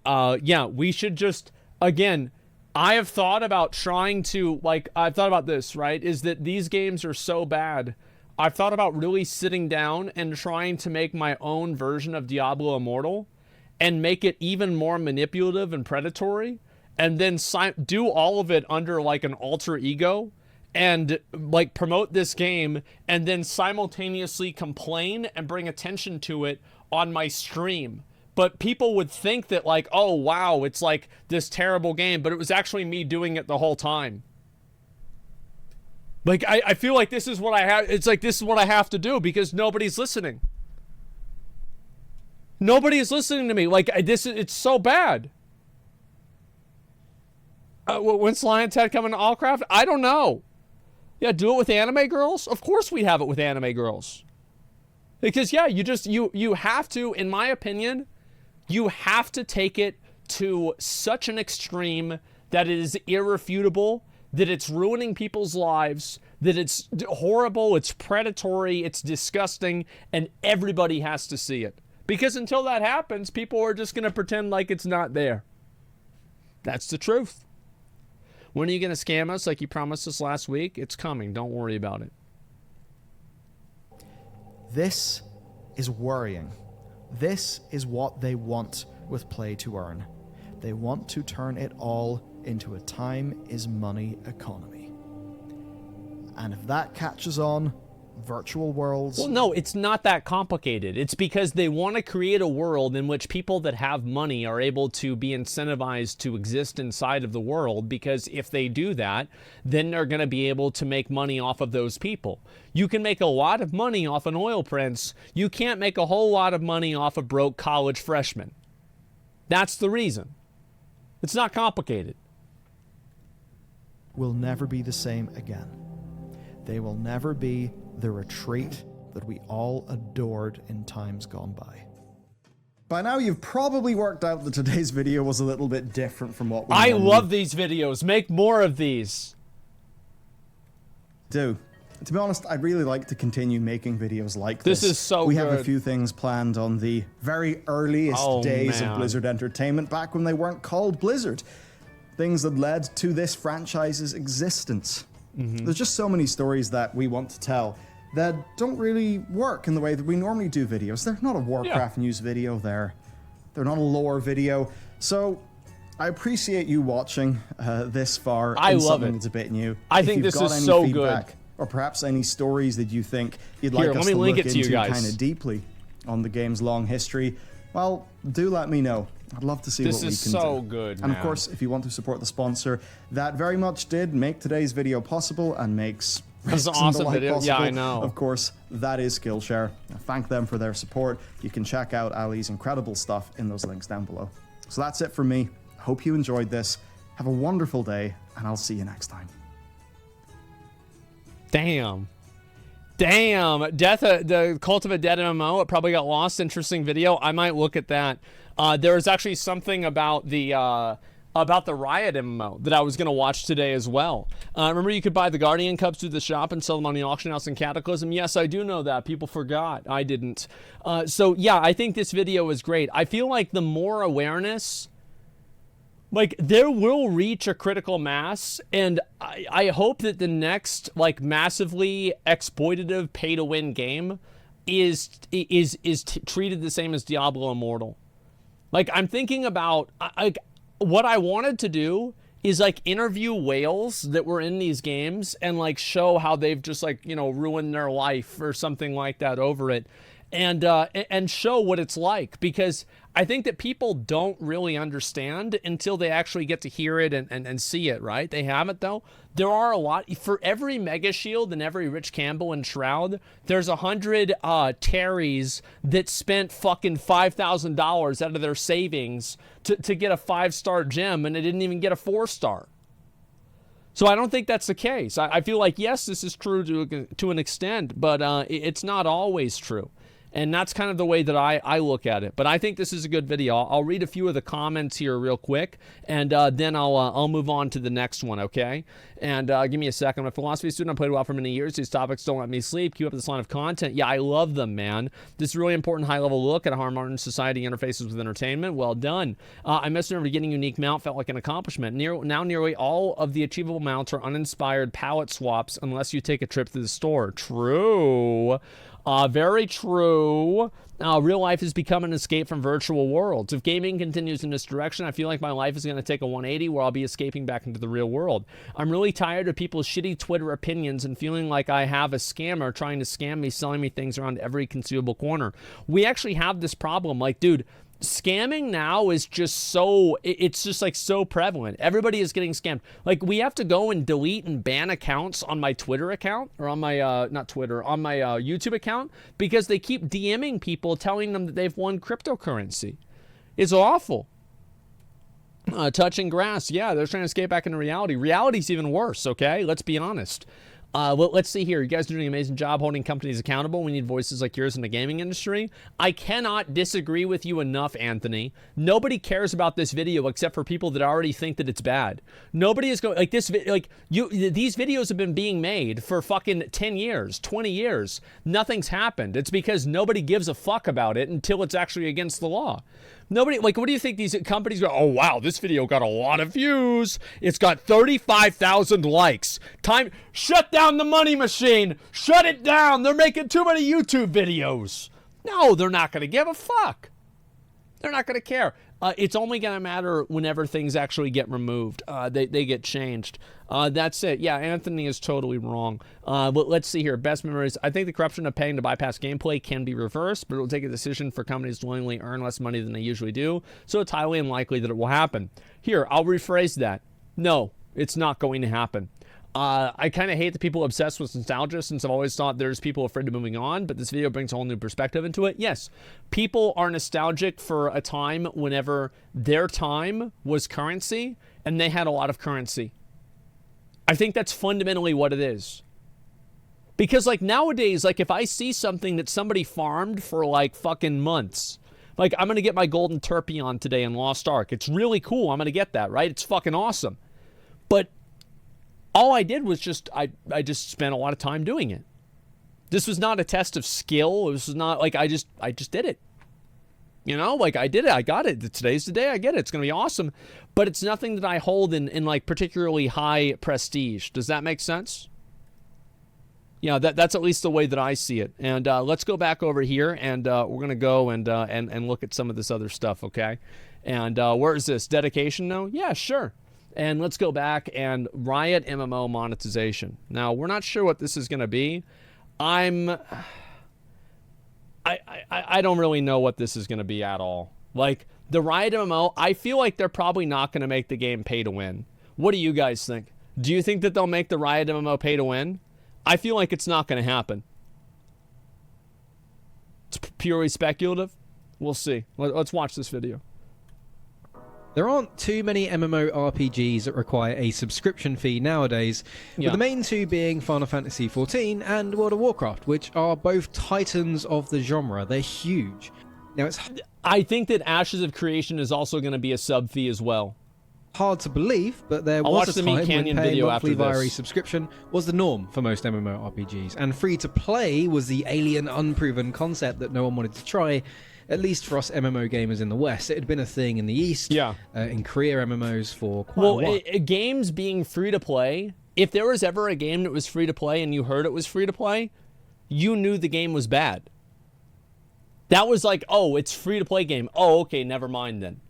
we should just, again, I have thought about trying to, I've thought about this, right? Is that these games are so bad. I've thought about really sitting down and trying to make my own version of Diablo Immortal and make it even more manipulative and predatory, and then do all of it under an alter ego and promote this game, and then simultaneously complain and bring attention to it on my stream. But people would think that oh wow, it's this terrible game, but it was actually me doing it the whole time. I feel like this is what I have. It's this is what I have to do because nobody's listening. Nobody is listening to me. It's so bad. When's Lion Ted coming to Allcraft? I don't know. Yeah, do it with anime girls? Of course we have it with anime girls. Because you have to, in my opinion, you have to take it to such an extreme that it is irrefutable, that it's ruining people's lives, that it's horrible, it's predatory, it's disgusting, and everybody has to see it. Because until that happens, people are just going to pretend like it's not there. That's the truth. When are you going to scam us like you promised us last week? It's coming. Don't worry about it. This is worrying. This is what they want with Play to Earn. They want to turn it all into a time is money economy. And if that catches on, virtual worlds... Well, no, it's not that complicated. It's because they want to create a world in which people that have money are able to be incentivized to exist inside of the world, because if they do that, then they're going to be able to make money off of those people. You can make a lot of money off an oil prince. You can't make a whole lot of money off a broke college freshman. That's the reason. It's not complicated. Will never be the same again. They will never be the retreat that we all adored in times gone by. By now, you've probably worked out that today's video was a little bit different from what we I love these videos. Make more of these. To be honest, I'd really like to continue making videos like this. This is so We good. have a few things planned on the very earliest days of Blizzard Entertainment, back when they weren't called Blizzard. Things that led to this franchise's existence. There's just so many stories that we want to tell that don't really work in the way that we normally do videos. They're not a Warcraft news video, they're not a lore video. So I appreciate you watching this far. I love something it. That's a bit new. I think this is so good. Or perhaps any stories that you think you'd like us to look into kind of deeply on the game's long history, well, do let me know. I'd love to see what we can do. This is so good, And of course, if you want to support the sponsor, that very much did make today's video possible and makes That's an awesome video. Yeah, I know. Of course, that is Skillshare. I thank them for their support. You can check out Ali's incredible stuff in those links down below. So that's it for me. Hope you enjoyed this. Have a wonderful day, and I'll see you next time. Damn. The Cult of a Dead MMO. It probably got lost. Interesting video. I might look at that. There was actually something about the Riot MMO that I was going to watch today as well. Remember you could buy the Guardian Cups through the shop and sell them on the auction house in Cataclysm? Yes, I do know that. People forgot. I didn't. So yeah, I think this video is great. I feel like the more awareness... there will reach a critical mass, and I hope that the next, massively exploitative pay-to-win game is treated the same as Diablo Immortal. I'm thinking about, what I wanted to do is, interview whales that were in these games and, show how they've just, ruined their life or something like that over it. and show what it's like, because I think that people don't really understand until they actually get to hear it and see it, right? They haven't, though. There are a lot. For every Mega Shield and every Rich Campbell and Shroud, there's 100 Terrys that spent fucking $5,000 out of their savings to get a 5-star gem, and they didn't even get a 4-star. So I don't think that's the case. I feel like, yes, this is true to an extent, but it's not always true. And that's kind of the way that I look at it. But I think this is a good video. I'll read a few of the comments here real quick, and then I'll move on to the next one, okay? And give me a second. I'm a philosophy student. I played WoW for many years. These topics don't let me sleep. Keep up this line of content. Yeah, I love them, man. This is a really important high-level look at how our modern society interfaces with entertainment. Well done. I missed over getting unique mount. Felt like an accomplishment. Now nearly all of the achievable mounts are uninspired palette swaps unless you take a trip to the store. True. Very true. Real life has become an escape from virtual worlds. If gaming continues in this direction, I feel like my life is going to take a 180 where I'll be escaping back into the real world. I'm really tired of people's shitty Twitter opinions and feeling like I have a scammer trying to scam me, selling me things around every conceivable corner. We actually have this problem. Like, dude, scamming now is just so, it's just like so prevalent. Everybody is getting scammed. Like, we have to go and delete and ban accounts on my Twitter account, or on my not Twitter, on my YouTube account, because they keep DMing people telling them that they've won cryptocurrency. It's awful. Touching grass, yeah, they're trying to escape back into reality. Reality's even worse, okay? Let's be honest. Well, let's see here. You guys are doing an amazing job holding companies accountable. We need voices like yours in the gaming industry. I cannot disagree with you enough, Anthony. Nobody cares about this video except for people that already think that it's bad. Nobody is going, like, this, like, these videos have been being made for fucking 10 years, 20 years. Nothing's happened. It's because nobody gives a fuck about it until it's actually against the law. Nobody, like, what do you think these companies go, oh, wow, this video got a lot of views. It's got 35,000 likes. Shut down the money machine. Shut it down. They're making too many YouTube videos. No, they're not going to give a fuck. They're not going to care. It's only going to matter whenever things actually get removed. They get changed. That's it. Yeah, Anthony is totally wrong. But let's see here. Best memories. I think the corruption of paying to bypass gameplay can be reversed, but it will take a decision for companies to willingly earn less money than they usually do. So it's highly unlikely that it will happen. Here, I'll rephrase that. No, it's not going to happen. I kind of hate the people obsessed with nostalgia, since I've always thought there's people afraid of moving on, but this video brings a whole new perspective into it. Yes, people are nostalgic for a time whenever their time was currency and they had a lot of currency. I think that's fundamentally what it is. Because, like, nowadays, like, if I see something that somebody farmed for, like, fucking months, like, I'm going to get my golden Turpion today in Lost Ark. It's really cool. I'm going to get that, right? It's fucking awesome. But all I did was just, I just spent a lot of time doing it. This was not a test of skill. This was not, like, I just did it. You know, like, I did it. I got it. Today's the day I get it. It's going to be awesome. But it's nothing that I hold in like, particularly high prestige. Does that make sense? Yeah, that's at least the way that I see it. And let's go back over here, and we're going to go and look at some of this other stuff, okay? And where is this? Dedication now? Yeah, sure. And let's go back and Riot MMO monetization. Now, we're not sure what this is going to be. I don't really know what this is going to be at all. Like, the Riot MMO, I feel like they're probably not going to make the game pay to win. What do you guys think? Do you think that they'll make the Riot MMO pay to win? I feel like it's not going to happen. It's purely speculative. We'll see. Let's watch this video. There aren't too many MMORPGs that require a subscription fee nowadays, with the main two being Final Fantasy XIV and World of Warcraft, which are both titans of the genre. They're huge. Now, I think that Ashes of Creation is also going to be a sub fee as well. Hard to believe, but there was a time when paying monthly via a subscription was the norm for most MMORPGs, and free-to-play was the alien, unproven concept that no one wanted to try. At least for us MMO gamers in the West. It had been a thing in the East, in Korea MMOs for quite a while. Games being free-to-play, if there was ever a game that was free-to-play and you heard it was free-to-play, you knew the game was bad. That was like, oh, it's free-to-play game. Oh, okay, never mind then.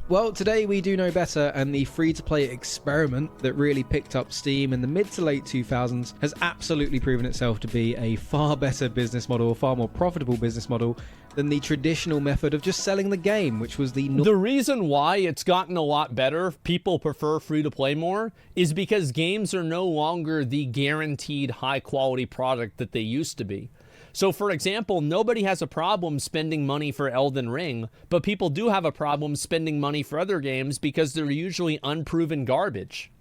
Well, today we do know better, and the free-to-play experiment that really picked up steam in the mid to late 2000s has absolutely proven itself to be a far better business model, a far more profitable business model than the traditional method of just selling the game, which was the reason why it's gotten a lot better, people prefer free-to-play more, is because games are no longer the guaranteed high-quality product that they used to be. So, for example, nobody has a problem spending money for Elden Ring, but people do have a problem spending money for other games because they're usually unproven garbage.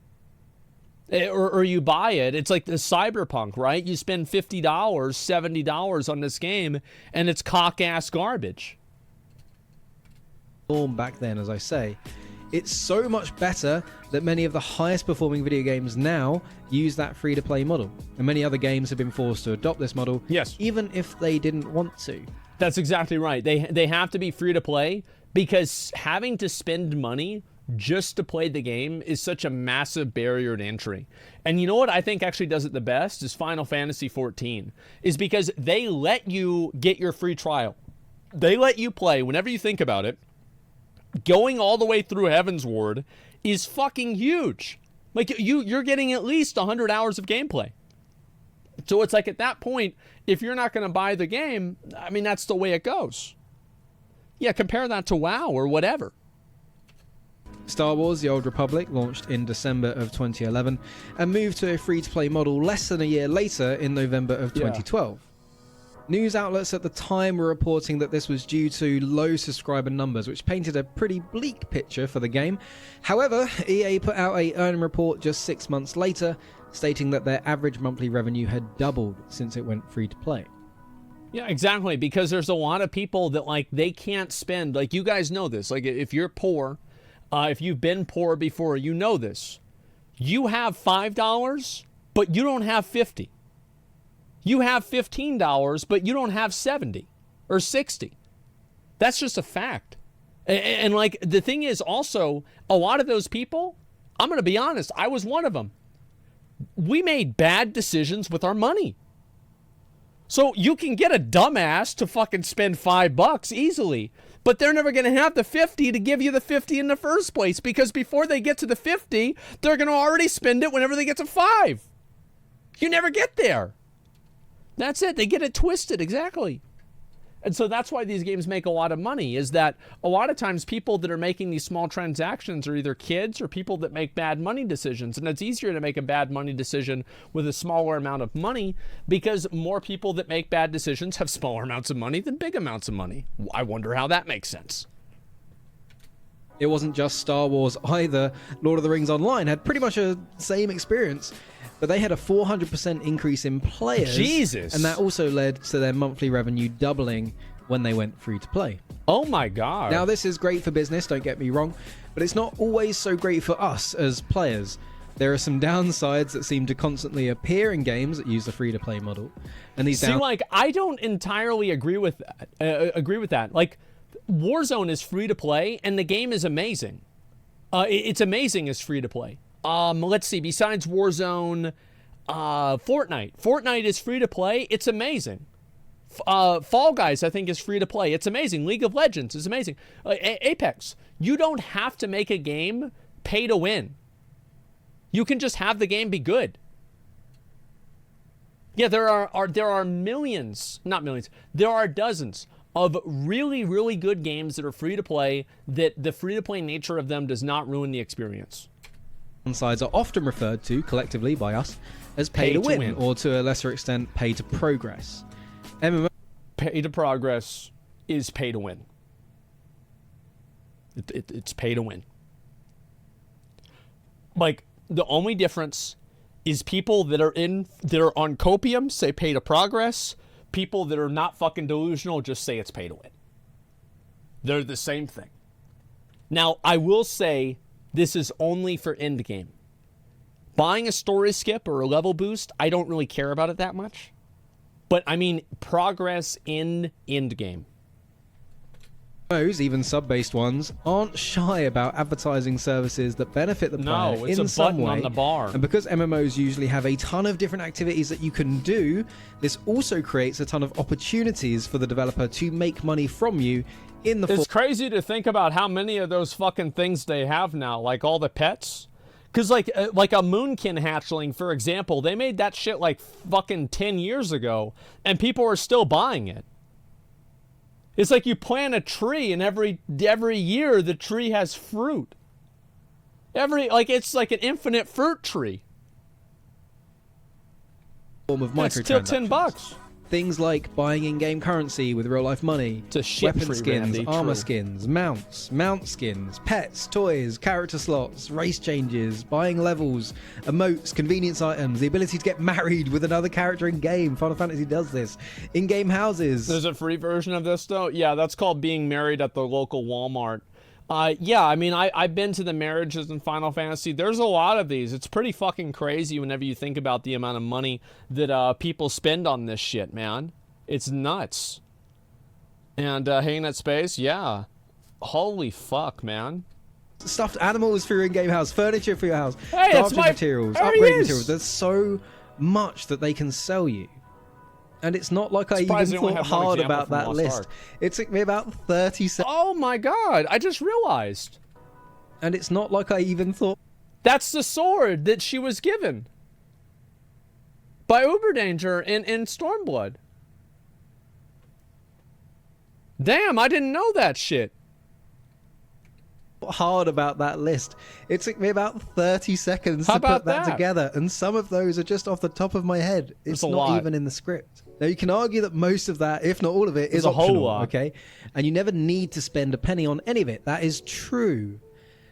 Or you buy it. It's like the Cyberpunk, right? You spend $50, $70 on this game, and it's cock-ass garbage. Back then, as I say, it's so much better that many of the highest performing video games now use that free-to-play model. And many other games have been forced to adopt this model, yes, even if they didn't want to. That's exactly right. They have to be free-to-play because having to spend money just to play the game is such a massive barrier to entry. And you know what I think actually does it the best is Final Fantasy XIV, is because they let you get your free trial. They let you play whenever you think about it. Going all the way through Heaven's Ward is fucking huge. Like, you're getting at least 100 hours of gameplay. So it's like at that point, if you're not going to buy the game, I mean, that's the way it goes. Yeah, compare that to WoW or whatever. Star Wars: The Old Republic launched in December of 2011 and moved to a free-to-play model less than a year later in November of 2012. News outlets at the time were reporting that this was due to low subscriber numbers, which painted a pretty bleak picture for the game. However, EA put out an earning report just 6 months later, stating that their average monthly revenue had doubled since it went free to play. Yeah, exactly, because there's a lot of people that, like, they can't spend, like, you guys know this, like, if you're poor, if you've been poor before, you know this. You have $5, but you don't have $50. You have $15, but you don't have $70 or $60. That's just a fact. And like, the thing is also, a lot of those people, I'm going to be honest, I was one of them. We made bad decisions with our money. So you can get a dumbass to fucking spend $5 easily, but they're never going to have the 50 to give you the 50 in the first place, because before they get to the 50, they're going to already spend it whenever they get to 5. You never get there. That's it. They get it twisted. Exactly. And so that's why these games make a lot of money, is that a lot of times people that are making these small transactions are either kids or people that make bad money decisions. And it's easier to make a bad money decision with a smaller amount of money because more people that make bad decisions have smaller amounts of money than big amounts of money. I wonder how that makes sense. It wasn't just Star Wars either. Lord of the Rings Online had pretty much the same experience, but they had a 400% increase in players. Jesus. And that also led to their monthly revenue doubling when they went free to play. Oh my God. Now, this is great for business, don't get me wrong, but it's not always so great for us as players. There are some downsides that seem to constantly appear in games that use the free to play model. And these like, I don't entirely agree with that. Like, Warzone is free to play and the game is amazing. It's amazing as free to play. Let's see, besides Warzone, Fortnite. Fortnite is free to play. It's amazing. Fall Guys, I think, is free to play. It's amazing. League of Legends is amazing. Apex. You don't have to make a game pay to win. You can just have the game be good. Yeah, there are millions, not millions, there are dozens of really, really good games that are free to play that the free to play nature of them does not ruin the experience. Downsides are often referred to collectively by us as pay to win, or to a lesser extent, pay to progress. MMO pay to progress is pay to win. It's pay to win. Like, the only difference is people that are on copium say pay to progress. People that are not fucking delusional just say it's pay to win. They're the same thing. Now, I will say this is only for endgame. Buying a story skip or a level boost, I don't really care about it that much. But I mean, progress in endgame. Those, even sub-based ones, aren't shy about advertising services that benefit the player it's in a some button way. on the bar. And because MMOs usually have a ton of different activities that you can do, this also creates a ton of opportunities for the developer to make money from you in the It's crazy to think about how many of those fucking things they have now, like all the pets. Because like a Moonkin hatchling, for example, they made that shit like fucking 10 years ago, and people are still buying it. It's like you plant a tree, and every year the tree has fruit. It's like an infinite fruit tree. Form of That's still $10. Things like buying in-game currency with real-life money, weapon skins, Randy, armor true. skins, mounts, mount skins, pets, toys, character slots, race changes, buying levels, emotes, convenience items, the ability to get married with another character in-game. Final Fantasy does this. In-game houses. There's a free version of this, though? Yeah, that's called being married at the local Walmart. Yeah, I mean, I've been to the marriages in Final Fantasy. There's a lot of these. It's pretty fucking crazy whenever you think about the amount of money that people spend on this shit, man. It's nuts. And Hanging at Space, yeah. Holy fuck, man. Stuffed animals for your in-game house, furniture for your house, Hey, it's crafting my... materials, There he upgrade is! materials. There's so much that they can sell you. And it's not like I even Surprised they only thought have one hard example about from that Lost list. Ark. It took me about 30 seconds. Oh my god, I just realized. And it's not like I even thought. That's the sword that she was given by Uberdanger in Stormblood. Damn, I didn't know that shit. Hard about that list. It took me about 30 seconds to put that together, and some of those are just off the top of my head. It's not even in the script. Now, you can argue that most of that, if not all of it, is optional, okay? And you never need to spend a penny on any of it. That is true.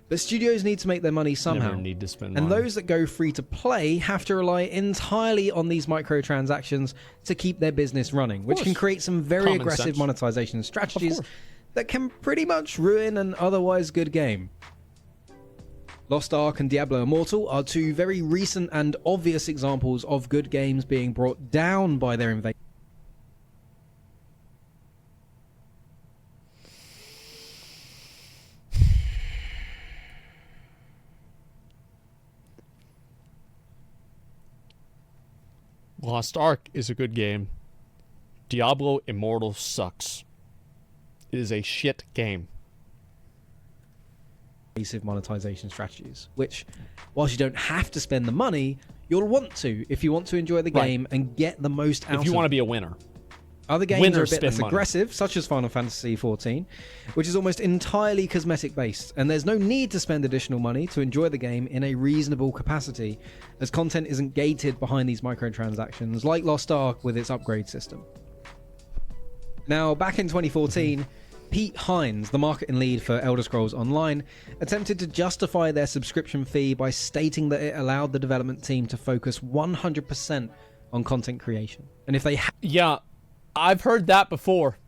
But studios need to make their money somehow. Never need to spend and money. those that go free to play have to rely entirely on these microtransactions to keep their business running, which can create some very Common aggressive sense. monetization strategies that can pretty much ruin an otherwise good game. Lost Ark and Diablo Immortal are two very recent and obvious examples of good games being brought down by their invasion. Lost Ark is a good game. Diablo Immortal sucks. It is a shit game. Monetization strategies, which, whilst you don't have to spend the money, you'll want to if you want to enjoy the game and get the most out of it. If you want to be a winner. Other games are a bit less aggressive, such as Final Fantasy XIV, which is almost entirely cosmetic-based, and there's no need to spend additional money to enjoy the game in a reasonable capacity, as content isn't gated behind these microtransactions, like Lost Ark with its upgrade system. Now, back in 2014, Pete Hines, the marketing lead for Elder Scrolls Online, attempted to justify their subscription fee by stating that it allowed the development team to focus 100% on content creation. And if they yeah, I've heard that before.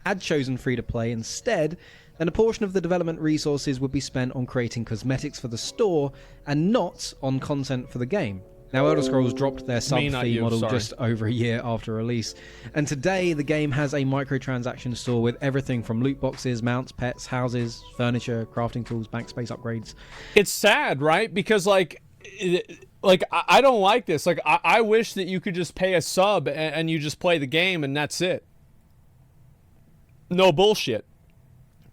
Had chosen free-to-play instead, then a portion of the development resources would be spent on creating cosmetics for the store and not on content for the game. Now, Elder Scrolls dropped their sub-fee model just over a year after release, and today the game has a microtransaction store with everything from loot boxes, mounts, pets, houses, furniture, crafting tools, bank space upgrades. It's sad, right? Because like I don't like this. Like I wish that you could just pay a sub and you just play the game and that's it. No bullshit.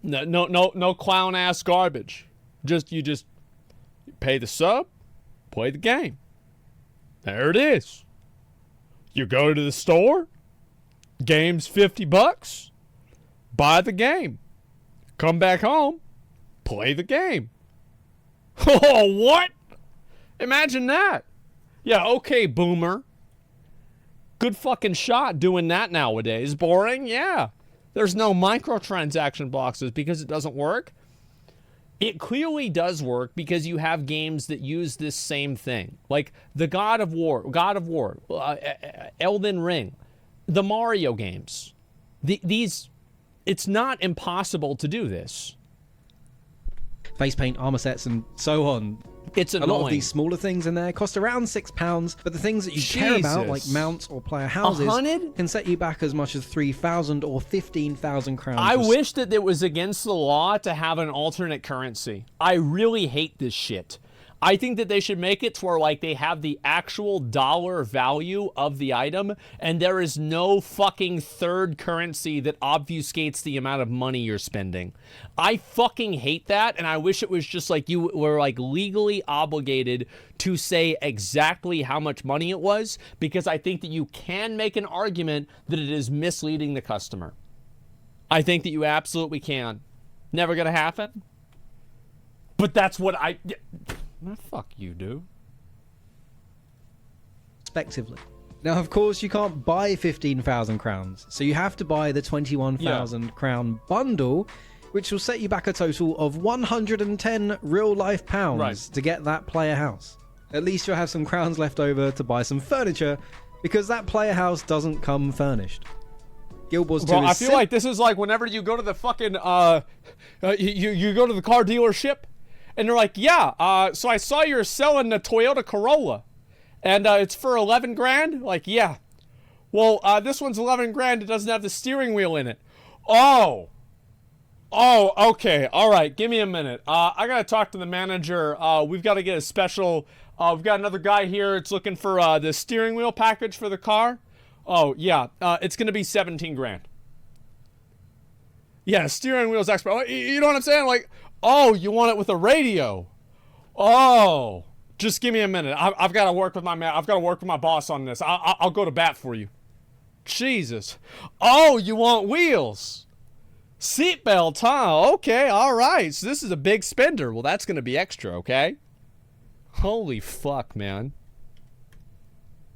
No clown ass garbage. You just pay the sub, play the game. There it is. You go to the store, game's $50, buy the game. Come back home, play the game. Oh, what? Imagine that. Yeah, okay, boomer. Good fucking shot doing that nowadays. Boring? Yeah. There's no microtransaction boxes because it doesn't work. It clearly does work because you have games that use this same thing. Like the God of War, Elden Ring, the Mario games. It's not impossible to do this. Face paint, armor sets, and so on. It's annoying. A lot of these smaller things in there cost around £6, but the things that you care about, like mounts or player houses, 100? can set you back as much as 3,000 or 15,000 crowns. I wish that it was against the law to have an alternate currency. I really hate this shit. I think that they should make it to where, like, they have the actual dollar value of the item, and there is no fucking third currency that obfuscates the amount of money you're spending. I fucking hate that, and I wish it was just like you were, like, legally obligated to say exactly how much money it was, because I think that you can make an argument that it is misleading the customer. I think that you absolutely can. Never gonna happen. But that's what I... fuck you, dude. Respectively. Now, of course, you can't buy 15,000 crowns, so you have to buy the 21,000 crown bundle, which will set you back a total of 110 real-life pounds to get that player house. At least you'll have some crowns left over to buy some furniture, because that player house doesn't come furnished. Guild Wars 2 Bro, I feel like this is like whenever you go to the fucking, you go to the car dealership, and they're like, yeah, so I saw you're selling the Toyota Corolla, and it's for 11 grand? Like, yeah. Well, this one's 11 grand, it doesn't have the steering wheel in it. Oh, okay, all right, give me a minute. I gotta talk to the manager. We've got to get a special, we've got another guy here that's looking for the steering wheel package for the car. Oh, yeah, it's gonna be 17 grand. Yeah, steering wheel's expert. You know what I'm saying? Like, oh, you want it with a radio? Oh, just give me a minute. I've got to work with my man. I've got to work with my boss on this. I'll go to bat for you. Jesus. Oh, you want wheels? Seatbelt, huh? Okay, all right. So this is a big spender. Well, that's going to be extra, okay? Holy fuck, man.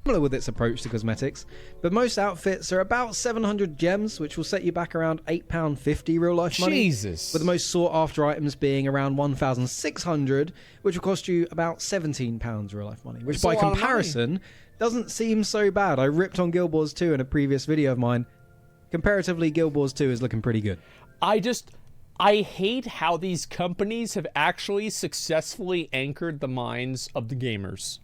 Similar with its approach to cosmetics, but most outfits are about 700 gems, which will set you back around £8.50 real life money. Jesus. With the most sought after items being around 1,600, which will cost you about £17 real life money, which by comparison doesn't seem so bad. I ripped on Guild Wars 2 in a previous video of mine. Comparatively, Guild Wars 2 is looking pretty good. I hate how these companies have actually successfully anchored the minds of the gamers.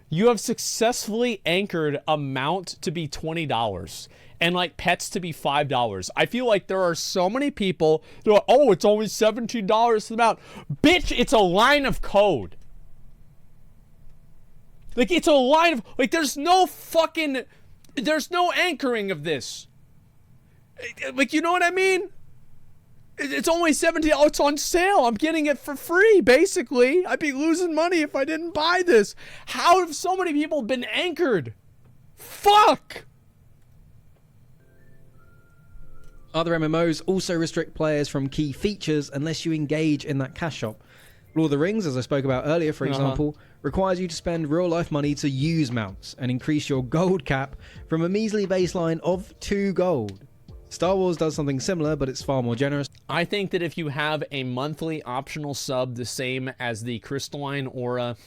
You have successfully anchored a mount to be $20 and like pets to be $5. I feel like there are so many people that are like, oh, it's only $17 for the mount. Bitch, it's a line of code. Like, it's a line of, like, there's no anchoring of this. Like, you know what I mean? It's only $17. Oh, it's on sale. I'm getting it for free, basically. I'd be losing money if I didn't buy this. How have so many people been anchored? Fuck! Other MMOs also restrict players from key features unless you engage in that cash shop. Lord of the Rings, as I spoke about earlier, for example, requires you to spend real-life money to use mounts and increase your gold cap from a measly baseline of 2 gold. Star Wars does something similar, but it's far more generous. I think that if you have a monthly optional sub the same as the Crystalline Aura,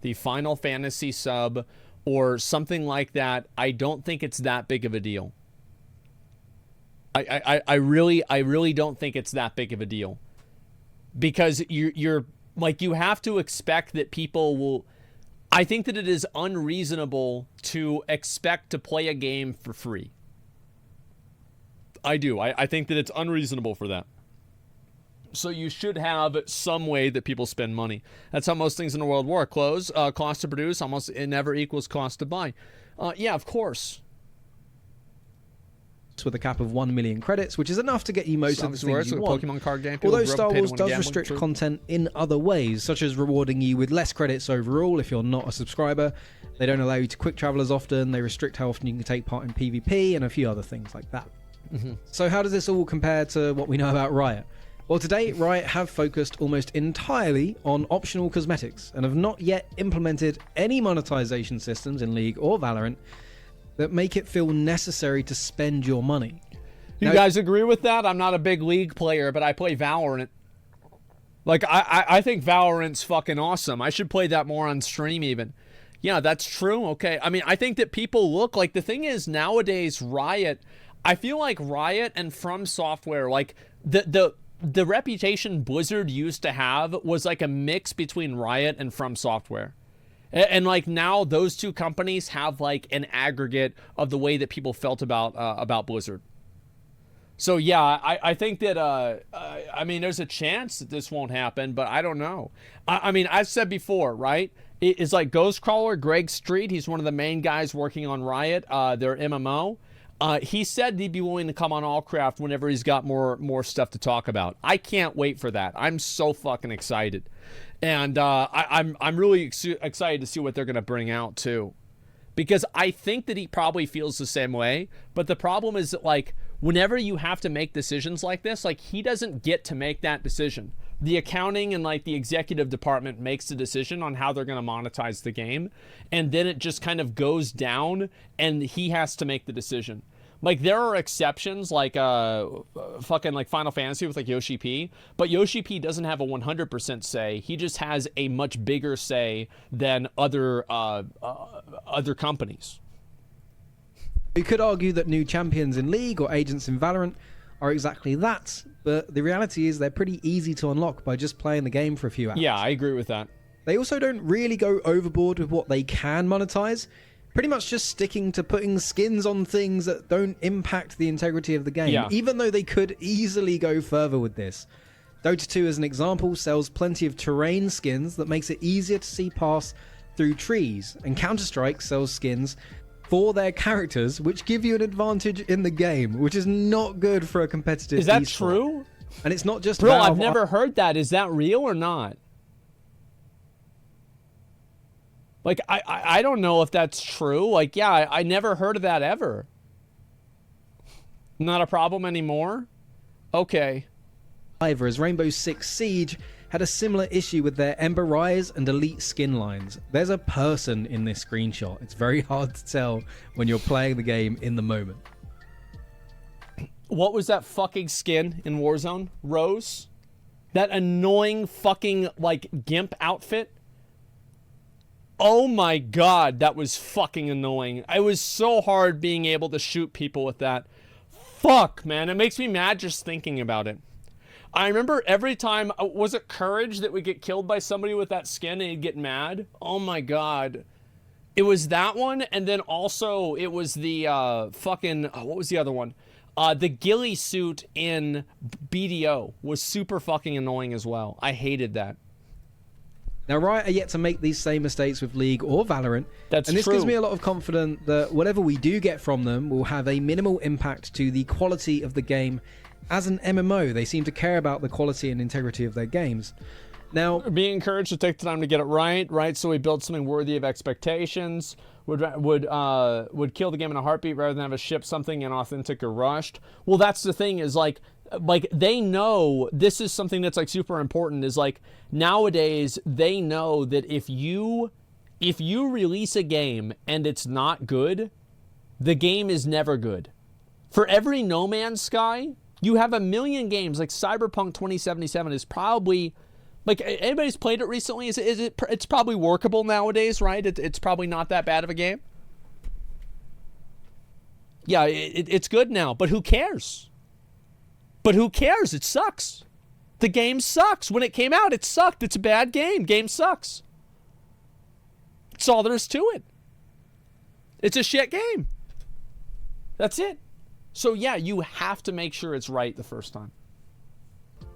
the Final Fantasy sub, or something like that, I don't think it's that big of a deal. I really don't think it's that big of a deal. Because you're like, you have to expect that people will... I think that it is unreasonable to expect to play a game for free. I do. I think that it's unreasonable for that. So you should have some way that people spend money. That's how most things in the world work. Clothes, cost to produce, almost it never equals cost to buy. Yeah, of course. With a cap of 1 million credits, which is enough to get you most of the things you want. Pokemon card game. Although Star Wars does restrict content in other ways, such as rewarding you with less credits overall if you're not a subscriber. They don't allow you to quick travel as often. They restrict how often you can take part in PvP and a few other things like that. So how does this all compare to what we know about Riot? Well, to date, Riot have focused almost entirely on optional cosmetics and have not yet implemented any monetization systems in League or Valorant that make it feel necessary to spend your money. You guys agree with that? I'm not a big League player, but I play Valorant. Like, I think Valorant's fucking awesome. I should play that more on stream even. Yeah, that's true. Okay. I mean, I think that people look like, the thing is nowadays Riot, I feel like Riot and From Software, like the the reputation Blizzard used to have was like a mix between Riot and From Software. And like now those two companies have like an aggregate of the way that people felt about Blizzard. So yeah, I think that I mean there's a chance that this won't happen, but I don't know. I mean I've said before, right? It's like Ghostcrawler, Greg Street. He's one of the main guys working on Riot, their MMO. He said he'd be willing to come on Allcraft whenever he's got more stuff to talk about. I can't wait for that. I'm so fucking excited. And I'm really excited to see what they're going to bring out too, because I think that he probably feels the same way. But the problem is that like whenever you have to make decisions like this, like he doesn't get to make that decision. The accounting and like the executive department makes the decision on how they're going to monetize the game, and then it just kind of goes down, and he has to make the decision. Like there are exceptions, like fucking like Final Fantasy with like Yoshi P, but Yoshi P doesn't have a 100% say. He just has a much bigger say than other companies. You could argue that new champions in League or agents in Valorant are exactly that, but the reality is they're pretty easy to unlock by just playing the game for a few hours. Yeah, I agree with that. They also don't really go overboard with what they can monetize, pretty much just sticking to putting skins on things that don't impact the integrity of the game, even though they could easily go further with this. Dota 2, as an example, sells plenty of terrain skins that makes it easier to see past through trees, and Counter-Strike sells skins for their characters which give you an advantage in the game, which is not good for a competitive Is that esport. true? And it's not just Bro, Valve. I've never heard that. Is that real or not? Like, I don't know if that's true. Like, yeah, I never heard of that ever. Not a problem anymore? Okay. As Rainbow Six Siege had a similar issue with their Ember Rise and Elite skin lines. There's a person in this screenshot. It's very hard to tell when you're playing the game in the moment. What was that fucking skin in Warzone? Rose? That annoying fucking, like, GIMP outfit? Oh my god, that was fucking annoying. It was so hard being able to shoot people with that. Fuck, man. It makes me mad just thinking about it. I remember every time, was it Courage that would get killed by somebody with that skin and he'd get mad? Oh my god. It was that one, and then also it was the fucking, what was the other one? The ghillie suit in BDO was super fucking annoying as well. I hated that. Now, Riot are yet to make these same mistakes with League or Valorant. That's and this true. gives me a lot of confidence that whatever we do get from them will have a minimal impact to the quality of the game. As an MMO, they seem to care about the quality and integrity of their games. Now, being encouraged to take the time to get it right? So we build something worthy of expectations. Would kill the game in a heartbeat rather than have us ship something inauthentic or rushed. Well, that's the thing is like they know this is something that's like super important. Is like nowadays they know that if you release a game and it's not good, the game is never good. For every No Man's Sky, you have a million games. Like Cyberpunk 2077 is probably, like, anybody's played it recently? It's probably workable nowadays, right? It's probably not that bad of a game. Yeah, it's good now, but who cares? But who cares? It sucks. The game sucks. When it came out, it sucked. It's a bad game. Game sucks. That's all there is to it. It's a shit game. That's it. So yeah, you have to make sure it's right the first time.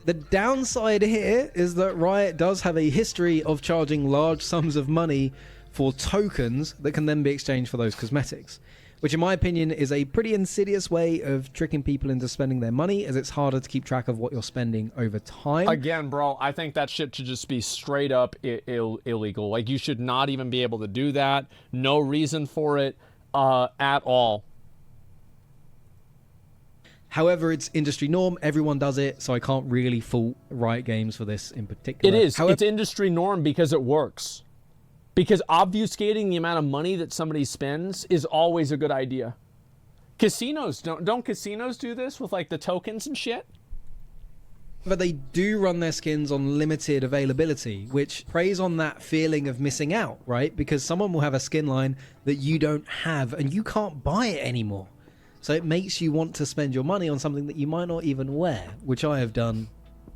the downside here is that Riot does have a history of charging large sums of money for tokens that can then be exchanged for those cosmetics, which in my opinion is a pretty insidious way of tricking people into spending their money, as it's harder to keep track of what you're spending over time. Again, bro, I think that shit should just be straight up illegal. Like, you should not even be able to do that. No reason for it at all. However, it's industry norm. Everyone does it, so I can't really fault Riot Games for this in particular. It is. It's industry norm because it works. Because obfuscating the amount of money that somebody spends is always a good idea. Casinos, don't casinos do this with, like, the tokens and shit? But they do run their skins on limited availability, which preys on that feeling of missing out, right? Because someone will have a skin line that you don't have, and you can't buy it anymore. So it makes you want to spend your money on something that you might not even wear, which I have done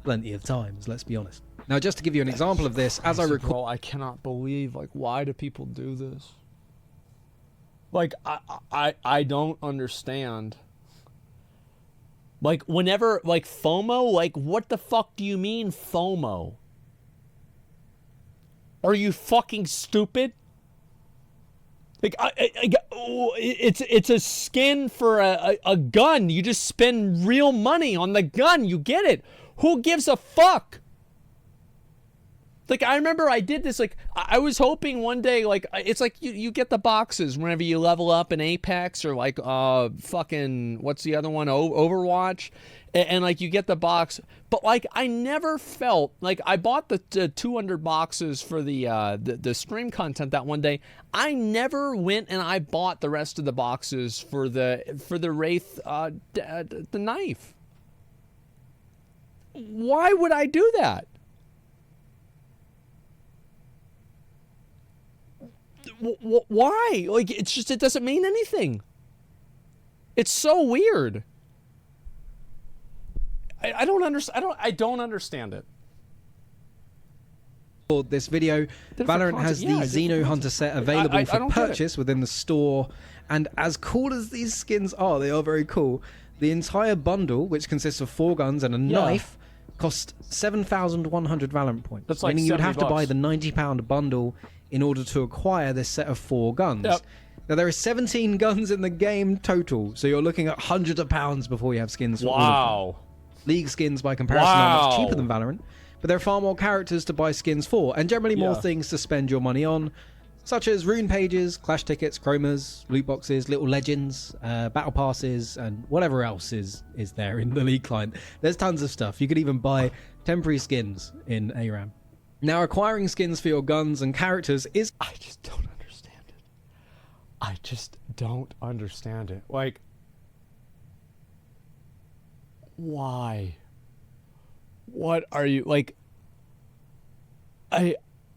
plenty of times, let's be honest. Now, just to give you an example of this, as I recall... I cannot believe, like, why do people do this? Like, I don't understand. Like, whenever, like, FOMO, like, what the fuck do you mean FOMO? Are you fucking stupid? Like, it's a skin for a gun. You just spend real money on the gun. You get it. Who gives a fuck? Like, I remember I did this, like, I was hoping one day, like, it's like you get the boxes whenever you level up in Apex or, like, fucking, what's the other one, Overwatch? And like, you get the box. But, like, I never felt, like, I bought the 200 boxes for the stream content that one day. I never went and I bought the rest of the boxes for the Wraith, the knife. Why would I do that? Why? Like, it's just, it doesn't mean anything. It's so weird. I don't understand it. For this video, Valorant has the Xeno Hunter set available for purchase within the store, and as cool as these skins are, they are very cool. The entire bundle, which consists of 4 guns and a knife, cost 7,100 Valorant points. That's like meaning you would have to buy the £90 bundle in order to acquire this set of 4 guns. Yep. Now, there are 17 guns in the game total, so you're looking at hundreds of pounds before you have skins for all of them. League skins, by comparison, are much cheaper than Valorant, but there are far more characters to buy skins for, and generally more things to spend your money on, such as rune pages, clash tickets, chromas, loot boxes, little legends, battle passes, and whatever else is there in the League client. There's tons of stuff. You could even buy temporary skins in ARAM. Now, acquiring skins for your guns and characters is... I just don't understand it. I just don't understand it. Like, why? What are you, like...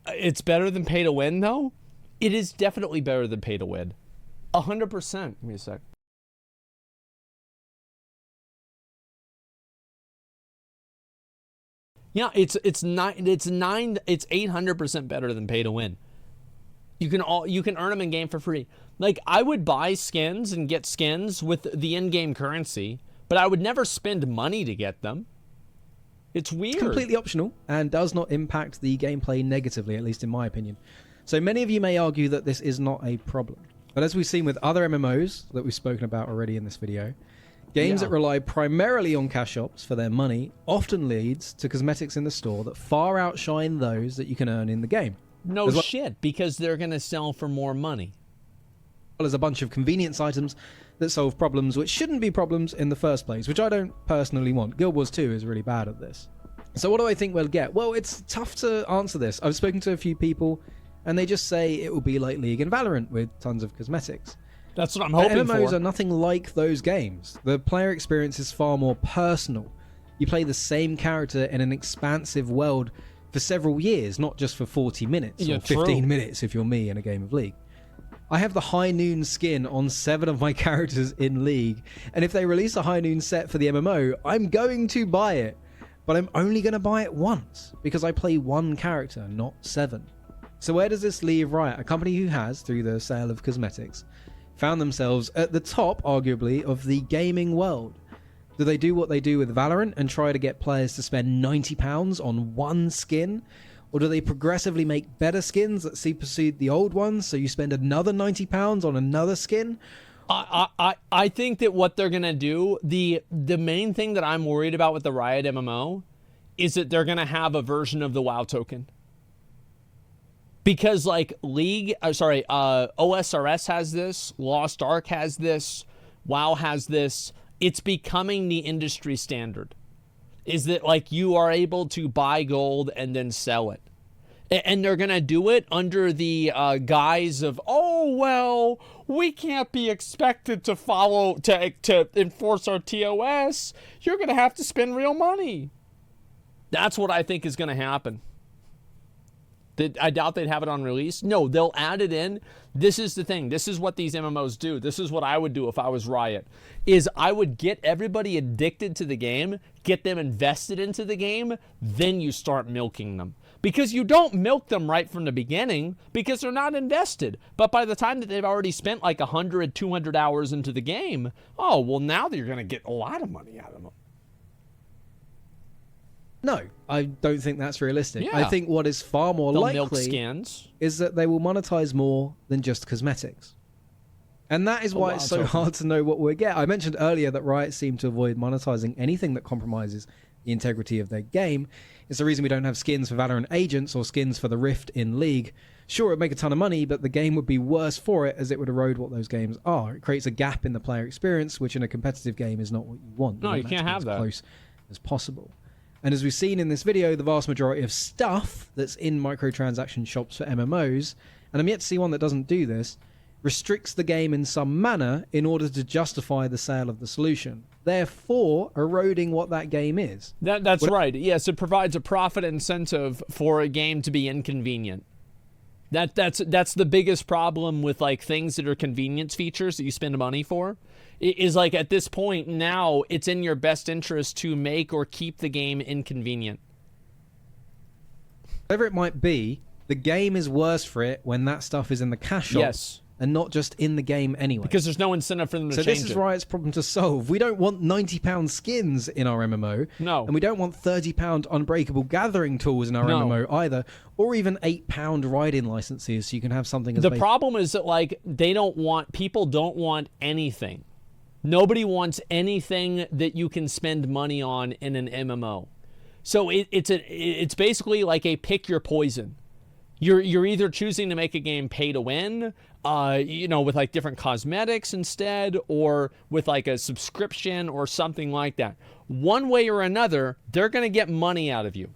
It's better than pay to win, though? It is definitely better than pay to win. 100%. Give me a sec. Yeah, it's 800% better than pay to win. You can earn them in game for free. Like, I would buy skins and get skins with the in-game currency, but I would never spend money to get them. It's weird. It's completely optional and does not impact the gameplay negatively, at least in my opinion. So many of you may argue that this is not a problem. But as we've seen with other MMOs that we've spoken about already in this video, games that rely primarily on cash shops for their money often leads to cosmetics in the store that far outshine those that you can earn in the game. No shit, because they're going to sell for more money. Well, there's a bunch of convenience items that solve problems which shouldn't be problems in the first place, which I don't personally want. Guild Wars 2 is really bad at this. So what do I think we'll get? Well, it's tough to answer this. I've spoken to a few people, and they just say it will be like League and Valorant with tons of cosmetics. That's what I'm hoping for. MMOs are nothing like those games. The player experience is far more personal. You play the same character in an expansive world for several years, not just for 40 minutes or 15 minutes if you're me in a game of League. I have the High Noon skin on 7 of my characters in League, and if they release a High Noon set for the MMO, I'm going to buy it. But I'm only going to buy it once, because I play 1 character, not 7. So where does this leave Riot, a company who has, through the sale of cosmetics, found themselves at the top, arguably, of the gaming world? Do they do what they do with Valorant and try to get players to spend £90 on 1 skin? Or do they progressively make better skins that supersede the old ones, so you spend another £90 on another skin? I think that what they're going to do, the main thing that I'm worried about with the Riot MMO is that they're going to have a version of the WoW token. Because, like, OSRS has this, Lost Ark has this, WoW has this. It's becoming the industry standard. Is that, like, you are able to buy gold and then sell it. And they're going to do it under the guise of, oh, well, we can't be expected to follow, to enforce our TOS. You're going to have to spend real money. That's what I think is going to happen. I doubt they'd have it on release. No, they'll add it in. This is the thing. This is what these MMOs do. This is what I would do if I was Riot, is I would get everybody addicted to the game, get them invested into the game, then you start milking them. Because you don't milk them right from the beginning because they're not invested. But by the time that they've already spent like 100, 200 hours into the game, oh, well, now you're going to get a lot of money out of them. No, I don't think that's realistic. Yeah. I think what is far more They'll milk likely skins. is that they will monetize more than just cosmetics. And that is why it's so hard to know what we'll get. I mentioned earlier that Riot seem to avoid monetizing anything that compromises the integrity of their game. It's the reason we don't have skins for Valorant agents or skins for the Rift in League. Sure, it would make a ton of money, but the game would be worse for it as it would erode what those games are. It creates a gap in the player experience, which in a competitive game is not what you want. No, you can't have that. As close as possible. And as we've seen in this video, the vast majority of stuff that's in microtransaction shops for MMOs, and I'm yet to see one that doesn't do this, restricts the game in some manner in order to justify the sale of the solution, therefore eroding what that game is. That's right. Yes, it provides a profit incentive for a game to be inconvenient. That's the biggest problem with like things that are convenience features that you spend money for. Is like at this point now it's in your best interest to make or keep the game inconvenient. Whatever it might be, the game is worse for it when that stuff is in the cash shop. Yes. And not just in the game anyway. Because there's no incentive for them to change it. So this is Riot's problem to solve. We don't want £90 skins in our MMO. No. And we don't want £30 Unbreakable Gathering tools in our MMO either. Or even £8 ride-in licenses so you can have something as The problem is that like people don't want anything. Nobody wants anything that you can spend money on in an MMO. So it's basically like a pick your poison. You're either choosing to make a game pay to win, with like different cosmetics instead, or with like a subscription or something like that. One way or another, they're going to get money out of you.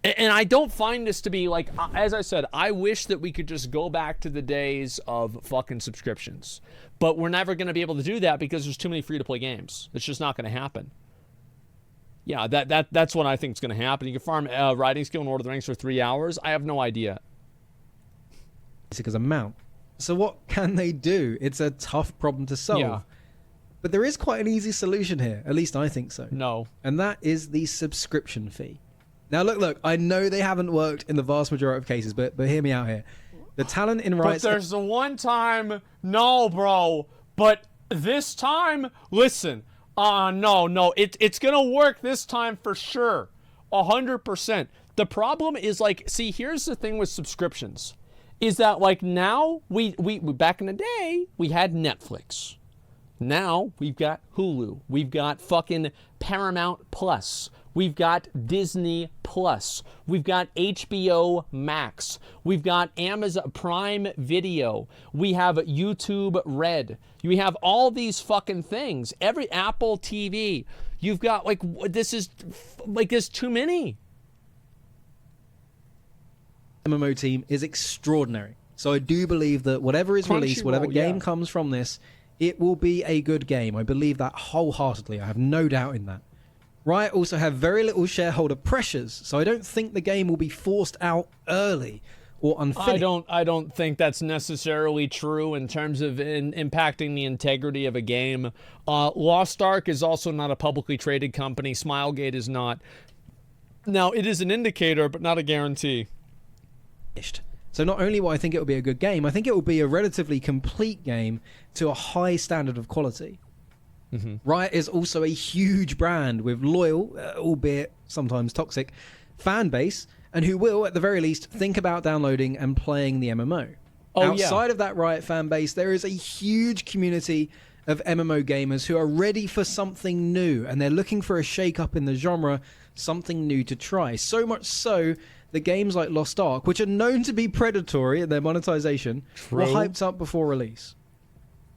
And I don't find this to be like, as I said, I wish that we could just go back to the days of fucking subscriptions. But we're never going to be able to do that because there's too many free-to-play games. It's just not going to happen. Yeah, that's what I think is going to happen. You can farm riding skill in Lord of the Rings for 3 hours. I have no idea. As a mount. So what can they do? It's a tough problem to solve. Yeah. But there is quite an easy solution here. At least I think so. No. And that is the subscription fee. Now, look, I know they haven't worked in the vast majority of cases, but hear me out here. The talent in Riot's... But there's the one time... No, bro. But this time... Listen. No. It's going to work this time for sure. 100%. The problem is, like... See, here's the thing with subscriptions. Is that, like, now... We back in the day, we had Netflix. Now, we've got Hulu. We've got fucking Paramount Plus. We've got Disney Plus. We've got HBO Max. We've got Amazon Prime Video. We have YouTube Red. We have all these fucking things. Every Apple TV. You've got like, this is like, there's too many. MMO team is extraordinary. So I do believe that whatever is released, whatever game comes from this, it will be a good game. I believe that wholeheartedly. I have no doubt in that. Riot also have very little shareholder pressures, so I don't think the game will be forced out early or unfinished. I don't think that's necessarily true in terms of impacting the integrity of a game. Lost Ark is also not a publicly traded company. Smilegate is not. Now, it is an indicator, but not a guarantee. So not only will I think it will be a good game, I think it will be a relatively complete game to a high standard of quality. Mm-hmm. Riot is also a huge brand with loyal, albeit sometimes toxic, fan base, and who will, at the very least, think about downloading and playing the MMO. Outside of that Riot fan base, there is a huge community of MMO gamers who are ready for something new, and they're looking for a shake-up in the genre, something new to try. So much so, the games like Lost Ark, which are known to be predatory in their monetization, were hyped up before release.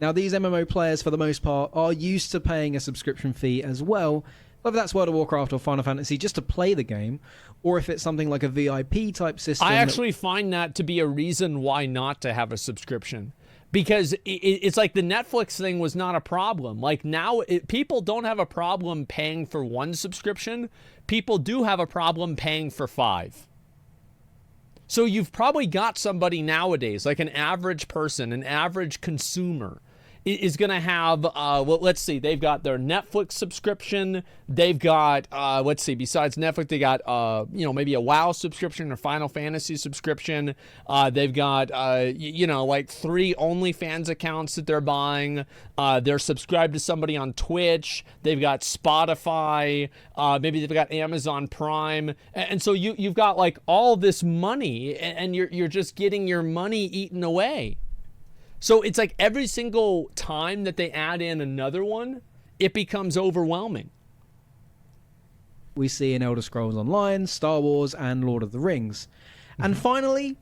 Now, these MMO players, for the most part, are used to paying a subscription fee as well, whether that's World of Warcraft or Final Fantasy, just to play the game, or if it's something like a VIP type system. I actually find that to be a reason why not to have a subscription. Because it's like the Netflix thing was not a problem. Like now, people don't have a problem paying for one subscription. People do have a problem paying for 5. So you've probably got somebody nowadays, like an average person, an average consumer, is going to have, well, let's see, they've got their Netflix subscription. They've got, let's see, besides Netflix, they got, maybe a WoW subscription or Final Fantasy subscription. They've got, like 3 OnlyFans accounts that they're buying. They're subscribed to somebody on Twitch. They've got Spotify. Maybe they've got Amazon Prime. And so you've got like all this money, and you're just getting your money eaten away. So it's like every single time that they add in another one, it becomes overwhelming. We see in Elder Scrolls Online, Star Wars, and Lord of the Rings. And finally,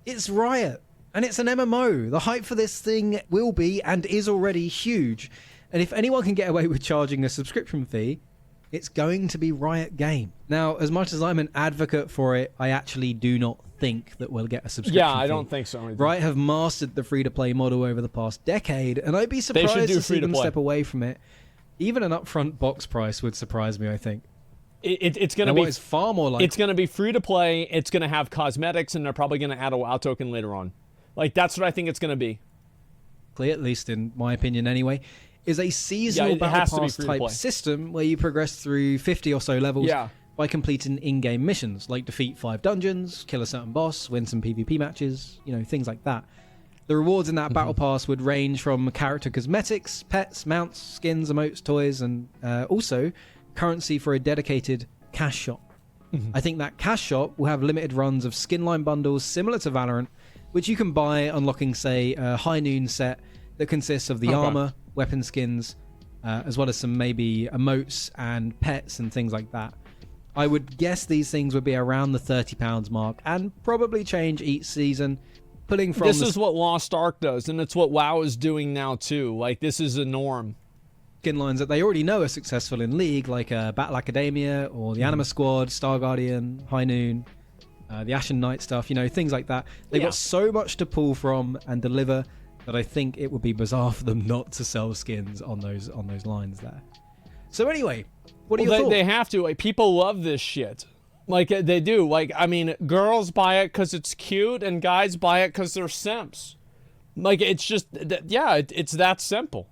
it's Riot. And it's an MMO. The hype for this thing will be and is already huge. And if anyone can get away with charging a subscription fee, it's going to be Riot Game. Now, as much as I'm an advocate for it, I actually do not think that we'll get a subscription Yeah, I fee. don't think so either. Riot have mastered the free-to-play model over the past decade, and I'd be surprised to see them step away from it. Even an upfront box price would surprise me, I think. It's going to be far more like it's going to be free to play. It's going to have cosmetics, and they're probably going to add a WoW token later on. Like, that's what I think it's going to be. At least in my opinion anyway, is a seasonal battle pass type system where you progress through 50 or so levels by completing in-game missions, like defeat 5 dungeons, kill a certain boss, win some PvP matches, things like that. The rewards in that battle pass would range from character cosmetics, pets, mounts, skins, emotes, toys, and also currency for a dedicated cash shop. I think that cash shop will have limited runs of skinline bundles similar to Valorant, which you can buy unlocking, say, a High Noon set that consists of the armor, weapon skins, as well as some maybe emotes and pets and things like that. I would guess these things would be around the £30 mark and probably change each season. Putting from this is what Lost Ark does, and it's what WoW is doing now too. Like, this is a norm. Skin lines that they already know are successful in League, like Battle Academia or the Anima Squad, Star Guardian, High Noon, the Ashen Knight stuff, things like that. They've got so much to pull from and deliver that I think it would be bizarre for them not to sell skins on those lines there. So anyway, what do you think? They have to. Like, people love this shit. Like, they do. Like, I mean, girls buy it because it's cute, and guys buy it because they're simps. Like, it's just, it's that simple.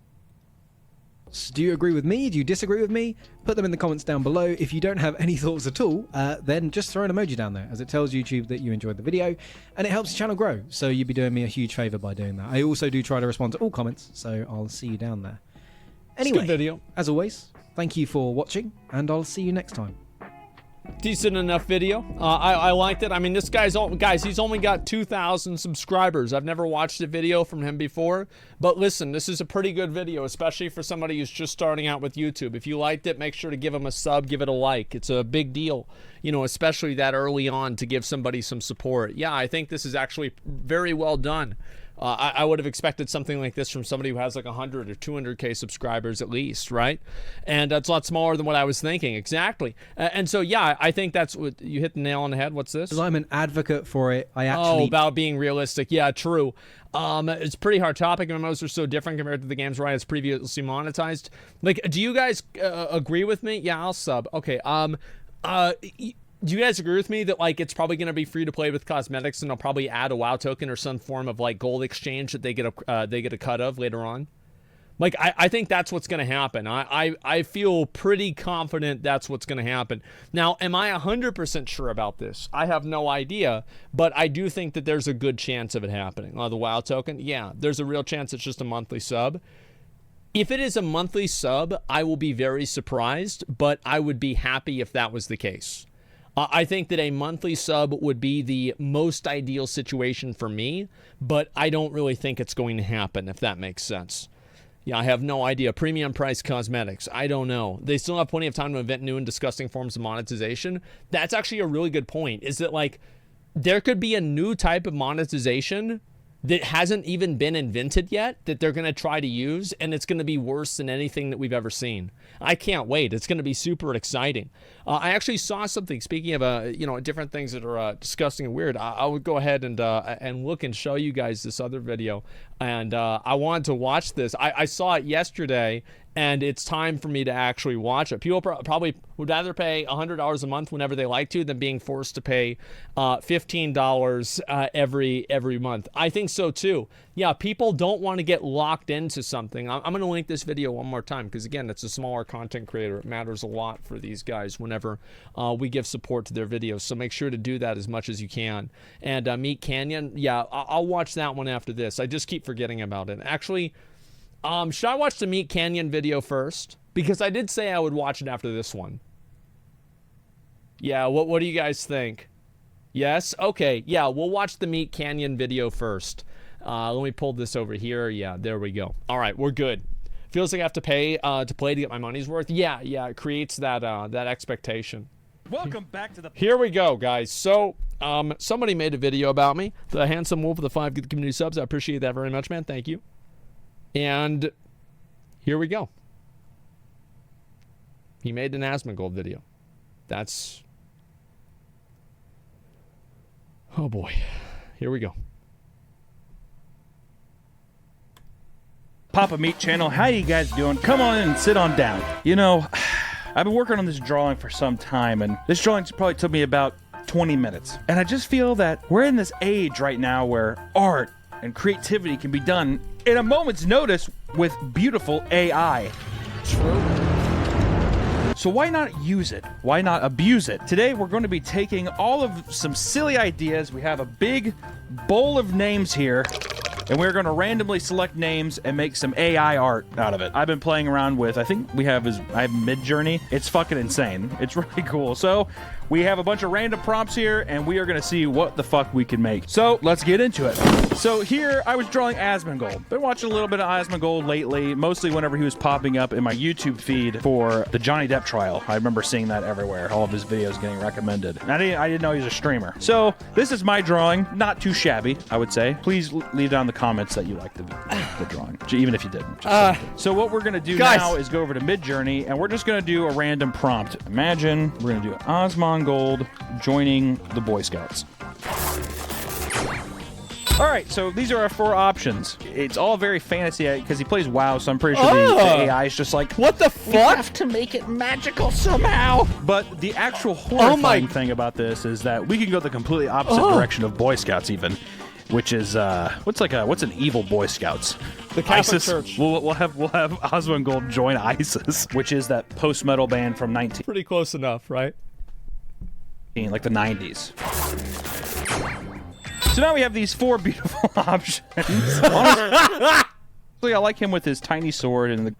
Do you agree with me? Do you disagree with me? Put them in the comments down below. If you don't have any thoughts at all, then just throw an emoji down there, as it tells YouTube that you enjoyed the video, and it helps the channel grow. So you'd be doing me a huge favor by doing that. I also do try to respond to all comments, so I'll see you down there. Anyway, it's a good video. As always, thank you for watching, and I'll see you next time. Decent enough video. I liked it. I mean, this guys, he's only got 2,000 subscribers. I've never watched a video from him before, but listen, this is a pretty good video, especially for somebody who's just starting out with YouTube. If you liked it, make sure to give him a sub, give it a like. It's a big deal, especially that early on, to give somebody some support. Yeah, I think this is actually very well done. I would have expected something like this from somebody who has like 100 or 200K subscribers at least, right? And that's a lot smaller than what I was thinking. Exactly. And so, yeah, I think that's what you hit the nail on the head. What's this? Because I'm an advocate for it. About being realistic. Yeah, true. It's a pretty hard topic. MMOs are so different compared to the games where it's previously monetized. Like, do you guys agree with me? Yeah, I'll sub. Okay. Do you guys agree with me that, like, it's probably going to be free to play with cosmetics, and they'll probably add a WoW token or some form of, like, gold exchange that they get a cut of later on? Like, I think that's what's going to happen. I feel pretty confident that's what's going to happen. Now, am I 100% sure about this? I have no idea, but I do think that there's a good chance of it happening. The WoW token, yeah, there's a real chance it's just a monthly sub. If it is a monthly sub, I will be very surprised, but I would be happy if that was the case. I think that a monthly sub would be the most ideal situation for me, but I don't really think it's going to happen, if that makes sense. Yeah, I have no idea. Premium price cosmetics. I don't know. They still have plenty of time to invent new and disgusting forms of monetization. That's actually a really good point. Is that, like, there could be a new type of monetization that hasn't even been invented yet that they're going to try to use, and it's going to be worse than anything that we've ever seen. I can't wait. It's going to be super exciting. I actually saw something, speaking of, different things that are disgusting and weird. I would go ahead and look and show you guys this other video, and I wanted to watch this. I saw it yesterday, and it's time for me to actually watch it. People probably would rather pay $100 a month whenever they like to than being forced to pay $15 every month. I think so too. Yeah, people don't want to get locked into something. I'm going to link this video one more time because, again, it's a smaller content creator. It matters a lot for these guys whenever we give support to their videos. So make sure to do that as much as you can. And Meat Canyon, yeah, I'll watch that one after this. I just keep forgetting about it. Actually, should I watch the Meat Canyon video first? Because I did say I would watch it after this one. Yeah, what do you guys think? Yes? Okay, yeah, we'll watch the Meat Canyon video first. Let me pull this over here. Yeah, there we go. All right, we're good. Feels like I have to pay to play to get my money's worth. Yeah, it creates that that expectation. Welcome back to the... Here we go, guys. So, somebody made a video about me. The Handsome Wolf of the 5 good community subs. I appreciate that very much, man. Thank you. And here we go. He made an Asmongold video. That's... Oh boy. Here we go. Papa Meat channel, how you guys doing? Come on in and sit on down. You know, I've been working on this drawing for some time, and this drawing probably took me about 20 minutes. And I just feel that we're in this age right now where art and creativity can be done in a moment's notice with beautiful AI. True. So why not use it? Why not abuse it? Today we're going to be taking all of some silly ideas. We have a big bowl of names here, and we're going to randomly select names and make some AI art out of it. I've been playing around with, I think I have Midjourney. It's fucking insane. It's really cool. So we have a bunch of random prompts here, and we are going to see what the fuck we can make. So let's get into it. So here I was drawing Asmongold. Been watching a little bit of Asmongold lately, mostly whenever he was popping up in my YouTube feed for the Johnny Depp trial. I remember seeing that everywhere. All of his videos getting recommended. I didn't know he was a streamer. So this is my drawing. Not too shabby, I would say. Please leave down the comments that you like the drawing, even if you didn't. So what we're going to do now is go over to Midjourney, and we're just going to do a random prompt. Imagine we're going to do Asmongold joining the Boy Scouts. All right, so these are our 4 options. It's all very fantasy because he plays WoW, so I'm pretty sure the AI is just like, what the fuck? We have to make it magical somehow. But the actual horrifying thing about this is that we can go the completely opposite direction of Boy Scouts, even, which is what's an evil Boy Scouts? The Catholic ISIS. Church. We'll have Asmongold join ISIS, which is that post-metal band from Pretty close enough, right? Like the 90s. So now we have these 4 beautiful options. Honestly, I like him with his tiny sword and the...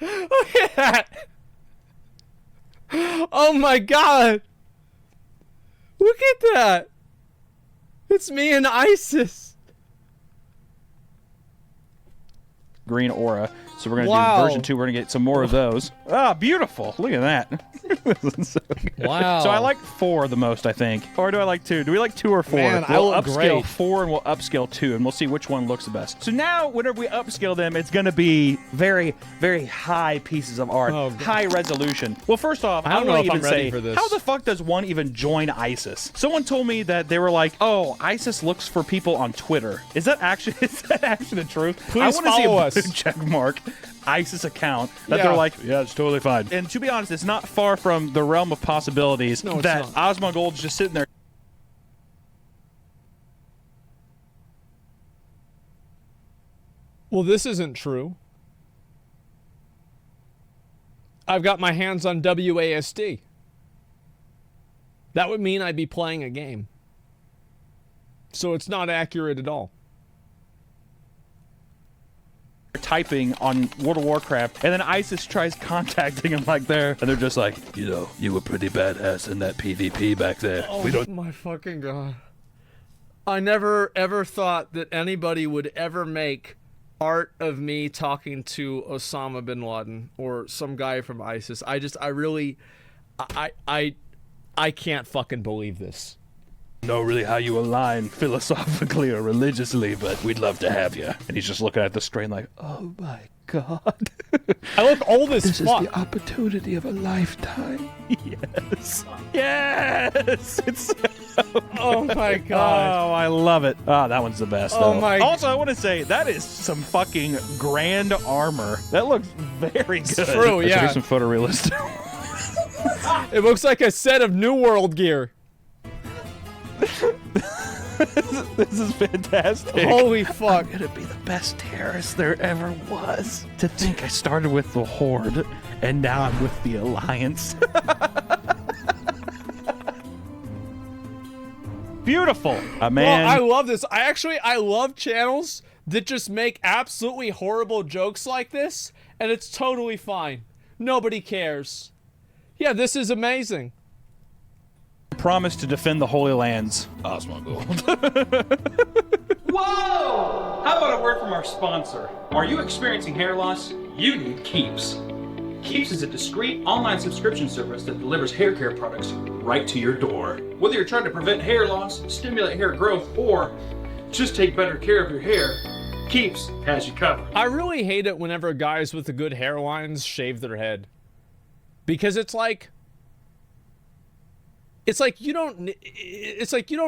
Look at that! Oh my god! Look at that! It's me and ISIS! Green aura. So we're going to do version 2. We're going to get some more of those. Ah, beautiful. Look at that. Wow. So I like 4 the most, I think. Or do I like 2? Do we like 2 or 4? Man, we'll I look upscale great. 4 and we'll upscale 2, and we'll see which one looks the best. So now, whenever we upscale them, it's going to be very, very high pieces of art. Oh, high resolution. Well, first off, I don't know want if to I'm even ready say, for this. how the fuck does one even join ISIS? Someone told me that they were like, oh, ISIS looks for people on Twitter. Is that actually the truth? Please I want to see follow a us. blue check mark ISIS account that they're like, yeah, it's totally fine. And to be honest, it's not far from the realm of possibilities that Asmongold's just sitting there. Well, this isn't true. I've got my hands on WASD. That would mean I'd be playing a game. So it's not accurate at all. Typing on World of Warcraft, and then ISIS tries contacting him like there, and they're just like, you know, you were pretty badass in that PvP back there. Oh We don't. my fucking god. I never ever thought that anybody would ever make art of me talking to Osama bin Laden or some guy from ISIS. I can't fucking believe this. Know really how you align philosophically or religiously, but we'd love to have you. And he's just looking at the screen like, oh my God. I look old as this fuck. This is the opportunity of a lifetime. Yes. Yes. It's oh my God. Oh, I love it. Oh, that one's the best, Oh though. my- Also, I want to say, that is some fucking grand armor. That looks very good. It's true, yeah. Here's some photorealistic. It looks like a set of New World gear. This is fantastic. Holy fuck. I'm gonna be the best terrorist there ever was. To think I started with the Horde, and now I'm with the Alliance. Beautiful. Man. Well, I love this. I love channels that just make absolutely horrible jokes like this, and it's totally fine. Nobody cares. Yeah, this is amazing. Promise to defend the Holy Lands. Asmongold. Whoa! How about a word from our sponsor? Are you experiencing hair loss? You need Keeps. Keeps is a discreet online subscription service that delivers hair care products right to your door. Whether you're trying to prevent hair loss, stimulate hair growth, or just take better care of your hair, Keeps has you covered. I really hate it whenever guys with the good hairlines shave their head. Because it's like you don't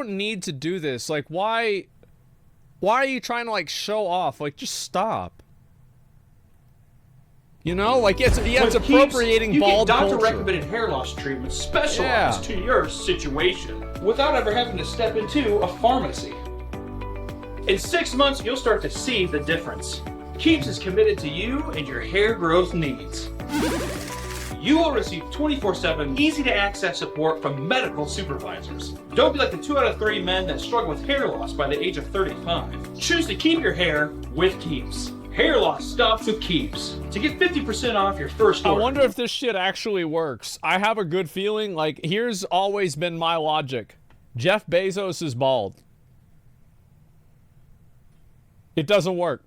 need to do this. Like, why are you trying to, like, show off? Like, just stop. You know, like, it's appropriating you bald get culture. doctor-recommended hair loss treatment specialized to your situation without ever having to step into a pharmacy. In 6 months, you'll start to see the difference. Keeps is committed to you and your hair growth needs. You will receive 24/7 easy-to-access support from medical supervisors. Don't be like the 2 out of 3 men that struggle with hair loss by the age of 35. Choose to keep your hair with Keeps. Hair loss stops with Keeps. To get 50% off your first order. I wonder if this shit actually works. I have a good feeling. Like, here's always been my logic. Jeff Bezos is bald. It doesn't work.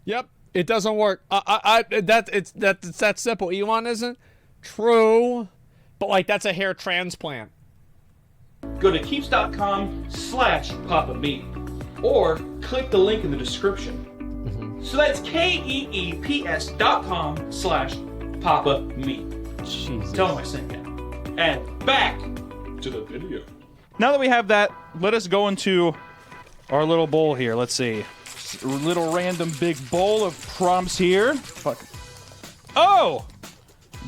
Yep. It doesn't work. It's that simple. Elon isn't? True. But, like, that's a hair transplant. Go to keeps.com/PapaMe or click the link in the description. So that's KEEPS.com/PapaMe. Jesus. Tell them I sent you. And back to the video. Now that we have that, let us go into our little bowl here. Let's see. Little random big bowl of prompts here. Fuck. Oh!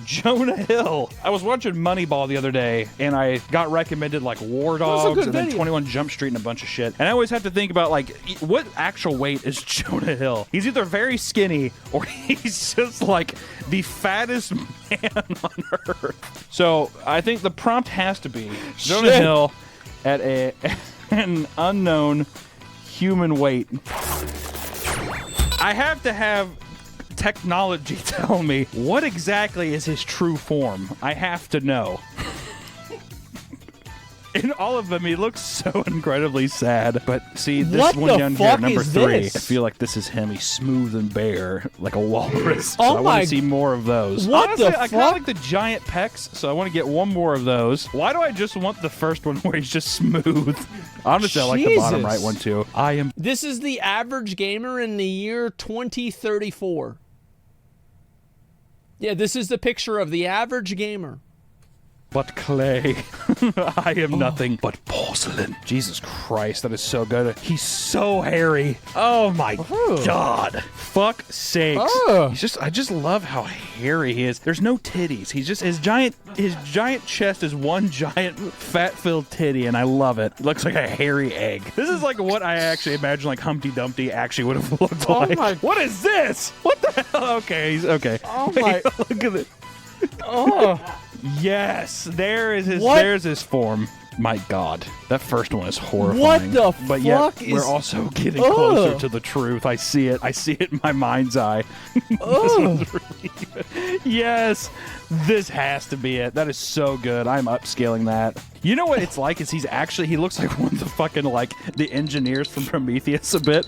Jonah Hill. I was watching Moneyball the other day, and I got recommended, like, War Dogs and then 21 Jump Street and a bunch of shit. And I always have to think about, like, what actual weight is Jonah Hill? He's either very skinny, or he's just, like, the fattest man on earth. So I think the prompt has to be Jonah Hill at an unknown human weight. I have to have technology tell me what exactly is his true form. I have to know. In all of them, he looks so incredibly sad. But see, this one down here, number 3, I feel like this is him. He's smooth and bare, like a walrus. So I want to see more of those. Honestly, I kind of like the giant pecs, so I want to get one more of those. Why do I just want the first one where he's just smooth? Honestly, I like the bottom right one, too. This is the average gamer in the year 2034. Yeah, this is the picture of the average gamer. But clay. I am nothing but porcelain. Jesus Christ, that is so good. He's so hairy. Oh my God. Fuck sakes. I just love how hairy he is. There's no titties. He's just his giant chest is one giant fat-filled titty, and I love it. It looks like a hairy egg. This is like what I actually imagine like Humpty Dumpty actually would have looked like. What is this? What the hell? Okay, he's okay. Oh my. Look at it. Oh. Yes, there's his form. My God, that first one is horrifying. What the But yet, fuck we're is- also getting closer to the truth. I see it. I see it in my mind's eye. This one's really good. Yes, this has to be it. That is so good. I'm upscaling that. You know what it's like? Is he looks like one of the fucking, like, the engineers from Prometheus a bit.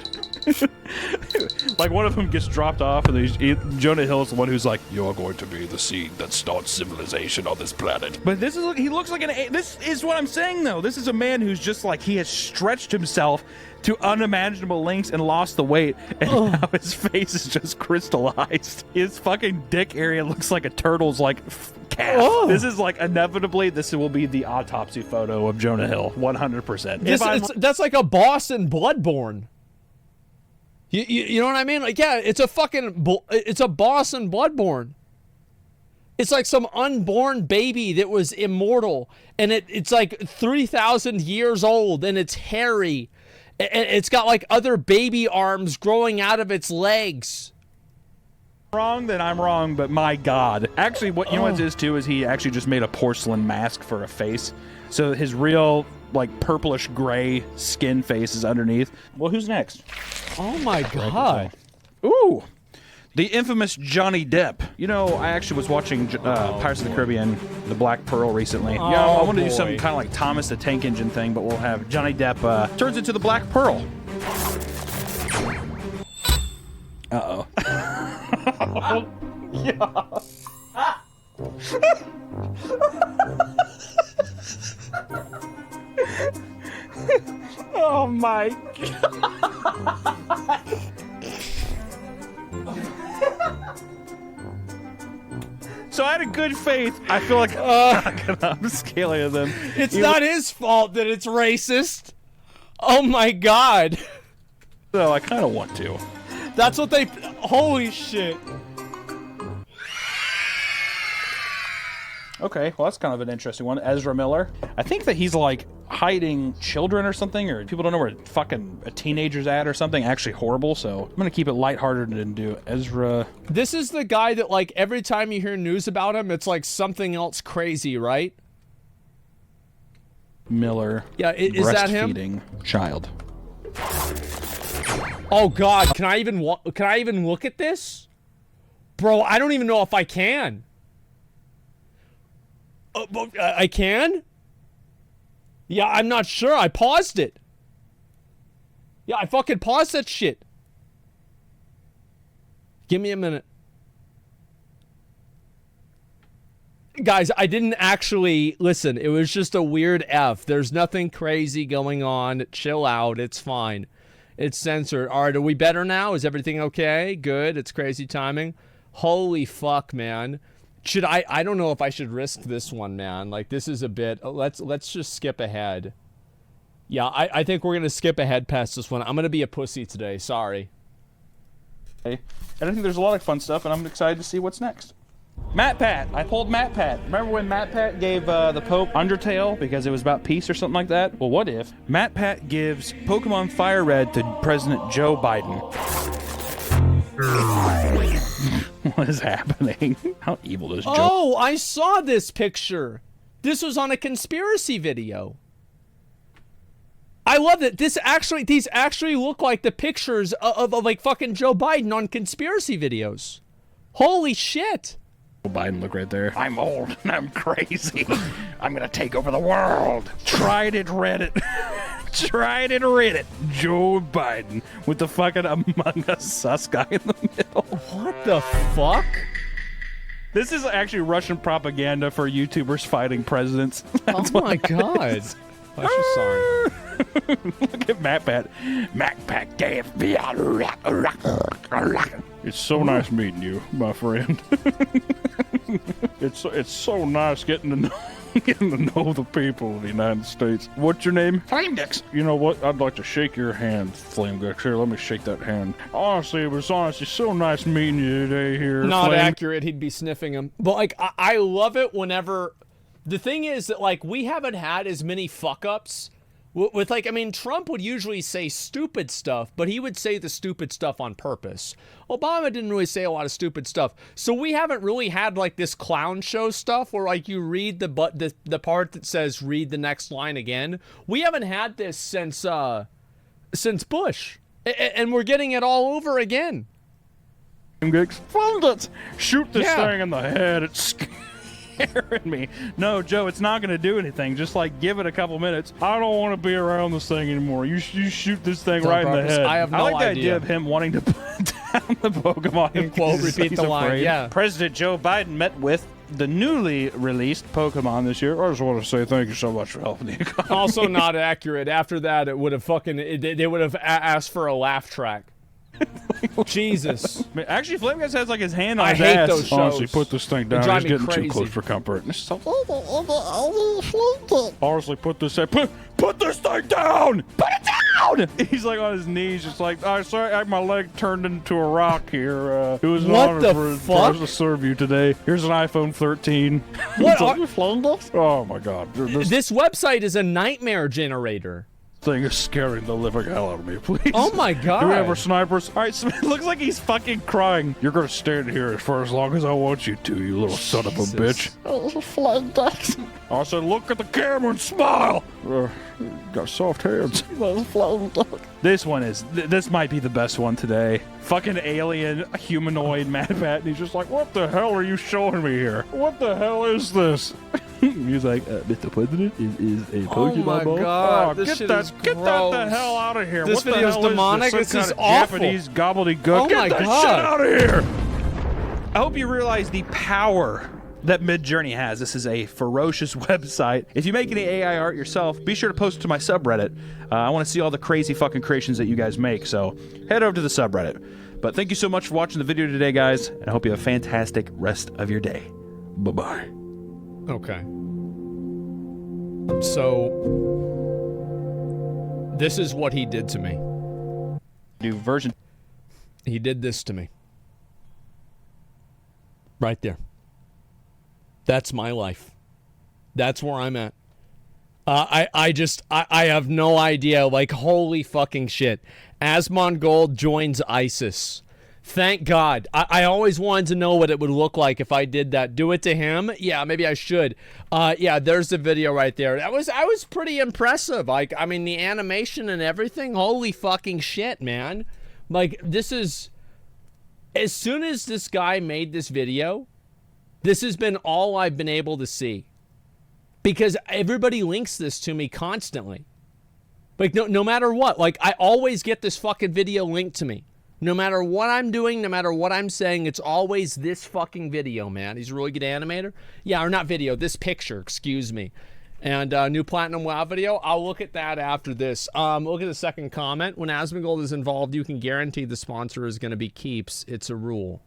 Like one of them gets dropped off, and Jonah Hill is the one who's like, "You're going to be the seed that starts civilization on this planet." But he looks like this is what I'm saying though. This is a man who's just like, he has stretched himself to unimaginable lengths and lost the weight, and now his face is just crystallized. His fucking dick area looks like a turtle's like calf. This is like inevitably, this will be the autopsy photo of Jonah Hill, 100%. That's like a boss in Bloodborne. You know what I mean? Like, yeah, it's a boss in Bloodborne. It's like some unborn baby that was immortal, and it's like 3,000 years old, and it's hairy. It's got like other baby arms growing out of its legs. Wrong, then I'm wrong, but my God. Actually, what you know what it is too is he actually just made a porcelain mask for a face. So his real like purplish gray skin face is underneath. Well, who's next? Oh my God. Ooh. The infamous Johnny Depp. You know, I actually was watching Pirates of the Caribbean, The Black Pearl recently. Oh, yeah, I want to do something kind of like Thomas the Tank Engine thing, but we'll have Johnny Depp turns into the Black Pearl. Uh-oh. Yeah. Oh my God. So out of good faith, I feel like I'm scaling them. It's not his fault that it's racist. Oh my God. So I kind of want to. That's what they... Holy shit. Okay, well that's kind of an interesting one. Ezra Miller. I think that he's like hiding children or something, or people don't know where fucking a teenager's at or something. Actually horrible, so I'm gonna keep it lighthearted and do Ezra. This is the guy that like every time you hear news about him, it's like something else crazy, right? Miller. Yeah, is that him? Breastfeeding child. Oh God, can I even look at this? Bro, I don't even know if I can. I can? Yeah, I'm not sure. I paused it. Yeah, I fucking paused that shit. Give me a minute. Guys, I didn't actually listen. It was just a weird F. There's nothing crazy going on. Chill out. It's fine. It's censored. All right, are we better now? Is everything okay? Good. It's crazy timing. Holy fuck, man. Should I don't know if I should risk this one, man. Like, this is a bit... Let's just skip ahead. Yeah, I think we're going to skip ahead past this one. I'm going to be a pussy today. Sorry. Okay. And I think there's a lot of fun stuff, and I'm excited to see what's next. Matt Pat. I pulled Matt Pat. Remember when Matt Pat gave the Pope Undertale because it was about peace or something like that? Well, what if Matt Pat gives Pokemon Fire Red to President Joe Biden? What is happening? How evil is Joe? Oh, I saw this picture. This was on a conspiracy video. I love that. These actually look like the pictures of like fucking Joe Biden on conspiracy videos. Holy shit. Joe Biden, look right there. I'm old and I'm crazy. I'm gonna take over the world. Tried it, read it. Tried and read it. Joe Biden with the fucking Among Us sus guy in the middle. What the fuck? This is actually Russian propaganda for YouTubers fighting presidents. Oh my God. I'm so sorry. Look at Matt Pat. Matt Pat gave me a rock. It's so nice meeting you, my friend. It's so nice getting to know the people of the United States. What's your name? Flamedex. You know what? I'd like to shake your hand, Flamedex. Here, let me shake that hand. Honestly, it was so nice meeting you today here. Not accurate. He'd be sniffing him. But like, I love it whenever... The thing is that like, we haven't had as many fuck-ups with like, I mean, Trump would usually say stupid stuff, but he would say the stupid stuff on purpose. Obama didn't really say a lot of stupid stuff. So we haven't really had like this clown show stuff where like you read the part that says read the next line again. We haven't had this since Bush. And we're getting it all over again. Shoot this thing in the head. It's scaring me. No, Joe, it's not going to do anything. Just like give it a couple minutes. I don't want to be around this thing anymore. You shoot this thing right in the head. I have no I like the idea idea of him wanting to the Pokemon. Quote, repeat the line. Yeah. President Joe Biden met with the newly released Pokemon this year. I just want to say thank you so much for helping the economy. Also not accurate. After that, it would have they would have asked for a laugh track. Jesus. Actually, Flame Guys has like his hand on his hate ass. those shows. Honestly, put this thing down. He's getting crazy. too close for comfort. Honestly, put this thing down. Put it down. He's like on his knees, just like, oh, sorry, my leg turned into a rock here. It was an honor for us to serve you today. Here's an iPhone 13. What? Oh my God. This website is a nightmare generator. Thing is scaring the living hell out of me, please. Oh my God. Do we have our snipers? All right, so it looks like he's fucking crying. You're gonna stand here for as long as I want you to, you little son of a bitch. I said, look at the camera and smile. Got soft hands. This one is, this might be the best one today. Fucking alien humanoid Mad Pat, and he's just like, what the hell are you showing me here? What the hell is this? He's like, Mr. President, is a Pokemon Oh my ball? God, Oh, this shit get is that the hell out of here. This What the video's hell demonic. Is This is kind of awful. Japanese gobbledygook. Oh my Get that God. shit out of here. I hope you realize the power that Midjourney has. This is a ferocious website. If you make any AI art yourself, be sure to post it to my subreddit. I want to see all the crazy fucking creations that you guys make, so head over to the subreddit. But thank you so much for watching the video today, guys, and I hope you have a fantastic rest of your day. Bye-bye. Okay. So, this is what he did to me. New version. He did this to me. Right there. That's my life. That's where I'm at. I have no idea. Like, holy fucking shit. Asmongold joins ISIS. Thank God. I always wanted to know what it would look like if I did that. Do it to him? Yeah, maybe I should. Yeah, there's the video right there. I was pretty impressive. Like, I mean, the animation and everything. Holy fucking shit, man. Like, this is... As soon as this guy made this video, this has been all I've been able to see. Because everybody links this to me constantly. Like, no matter what. Like, I always get this fucking video linked to me. No matter what I'm doing, no matter what I'm saying, it's always this fucking video, man. He's a really good animator. Yeah, or not video, this picture, excuse me. And new Platinum WoW video, I'll look at that after this. Look at the second comment. When Asmongold is involved, you can guarantee the sponsor is going to be Keeps. It's a rule.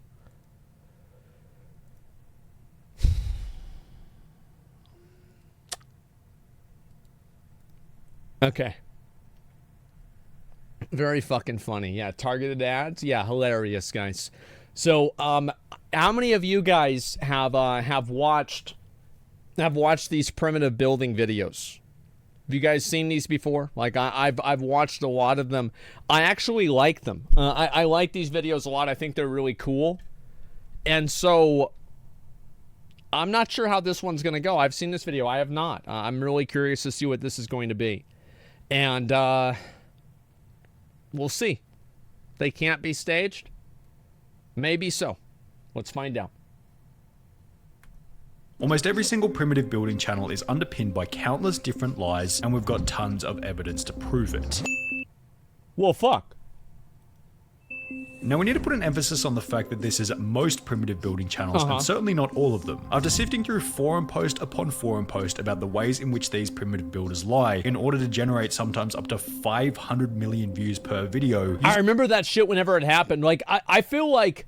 Okay. Very fucking funny. Yeah, targeted ads. Yeah, hilarious, guys. So, how many of you guys have watched these primitive building videos? Have you guys seen these before? Like, I've watched a lot of them. I actually like them. I like these videos a lot. I think they're really cool. And so, I'm not sure how this one's going to go. I've seen this video. I have not. I'm really curious to see what this is going to be. And, we'll see. They can't be staged? Maybe so. Let's find out. Almost every single primitive building channel is underpinned by countless different lies, and we've got tons of evidence to prove it. Well, fuck. Now, we need to put an emphasis on the fact that this is most primitive building channels, and certainly not all of them. After sifting through forum post upon forum post about the ways in which these primitive builders lie, in order to generate sometimes up to 500 million views per video. I remember that shit whenever it happened. Like, I feel like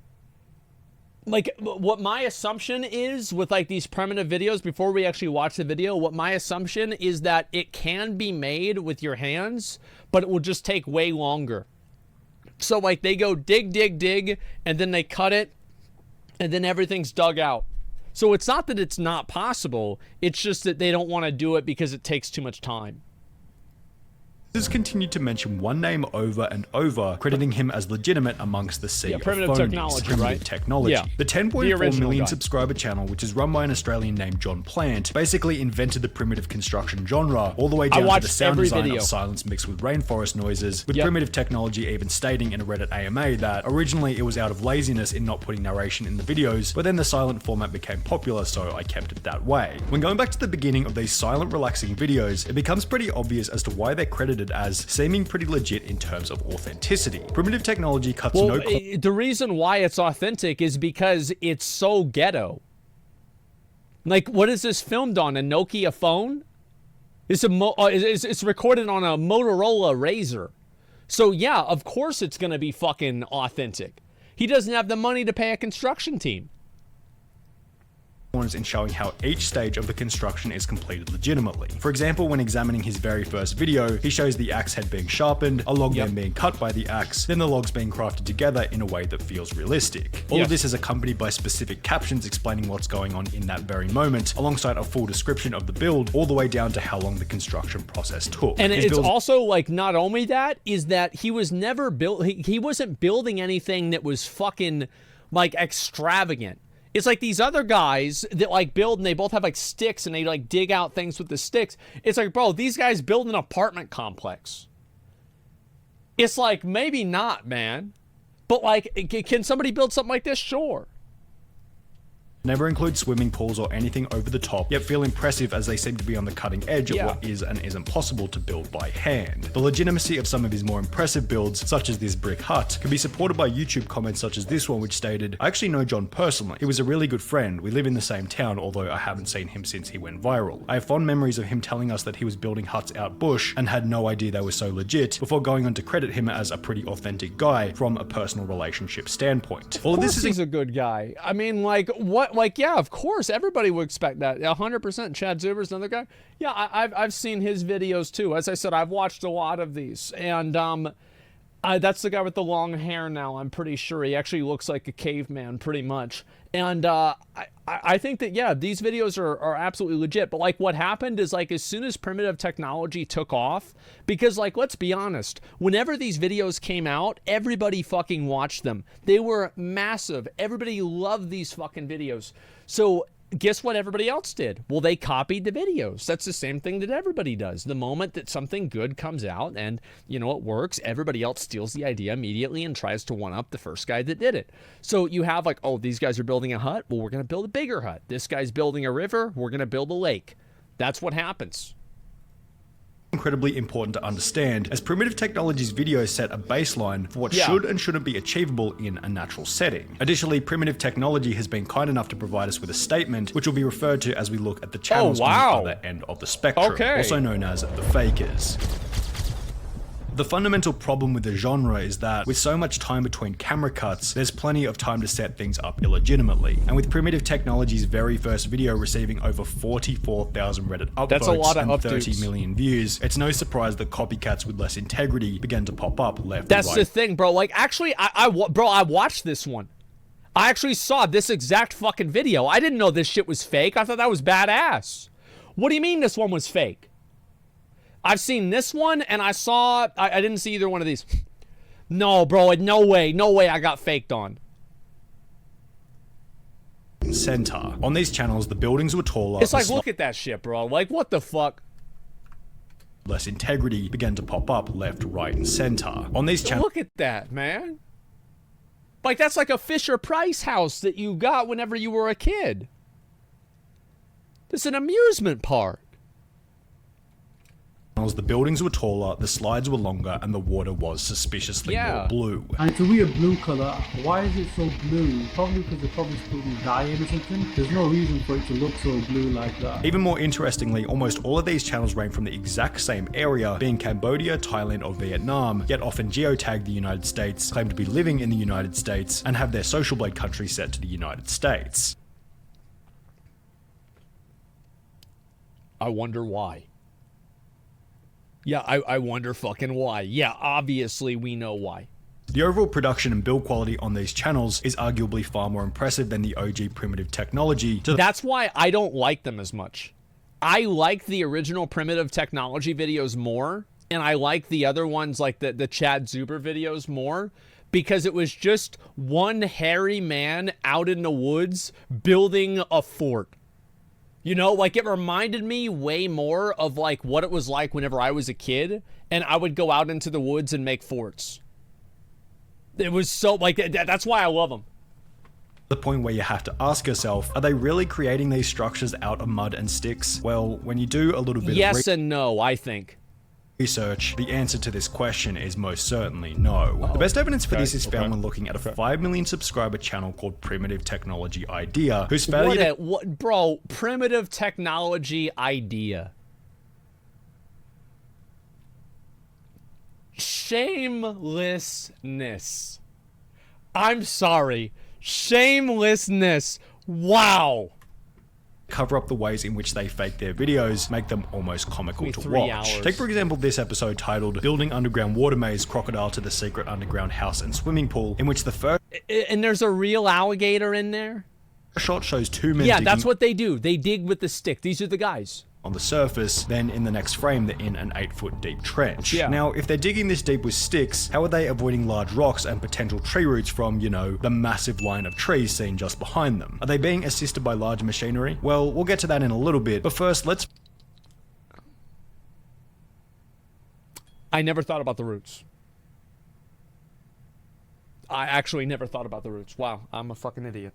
what my assumption is with like these primitive videos, before we actually watch the video, what my assumption is that it can be made with your hands, but it will just take way longer. So, like, they go dig, dig, dig, and then they cut it, and then everything's dug out. So it's not that it's not possible, it's just that they don't want to do it because it takes too much time. Has continued to mention one name over and over, crediting him as legitimate amongst the sea of primitive phonies. technology, Primitive right? technology. Yeah. The 10.4 The original million guy. subscriber channel, which is run by an Australian named John Plant, basically invented the primitive construction genre, all the way down to the sound design of silence mixed with rainforest noises, with primitive technology even stating in a Reddit AMA that originally it was out of laziness in not putting narration in the videos, but then the silent format became popular, so I kept it that way. When going back to the beginning of these silent, relaxing videos, it becomes pretty obvious as to why they're credited credited as seeming pretty legit in terms of authenticity. Primitive technology cuts well, the reason why it's authentic is because it's so ghetto. Like, what is this filmed on? A Nokia phone? It's recorded on a Motorola Razr. So yeah, of course it's gonna be fucking authentic. He doesn't have the money to pay a construction team. In showing how each stage of the construction is completed legitimately. For example, when examining his very first video, he shows the axe head being sharpened, a log then being cut by the axe, then the logs being crafted together in a way that feels realistic. All of this is accompanied by specific captions explaining what's going on in that very moment, alongside a full description of the build, all the way down to how long the construction process took. And it's also like, not only that, is that he was never built, he wasn't building anything that was fucking like extravagant. It's like these other guys that like build and they both have like sticks and they like dig out things with the sticks. It's like, bro, these guys build an apartment complex. It's like, maybe not, man. But like, can somebody build something like this? Sure. Never include swimming pools or anything over the top, yet feel impressive as they seem to be on the cutting edge of what is and isn't possible to build by hand. The legitimacy of some of his more impressive builds, such as this brick hut, can be supported by YouTube comments such as this one, which stated, "I actually know John personally. He was a really good friend. We live in the same town, although I haven't seen him since he went viral. I have fond memories of him telling us that he was building huts out bush and had no idea they were so legit, before going on to credit him as a pretty authentic guy from a personal relationship standpoint." All of this is a good guy. I mean, like, what? Like, yeah, of course, everybody would expect that. 100%. Chad Zuber's another guy. Yeah, I've seen his videos too. As I said, I've watched a lot of these, and that's the guy with the long hair now. I'm pretty sure he actually looks like a caveman, pretty much. And I think that, yeah, these videos are absolutely legit. But like, what happened is, like, as soon as primitive technology took off, because, like, let's be honest, whenever these videos came out, everybody fucking watched them. They were massive. Everybody loved these fucking videos. So guess what everybody else did? Well, they copied the videos. That's the same thing that everybody does. The moment that something good comes out and, you know, it works, everybody else steals the idea immediately and tries to one-up the first guy that did it. So you have like, oh, these guys are building a hut. Well, we're going to build a bigger hut. This guy's building a river. We're going to build a lake. That's what happens. Incredibly important to understand, as primitive technology's videos set a baseline for what should and shouldn't be achievable in a natural setting. Additionally, primitive technology has been kind enough to provide us with a statement, which will be referred to as we look at the channels on the other end of the spectrum, also known as the fakers. The fundamental problem with the genre is that, with so much time between camera cuts, there's plenty of time to set things up illegitimately. And with Primitive Technology's very first video receiving over 44,000 Reddit upvotes and 30 million views, it's no surprise that copycats with less integrity began to pop up left and right. That's the thing, bro. Like, actually, I watched this one. I actually saw this exact fucking video. I didn't know this shit was fake. I thought that was badass. What do you mean this one was fake? I've seen this one, and I didn't see either one of these. No, bro, no way I got faked on. Center. On these channels, the buildings were taller. It's like, look at that shit, bro. Like, what the fuck? Less integrity began to pop up left, right, and center. On these channels. Look at that, man. Like, that's like a Fisher-Price house that you got whenever you were a kid. It's an amusement park. The buildings were taller, the slides were longer, and the water was suspiciously more blue. And it's a weird blue colour. Why is it so blue? Probably because they're probably spilling dye in or something. There's no reason for it to look so blue like that. Even more interestingly, almost all of these channels range from the exact same area, being Cambodia, Thailand, or Vietnam, yet often geotag the United States, claim to be living in the United States, and have their social blade country set to the United States. I wonder why. Yeah, I wonder fucking why. Yeah, obviously we know why. The overall production and build quality on these channels is arguably far more impressive than the OG Primitive Technology. That's why I don't like them as much. I like the original Primitive Technology videos more, and I like the other ones like the Chad Zuber videos more, because it was just one hairy man out in the woods building a fort. You know, like, it reminded me way more of, like, what it was like whenever I was a kid, and I would go out into the woods and make forts. It was so, like, that's why I love them. The point where you have to ask yourself, are they really creating these structures out of mud and sticks? Well, when you do a little bit yes and no, I think. research, the answer to this question is most certainly no. The best evidence for this is found when looking at a 5 million subscriber channel called Primitive Technology Idea, whose failure bro, Primitive Technology Idea. Shamelessness. I'm sorry. Shamelessness. Wow. Cover up the ways in which they fake their videos, make them almost comical to watch. Take for example this episode titled Building Underground Water Maze, Crocodile to the Secret Underground House and Swimming Pool, in which the first and there's a real alligator in there? shot shows two men digging, that's what they do. They dig with the stick. These are the guys. On the surface, then in the next frame they're in an 8-foot deep trench. Now, if they're digging this deep with sticks, how are they avoiding large rocks and potential tree roots from, you know, the massive line of trees seen just behind them? Are they being assisted by large machinery? Well, we'll get to that in a little bit, but first, let's... I never thought about the roots. I actually never thought about the roots. Wow, I'm a fucking idiot.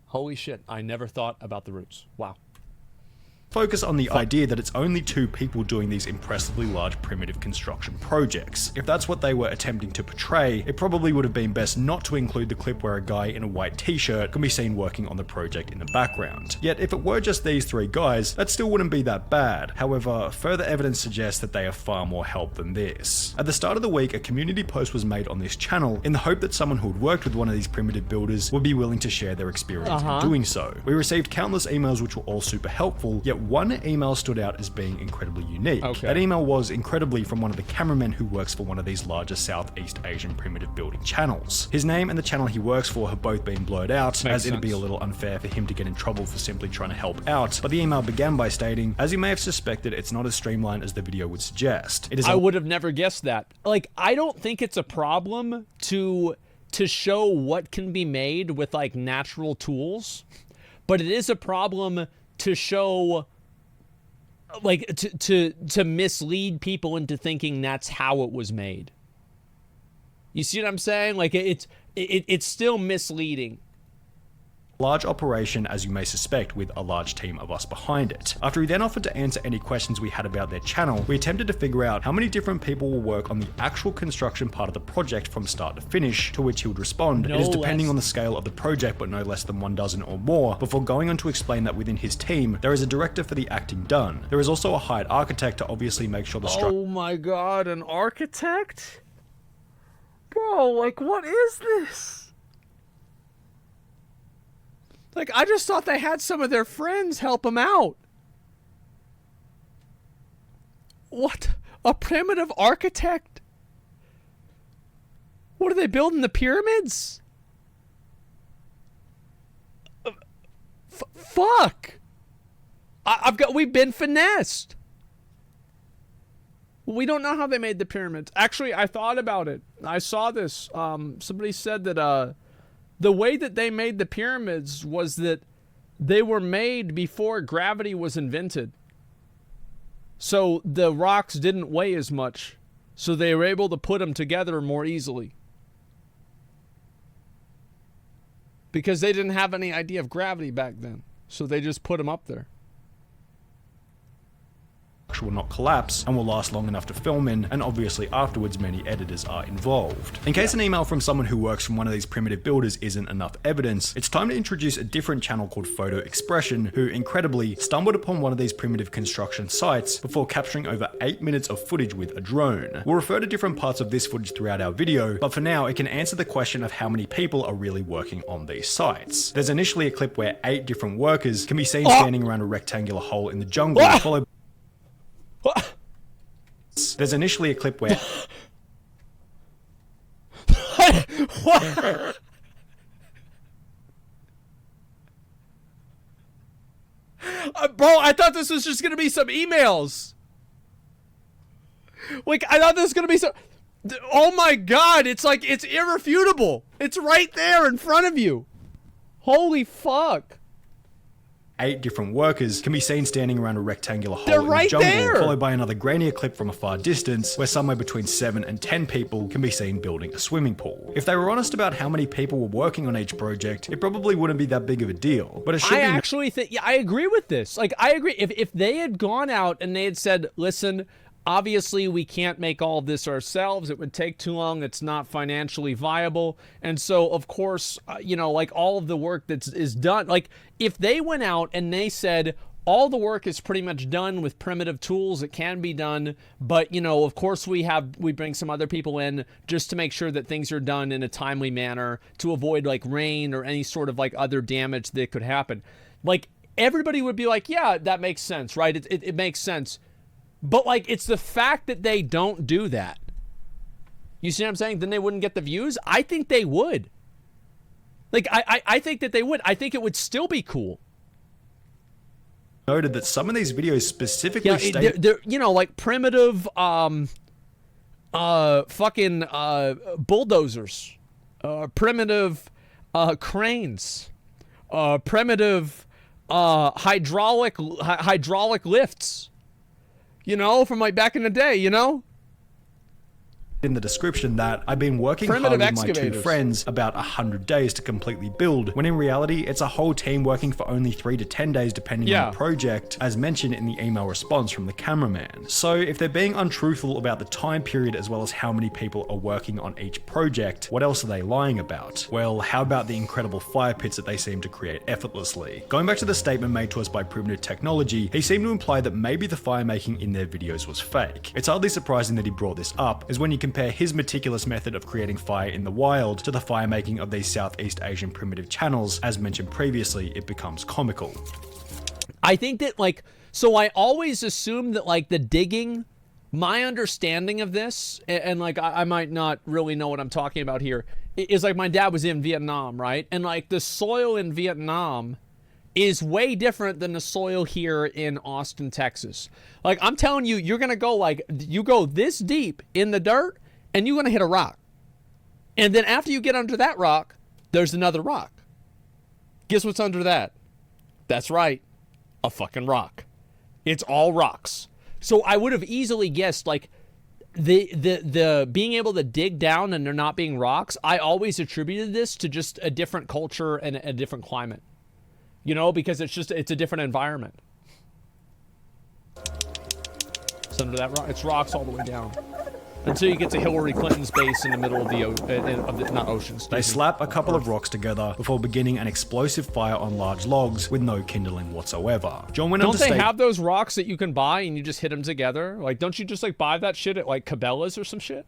Holy shit, I never thought about the roots. Wow. Focus on the idea that it's only two people doing these impressively large primitive construction projects. If that's what they were attempting to portray, it probably would have been best not to include the clip where a guy in a white t-shirt can be seen working on the project in the background. Yet if it were just these three guys, that still wouldn't be that bad. However, further evidence suggests that they have far more help than this. At the start of the week, a community post was made on this channel in the hope that someone who had worked with one of these primitive builders would be willing to share their experience in doing so. We received countless emails which were all super helpful, yet one email stood out as being incredibly unique. That email was incredibly from one of the cameramen who works for one of these larger Southeast Asian primitive building channels. His name and the channel he works for have both been blurred out, as it'd be a little unfair for him to get in trouble for simply trying to help out, but the email began by stating, as you may have suspected, it's not as streamlined as the video would suggest. It is I would have never guessed that. Like, I don't think it's a problem to show what can be made with like natural tools, but it is a problem to show, like, to mislead people into thinking that's how it was made. You see what I'm saying? Like, it's still misleading. Large operation, as you may suspect, with a large team of us behind it. After he then offered to answer any questions we had about their channel, we attempted to figure out how many different people will work on the actual construction part of the project from start to finish, to which he would respond, it is depending on the scale of the project, but no less than 12 or more, before going on to explain that within his team, there is a director for the acting done. There is also a hired architect to obviously make sure the structure... Oh my god, an architect? Bro, like, what is this? Like, I just thought they had some of their friends help them out. What? A primitive architect? What are they building, the pyramids? Fuck! We've been finessed. We don't know how they made the pyramids. Actually, I thought about it. I saw this. Somebody said that, the way that they made the pyramids was that they were made before gravity was invented. So the rocks didn't weigh as much. So they were able to put them together more easily. Because they didn't have any idea of gravity back then. So they just put them up there. Will not collapse and will last long enough to film in, and obviously afterwards many editors are involved. In case an email from someone who works from one of these primitive builders isn't enough evidence, it's time to introduce a different channel called Photo Expression, who incredibly stumbled upon one of these primitive construction sites before capturing over 8 minutes of footage with a drone. We'll refer to different parts of this footage throughout our video, but for now it can answer the question of how many people are really working on these sites. There's initially a clip where 8 different workers can be seen standing around a rectangular hole in the jungle, followed... There's initially a clip where... What? Bro, I thought this was just gonna be some emails. Like, I thought this was gonna be some... Oh my god, it's like, it's irrefutable. It's right there in front of you. Holy fuck. 8 different workers can be seen standing around a rectangular hole in the jungle, followed by another grainier clip from a far distance, where somewhere between 7 and 10 people can be seen building a swimming pool. If they were honest about how many people were working on each project, it probably wouldn't be that big of a deal. But it should I actually think, yeah, I agree with this. Like, I agree. If they had gone out and they had said, listen, obviously we can't make all of this ourselves. It would take too long. It's not financially viable. And so, of course, you know, like all of the work that is done, like if they went out and they said, all the work is pretty much done with primitive tools. It can be done, but you know, of course, we bring some other people in just to make sure that things are done in a timely manner to avoid like rain or any sort of like other damage that could happen. Like everybody would be like, yeah, that makes sense, right? It makes sense, but like it's the fact that they don't do that. You see what I'm saying? Then they wouldn't get the views. I think they would. Like I think that they would. I think it would still be cool. Noted that some of these videos specifically state, they're you know, like primitive fucking bulldozers, primitive cranes, primitive hydraulic lifts, you know, from like back in the day, you know. In the description that I've been working hard with my two friends about 100 days to completely build, when in reality it's a whole team working for only 3 to 10 days depending on the project, as mentioned in the email response from the cameraman. So if they're being untruthful about the time period as well as how many people are working on each project, what else are they lying about? Well, how about the incredible fire pits that they seem to create effortlessly? Going back to the statement made to us by Primitive Technology, he seemed to imply that maybe the fire making in their videos was fake. It's hardly surprising that he brought this up, as when you compare his meticulous method of creating fire in the wild to the fire making of these Southeast Asian primitive channels, as mentioned previously, it becomes comical. I think that like, so I always assume that like the digging, my understanding of this, and like I might not really know what I'm talking about here, is like my dad was in Vietnam, right? And like the soil in Vietnam is way different than the soil here in Austin, Texas. Like I'm telling you, you're gonna go like, you go this deep in the dirt and you're gonna hit a rock. And then after you get under that rock, there's another rock. Guess what's under that? That's right, a fucking rock. It's all rocks. So I would have easily guessed like the being able to dig down and there not being rocks, I always attributed this to just a different culture and a different climate. You know, because it's a different environment. It's under that rock. It's rocks all the way down. Until you get to Hillary Clinton's base in the middle of the not oceans. They slap a couple of rocks together before beginning an explosive fire on large logs with no kindling whatsoever. John went on to state, don't they have those rocks that you can buy and you just hit them together? Like, don't you just like buy that shit at like Cabela's or some shit?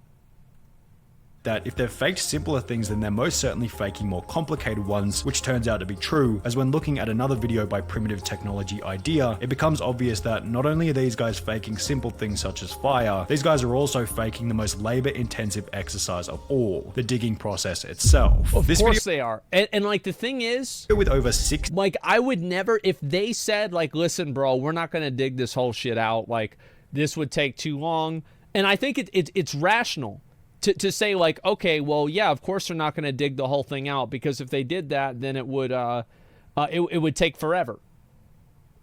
That if they've faked simpler things, then they're most certainly faking more complicated ones, which turns out to be true, as when looking at another video by Primitive Technology Idea, it becomes obvious that not only are these guys faking simple things such as fire, these guys are also faking the most labor-intensive exercise of all, the digging process itself. Of course they are. And like the thing is, with over 6, like I would never, if they said like, listen bro, we're not gonna dig this whole shit out, like this would take too long, and I think it's rational to say like, okay, well, yeah, of course they're not going to dig the whole thing out, because if they did that, then it would take forever.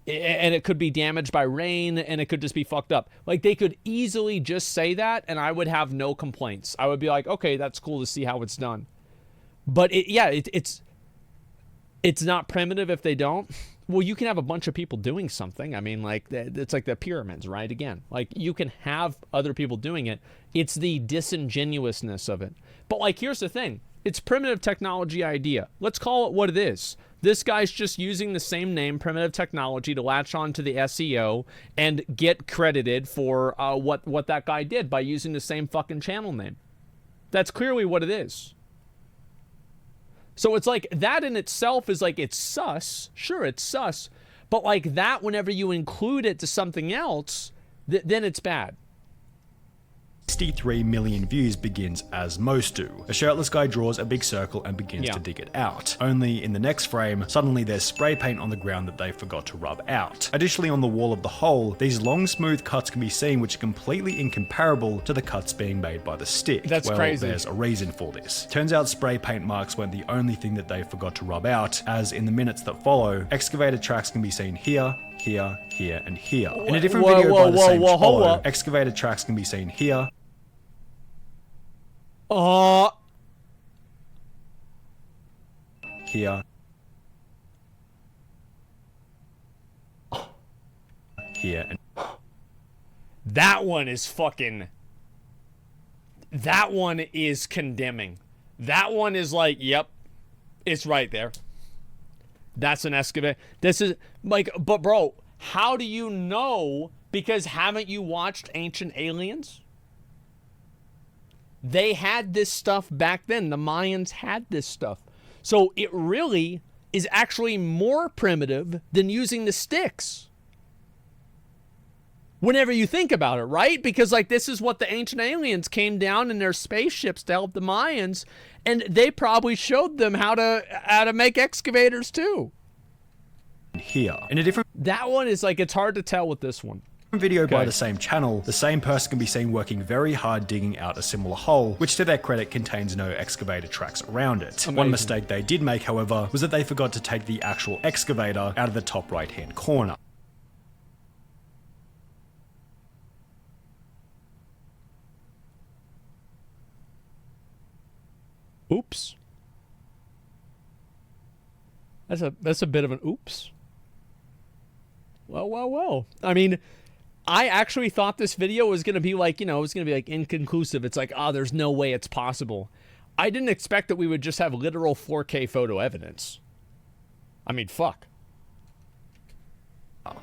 And it could be damaged by rain, and it could just be fucked up. Like, they could easily just say that, and I would have no complaints. I would be like, okay, that's cool to see how it's done. But, it's not primitive if they don't. Well, you can have a bunch of people doing something. I mean, like, it's like the pyramids, right? Again, like, you can have other people doing it. It's the disingenuousness of it. But, like, here's the thing. It's Primitive Technology Idea. Let's call it what it is. This guy's just using the same name, Primitive Technology, to latch on to the SEO and get credited for what that guy did by using the same fucking channel name. That's clearly what it is. So it's like, that in itself is like, it's sus. Sure, it's sus. But like that, whenever you include it to something else, then it's bad. 63 million views begins as most do. A shirtless guy draws a big circle and begins to dig it out. Only in the next frame, suddenly there's spray paint on the ground that they forgot to rub out. Additionally, on the wall of the hole, these long smooth cuts can be seen, which are completely incomparable to the cuts being made by the stick. That's crazy. There's a reason for this. Turns out spray paint marks weren't the only thing that they forgot to rub out, as in the minutes that follow, excavated tracks can be seen here, here, here, and here. In a different video by the same fellow, excavated tracks can be seen here, here, here, and That one is fucking... That one is condemning. That one is like, yep, it's right there. That's an excavator. This is, like, but bro, how do you know? Because haven't you watched Ancient Aliens? They had this stuff back then. The Mayans had this stuff. So it really is actually more primitive than using the sticks. Whenever you think about it, right? Because, like, this is what the Ancient Aliens came down in their spaceships to help the Mayans, and they probably showed them how to make excavators too. Here, in a different... That one is, like, it's hard to tell with this one. Video by the same channel, the same person can be seen working very hard digging out a similar hole, which to their credit contains no excavator tracks around it. Amazing. One mistake they did make, however, was that they forgot to take the actual excavator out of the top right hand corner. Oops. That's a bit of an oops. Well. I mean, I actually thought this video was going to be like, you know, it was going to be like inconclusive. It's like, oh, there's no way it's possible. I didn't expect that we would just have literal 4K photo evidence. I mean, fuck.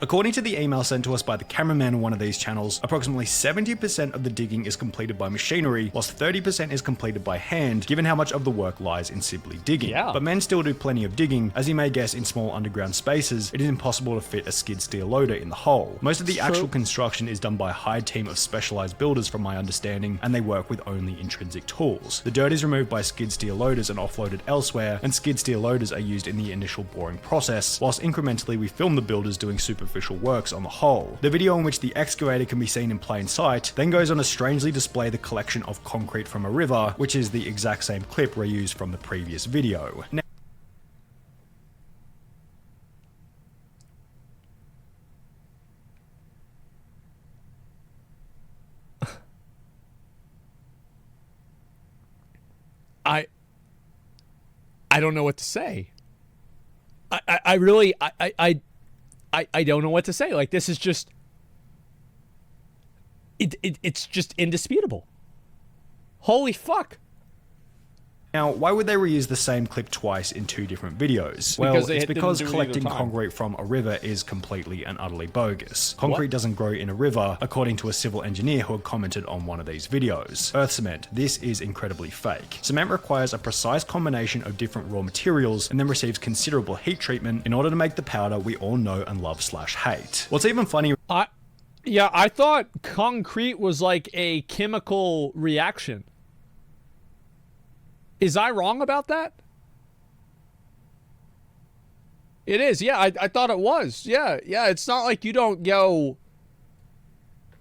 According to the email sent to us by the cameraman on one of these channels, approximately 70% of the digging is completed by machinery, whilst 30% is completed by hand, given how much of the work lies in simply digging. Yeah. But men still do plenty of digging. As you may guess, in small underground spaces, it is impossible to fit a skid steer loader in the hole. Most of the actual construction is done by a hired team of specialized builders from my understanding, and they work with only intrinsic tools. The dirt is removed by skid steer loaders and offloaded elsewhere, and skid steer loaders are used in the initial boring process, whilst incrementally we film the builders doing superficial works on the whole. The video in which the excavator can be seen in plain sight then goes on to strangely display the collection of concrete from a river, which is the exact same clip reused from the previous video. Now, I don't know what to say. I really don't know what to say. Like, this is just... It's just indisputable. Holy fuck. Now, why would they reuse the same clip twice in two different videos? Well, it's because collecting concrete from a river is completely and utterly bogus. Concrete doesn't grow in a river, according to a civil engineer who had commented on one of these videos. Earth cement, this is incredibly fake. Cement requires a precise combination of different raw materials and then receives considerable heat treatment in order to make the powder we all know and love / hate. What's even funnier... Yeah, I thought concrete was like a chemical reaction. Is I wrong about that? It is, yeah, I thought it was. Yeah, it's not like you don't go...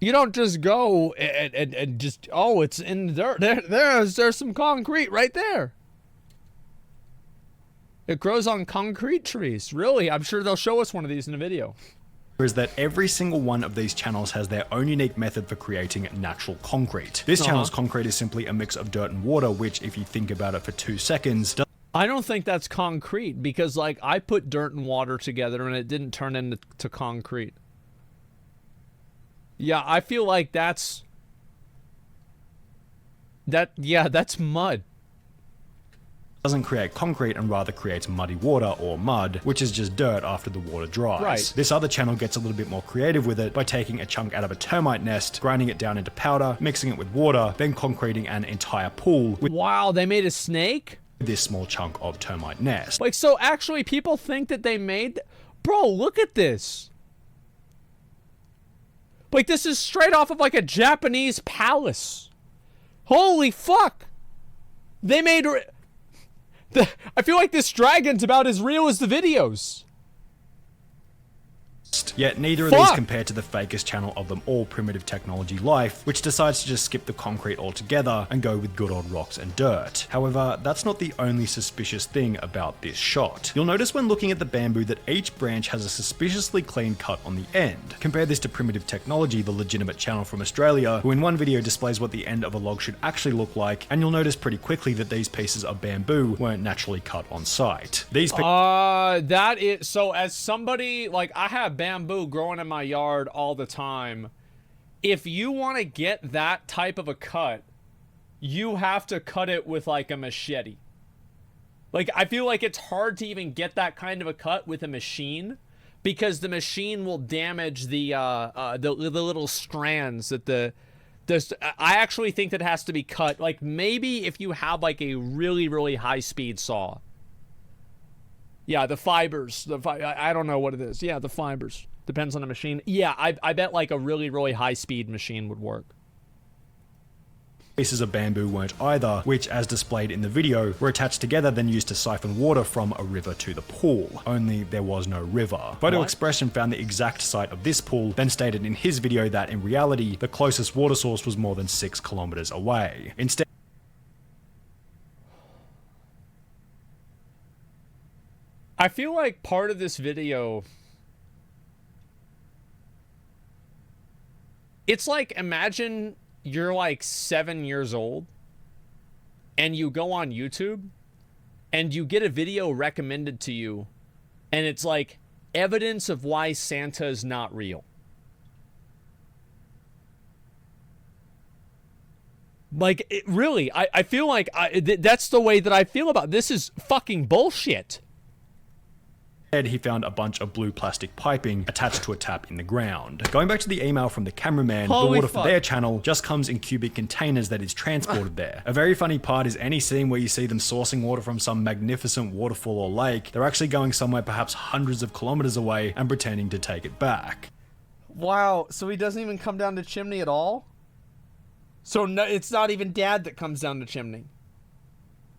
You don't just go and just, oh, it's in the dirt. There's some concrete right there. It grows on concrete trees. Really, I'm sure they'll show us one of these in a video. Is that every single one of these channels has their own unique method for creating natural concrete. This channel's concrete is simply a mix of dirt and water, which, if you think about it for 2 seconds... I don't think that's concrete, because, like, I put dirt and water together and it didn't turn into concrete. Yeah, I feel like that's mud. Doesn't create concrete and rather creates muddy water or mud, which is just dirt after the water dries. Right. This other channel gets a little bit more creative with it by taking a chunk out of a termite nest, grinding it down into powder, mixing it with water, then concreting an entire pool with... Wow, they made a snake? This small chunk of termite nest. Like, so actually people think that they made... Bro, look at this. Like, this is straight off of like a Japanese palace. Holy fuck. They made... I feel like this dragon's about as real as the videos. Yet neither of these compare to the fakest channel of them all, Primitive Technology Life, which decides to just skip the concrete altogether and go with good old rocks and dirt. However, that's not the only suspicious thing about this shot. You'll notice when looking at the bamboo that each branch has a suspiciously clean cut on the end. Compare this to Primitive Technology, the legitimate channel from Australia, who in one video displays what the end of a log should actually look like, and you'll notice pretty quickly that these pieces of bamboo weren't naturally cut on site. That is... So as somebody... Like, I have bamboo growing in my yard all the time, if you want to get that type of a cut, you have to cut it with like a machete. Like, I feel like it's hard to even get that kind of a cut with a machine, because the machine will damage the little strands that I actually think that has to be cut. Like, maybe if you have like a really, really high speed saw. Yeah, the fibers. I don't know what it is. Yeah, the fibers. Depends on the machine. Yeah, I bet like a really, really high speed machine would work. Pieces of bamboo weren't either, which, as displayed in the video, were attached together then used to siphon water from a river to the pool. Only there was no river. Photo Expression found the exact site of this pool, then stated in his video that in reality, the closest water source was more than 6 kilometers away. Instead, I feel like part of this video, it's like, imagine you're like 7 years old and you go on YouTube and you get a video recommended to you and it's like evidence of why Santa is not real. Like, really, I feel like that's the way that I feel about this. Is fucking bullshit. he found a bunch of blue plastic piping attached to a tap in the ground. Going back to the email from the cameraman, the water for their channel just comes in cubic containers that is transported there. A very funny part is any scene where you see them sourcing water from some magnificent waterfall or lake, they're actually going somewhere perhaps hundreds of kilometers away and pretending to take it back. Wow, so he doesn't even come down the chimney at all? So no, it's not even Dad that comes down the chimney.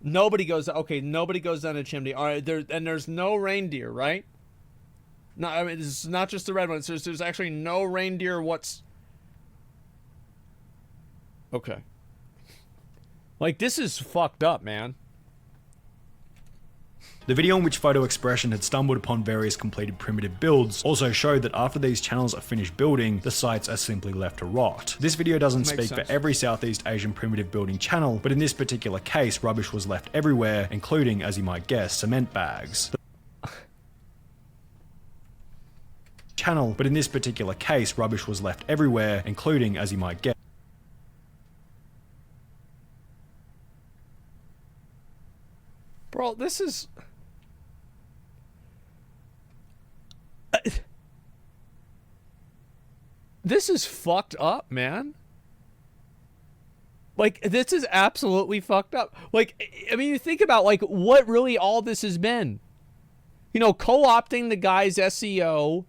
Nobody goes, okay, nobody goes down the chimney. All right, there's no reindeer, right? No, I mean, it's not just the red one. There's actually no reindeer. Okay. Like, this is fucked up, man. The video in which Photo Expression had stumbled upon various completed primitive builds also showed that after these channels are finished building, the sites are simply left to rot. This video doesn't speak for every Southeast Asian primitive building channel, but in this particular case, rubbish was left everywhere, including, as you might guess, cement bags. But in this particular case, rubbish was left everywhere, including, as you might guess. Bro, this is... This is fucked up, man. Like, this is absolutely fucked up. Like, I mean, you think about, like, what really all this has been. You know, co-opting the guy's SEO,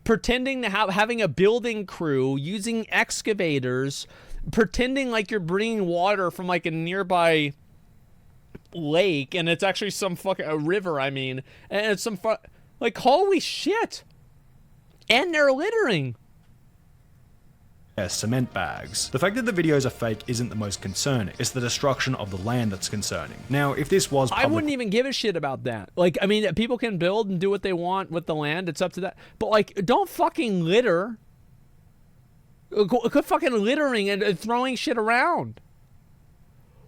pretending to having a building crew, using excavators, pretending like you're bringing water from, like, a nearby lake, and it's actually some fucking... a river, I mean. And it's some... like, holy shit. And they're littering. Cement bags. The fact that the videos are fake isn't the most concerning. It's the destruction of the land that's concerning. Now, if this was I wouldn't even give a shit about that. Like, I mean, people can build and do what they want with the land. It's up to that. But, like, don't fucking litter. Quit fucking littering and throwing shit around.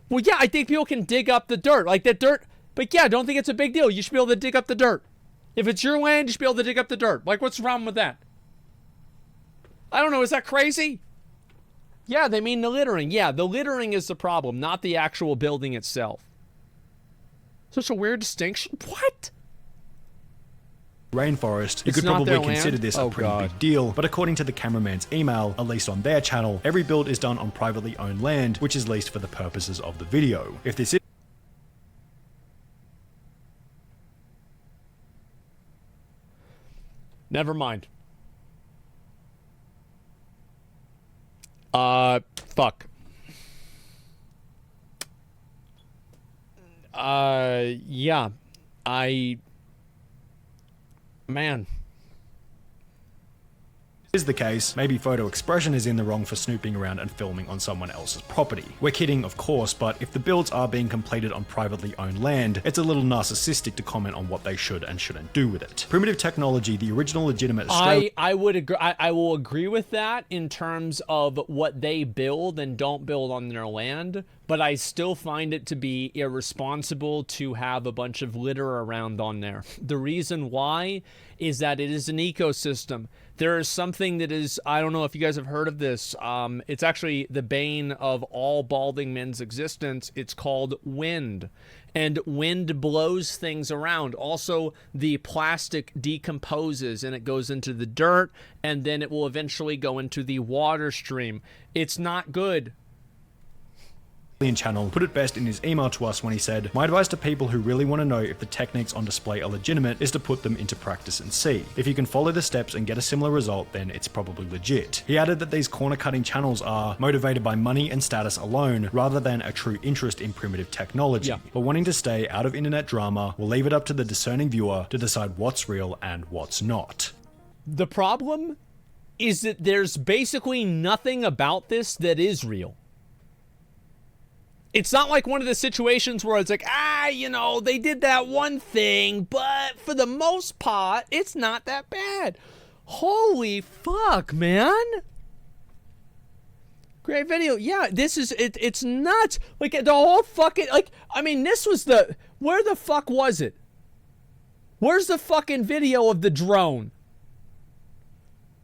Well, yeah, I think people can dig up the dirt. Like, that dirt. But, yeah, I don't think it's a big deal. You should be able to dig up the dirt. If it's your land, you should be able to dig up the dirt. Like, what's wrong with that? I don't know, is that crazy? Yeah, they mean the littering. Yeah, the littering is the problem, not the actual building itself. Such a weird distinction. What? Rainforest, you could probably consider this a pretty big deal, but according to the cameraman's email, at least on their channel, every build is done on privately owned land, which is leased for the purposes of the video. If this is... Never mind. Fuck. Yeah. Man. Is the case, maybe Photo Expression is in the wrong for snooping around and filming on someone else's property. We're kidding, of course, but if the builds are being completed on privately owned land, it's a little narcissistic to comment on what they should and shouldn't do with it. Primitive technology, the original legitimate I would agree. I will agree with that in terms of what they build and don't build on their land, but I still find it to be irresponsible to have a bunch of litter around on there. The reason why is that it is an ecosystem. There is something that is, I don't know if you guys have heard of this. It's actually the bane of all balding men's existence. It's called wind. And wind blows things around. Also, the plastic decomposes and it goes into the dirt, and then it will eventually go into the water stream. It's not good. Channel put it best in his email to us when he said, "My advice to people who really want to know if the techniques on display are legitimate is to put them into practice and see. If you can follow the steps and get a similar result, then it's probably legit." He added that these corner-cutting channels are motivated by money and status alone, rather than a true interest in primitive technology. But wanting to stay out of internet drama will leave it up to the discerning viewer to decide what's real and what's not. The problem is that there's basically nothing about this that is real. It's not like one of the situations where it's like, you know, they did that one thing, but for the most part, it's not that bad. Holy fuck, man. Great video. Yeah, this is, it's nuts. Like, the whole fucking, like, I mean, this was the, where the fuck was it? Where's the fucking video of the drone?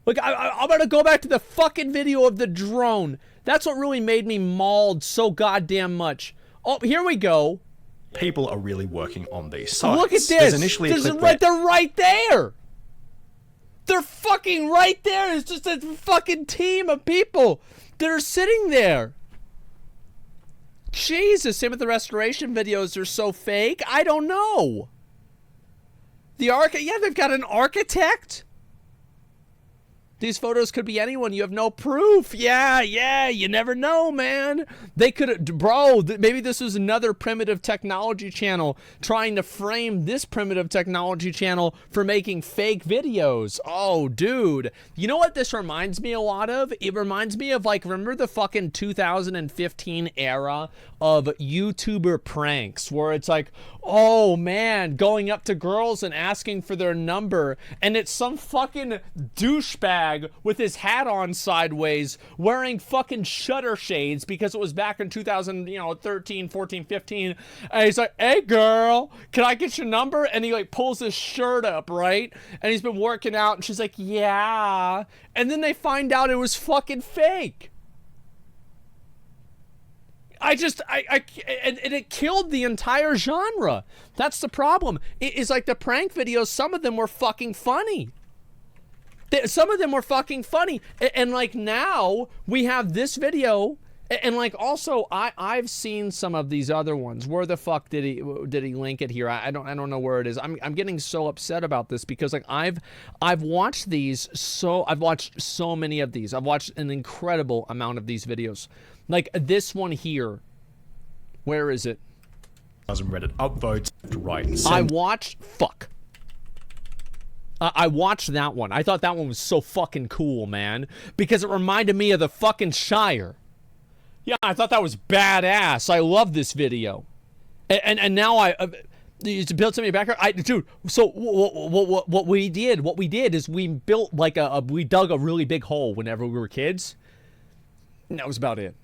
Like, I'm gonna go back to the fucking video of the drone. That's what really made me mauled so goddamn much. Oh, here we go. People are really working on these sites. Look at this. They're right there. They're fucking right there. It's just a fucking team of people that are sitting there. Jesus, same with the restoration videos. They're so fake. I don't know. Yeah, they've got an architect. These photos could be anyone. You have no proof. Yeah, you never know, man. They could, bro, maybe this was another primitive technology channel trying to frame this primitive technology channel for making fake videos. Oh, dude. You know what this reminds me a lot of? It reminds me of, like, remember the fucking 2015 era of YouTuber pranks where it's like, oh, man, going up to girls and asking for their number, and it's some fucking douchebag with his hat on sideways wearing fucking shutter shades because it was back in 2013, 14, 15, and he's like, hey girl, can I get your number? And he like pulls his shirt up, right? And he's been working out, and she's like, yeah, and then they find out it was fucking fake. And it killed the entire genre. That's the problem. It's like the prank videos, some of them were fucking funny. Some of them were fucking funny. And like now we have this video, and like also I've seen some of these other ones. Where the fuck did he link it here? I don't know where it is. I'm getting so upset about this because like I've watched these, I've watched so many of these. I've watched an incredible amount of these videos. Like this one here. Where is it? Reddit upvotes right and I watched I watched that one. I thought that one was so fucking cool, man, because it reminded me of the fucking Shire. Yeah, I thought that was badass. I love this video, and now to build something back here, dude. So what we did is we built like we dug a really big hole whenever we were kids. And that was about it.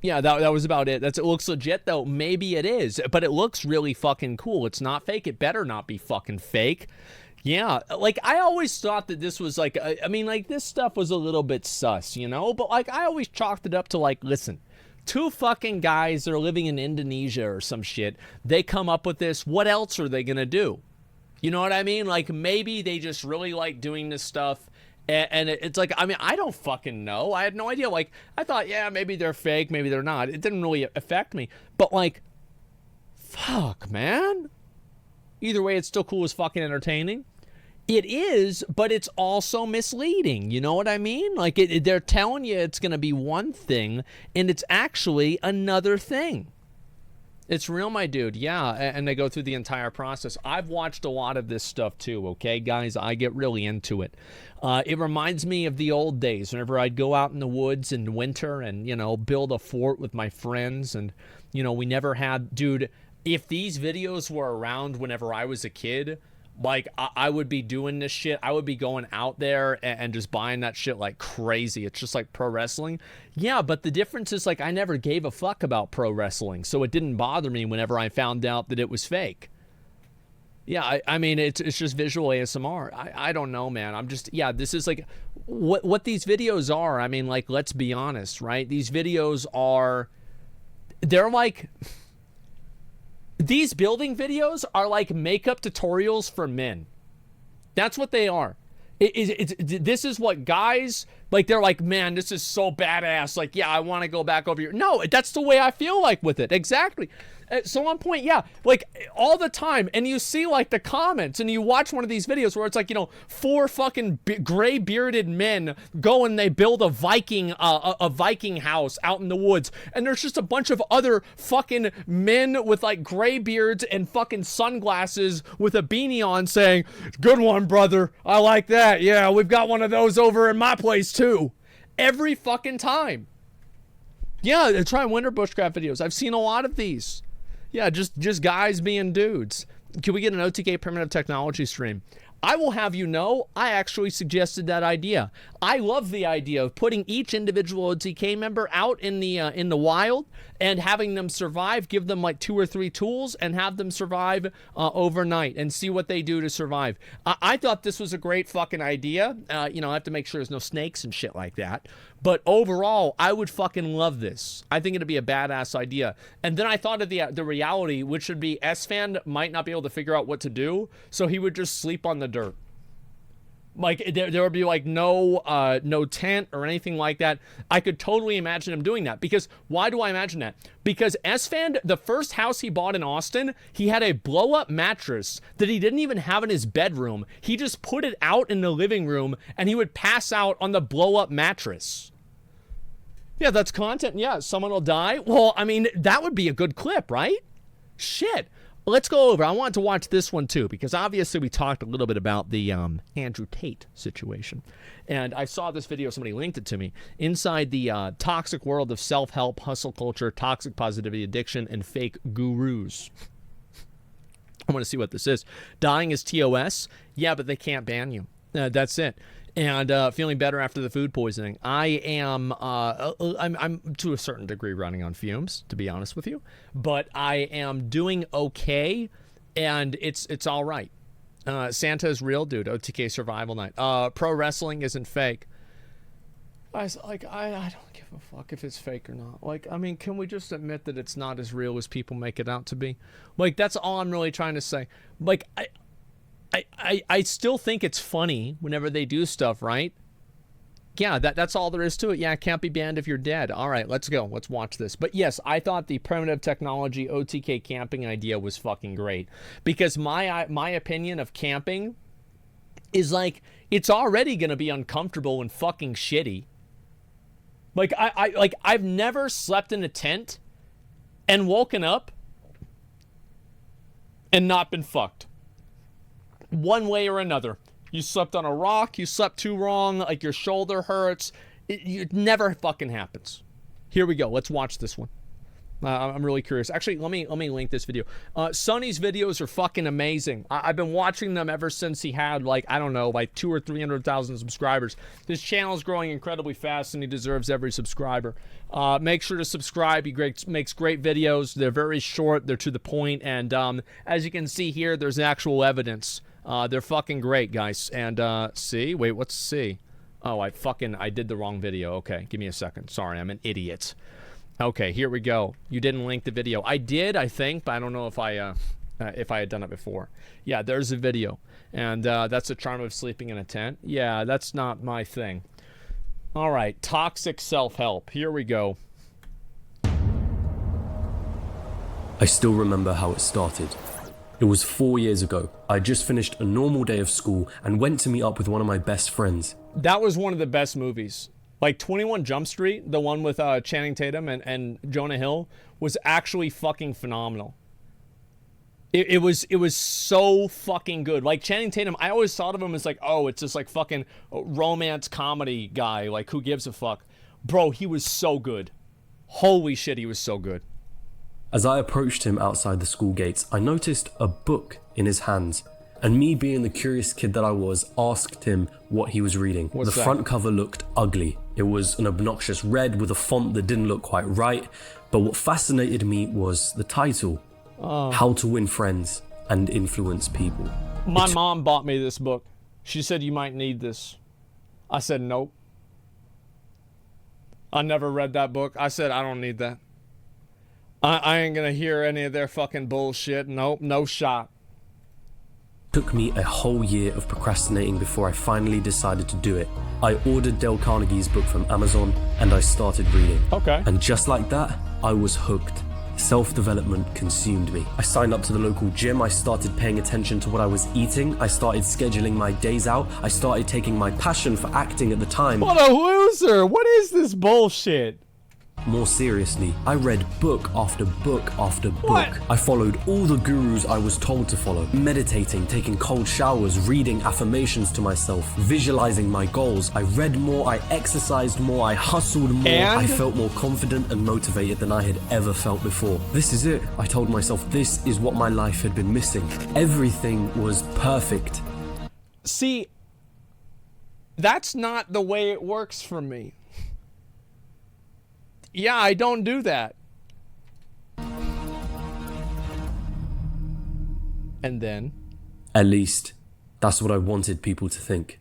Yeah, that was about it. It looks legit though. Maybe it is, but it looks really fucking cool. It's not fake. It better not be fucking fake. Yeah, like I always thought that this was like, I mean, like this stuff was a little bit sus, you know? But like I always chalked it up to like, listen, two fucking guys that are living in Indonesia or some shit, they come up with this. What else are they gonna do? You know what I mean? Like maybe they just really like doing this stuff. And it's like, I mean, I don't fucking know. I had no idea. Like, I thought, yeah, maybe they're fake, maybe they're not. It didn't really affect me. But like, fuck, man. Either way, it's still cool as fucking entertaining. It is, but it's also misleading. You know what I mean? Like, they're telling you it's going to be one thing, and it's actually another thing. It's real, my dude. Yeah, and they go through the entire process. I've watched a lot of this stuff, too, okay, guys? I get really into it. It reminds me of the old days, whenever I'd go out in the woods in winter and, you know, build a fort with my friends. And, you know, we never had... Dude, if these videos were around whenever I was a kid... Like, I would be doing this shit. I would be going out there and just buying that shit like crazy. It's just like pro wrestling. Yeah, but the difference is, like, I never gave a fuck about pro wrestling, so it didn't bother me whenever I found out that it was fake. Yeah, I mean, it's just visual ASMR. I don't know, man. I'm just, yeah, this is like what these videos are. I mean, like, let's be honest, right? These videos are, they're like, these building videos are like makeup tutorials for men. That's what they are. This is what guys, like, they're like, man, this is so badass. Like, yeah, I want to go back over here. No, that's the way I feel like with it. Exactly. So on point, yeah, like all the time. And you see like the comments and you watch one of these videos where it's like, you know, 4 fucking gray bearded men go and they build a Viking house out in the woods. And there's just a bunch of other fucking men with like gray beards and fucking sunglasses with a beanie on saying, good one, brother. I like that. Yeah, we've got one of those over in my place too. Every fucking time. Yeah, try winter bushcraft videos. I've seen a lot of these. Yeah, just guys being dudes. Can we get an OTK primitive technology stream? I will have you know, I actually suggested that idea. I love the idea of putting each individual OTK member out in the wild and having them survive, give them like 2 or 3 tools and have them survive overnight and see what they do to survive. I thought this was a great fucking idea. You know, I have to make sure there's no snakes and shit like that. But overall, I would fucking love this. I think it'd be a badass idea. And then I thought of the reality, which would be S-Fan might not be able to figure out what to do, so he would just sleep on the dirt. Like, there would be, like, no tent or anything like that. I could totally imagine him doing that. Because, why do I imagine that? Because S-Fan, the first house he bought in Austin, he had a blow-up mattress that he didn't even have in his bedroom. He just put it out in the living room, and he would pass out on the blow-up mattress. Yeah, that's content. Yeah, someone will die. Well, I mean, that would be a good clip, right? Shit. Let's go over. I wanted to watch this one, too, because obviously we talked a little bit about the Andrew Tate situation. And I saw this video. Somebody linked it to me. Inside the toxic world of self-help, hustle culture, toxic positivity, addiction, and fake gurus. I want to see what this is. Dying is TOS? Yeah, but they can't ban you. That's it. And feeling better after the food poisoning. I am, I'm to a certain degree running on fumes, to be honest with you. But I am doing okay, and it's all right. Santa's real, dude. OTK Survival Night. Pro wrestling isn't fake. I don't give a fuck if it's fake or not. Like, I mean, can we just admit that it's not as real as people make it out to be? Like, that's all I'm really trying to say. Like, I still think it's funny whenever they do stuff, right? Yeah, that's all there is to it. Yeah, it can't be banned if you're dead. All right, let's go. Let's watch this. But yes, I thought the primitive technology OTK camping idea was fucking great. Because my opinion of camping is like, it's already going to be uncomfortable and fucking shitty. Like, I've never slept in a tent and woken up and not been fucked. One way or another. You slept on a rock, you slept too wrong, like your shoulder hurts. It never fucking happens. Here we go. Let's watch this one. I'm really curious. Actually, let me link this video. Sonny's videos are fucking amazing. I've been watching them ever since he had, like, I don't know, like 200,000 or 300,000 subscribers. His channel is growing incredibly fast, and he deserves every subscriber. Make sure to subscribe. He makes great videos. They're very short. They're to the point. And as you can see here, there's actual evidence. They're fucking great, guys. And see? Wait, what's C? Oh, I did the wrong video. Okay, give me a second. Sorry, I'm an idiot. Okay, here we go. You didn't link the video. I did, I think, but I don't know if I had done it before. Yeah, there's a video. And that's the charm of sleeping in a tent. Yeah, that's not my thing. All right, toxic self-help. Here we go. I still remember how it started. It was 4 years ago. I just finished a normal day of school and went to meet up with one of my best friends. That was one of the best movies. Like 21 Jump Street, the one with Channing Tatum and Jonah Hill, was actually fucking phenomenal. It was so fucking good. Like Channing Tatum, I always thought of him as like, oh, it's this like fucking romance comedy guy. Like, who gives a fuck? Bro, he was so good. Holy shit, he was so good. As I approached him outside the school gates, I noticed a book in his hands. And me being the curious kid that I was, asked him what he was reading. The front cover looked ugly. It was an obnoxious red with a font that didn't look quite right. But what fascinated me was the title. How to Win Friends. and influence people. My mom bought me this book. She said, you might need this. I said, nope. I never read that book. I said, I don't need that. I ain't gonna hear any of their fucking bullshit. Nope, no shot. Took me a whole year of procrastinating before I finally decided to do it. I ordered Dale Carnegie's book from Amazon and I started reading. Okay. And just like that, I was hooked. Self-development consumed me. I signed up to the local gym. I started paying attention to what I was eating. I started scheduling my days out. I started taking my passion for acting at the time. What a loser! What is this bullshit? More seriously, I read book after book after book. What? I followed all the gurus I was told to follow. Meditating, taking cold showers, reading affirmations to myself, visualizing my goals. I read more, I exercised more, I hustled more. And? I felt more confident and motivated than I had ever felt before. This is it. I told myself this is what my life had been missing. Everything was perfect. See, that's not the way it works for me. Yeah, I don't do that. And then? At least, that's what I wanted people to think.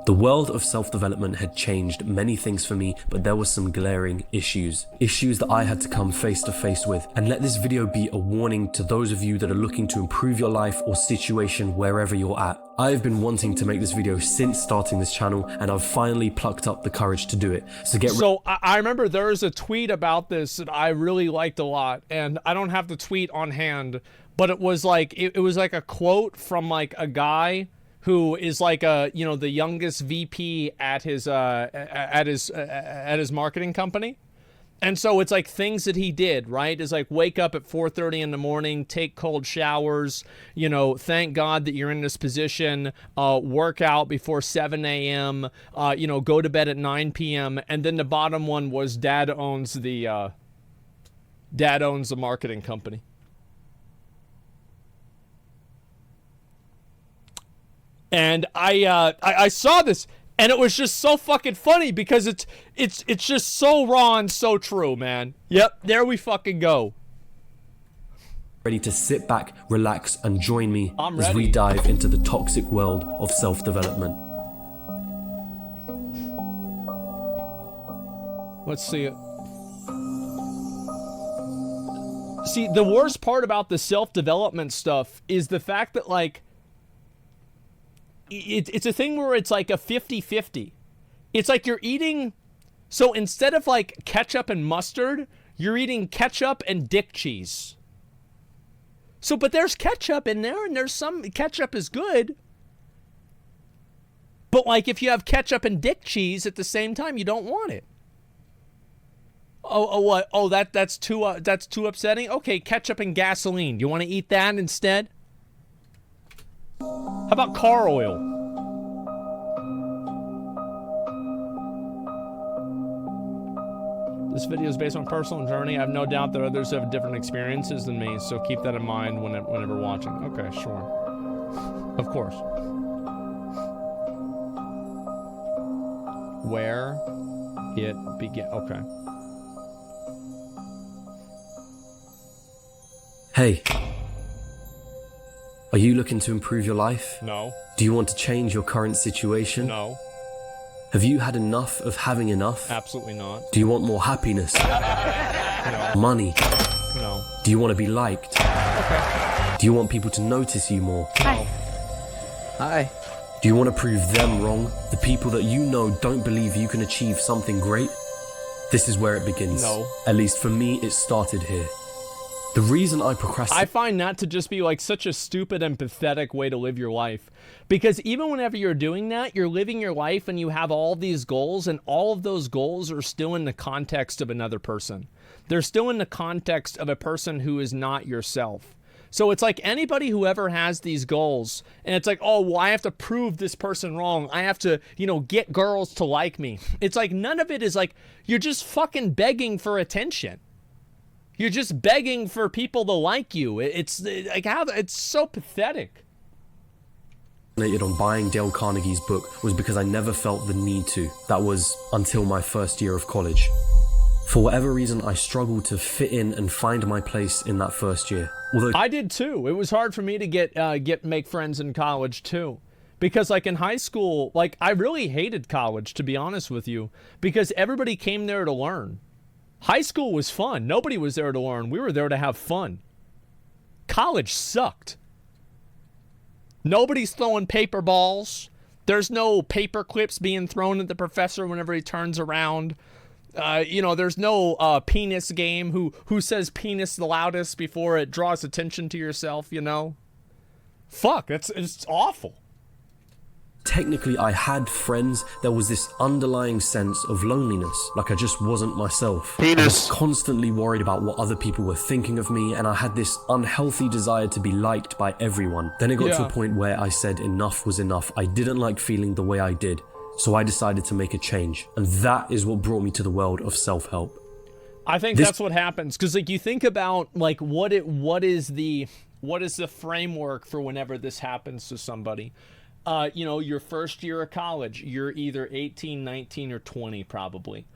The world of self-development had changed many things for me, but there were some glaring issues. Issues that I had to come face to face with. And let this video be a warning to those of you that are looking to improve your life or situation wherever you're at. I've been wanting to make this video since starting this channel, and I've finally plucked up the courage to do it. So I remember there was a tweet about this that I really liked a lot, and I don't have the tweet on hand, but it was like it was like a quote from like a guy who is like the youngest VP at his marketing company. And so it's like things that he did, right? Is like wake up at 4:30 in the morning, take cold showers, thank God that you're in this position, work out before 7 a.m., go to bed at 9 p.m. And then the bottom one was dad owns the marketing company. And I saw this, and it was just so fucking funny because it's just so raw and so true, man. Yep, there we fucking go. Ready to sit back, relax, and join me as we dive into the toxic world of self-development. Let's see it. See, the worst part about the self-development stuff is the fact that, like, it's a thing where it's like a 50-50. It's like you're eating, so instead of like ketchup and mustard, you're eating ketchup and dick cheese. So, but there's ketchup in there, and there's some, ketchup is good. But like if you have ketchup and dick cheese at the same time, you don't want it. Oh, what? Oh, that's too upsetting? Okay, ketchup and gasoline. You want to eat that instead? How about car oil? This video is based on personal journey. I have no doubt that others have different experiences than me, so keep that in mind whenever watching. Okay, sure. Of course. Where it began. Okay. Hey. Are you looking to improve your life? No. Do you want to change your current situation? No. Have you had enough of having enough? Absolutely not. Do you want more happiness? No. Money? No. Do you want to be liked? Okay. Do you want people to notice you more? Hi. Hi. Do you want to prove them wrong? The people that you know don't believe you can achieve something great? This is where it begins. No. At least for me, it started here. The reason I procrastinate... I find that to just be like such a stupid and pathetic way to live your life. Because even whenever you're doing that, you're living your life and you have all these goals, and all of those goals are still in the context of another person. They're still in the context of a person who is not yourself. So it's like anybody who ever has these goals, and it's like, oh, well, I have to prove this person wrong. I have to, get girls to like me. It's like none of it is like, you're just fucking begging for attention. You're just begging for people to like you. It's like it's so pathetic. On buying Dale Carnegie's book was because I never felt the need to. That was until my first year of college. For whatever reason, I struggled to fit in and find my place in that first year. Although I did too. It was hard for me to make friends in college too. Because like in high school, like I really hated college, to be honest with you, because everybody came there to learn. High school was fun. Nobody was there to learn. We were there to have fun. College sucked. Nobody's throwing paper balls. There's no paper clips being thrown at the professor whenever he turns around. There's no penis game. Who says penis the loudest before it draws attention to yourself, Fuck, it's awful. technically I had friends, there was this underlying sense of loneliness, like I just wasn't myself. I was constantly worried about what other people were thinking of me, and I had this unhealthy desire to be liked by everyone. Then it got to a point where I said enough was enough. I didn't like feeling the way I did, so I decided to make a change, and that is what brought me to the world of self-help. I think that's what happens, because like you think about like what is the framework for whenever this happens to somebody. Your first year of college, you're either 18, 19, or 20 probably.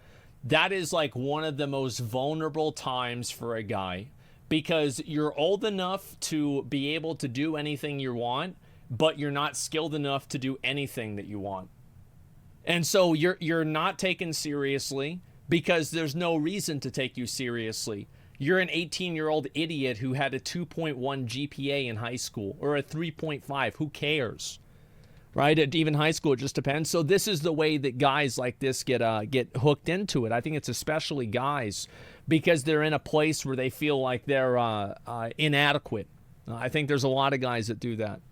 That is like one of the most vulnerable times for a guy, because you're old enough to be able to do anything you want, but you're not skilled enough to do anything that you want. And so you're not taken seriously because there's no reason to take you seriously. You're an 18-year-old idiot who had a 2.1 GPA in high school, or a 3.5. Who cares? Right? At even high school, it just depends. So this is the way that guys like this get hooked into it. I think it's especially guys, because they're in a place where they feel like they're inadequate. I think there's a lot of guys that do that.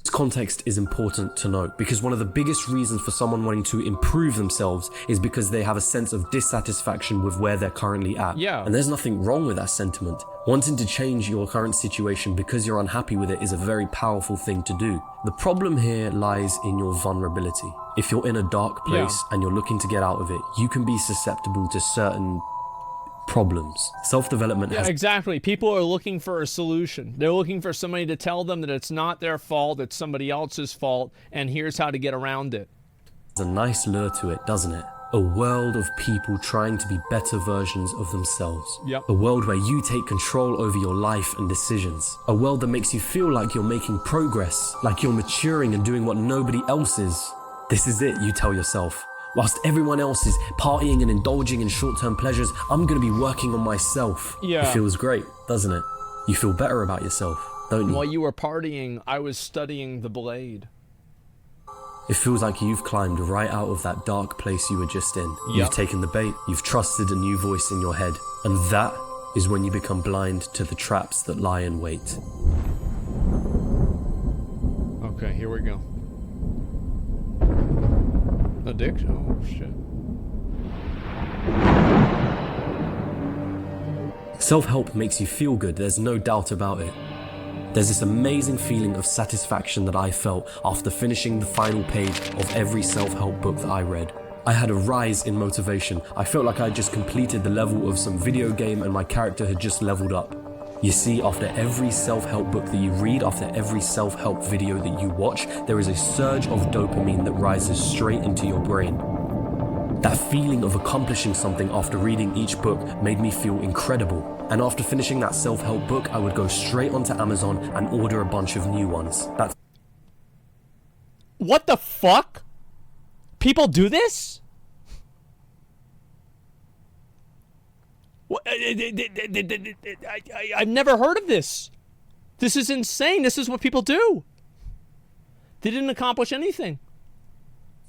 This context is important to note, because one of the biggest reasons for someone wanting to improve themselves is because they have a sense of dissatisfaction with where they're currently at. Yeah. And there's nothing wrong with that sentiment. Wanting to change your current situation because you're unhappy with it is a very powerful thing to do. The problem here lies in your vulnerability. If you're in a dark place and you're looking to get out of it, you can be susceptible to certain problems. Self-development has... exactly. People are looking for a solution. They're looking for somebody to tell them that it's not their fault, it's somebody else's fault, and here's how to get around it. There's a nice lure to it, doesn't it? A world of people trying to be better versions of themselves. Yep. A world where you take control over your life and decisions. A world that makes you feel like you're making progress, like you're maturing and doing what nobody else is. This is it, you tell yourself. Whilst everyone else is partying and indulging in short-term pleasures, I'm going to be working on myself. Yeah. It feels great, doesn't it? You feel better about yourself, don't you? While you were partying, I was studying the blade. It feels like you've climbed right out of that dark place you were just in. Yep. You've taken the bait, you've trusted a new voice in your head, and that is when you become blind to the traps that lie in wait. Okay, here we go. Addiction? Oh, shit. Self-help makes you feel good, there's no doubt about it. There's this amazing feeling of satisfaction that I felt after finishing the final page of every self-help book that I read. I had a rise in motivation. I felt like I just completed the level of some video game and my character had just leveled up. You see, after every self-help book that you read, after every self-help video that you watch, there is a surge of dopamine that rises straight into your brain. That feeling of accomplishing something after reading each book made me feel incredible. And after finishing that self-help book, I would go straight onto Amazon and order a bunch of new ones. What the fuck? People do this? I've never heard of this. This is insane. This is what people do. They didn't accomplish anything.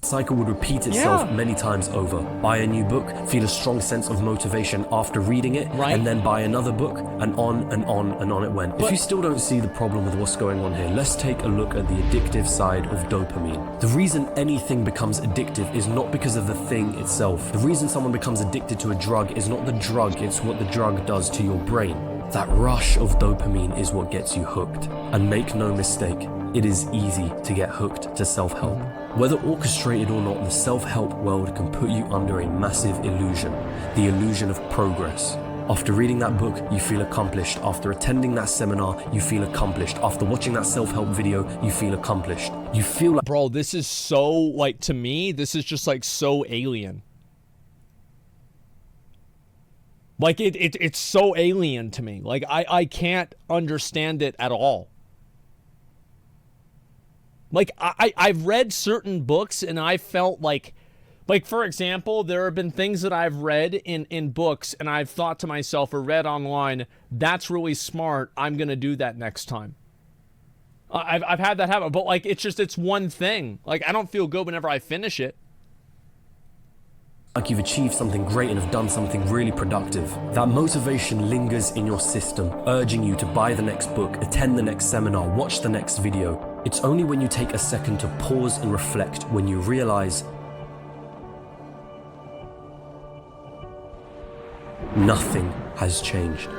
The cycle would repeat itself many times over. Buy a new book, feel a strong sense of motivation after reading it, and then buy another book, and on and on and on it went. If you still don't see the problem with what's going on here, let's take a look at the addictive side of dopamine. The reason anything becomes addictive is not because of the thing itself. The reason someone becomes addicted to a drug is not the drug, it's what the drug does to your brain. That rush of dopamine is what gets you hooked. And make no mistake, it is easy to get hooked to self-help. Whether orchestrated or not, the self-help world can put you under a massive illusion, the illusion of progress. After reading that book, you feel accomplished. After attending that seminar, you feel accomplished. After watching that self-help video, you feel accomplished. You feel like... Bro, this is so, like, to me, this is just, like, so alien. Like, it's so alien to me. Like, I can't understand it at all. Like, I've read certain books and I felt like, for example, there have been things that I've read in books and I've thought to myself or read online, that's really smart. I'm going to do that next time. I've had that happen, but like, it's one thing. Like, I don't feel good whenever I finish it. Like you've achieved something great and have done something really productive. That motivation lingers in your system, urging you to buy the next book, attend the next seminar, watch the next video. It's only when you take a second to pause and reflect when you realize nothing has changed.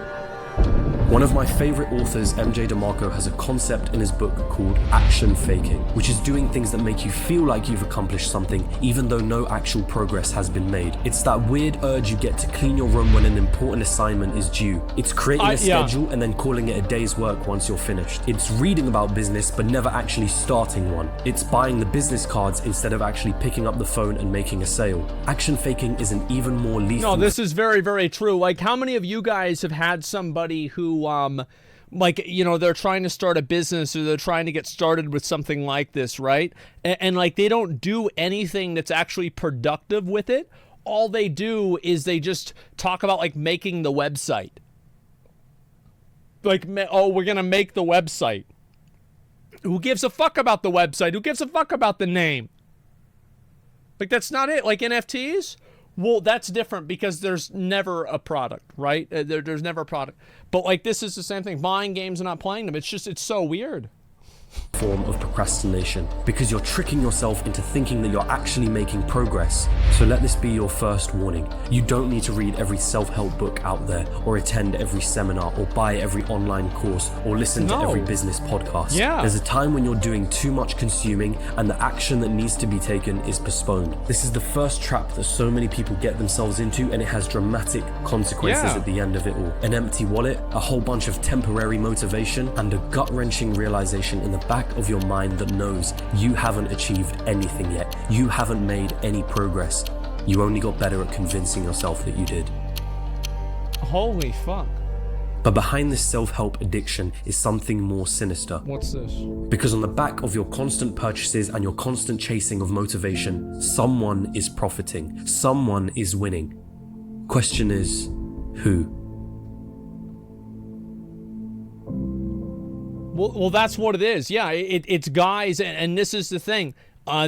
One of my favorite authors, MJ DeMarco, has a concept in his book called action faking, which is doing things that make you feel like you've accomplished something even though no actual progress has been made. It's that weird urge you get to clean your room when an important assignment is due. It's creating a schedule and then calling it a day's work once you're finished. It's reading about business but never actually starting one. It's buying the business cards instead of actually picking up the phone and making a sale. Action faking is an even more lethal... No, this is very, very true. Like, how many of you guys have had somebody who like, you know, they're trying to start a business or they're trying to get started with something like this, right? And like, they don't do anything that's actually productive with it. All they do is they just talk about like making the website. Like, oh, we're going to make the website. Who gives a fuck about the website? Who gives a fuck about the name? Like, that's not it. Like NFTs? Well, that's different because there's never a product, right? There's never a product. But like, this is the same thing. Buying games and not playing them. It's so weird. Form of procrastination because you're tricking yourself into thinking that you're actually making progress. So let this be your first warning. You don't need to read every self-help book out there or attend every seminar or buy every online course or listen to every business podcast. Yeah. There's a time when you're doing too much consuming and the action that needs to be taken is postponed. This is the first trap that so many people get themselves into, and it has dramatic consequences at the end of it all. An empty wallet, a whole bunch of temporary motivation, and a gut-wrenching realization in the back of your mind that knows you haven't achieved anything yet. You haven't made any progress. You only got better at convincing yourself that you did. Holy fuck. But behind this self-help addiction is something more sinister. What's this? Because on the back of your constant purchases and your constant chasing of motivation, someone is profiting. Someone is winning. Question is, who? Well, that's what it is. Yeah, it's guys, and this is the thing.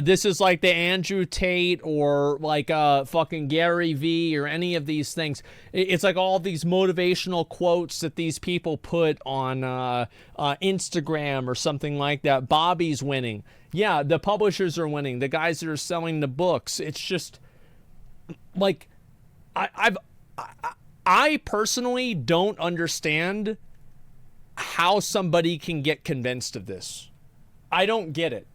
This is like the Andrew Tate or like fucking Gary Vee or any of these things. It's like all these motivational quotes that these people put on Instagram or something like that. Bobby's winning. Yeah, the publishers are winning. The guys that are selling the books. It's just like I personally don't understand how somebody can get convinced of this. I don't get it.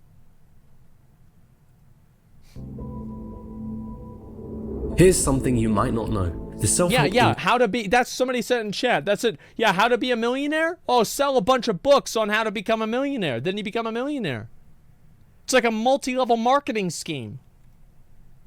Here's something you might not know. The self-help how to be, that's somebody said in chat. That's it. Yeah, how to be a millionaire? Oh, sell a bunch of books on how to become a millionaire. Then you become a millionaire. It's like a multi-level marketing scheme.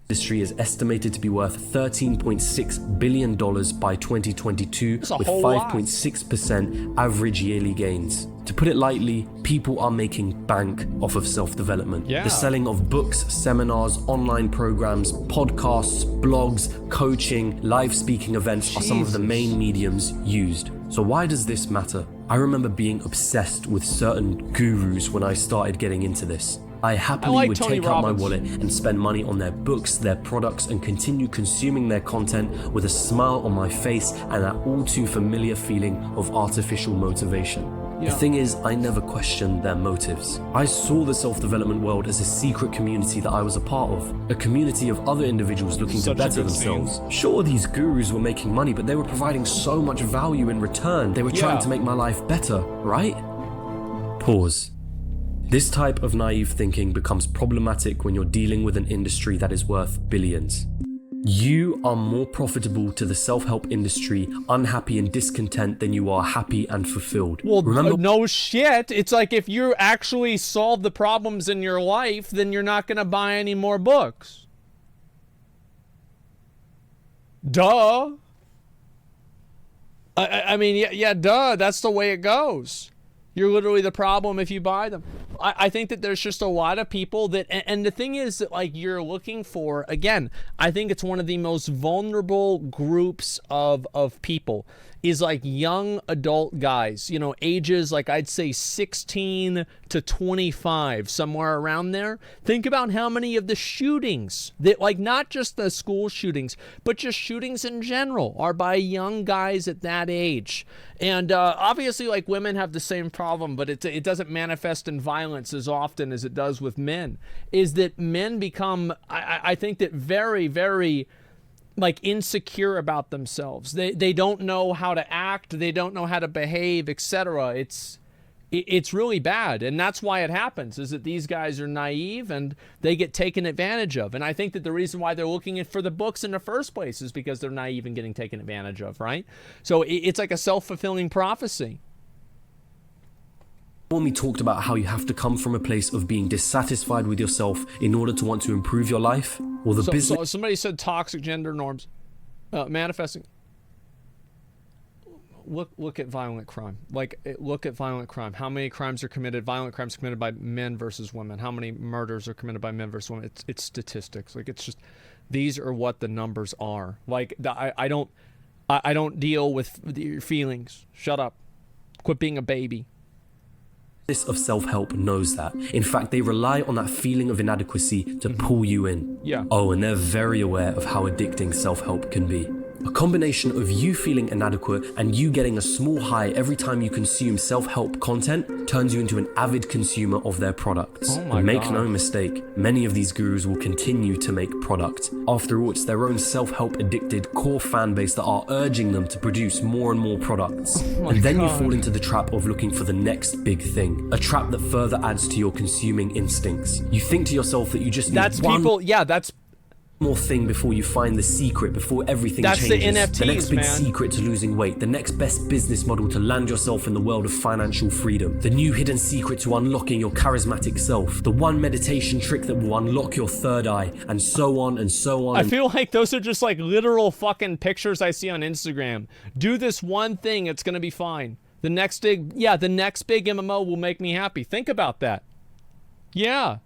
Industry is estimated to be worth $13.6 billion by 2022 with 5.6% average yearly gains. To put it lightly, people are making bank off of self-development. Yeah. The selling of books, seminars, online programs, podcasts, blogs, coaching, live speaking events are some of the main mediums used. So why does this matter? I remember being obsessed with certain gurus when I started getting into this. I happily would take out my wallet and spend money on their books, their products, and continue consuming their content with a smile on my face and that all too familiar feeling of artificial motivation. The thing is, I never questioned their motives. I saw the self-development world as a secret community that I was a part of, a community of other individuals looking to better themselves. Sure, these gurus were making money, but they were providing so much value in return. They were trying to make my life better, right? Pause. This type of naive thinking becomes problematic when you're dealing with an industry that is worth billions. You are more profitable to the self-help industry, unhappy and discontent, than you are happy and fulfilled. Well, remember, no shit. It's like if you actually solve the problems in your life, then you're not going to buy any more books. Duh. I mean, yeah, duh. That's the way it goes. You're literally the problem if you buy them. I think that there's just a lot of people that, and the thing is that, like, you're looking for, again, I think it's one of the most vulnerable groups of people is like young adult guys, you know, ages like I'd say 16 to 25, somewhere around there. Think about how many of the shootings that, like, not just the school shootings, but just shootings in general are by young guys at that age. And obviously, like, women have the same problem, but it doesn't manifest in violence as often as it does with men. Is that men become, I think that very, very, like, insecure about themselves. They don't know how to act. They don't know how to behave, etc. It's really bad, and that's why it happens, is that these guys are naive and they get taken advantage of. And I think that the reason why they're looking for the books in the first place is because they're naive and getting taken advantage of, right? So it's like a self-fulfilling prophecy. We talked about how you have to come from a place of being dissatisfied with yourself in order to want to improve your life. Or the business. So somebody said toxic gender norms, manifesting. Look at violent crime. Like, look at violent crime. How many crimes are committed? Violent crimes committed by men versus women. How many murders are committed by men versus women? It's statistics. Like, it's just, these are what the numbers are. Like, I don't deal with your feelings. Shut up. Quit being a baby. Of self-help knows that. In fact, they rely on that feeling of inadequacy to pull you in. Yeah. Oh, and they're very aware of how addicting self-help can be. A combination of you feeling inadequate and you getting a small high every time you consume self-help content turns you into an avid consumer of their products. Oh my and make God. no mistake, many of these gurus will continue to make product. After all, it's their own self-help addicted core fan base that are urging them to produce more and more products. And then you fall into the trap of looking for the next big thing, a trap that further adds to your consuming instincts. You think to yourself that you just need that's more thing before you find the secret, before everything That's changes. the NFTs, the next big man. secret to losing weight, the next best business model to land yourself in the world of financial freedom, the new hidden secret to unlocking your charismatic self, the one meditation trick that will unlock your third eye, and so on and so on. I feel like those are just like literal fucking pictures I see on Instagram. Do this one thing, it's gonna be fine. The next big MMO will make me happy. Think about that. Yeah.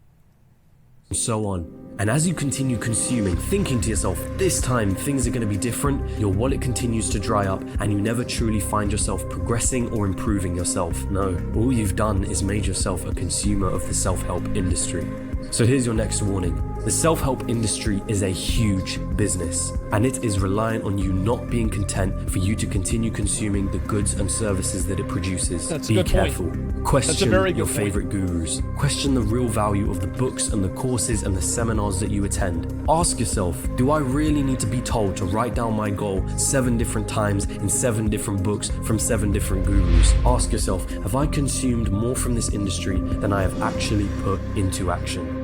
So on. And as you continue consuming, thinking to yourself, this time things are going to be different, your wallet continues to dry up and you never truly find yourself progressing or improving yourself. No, all you've done is made yourself a consumer of the self-help industry. So here's your next warning. The self-help industry is a huge business, and it is reliant on you not being content for you to continue consuming the goods and services that it produces. That's a Be good point. careful. Question very good your point. favorite gurus. Question the real value of the books and the courses and the seminars that you attend. Ask yourself, do I really need to be told to write down my goal 7 different times in 7 different books from 7 different gurus? Ask yourself, have I consumed more from this industry than I have actually put into action?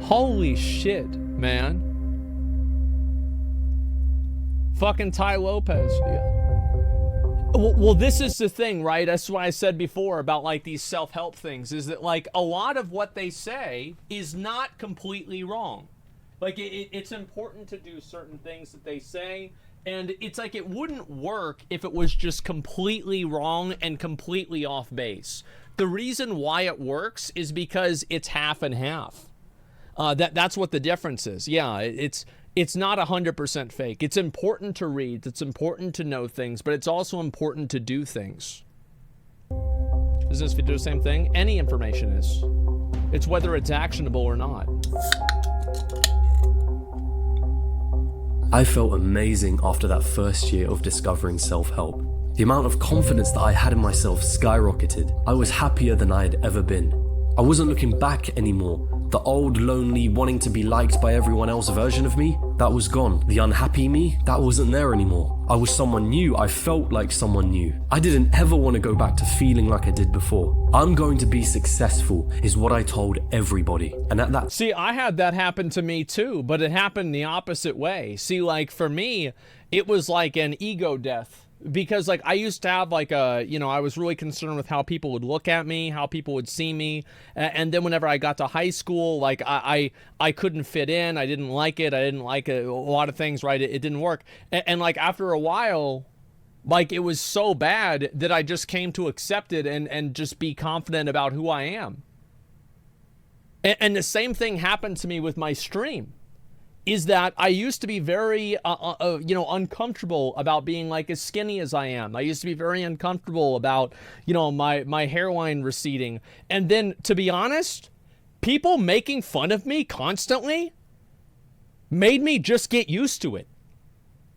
Holy shit, man. Fucking Ty Lopez. Yeah. Well, this is the thing, right? That's why I said before about, like, these self-help things, is that, like, a lot of what they say is not completely wrong. Like, it's important to do certain things that they say, and it's like it wouldn't work if it was just completely wrong and completely off base. The reason why it works is because it's half and half. That's what the difference is. Yeah, it's not 100% fake. It's important to read. It's important to know things, but it's also important to do things. Does this do the same thing? Any information is. It's whether it's actionable or not. I felt amazing after that first year of discovering self-help. The amount of confidence that I had in myself skyrocketed. I was happier than I had ever been. I wasn't looking back anymore. The old, lonely, wanting to be liked by everyone else version of me, that was gone. The unhappy me, that wasn't there anymore. I was someone new. I felt like someone new. I didn't ever want to go back to feeling like I did before. I'm going to be successful, is what I told everybody. And at that... See, I had that happen to me too, but it happened the opposite way. See, like, for me, it was like an ego death. Because, like, I used to have, like, I was really concerned with how people would look at me, how people would see me. And then whenever I got to high school, like, I couldn't fit in. I didn't like it. I didn't like a lot of things, right? It didn't work. And like, after a while, Like, it was so bad that I just came to accept it and just be confident about who I am. And the same thing happened to me with my stream, is that I used to be very, uncomfortable about being like as skinny as I am. I used to be very uncomfortable about, my hairline receding. And then, to be honest, people making fun of me constantly made me just get used to it.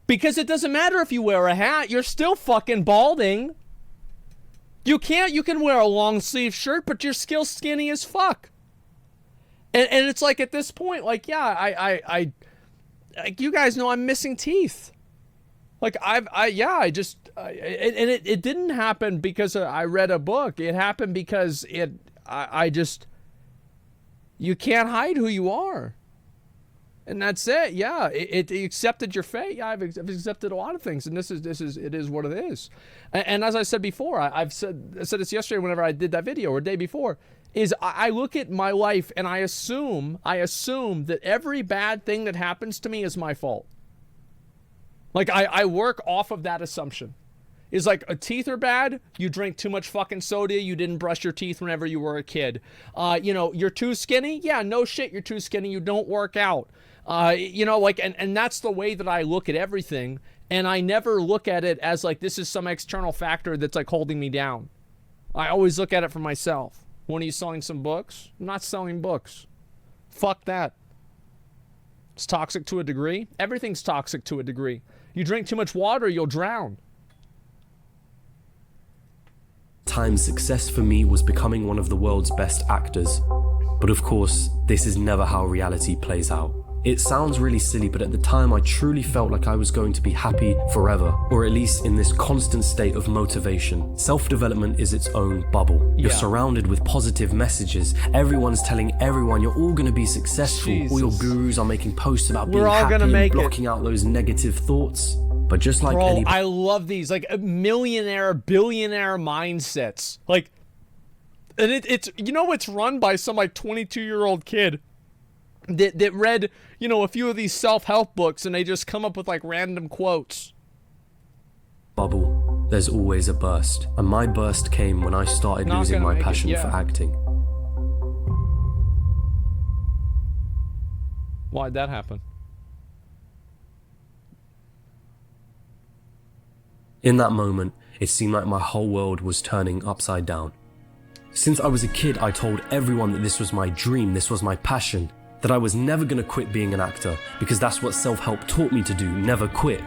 Because it doesn't matter if you wear a hat, you're still fucking balding. You can wear a long sleeve shirt, but you're still skinny as fuck. And it's like, at this point, like, yeah, I like, you guys know I'm missing teeth. Like, it didn't happen because I read a book. It happened because you can't hide who you are. And that's it. Yeah, it accepted your fate. Yeah, I've accepted a lot of things, and it is what it is. And as I said before, I said this yesterday whenever I did that video, or day before, is I look at my life and I assume that every bad thing that happens to me is my fault. Like, I work off of that assumption. Is like, teeth are bad, you drink too much fucking soda, you didn't brush your teeth whenever you were a kid. You're too skinny? Yeah, no shit, you're too skinny, you don't work out. And that's the way that I look at everything, and I never look at it as like, this is some external factor that's like holding me down. I always look at it for myself. When are you selling some books? I'm not selling books. Fuck that. It's toxic to a degree. Everything's toxic to a degree. You drink too much water, you'll drown. Time success for me was becoming one of the world's best actors. But of course, this is never how reality plays out. It sounds really silly, but at the time I truly felt like I was going to be happy forever, or at least in this constant state of motivation. Self-development is its own bubble. You're surrounded with positive messages. Everyone's telling everyone you're all going to be successful. Jesus. All your gurus are making posts about being We're all happy gonna and make blocking out those negative thoughts. But just like Bro, I love these, like, millionaire, billionaire mindsets. Like, and it's it's run by some like 22-year-old kid that read, a few of these self-help books, and they just come up with like random quotes. Bubble, there's always a burst. And my burst came when I started losing my passion for acting. Why'd that happen? In that moment, it seemed like my whole world was turning upside down. Since I was a kid, I told everyone that this was my dream, this was my passion, that I was never going to quit being an actor, because that's what self-help taught me to do, never quit.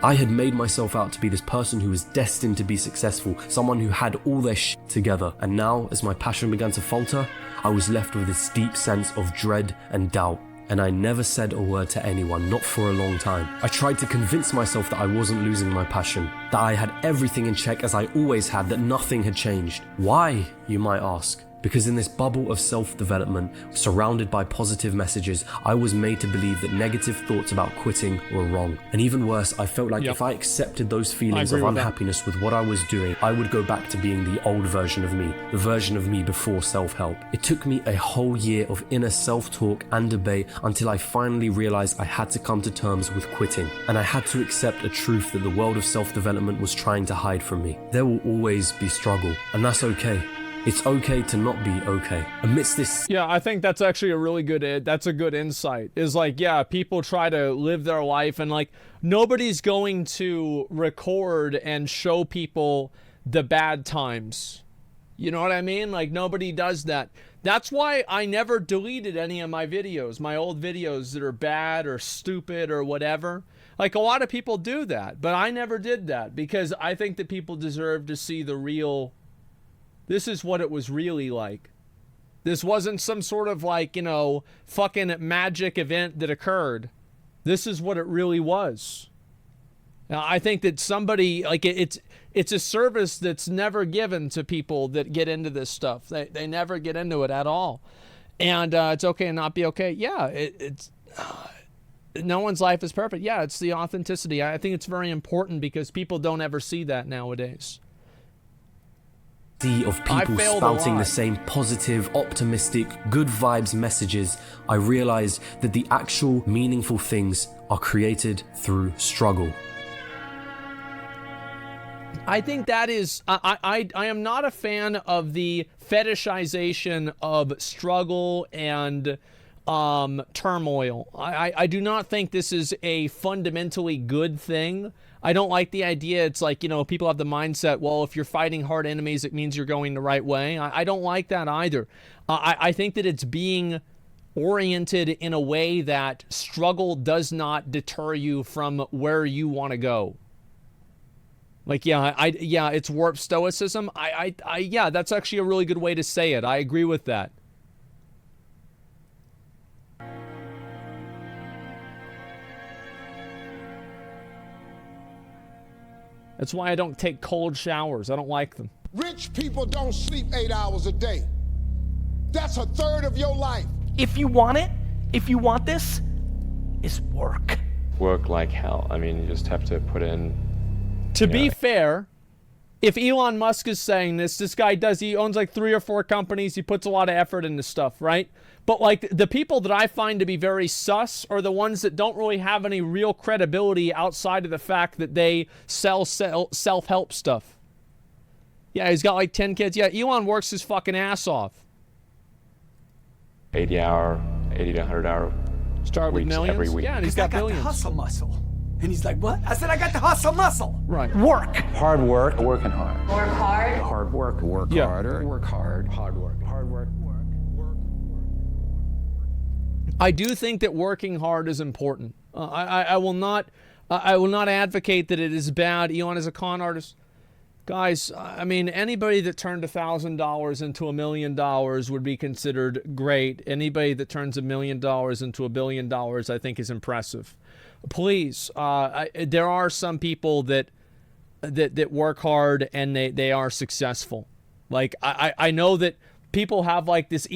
I had made myself out to be this person who was destined to be successful, someone who had all their shit together, and now, as my passion began to falter, I was left with this deep sense of dread and doubt. And I never said a word to anyone, not for a long time. I tried to convince myself that I wasn't losing my passion, that I had everything in check as I always had, that nothing had changed. Why, you might ask? Because in this bubble of self-development, surrounded by positive messages, I was made to believe that negative thoughts about quitting were wrong. And even worse, I felt like if I accepted those feelings of unhappiness with what I was doing, I would go back to being the old version of me, the version of me before self-help. It took me a whole year of inner self-talk and debate until I finally realized I had to come to terms with quitting. And I had to accept a truth that the world of self-development was trying to hide from me. There will always be struggle, and that's okay. It's okay to not be okay. Amidst this... Yeah, I think that's actually a really good... That's a good insight. Is like, yeah, people try to live their life, and like, nobody's going to record and show people the bad times. You know what I mean? Like, nobody does that. That's why I never deleted any of my videos, my old videos that are bad or stupid or whatever. Like, a lot of people do that, but I never did that because I think that people deserve to see the real... This is what it was really like. This wasn't some sort of like, fucking magic event that occurred. This is what it really was. Now, I think that somebody, like, it's a service that's never given to people that get into this stuff. They never get into it at all. And it's okay to not be okay. Yeah, it's no one's life is perfect. Yeah, it's the authenticity. I think it's very important because people don't ever see that nowadays. Sea of people spouting the same positive, optimistic, good vibes messages, I realized that the actual meaningful things are created through struggle. I think that is, I am not a fan of the fetishization of struggle and turmoil. I do not think this is a fundamentally good thing. I don't like the idea. It's like, you know, people have the mindset, well, if you're fighting hard enemies, it means you're going the right way. I don't like that either. I think that it's being oriented in a way that struggle does not deter you from where you want to go. Like, yeah, it's warped stoicism. Yeah, that's actually a really good way to say it. I agree with that. That's why I don't take cold showers. I don't like them. Rich people don't sleep 8 hours a day. That's a third of your life. If you want it, if you want this, it's work. Work like hell. I mean, you just have to put in... To be fair, if Elon Musk is saying this guy he owns like 3 or 4 companies. He puts a lot of effort into stuff, right? But like the people that I find to be very sus are the ones that don't really have any real credibility outside of the fact that they sell self-help stuff. Yeah, he's got like 10 kids. Yeah, Elon works his fucking ass off. 80 to 100 hour Start with millions? Every week. Yeah, and he's got billions. The hustle muscle. And he's like, what? I said, I got the hustle muscle. Right. Work. Hard work. Working hard. Work hard. Hard work. Work harder. Work hard. Hard work. Hard work. I do think that working hard is important. I will not advocate that it is bad. Elon is a con artist. Guys, I mean, anybody that turned $1,000 into $1 million would be considered great. Anybody that turns $1 million into $1 billion, I think, is impressive. Please, there are some people that work hard and they are successful. Like I know that people have like this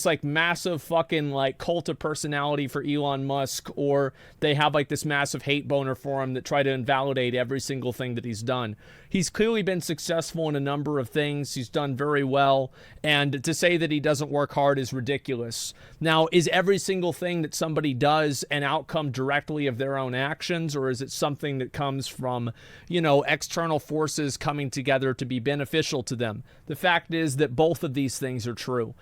like massive fucking like cult of personality for Elon Musk, or they have like this massive hate boner for him that try to invalidate every single thing that he's done. He's clearly been successful in a number of things. He's done very well. And to say that he doesn't work hard is ridiculous. Now, is every single thing that somebody does an outcome directly of their own actions, or is it something that comes from, you know, external forces coming together to be beneficial to them? The fact is that both of these things are true.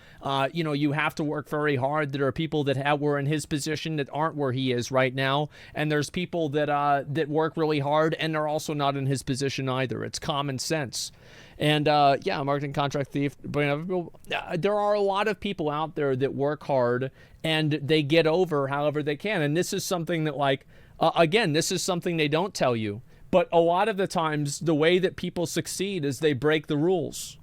You know, you have to work very hard. There are people that were in his position that aren't where he is right now. And there's people that work really hard and they're also not in his position either. It's common sense. And yeah, marketing contract thief. But there are a lot of people out there that work hard and they get over however they can. And this is something that, like, again, this is something they don't tell you. But a lot of the times, the way that people succeed is they break the rules.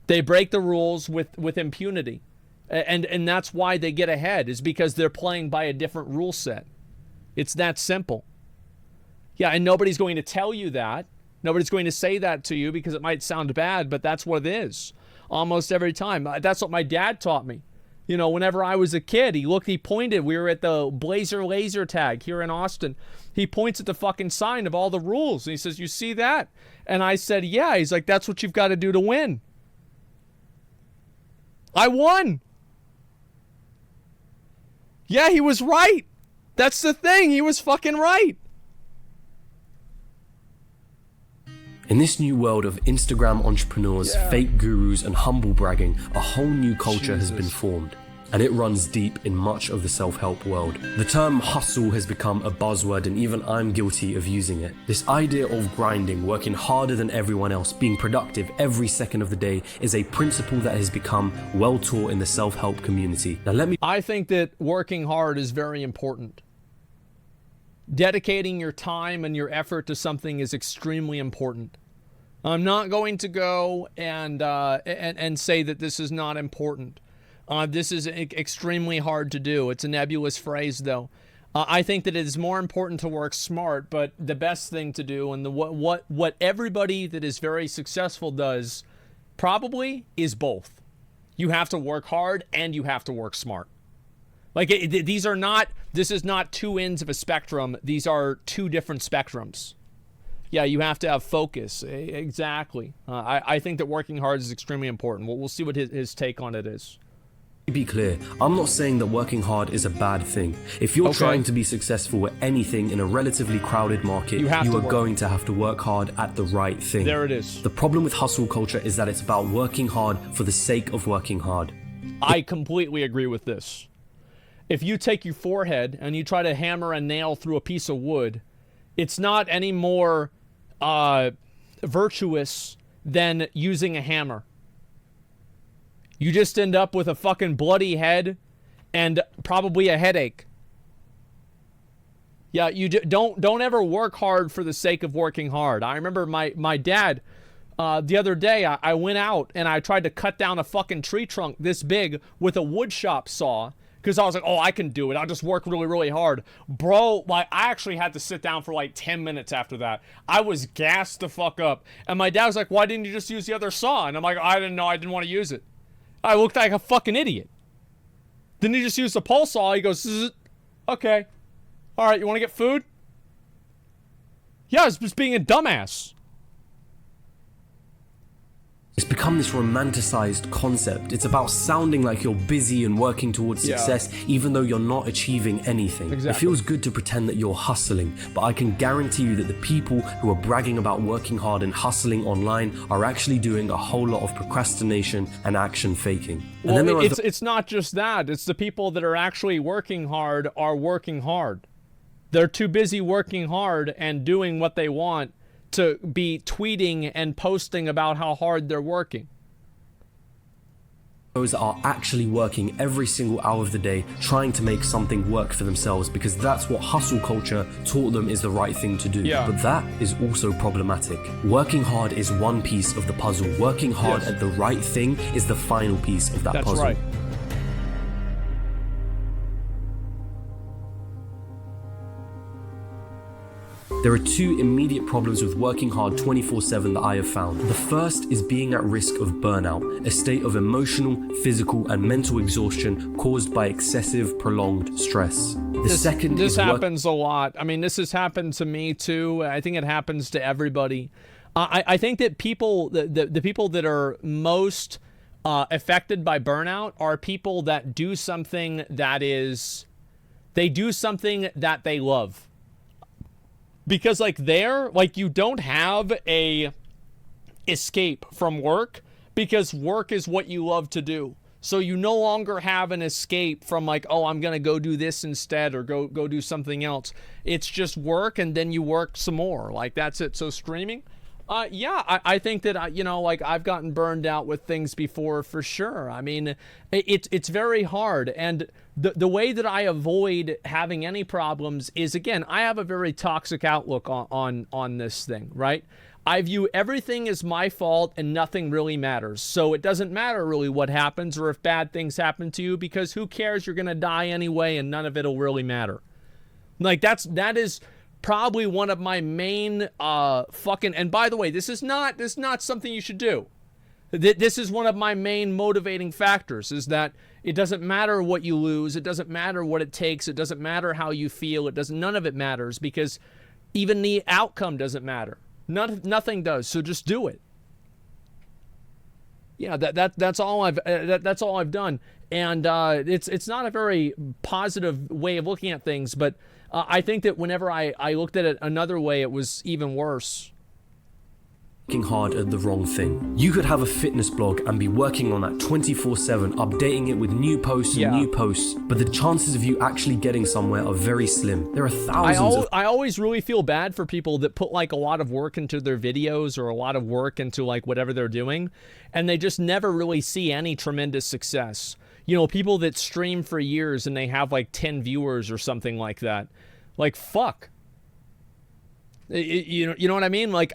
They break the rules with impunity. And that's why they get ahead, is because they're playing by a different rule set. It's that simple. Yeah, and nobody's going to tell you that. Nobody's going to say that to you because it might sound bad, but that's what it is almost every time. That's what my dad taught me. You know, whenever I was a kid, he pointed. We were at the Blazer laser tag here in Austin. He points at the fucking sign of all the rules. And he says, "You see that?" And I said, "Yeah." He's like, "That's what you've got to do to win." I won. Yeah, he was right. That's the thing. He was fucking right. In this new world of Instagram entrepreneurs, fake gurus, and humble bragging, a whole new culture has been formed, and it runs deep in much of the self-help world. The term hustle has become a buzzword, and even I'm guilty of using it. This idea of grinding, working harder than everyone else, being productive every second of the day is a principle that has become well taught in the self-help community. Now I think that working hard is very important. Dedicating your time and your effort to something is extremely important. I'm not going to go and say that this is not important. This is extremely hard to do. It's a nebulous phrase, though. I think that it is more important to work smart, but the best thing to do, and what everybody that is very successful does, probably, is both. You have to work hard and you have to work smart. Like, this is not two ends of a spectrum. These are two different spectrums. Yeah, you have to have focus. Exactly. I think that working hard is extremely important. We'll see what his take on it is. To be clear, I'm not saying that working hard is a bad thing. If you're trying to be successful at anything in a relatively crowded market, you are going to have to work hard at the right thing. There it is. The problem with hustle culture is that it's about working hard for the sake of working hard. I completely agree with this. If you take your forehead and you try to hammer a nail through a piece of wood, it's not any more virtuous than using a hammer. You just end up with a fucking bloody head and probably a headache. Yeah, you don't ever work hard for the sake of working hard. I remember my dad, the other day, I went out and I tried to cut down a fucking tree trunk this big with a wood shop saw because I was like, oh, I can do it. I'll just work really, really hard. Bro, like, I actually had to sit down for like 10 minutes after that. I was gassed the fuck up. And my dad was like, why didn't you just use the other saw? And I'm like, I didn't know. I didn't want to use it. I looked like a fucking idiot. Didn't he just use the pole saw? He goes, okay. All right, you want to get food? Yeah, it's just being a dumbass. It's become this romanticized concept. It's about sounding like you're busy and working towards success, even though you're not achieving anything. It feels good to pretend that you're hustling, but I can guarantee you that the people who are bragging about working hard and hustling online are actually doing a whole lot of procrastination and action faking. Well, and then it's not just that. It's the people that are actually working hard are working hard. They're too busy working hard and doing what they want to be tweeting and posting about how hard they're working. Those are actually working every single hour of the day trying to make something work for themselves because that's what hustle culture taught them is the right thing to do. But that is also problematic. Working hard is one piece of the puzzle. Working hard at the right thing is the final piece of that puzzle. That's right. There are two immediate problems with working hard 24/7 that I have found. The first is being at risk of burnout, a state of emotional, physical, and mental exhaustion caused by excessive, prolonged stress. This happens a lot. I mean, this has happened to me too. I think it happens to everybody. I think that the people that are most affected by burnout are people that do something that they love. Because you don't have a escape from work because work is what you love to do. So you no longer have an escape from like, oh, I'm going to go do this instead or go do something else. It's just work and then you work some more. Like that's it. So streaming, I think that, I've gotten burned out with things before for sure. I mean, it's very hard. And the way that I avoid having any problems is, again, I have a very toxic outlook on this thing, right? I view everything as my fault and nothing really matters. So it doesn't matter really what happens or if bad things happen to you because who cares? You're going to die anyway and none of it'll really matter. Like that is probably one of my main and by the way, this is not something you should do. This is one of my main motivating factors is that it doesn't matter what you lose. It doesn't matter what it takes. It doesn't matter how you feel. None of it matters because even the outcome doesn't matter. Nothing does. So just do it. Yeah, that's all I've done. And it's not a very positive way of looking at things, but I think that whenever I looked at it another way, it was even worse. Working hard at the wrong thing. You could have a fitness blog and be working on that 24/7, updating it with new posts and new posts, but the chances of you actually getting somewhere are very slim. There are thousands I always really feel bad for people that put like a lot of work into their videos or a lot of work into like whatever they're doing, and they just never really see any tremendous success. You know, people that stream for years and they have like 10 viewers or something like that. Like, fuck. You know what I mean? Like,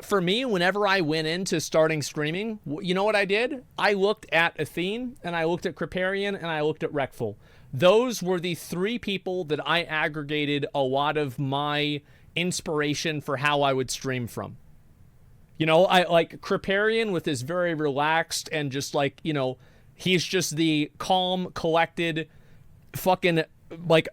for me, whenever I went into starting streaming, you know what I did? I looked at Athene, and I looked at Kriparian, and I looked at Rekful. Those were the three people that I aggregated a lot of my inspiration for how I would stream from. You know, I like Kriparian with his very relaxed and just like, you know, he's just the calm, collected, fucking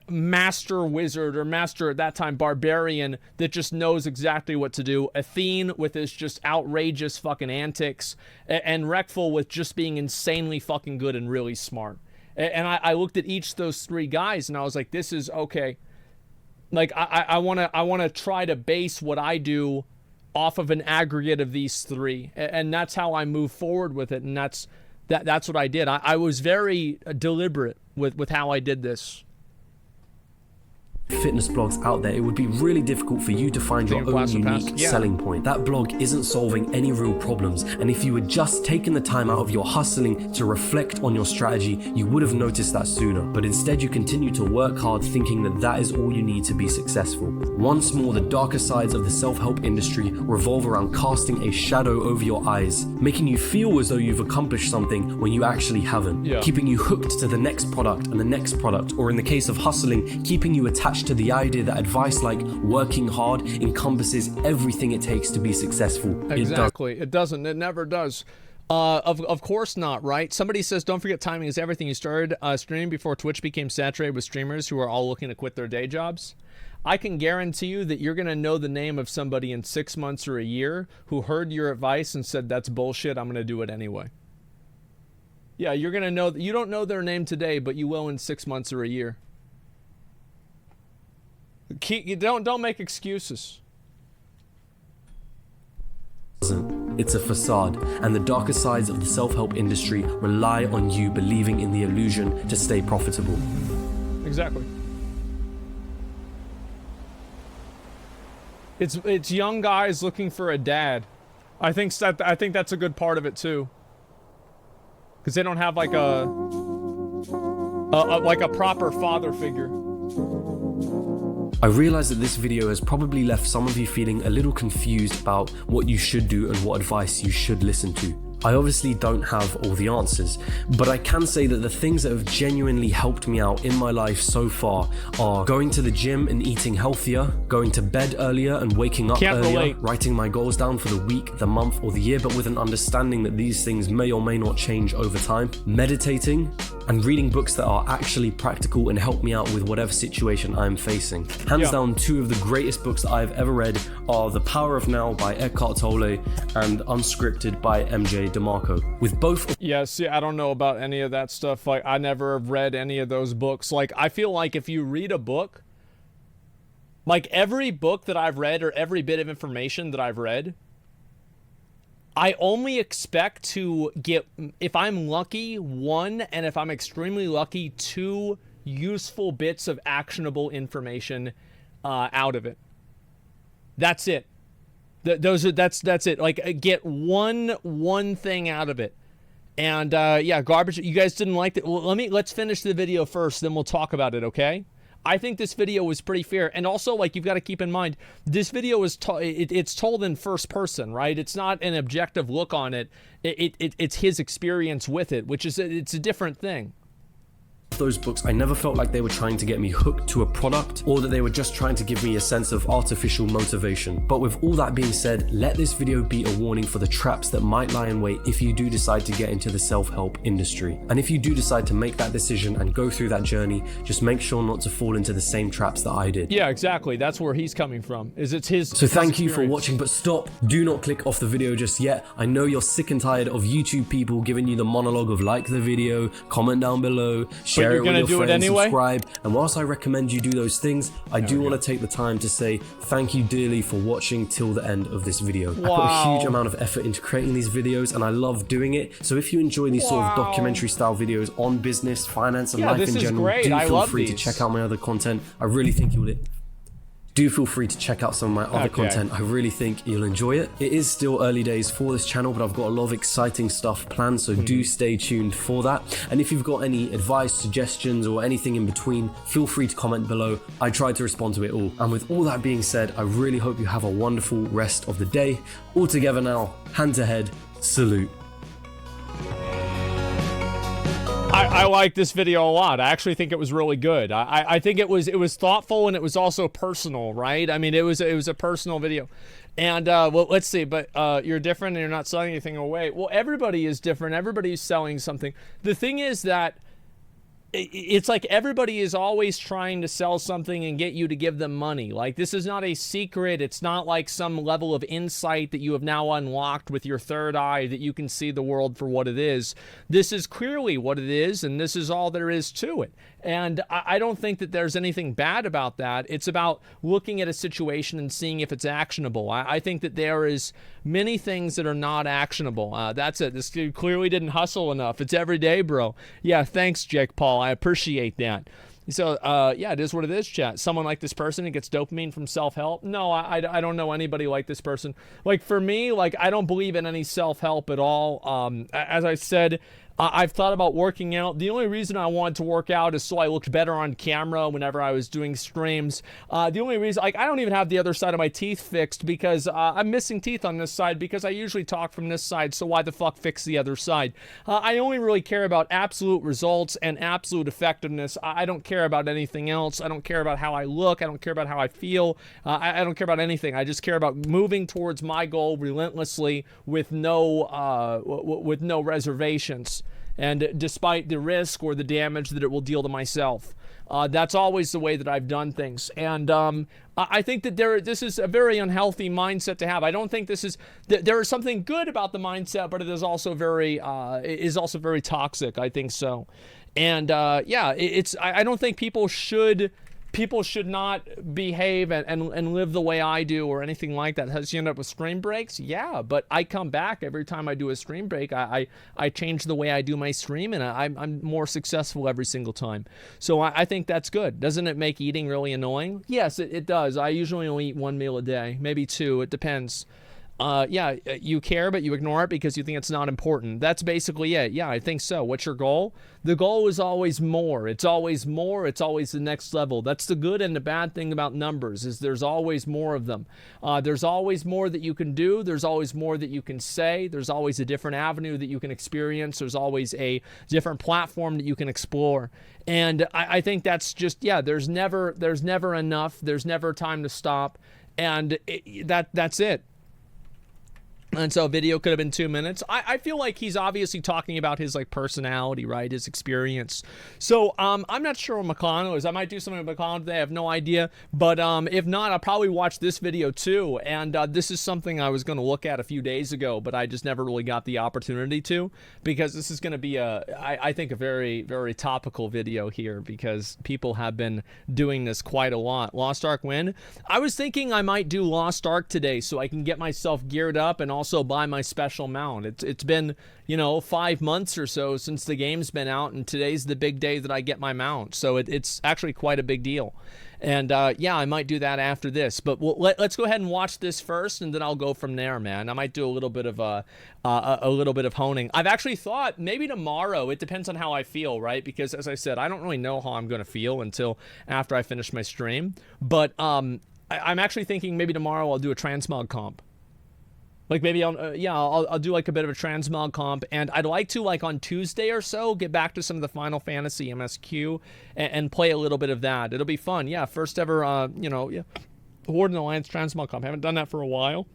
master wizard or master at that time barbarian that just knows exactly what to do. Athene with his just outrageous fucking antics, and Reckful with just being insanely fucking good and really smart. And I looked at each of those three guys and I was like, this is okay. Like I wanna try to base what I do off of an aggregate of these three, and that's how I move forward with it, and that's what I did. I was very deliberate with how I did this. Fitness blogs out there, it would be really difficult for you to find your own unique selling point. That blog isn't solving any real problems, and if you had just taken the time out of your hustling to reflect on your strategy, you would have noticed that sooner. But instead you continue to work hard thinking that that is all you need to be successful. Once more, the darker sides of the self-help industry revolve around casting a shadow over your eyes, making you feel as though you've accomplished something when you actually haven't, keeping you hooked to the next product and the next product, or in the case of hustling, keeping you attached to the idea that advice like working hard encompasses everything it takes to be successful. Exactly. It doesn't. It never does. Of course not, right? Somebody says, don't forget timing is everything. You started streaming before Twitch became saturated with streamers who are all looking to quit their day jobs. I can guarantee you that you're going to know the name of somebody in 6 months or a year who heard your advice and said, that's bullshit, I'm going to do it anyway. Yeah, you're going to know. You don't know their name today, but you will in 6 months or a year. Don't make excuses. It's a facade, and the darker sides of the self-help industry rely on you believing in the illusion to stay profitable. Exactly. It's young guys looking for a dad. I think that's a good part of it too, because they don't have like a proper father figure. I realize that this video has probably left some of you feeling a little confused about what you should do and what advice you should listen to. I obviously don't have all the answers, but I can say that the things that have genuinely helped me out in my life so far are going to the gym and eating healthier, going to bed earlier and waking up earlier, writing my goals down for the week, the month, or the year, but with an understanding that these things may or may not change over time, meditating, and reading books that are actually practical and help me out with whatever situation I'm facing. Hands down, two of the greatest books that I've ever read are The Power of Now by Eckhart Tolle and Unscripted by MJ DeMarco. With both... Yeah, see, I don't know about any of that stuff. Like, I never have read any of those books. Like, I feel like if you read a book, like every book that I've read or every bit of information that I've read, I only expect to get, if I'm lucky, 1, and if I'm extremely lucky, 2 useful bits of actionable information out of it. That's it. That's it. Like, get one thing out of it. And yeah, garbage. You guys didn't like it. Well, let's finish the video first, then we'll talk about it, okay? I think this video was pretty fair, and also, like, you've got to keep in mind, this video is it's told in first person, right? It's not an objective look on it. It's his experience with it, which is it's a different thing. Those books, I never felt like they were trying to get me hooked to a product or that they were just trying to give me a sense of artificial motivation. But with all that being said, let this video be a warning for the traps that might lie in wait if you do decide to get into the self-help industry. And if you do decide to make that decision and go through that journey, just make sure not to fall into the same traps that I did. Yeah, exactly. That's where he's coming from. It's his. So thank you for watching, but stop. Do not click off the video just yet. I know you're sick and tired of YouTube people giving you the monologue of like the video, comment down below, share it with your friends, subscribe, and whilst I recommend you do those things, I do want to take the time to say thank you dearly for watching till the end of this video. Wow. I put a huge amount of effort into creating these videos and I love doing it, so if you enjoy these sort of documentary style videos on business, finance, and life in general, do feel free to check out my other content. I really think you will. Do feel free to check out some of my other content. I really think you'll enjoy it. It is still early days for this channel, but I've got a lot of exciting stuff planned, so do stay tuned for that. And if you've got any advice, suggestions, or anything in between, feel free to comment below. I try to respond to it all. And with all that being said, I really hope you have a wonderful rest of the day. All together now, hand to head, salute. I like this video a lot. I actually think it was really good. I think it was thoughtful and it was also personal, right? I mean, it was a personal video. And well, let's see. But you're different and you're not selling anything away. Well, everybody is different. Everybody's selling something. The thing is that it's like everybody is always trying to sell something and get you to give them money. Like, this is not a secret. It's not like some level of insight that you have now unlocked with your third eye that you can see the world for what it is. This is clearly what it is, and this is all there is to it. And I don't think that there's anything bad about that. It's about looking at a situation and seeing if it's actionable. I think that there is many things that are not actionable. That's it. This dude clearly didn't hustle enough. It's every day, bro. Yeah, thanks, Jake Paul. I appreciate that. So, yeah, it is what it is, chat. Someone like this person who gets dopamine from self-help? No, I don't know anybody like this person. Like, for me, like, I don't believe in any self-help at all. As I said, I've thought about working out. The only reason I wanted to work out is so I looked better on camera whenever I was doing streams. The only reason, like, I don't even have the other side of my teeth fixed because I'm missing teeth on this side because I usually talk from this side, so why the fuck fix the other side? I only really care about absolute results and absolute effectiveness. I don't care about anything else. I don't care about how I look. I don't care about how I feel. I don't care about anything. I just care about moving towards my goal relentlessly with no reservations. And despite the risk or the damage that it will deal to myself. That's always the way that I've done things. And I think that this is a very unhealthy mindset to have. I don't think this is, there is something good about the mindset, but it is also very toxic. I think so. And yeah, I don't think people should not behave and live the way I do or anything like that. Has you end up with stream breaks? Yeah, but I come back every time I do a stream break. I change the way I do my stream, and I'm more successful every single time. So I think that's good. Doesn't it make eating really annoying? Yes, it does. I usually only eat one meal a day, maybe two. It depends. Yeah, you care, but you ignore it because you think it's not important. That's basically it. Yeah, I think so. What's your goal? The goal is always more. It's always more. It's always the next level. That's the good and the bad thing about numbers is there's always more of them. There's always more that you can do. There's always more that you can say. There's always a different avenue that you can experience. There's always a different platform that you can explore. And I think that's just, yeah, there's never enough. There's never time to stop. And that's it. And so a video could have been 2 minutes. I feel like he's obviously talking about his like personality, right? His experience. So I'm not sure what McConnell is. I might do something with McConnell today. I have no idea. But if not, I'll probably watch this video too. And this is something I was going to look at a few days ago, but I just never really got the opportunity to, because this is going to be I think a very, very topical video here because people have been doing this quite a lot. Lost Ark win. I was thinking I might do Lost Ark today so I can get myself geared up and also buy my special mount. It's been, 5 months or so since the game's been out, and today's the big day that I get my mount. So it's actually quite a big deal. And yeah, I might do that after this. But let's go ahead and watch this first, and then I'll go from there, man. I might do a little bit of a little bit of honing. I've actually thought maybe tomorrow. It depends on how I feel, right? Because as I said, I don't really know how I'm going to feel until after I finish my stream. But I'm actually thinking maybe tomorrow I'll do a transmog comp. Like maybe I'll do like a bit of a transmog comp, and I'd like to, like on Tuesday or so, get back to some of the Final Fantasy MSQ and play a little bit of that. It'll be fun. Yeah, first ever Horde and Alliance transmog comp. I haven't done that for a while,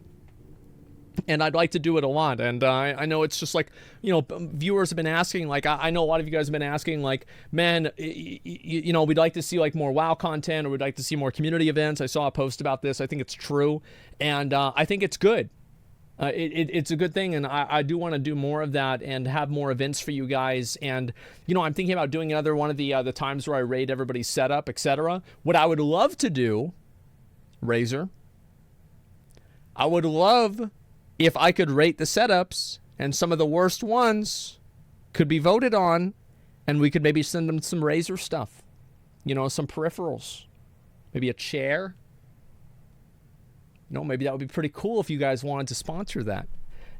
and I'd like to do it a lot. And I know it's just like, viewers have been asking, like I know a lot of you guys have been asking, like, man, we'd like to see like more WoW content, or we'd like to see more community events. I saw a post about this. I think it's true, and I think it's good. It's a good thing, and I do want to do more of that and have more events for you guys. And I'm thinking about doing another one of the times where I raid everybody's setup, etc. What I would love to do, Razor, I would love if I could rate the setups, and some of the worst ones could be voted on, and we could maybe send them some Razor stuff, some peripherals, maybe a chair. Maybe that would be pretty cool if you guys wanted to sponsor that.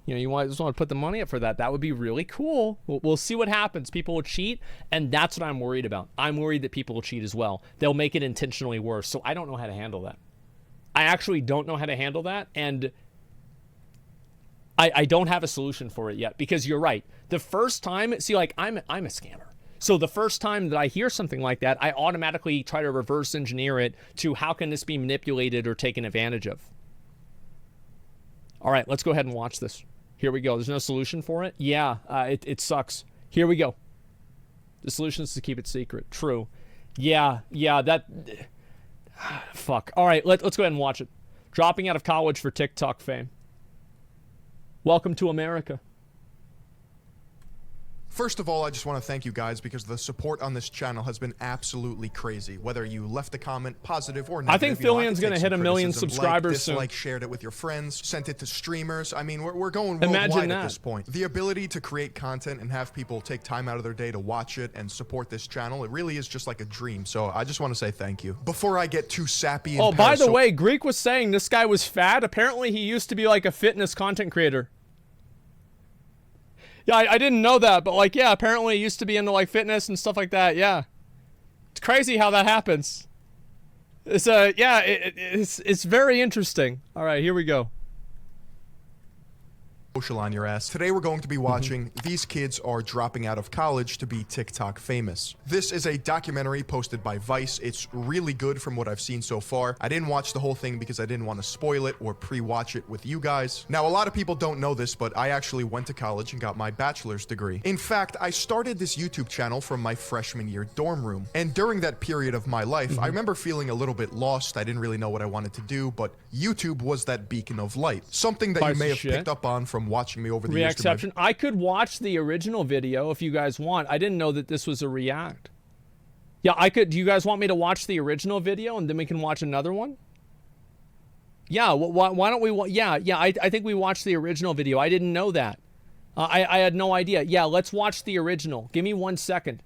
You just want to put the money up for that. That would be really cool. We'll see what happens. People will cheat, and that's what I'm worried about. I'm worried that people will cheat as well. They'll make it intentionally worse, so I don't know how to handle that. I actually don't know how to handle that, and I don't have a solution for it yet, because you're right. The first time, I'm a scammer. So the first time that I hear something like that, I automatically try to reverse engineer it to how can this be manipulated or taken advantage of. All right, let's go ahead and watch this. Here we go. There's no solution for it? Yeah, it sucks. Here we go. The solution is to keep it secret. True. Yeah, that... Fuck. All right, let's go ahead and watch it. Dropping out of college for TikTok fame. Welcome to America. First of all, I just want to thank you guys because the support on this channel has been absolutely crazy. Whether you left a comment, positive or negative. I think Fillion's going to hit 1 million subscribers soon. Like, shared it with your friends, sent it to streamers. I mean, we're going worldwide at this point. The ability to create content and have people take time out of their day to watch it and support this channel, it really is just like a dream. So I just want to say thank you. Before I get too sappy and by the way, Greek was saying this guy was fat. Apparently he used to be like a fitness content creator. Yeah, I didn't know that, but like, yeah, apparently he used to be into like fitness and stuff like that. Yeah, it's crazy how that happens. It's yeah, it's very interesting. All right, here we go. Social on your ass. Today we're going to be watching These Kids Are Dropping Out of College to Be TikTok Famous. This is a documentary posted by Vice. It's really good from what I've seen so far. I didn't watch the whole thing because I didn't want to spoil it or pre-watch it with you guys. Now, a lot of people don't know this, but I actually went to college and got my bachelor's degree. In fact, I started this YouTube channel from my freshman year dorm room. And during that period of my life, I remember feeling a little bit lost. I didn't really know what I wanted to do, but YouTube was that beacon of light. Something that you may have picked up on from watching me over the years. Reaction. I could watch the original video if you guys want. I didn't know that this was a react. Yeah, I could. Do you guys want me to watch the original video and then we can watch another one? Yeah, why don't we? Yeah, I think we watched the original video. I didn't know that. I had no idea. Yeah, let's watch the original. Give me 1 second.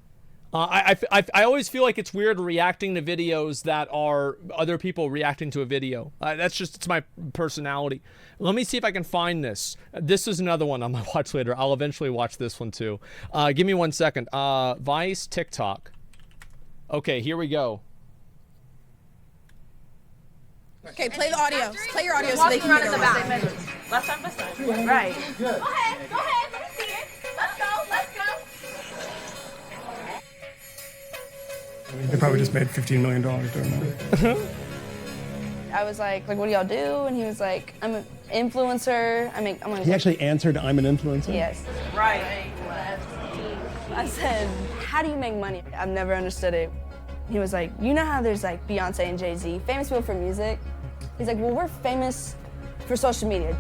I always feel like it's weird reacting to videos that are other people reacting to a video. It's my personality. Let me see if I can find this. This is another one I'm gonna watch later. I'll eventually watch this one too. Give me 1 second. Vice TikTok. Okay, here we go. Okay, play the audio. Play your audio so they can hear the back. Left side, left side. Right. Good. Go ahead. Let me see it. Let's go. They probably just made $15 million doing that. I was like, what do y'all do? And he was like, I'm an influencer. He actually answered, I'm an influencer? Yes. Right. I said, how do you make money? I've never understood it. He was like, you know how there's like Beyonce and Jay-Z, famous people for music? He's like, well, we're famous for social media.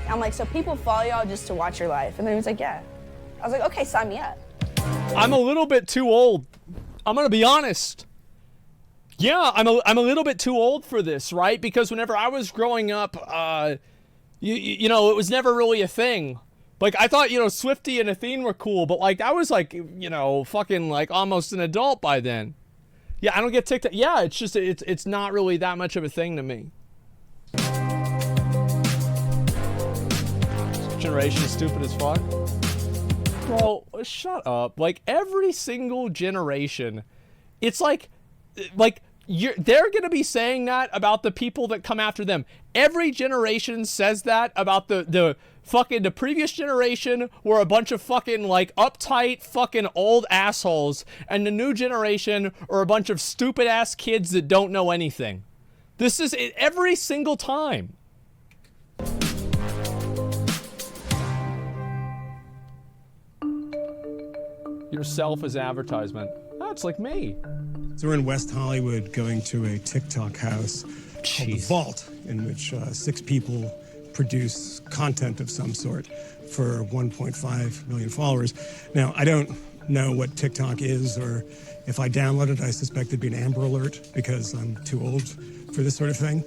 I'm like, so people follow y'all just to watch your life? And then he was like, yeah. I was like, okay, sign me up. I'm a little bit too old. I'm gonna be honest. Yeah, I'm a little bit too old for this, right? Because whenever I was growing up, you know, it was never really a thing. Like, I thought, you know, Swiftie and Athene were cool, but like, I was like, you know, fucking like almost an adult by then. Yeah, I don't get TikTok. Yeah, it's just, it's not really that much of a thing to me. This generation is stupid as fuck. Bro, shut up. Like, every single generation, it's like they're gonna be saying that about the people that come after them. Every generation says that about the previous generation were a bunch of fucking like uptight fucking old assholes, and the new generation are a bunch of stupid ass kids that don't know anything. This is it every single time. Yourself as advertisement. That's like me. So we're in West Hollywood going to a TikTok house called The Vault, in which 6 people produce content of some sort for 1.5 million followers. Now, I don't know what TikTok is, or if I download it, I suspect it'd be an Amber Alert because I'm too old for this sort of thing.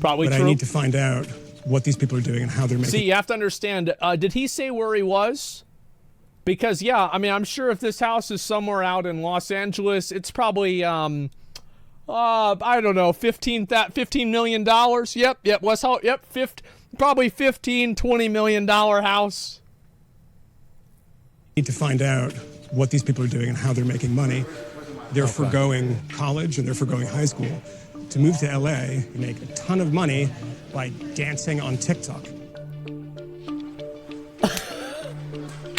Probably true. But I need to find out what these people are doing and how they're making. See, you have to understand, did he say where he was? Because, yeah, I mean, I'm sure if this house is somewhere out in Los Angeles, it's probably, I don't know, $15 million. Yep, West Hollywood, yep, probably $20 million house. Need to find out what these people are doing and how they're making money. They're forgoing college and they're forgoing high school to move to LA and make a ton of money by dancing on TikTok.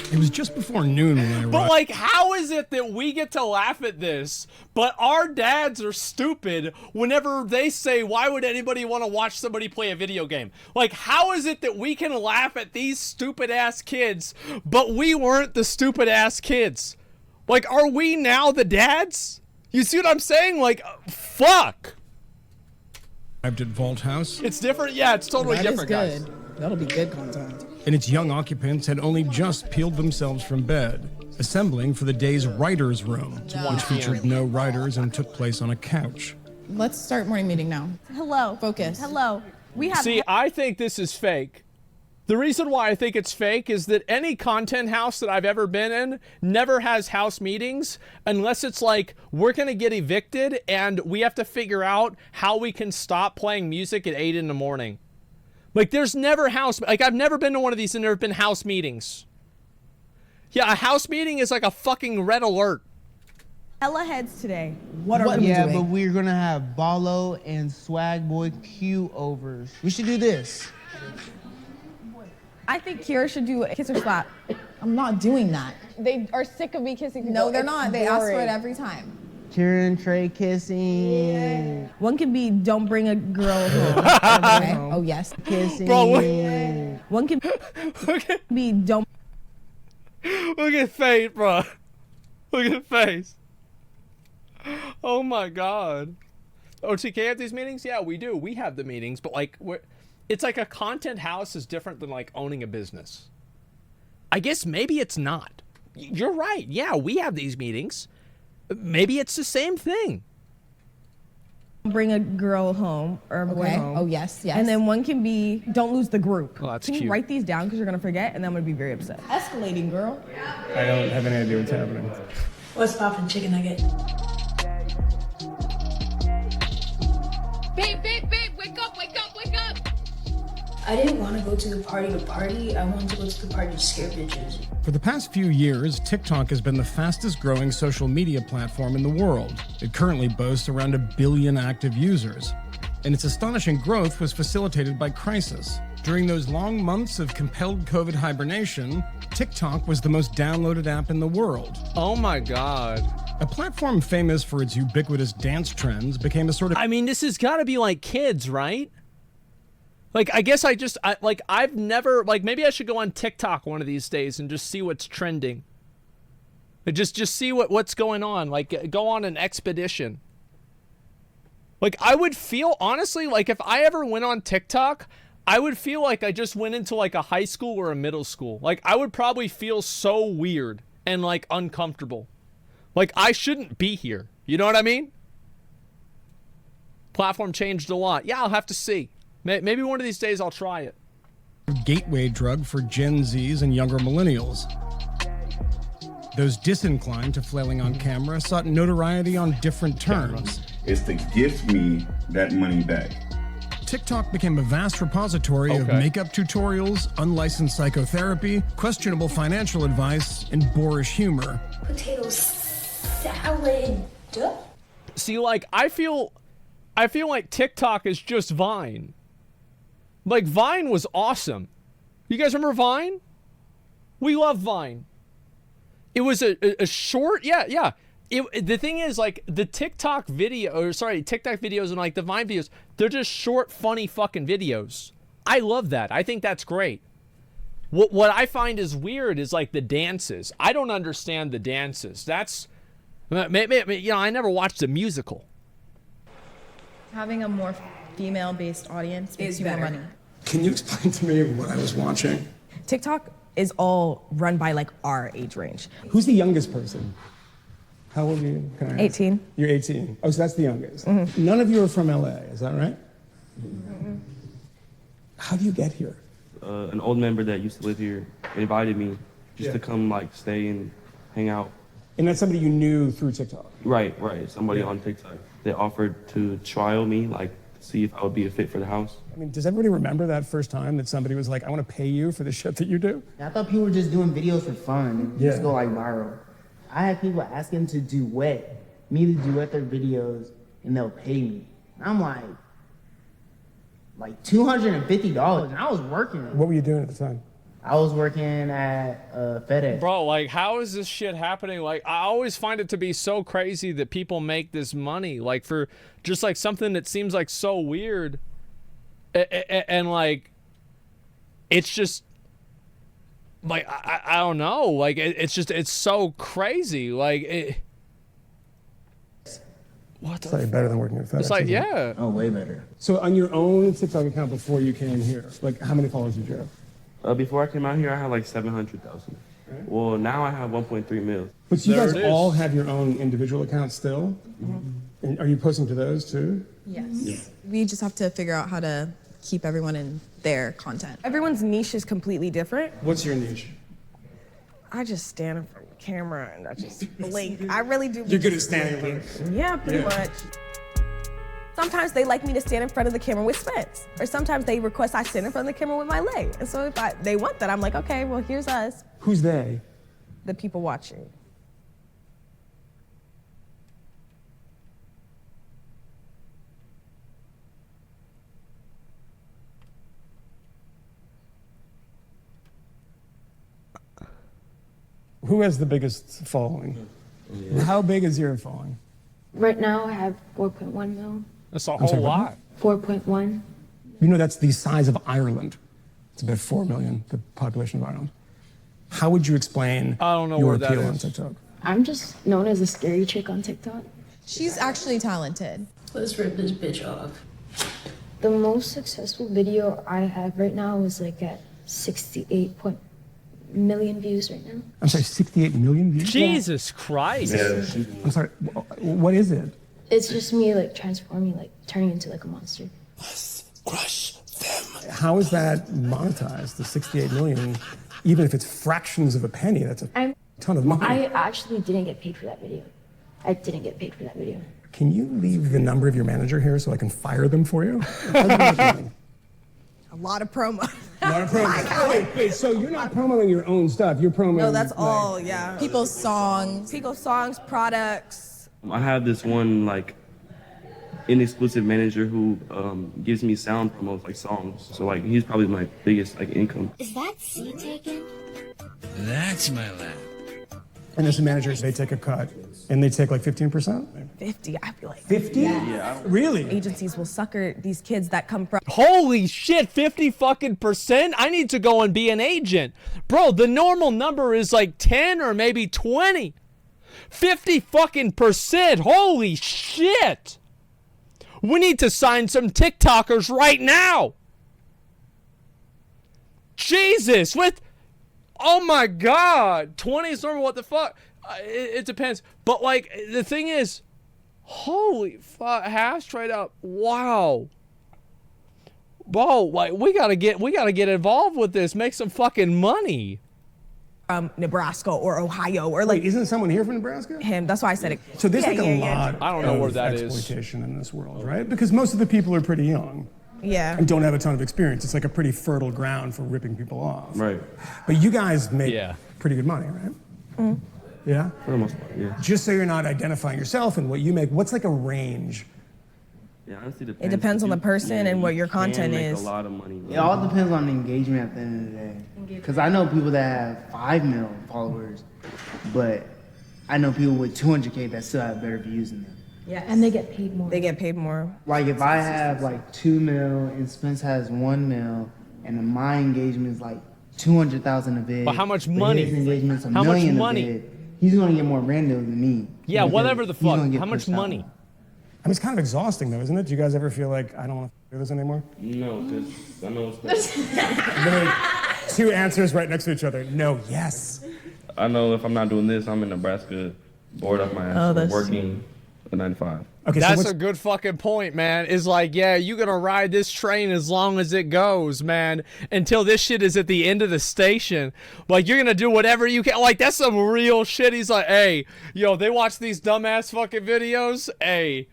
It was just before noon when I arrived. But like, how is it that we get to laugh at this, but our dads are stupid whenever they say, why would anybody want to watch somebody play a video game? Like, how is it that we can laugh at these stupid ass kids, but we weren't the stupid ass kids? Like, are we now the dads? You see what I'm saying? Like, fuck. Arrived at Vault House. It's different. Yeah, it's totally different, guys. That'll be good content. And its young occupants had only just peeled themselves from bed, assembling for the day's writer's room, which featured no writers and took place on a couch. Let's start morning meeting now. Hello. Focus. Hello. We have. See, I think this is fake. The reason why I think it's fake is that any content house that I've ever been in never has house meetings unless it's like, we're going to get evicted and we have to figure out how we can stop playing music at 8 in the morning. Like, there's never house, like, I've never been to one of these and there have been house meetings. Yeah, a house meeting is like a fucking red alert. Hella heads today. What are we doing? Yeah, but we're gonna have Ballo and Swag Boy Q overs. We should do this. I think Kira should do a kiss or slap. I'm not doing that. They are sick of me kissing people. No, they're It's not. They ask for it boring. every time. Kira and Trey kissing. Yeah. One can be don't bring a girl home. Okay. Oh, yes. Kissing. Bro, One can be don't. Look at face, bro. Look at face. Oh my God. OTK have these meetings? Yeah, we do. We have the meetings, but like, it's like a content house is different than like owning a business. I guess maybe it's not. You're right. Yeah, we have these meetings. Maybe it's the same thing. Bring a girl home or a boy home. Oh, yes, yes. And then one can be don't lose the group. Oh, that's can cute. you write these down because you're gonna forget and then I'm gonna be very upset. Escalating, girl. I don't have any idea what's happening. What's poppin', chicken nugget? Babe, wake up. I didn't want to go to the party. I wanted to go to the party to scare bitches. For the past few years, TikTok has been the fastest growing social media platform in the world. It currently boasts around 1 billion active users. And its astonishing growth was facilitated by crisis. During those long months of compelled COVID hibernation, TikTok was the most downloaded app in the world. Oh my God. A platform famous for its ubiquitous dance trends became a sort of... I mean, this has got to be like kids, right? Like, I guess I've never, like, maybe I should go on TikTok one of these days and just see what's trending. Just see what's going on. Like, go on an expedition. Like, I would feel, honestly, like, if I ever went on TikTok, I would feel like I just went into, like, a high school or a middle school. Like, I would probably feel so weird and, like, uncomfortable. Like, I shouldn't be here. You know what I mean? Platform changed a lot. Yeah, I'll have to see. Maybe one of these days I'll try it. Gateway drug for Gen Zs and younger millennials. Those disinclined to flailing on camera sought notoriety on different terms. It's to gift me that money back. TikTok became a vast repository of makeup tutorials, unlicensed psychotherapy, questionable financial advice, and boorish humor. Potato salad. See, like, I feel like TikTok is just Vine. Like, Vine was awesome. You guys remember Vine? We love Vine. It was a short, yeah. The thing is, like, the TikTok videos and, like, the Vine videos, they're just short, funny fucking videos. I love that. I think that's great. What I find is weird is, like, the dances. I don't understand the dances. That's, you know, I never watched a musical. Having a more female-based audience makes you more money. Can you explain to me what I was watching? TikTok is all run by like our age range. Who's the youngest person? How old are you? Can I ask? 18. You're 18. Oh, so that's the youngest. Mm-hmm. None of you are from LA, is that right? Mm-hmm. How do you get here? An old member that used to live here invited me just to come, like, stay and hang out. And that's somebody you knew through TikTok? Right. Somebody on TikTok. They offered to trial me, like, see if I would be a fit for the house. I mean, does everybody remember that first time that somebody was like, I want to pay you for the shit that you do? I thought people were just doing videos for fun and just go like viral. I had people asking to duet their videos and they'll pay me. And I'm like $250, and I was working. What were you doing at the time? I was working at FedEx. Bro, like, how is this shit happening? Like, I always find it to be so crazy that people make this money, like, for just, like, something that seems, like, so weird. And like, it's just, like, I don't know. Like, it's just, it's so crazy. Like, what the? It's like better than working at FedEx. It's like, yeah. Oh, way better. So on your own TikTok account before you came here, like how many followers did you have? Before I came out here, I had like 700,000. Right. Well, now I have 1.3 mil. But you guys all have your own individual accounts still? And are you posting to those too? Yes. Yeah. We just have to figure out how to keep everyone in their content. Everyone's niche is completely different. What's your niche? I just stand in front of the camera and I just blink. I really do. You're good at standing in front of Yeah, pretty much. Sometimes they like me to stand in front of the camera with Spence. Or sometimes they request I stand in front of the camera with my leg. And so if they want that, I'm like, okay, well, here's us. Who's they? The people watching. Who has the biggest following? Yeah. How big is your following? Right now, I have 4.1 mil. That's a whole lot. 4.1. You know, that's the size of Ireland. It's about 4 million, the population of Ireland. How would you explain your appeal on TikTok? I'm just known as a scary chick on TikTok. She's actually talented. Let's rip this bitch off. The most successful video I have right now is like at 68 million views right now. I'm sorry, 68 million views? Jesus Christ. Yeah. I'm sorry, what is it? It's just me like transforming, like turning into like a monster. Let's crush them. How is that monetized, the 68 million? Even if it's fractions of a penny, that's a ton of money. I actually didn't get paid for that video. I didn't get paid for that video. Can you leave the number of your manager here so I can fire them for you? A lot of promo. A lot of promo. Wait, so you're not promoting your own stuff, you're promoting... No, that's all, yeah. People's songs, products. I have this one, like, inexclusive manager who gives me sound promos, like songs. So, like, he's probably my biggest, like, income. Is that seat taken? That's my lab. And as a manager, they take a cut, and they take like 15%? 50, I feel like. 50? Yeah. Really? Agencies will sucker these kids that come from... Holy shit, 50 fucking percent? I need to go and be an agent. Bro, the normal number is like 10 or maybe 20. 50 fucking percent, holy shit. We need to sign some TikTokers right now. Jesus, with... Oh my God, 20 is normal, what the fuck? It depends. But like, the thing is, holy fuck, half straight up, wow. Whoa, like, we gotta get involved with this, make some fucking money. Nebraska or Ohio or like... Wait, isn't someone here from Nebraska? Him, that's why I said it. So there's like a lot I don't know where that is. exploitation in this world, right? Because most of the people are pretty young. Yeah. And don't have a ton of experience. It's like a pretty fertile ground for ripping people off. Right. But you guys make pretty good money, right? Mm-hmm. Yeah? For the most part, yeah. Just so you're not identifying yourself and what you make, what's like a range? Yeah, honestly, It depends on the person and what your content is. A lot of money. It all depends on the engagement at the end of the day. Because I know people that have 5 million followers, but I know people with 200K that still have better views than them. Yeah, and they get paid more. They get paid more. Like if I have like 2 mil and Spence has 1 mil, and my engagement is like 200,000 a vid. But how much money? His engagement's a How much million money? a vid. He's gonna get more rando than me. Yeah, whatever the he's gonna fuck. get How much pushed out. money? I mean, it's kind of exhausting though, isn't it? Do you guys ever feel like, I don't want to do this anymore? No, because I know it's Literally, 2 answers right next to each other. No, yes. I know if I'm not doing this, I'm in Nebraska, bored off my ass, working a 9 to 5. Okay, that's a good fucking point, man. Is like, yeah, you're gonna ride this train as long as it goes, man, until this shit is at the end of the station. Like, you're gonna do whatever you can. Like, that's some real shit. He's like, hey, yo, they watch these dumbass fucking videos. Hey,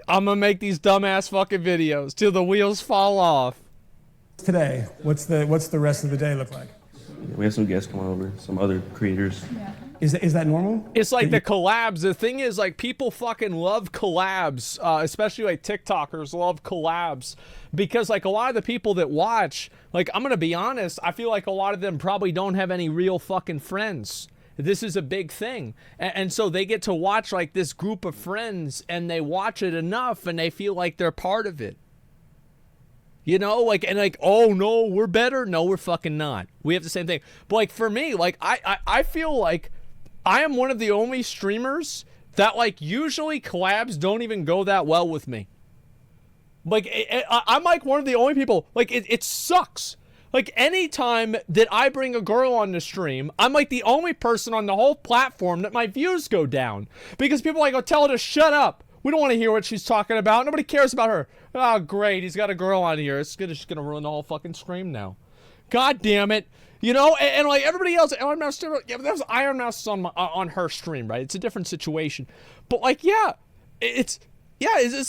I'm gonna make these dumbass fucking videos till the wheels fall off. Today, what's the rest of the day look like? We have some guests coming over, some other creators. Is that normal? It's like the collabs. The thing is, like, people fucking love collabs, especially like TikTokers love collabs because, like, a lot of the people that watch, like, I'm gonna be honest, I feel like a lot of them probably don't have any real fucking friends. This is a big thing, and so they get to watch like this group of friends, and they watch it enough, and they feel like they're part of it. You know, like, and like, oh no, we're better. No, we're fucking not. We have the same thing. But like for me, like I feel like I am one of the only streamers that like usually collabs don't even go that well with me. Like I'm like one of the only people, like it sucks. Like anytime that I bring a girl on the stream, I'm like the only person on the whole platform that my views go down. Because people like, oh, tell her to shut up. We don't want to hear what she's talking about. Nobody cares about her. Oh, great. He's got a girl on here. It's just going to ruin the whole fucking stream now. God damn it. You know, and like everybody else, Iron Mouse, yeah, that was Iron Mouse on her stream, right? It's a different situation. But like, yeah, it's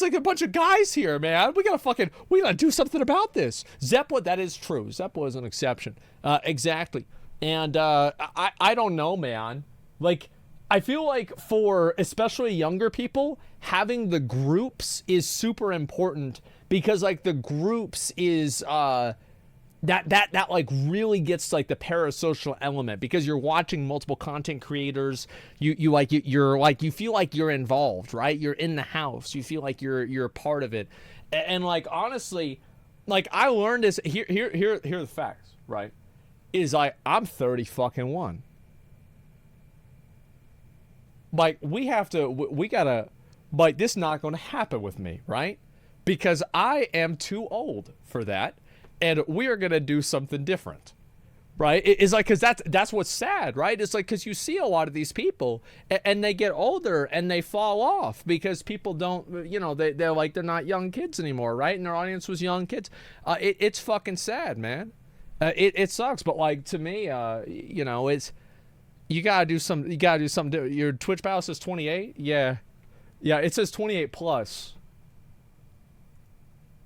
like a bunch of guys here, man. We gotta do something about this. Zeppwa, that is true. Zeppwa is an exception. Exactly. And I don't know, man. Like, I feel like for especially younger people, having the groups is super important because like the groups is that like really gets like the parasocial element because you're watching multiple content creators. You feel like you're involved, right? You're in the house. You feel like you're a part of it. And like honestly, like I learned this here are the facts, right? Is like I'm 31. Like we gotta like this is not gonna happen with me, right? Because I am too old for that. And we are going to do something different, right? It's like, because that's what's sad, right? It's like, because you see a lot of these people and they get older and they fall off because people don't, you know, they're like, they're not young kids anymore, right? And their audience was young kids. It's fucking sad, man. It sucks. But like, to me, you know, you got to do something. Your Twitch battle says 28. Yeah. Yeah. It says 28 plus.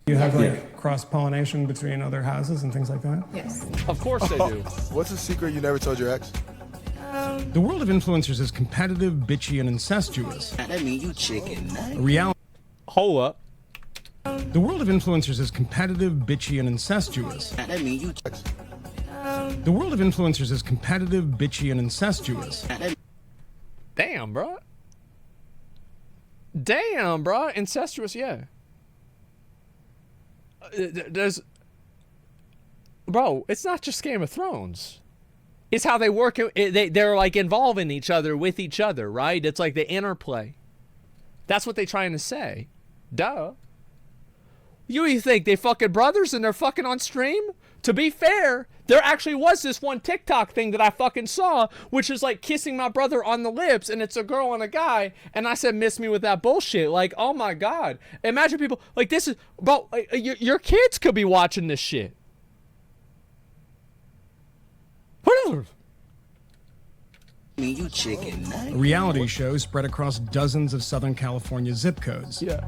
You have like cross-pollination between other houses and things like that? Yes. Of course they do. What's a secret you never told your ex? The world of influencers is competitive, bitchy, and incestuous. That mean you chicken. Reality. Hold up. The world of influencers is competitive, bitchy, and incestuous. That mean you. The world of influencers is competitive, bitchy, and incestuous. Damn, bro. Damn, bro. Incestuous, yeah. Bro, it's not just Game of Thrones. It's how they work. They're like involving each other with each other, right? It's like the interplay. That's what they're trying to say. Duh. You think they fucking brothers and they're fucking on stream? To be fair, there actually was this one TikTok thing that I fucking saw, which is like kissing my brother on the lips, and it's a girl and a guy, and I said, miss me with that bullshit. Like, oh my God. Imagine people, like this is, bro, your kids could be watching this shit. Whatever. You chicken. A reality show spread across dozens of Southern California zip codes. Yeah.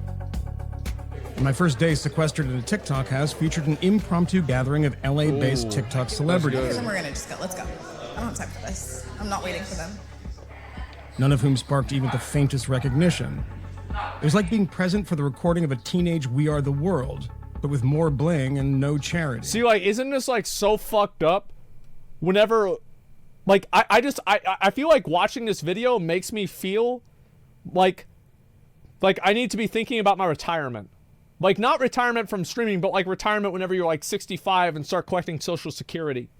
And my first day sequestered in a TikTok house featured an impromptu gathering of LA-based TikTok celebrities. Then we're gonna just go. Let's go. I don't have time for this. I'm not waiting for them. None of whom sparked even the faintest recognition. It was like being present for the recording of a teenage We Are the World, but with more bling and no charity. See, like, isn't this like so fucked up? Whenever, like, I feel like watching this video makes me feel like I need to be thinking about my retirement. Like, not retirement from streaming, but like retirement whenever you're like 65 and start collecting Social Security.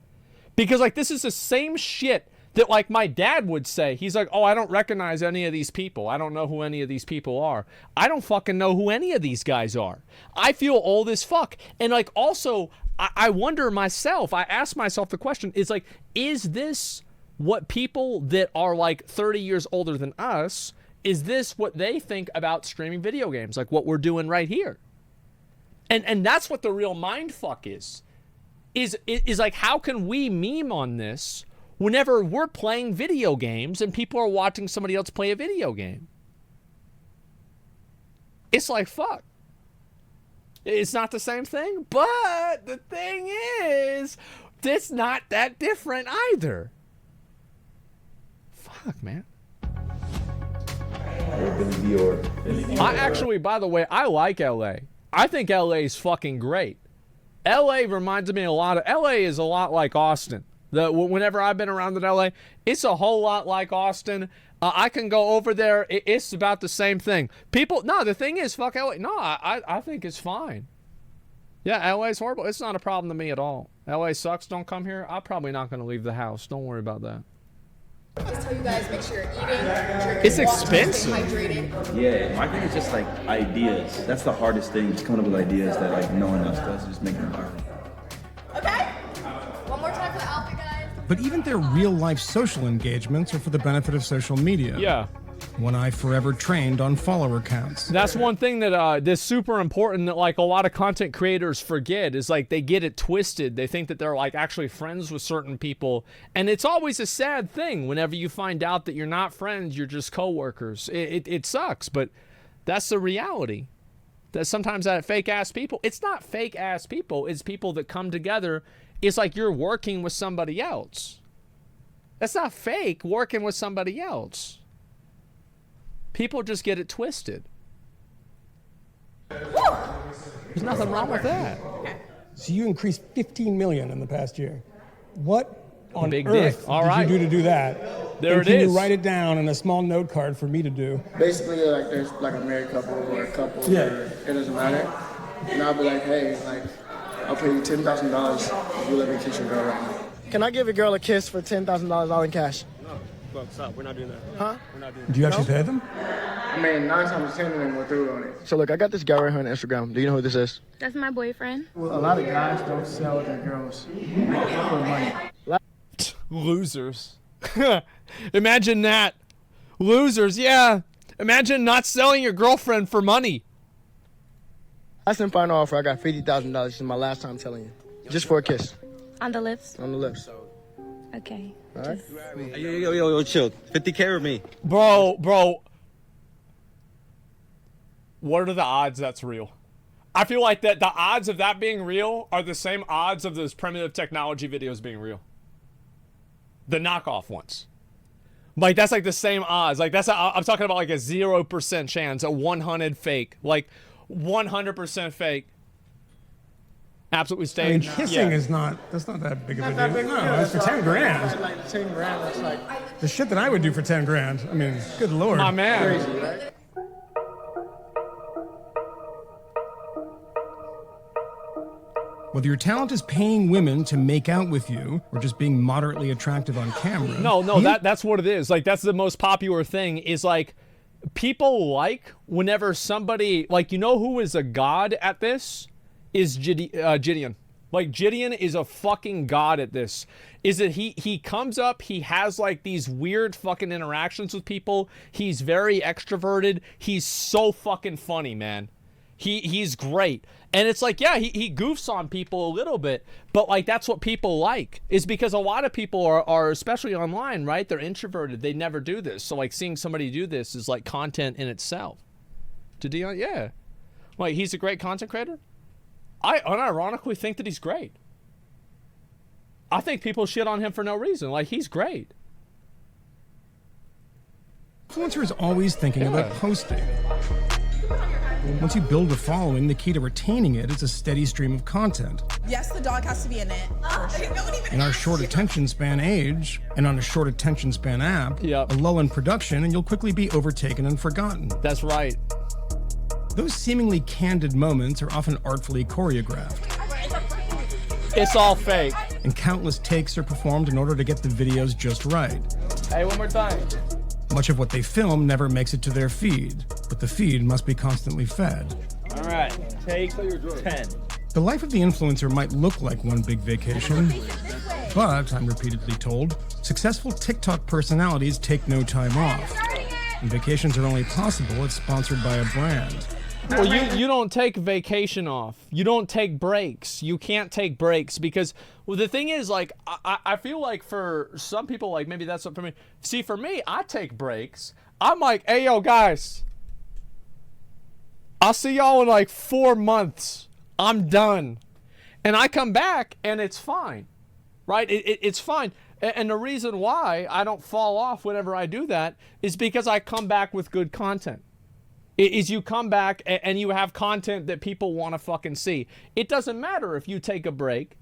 Because like this is the same shit that like my dad would say. He's like, oh, I don't recognize any of these people. I don't know who any of these people are. I don't fucking know who any of these guys are. I feel old as fuck. And like also, I wonder myself, I ask myself the question, is like, is this what people that are like 30 years older than us, is this what they think about streaming video games? Like what we're doing right here? And that's what the real mind fuck is like, how can we meme on this whenever we're playing video games and people are watching somebody else play a video game? It's like, fuck. It's not the same thing, but the thing is, it's not that different either. Fuck. Fuck, man. I actually, by the way, I like LA. I think LA is fucking great. LA reminds me a lot of, LA is a lot like Austin. Whenever I've been around in LA, it's a whole lot like Austin. I can go over there. It's about the same thing. People, no, the thing is, fuck LA. No, I think it's fine. Yeah, LA is horrible. It's not a problem to me at all. LA sucks. Don't come here. I'm probably not going to leave the house. Don't worry about that. Just tell you guys, make sure you're eating, drinking, it's expensive. hydrated. Yeah, marketing is just like ideas. That's the hardest thing, just coming up with ideas that like no one else does, just making them viral. Okay? One more time for the outfit, guys. But even their real-life social engagements are for the benefit of social media. Yeah. One I forever trained on follower counts. That's one thing that that's super important that like a lot of content creators forget is like they get it twisted. They think that they're like actually friends with certain people. And it's always a sad thing whenever you find out that you're not friends, you're just coworkers. It sucks, but that's the reality. That sometimes that fake ass people, it's not fake ass people, it's people that come together. It's like you're working with somebody else. That's not fake working with somebody else. People just get it twisted. There's nothing wrong with that. So you increased 15 million in the past year. What on Big earth dick. All did right. you do to do that? There and it can is. you write it down on a small note card for me to do? Basically, like there's like a married couple or a couple. Yeah. It doesn't matter. And I'll be like, hey, like I'll pay you $10,000 if you let me kiss your girl right now. Can I give a girl a kiss for $10,000 all in cash? No, bro, stop. We're not doing that. Huh? We're not doing that. Do you actually pay them? I mean, 9 times 10 of them were through on it. So look, I got this guy right here on Instagram. Do you know who this is? That's my boyfriend. Well, a lot of guys don't sell their girls for money. Losers. Imagine that. Losers, yeah. Imagine not selling your girlfriend for money. Last and final offer, I got $50,000. This is my last time telling you. Just for a kiss. On the lips? On the lips. Okay. All right? Yo, chill. 50K with me. Bro. What are the odds that's real? I feel like that the odds of that being real are the same odds of those primitive technology videos being real. The knockoff ones. Like, that's like the same odds. Like, I'm talking about like a 0% chance, a 100 fake. Like, 100% fake. Absolutely staged. I mean, kissing is that's not that big of a deal. No, it's for 10 grand. Like 10 grand, that's like... The shit that I would do for 10 grand. I mean, good lord. My man. Crazy, right? Whether your talent is paying women to make out with you or just being moderately attractive on camera. No, that's what it is. Like, that's the most popular thing is like people like whenever somebody, like, you know who is a god at this? Is Gideon. Like, Gideon is a fucking god at this. Is that he comes up, he has like these weird fucking interactions with people. He's very extroverted. He's so fucking funny, man. He's great. And it's like, yeah, he goofs on people a little bit, but like that's what people like, is because a lot of people are especially online, right? They're introverted. They never do this. So like seeing somebody do this is like content in itself. To Dion, yeah. Like, he's a great content creator. I unironically think that he's great. I think people shit on him for no reason. Like, he's great. Influencer is always thinking about posting. Once you build a following, the key to retaining it is a steady stream of content. Yes, the dog has to be in it. In our short attention span age, and on a short attention span app, a lull in production, and you'll quickly be overtaken and forgotten. That's right. Those seemingly candid moments are often artfully choreographed. It's all fake. And countless takes are performed in order to get the videos just right. Hey, one more time. Much of what they film never makes it to their feed, but the feed must be constantly fed. All right, take 10. The life of the influencer might look like one big vacation, but, I'm repeatedly told, successful TikTok personalities take no time off. And vacations are only possible if sponsored by a brand. Well, you don't take vacation off. You don't take breaks. You can't take breaks because, well, the thing is, like, I feel like for some people, like, maybe that's what for me. See, for me, I take breaks. I'm like, hey, yo, guys, I'll see y'all in like 4 months. I'm done. And I come back and it's fine, right? It's fine. And the reason why I don't fall off whenever I do that is because I come back with good content. Is you come back and you have content that people want to fucking see. It doesn't matter if you take a break.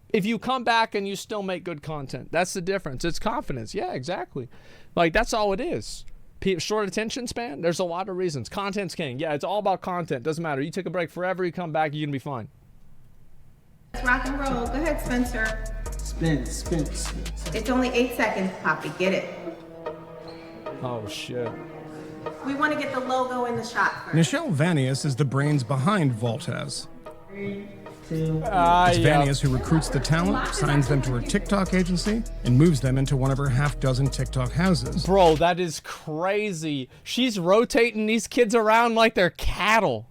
If you come back and you still make good content, that's the difference. It's confidence. Yeah, exactly. Like, that's all it is. Short attention span, there's a lot of reasons. Content's king. Yeah, it's all about content. Doesn't matter. You take a break forever, you come back, you're going to be fine. Let's rock and roll. Go ahead, Spencer. Spin. It's only 8 seconds, Poppy. Get it. Oh, shit. We want to get the logo in the shot first. Nichelle Vanius is the brains behind Voltez. 3, 2, It's Vanius who recruits the talent, signs them to her TikTok agency, and moves them into one of her half-dozen TikTok houses. Bro, that is crazy. She's rotating these kids around like they're cattle.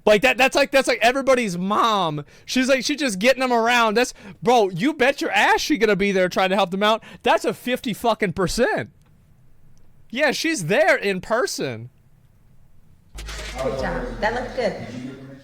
Like that's like everybody's mom. She's just getting them around. That's, bro, you bet your ass she's gonna be there trying to help them out. That's a 50%. Yeah, she's there in person. Good job. That looked good.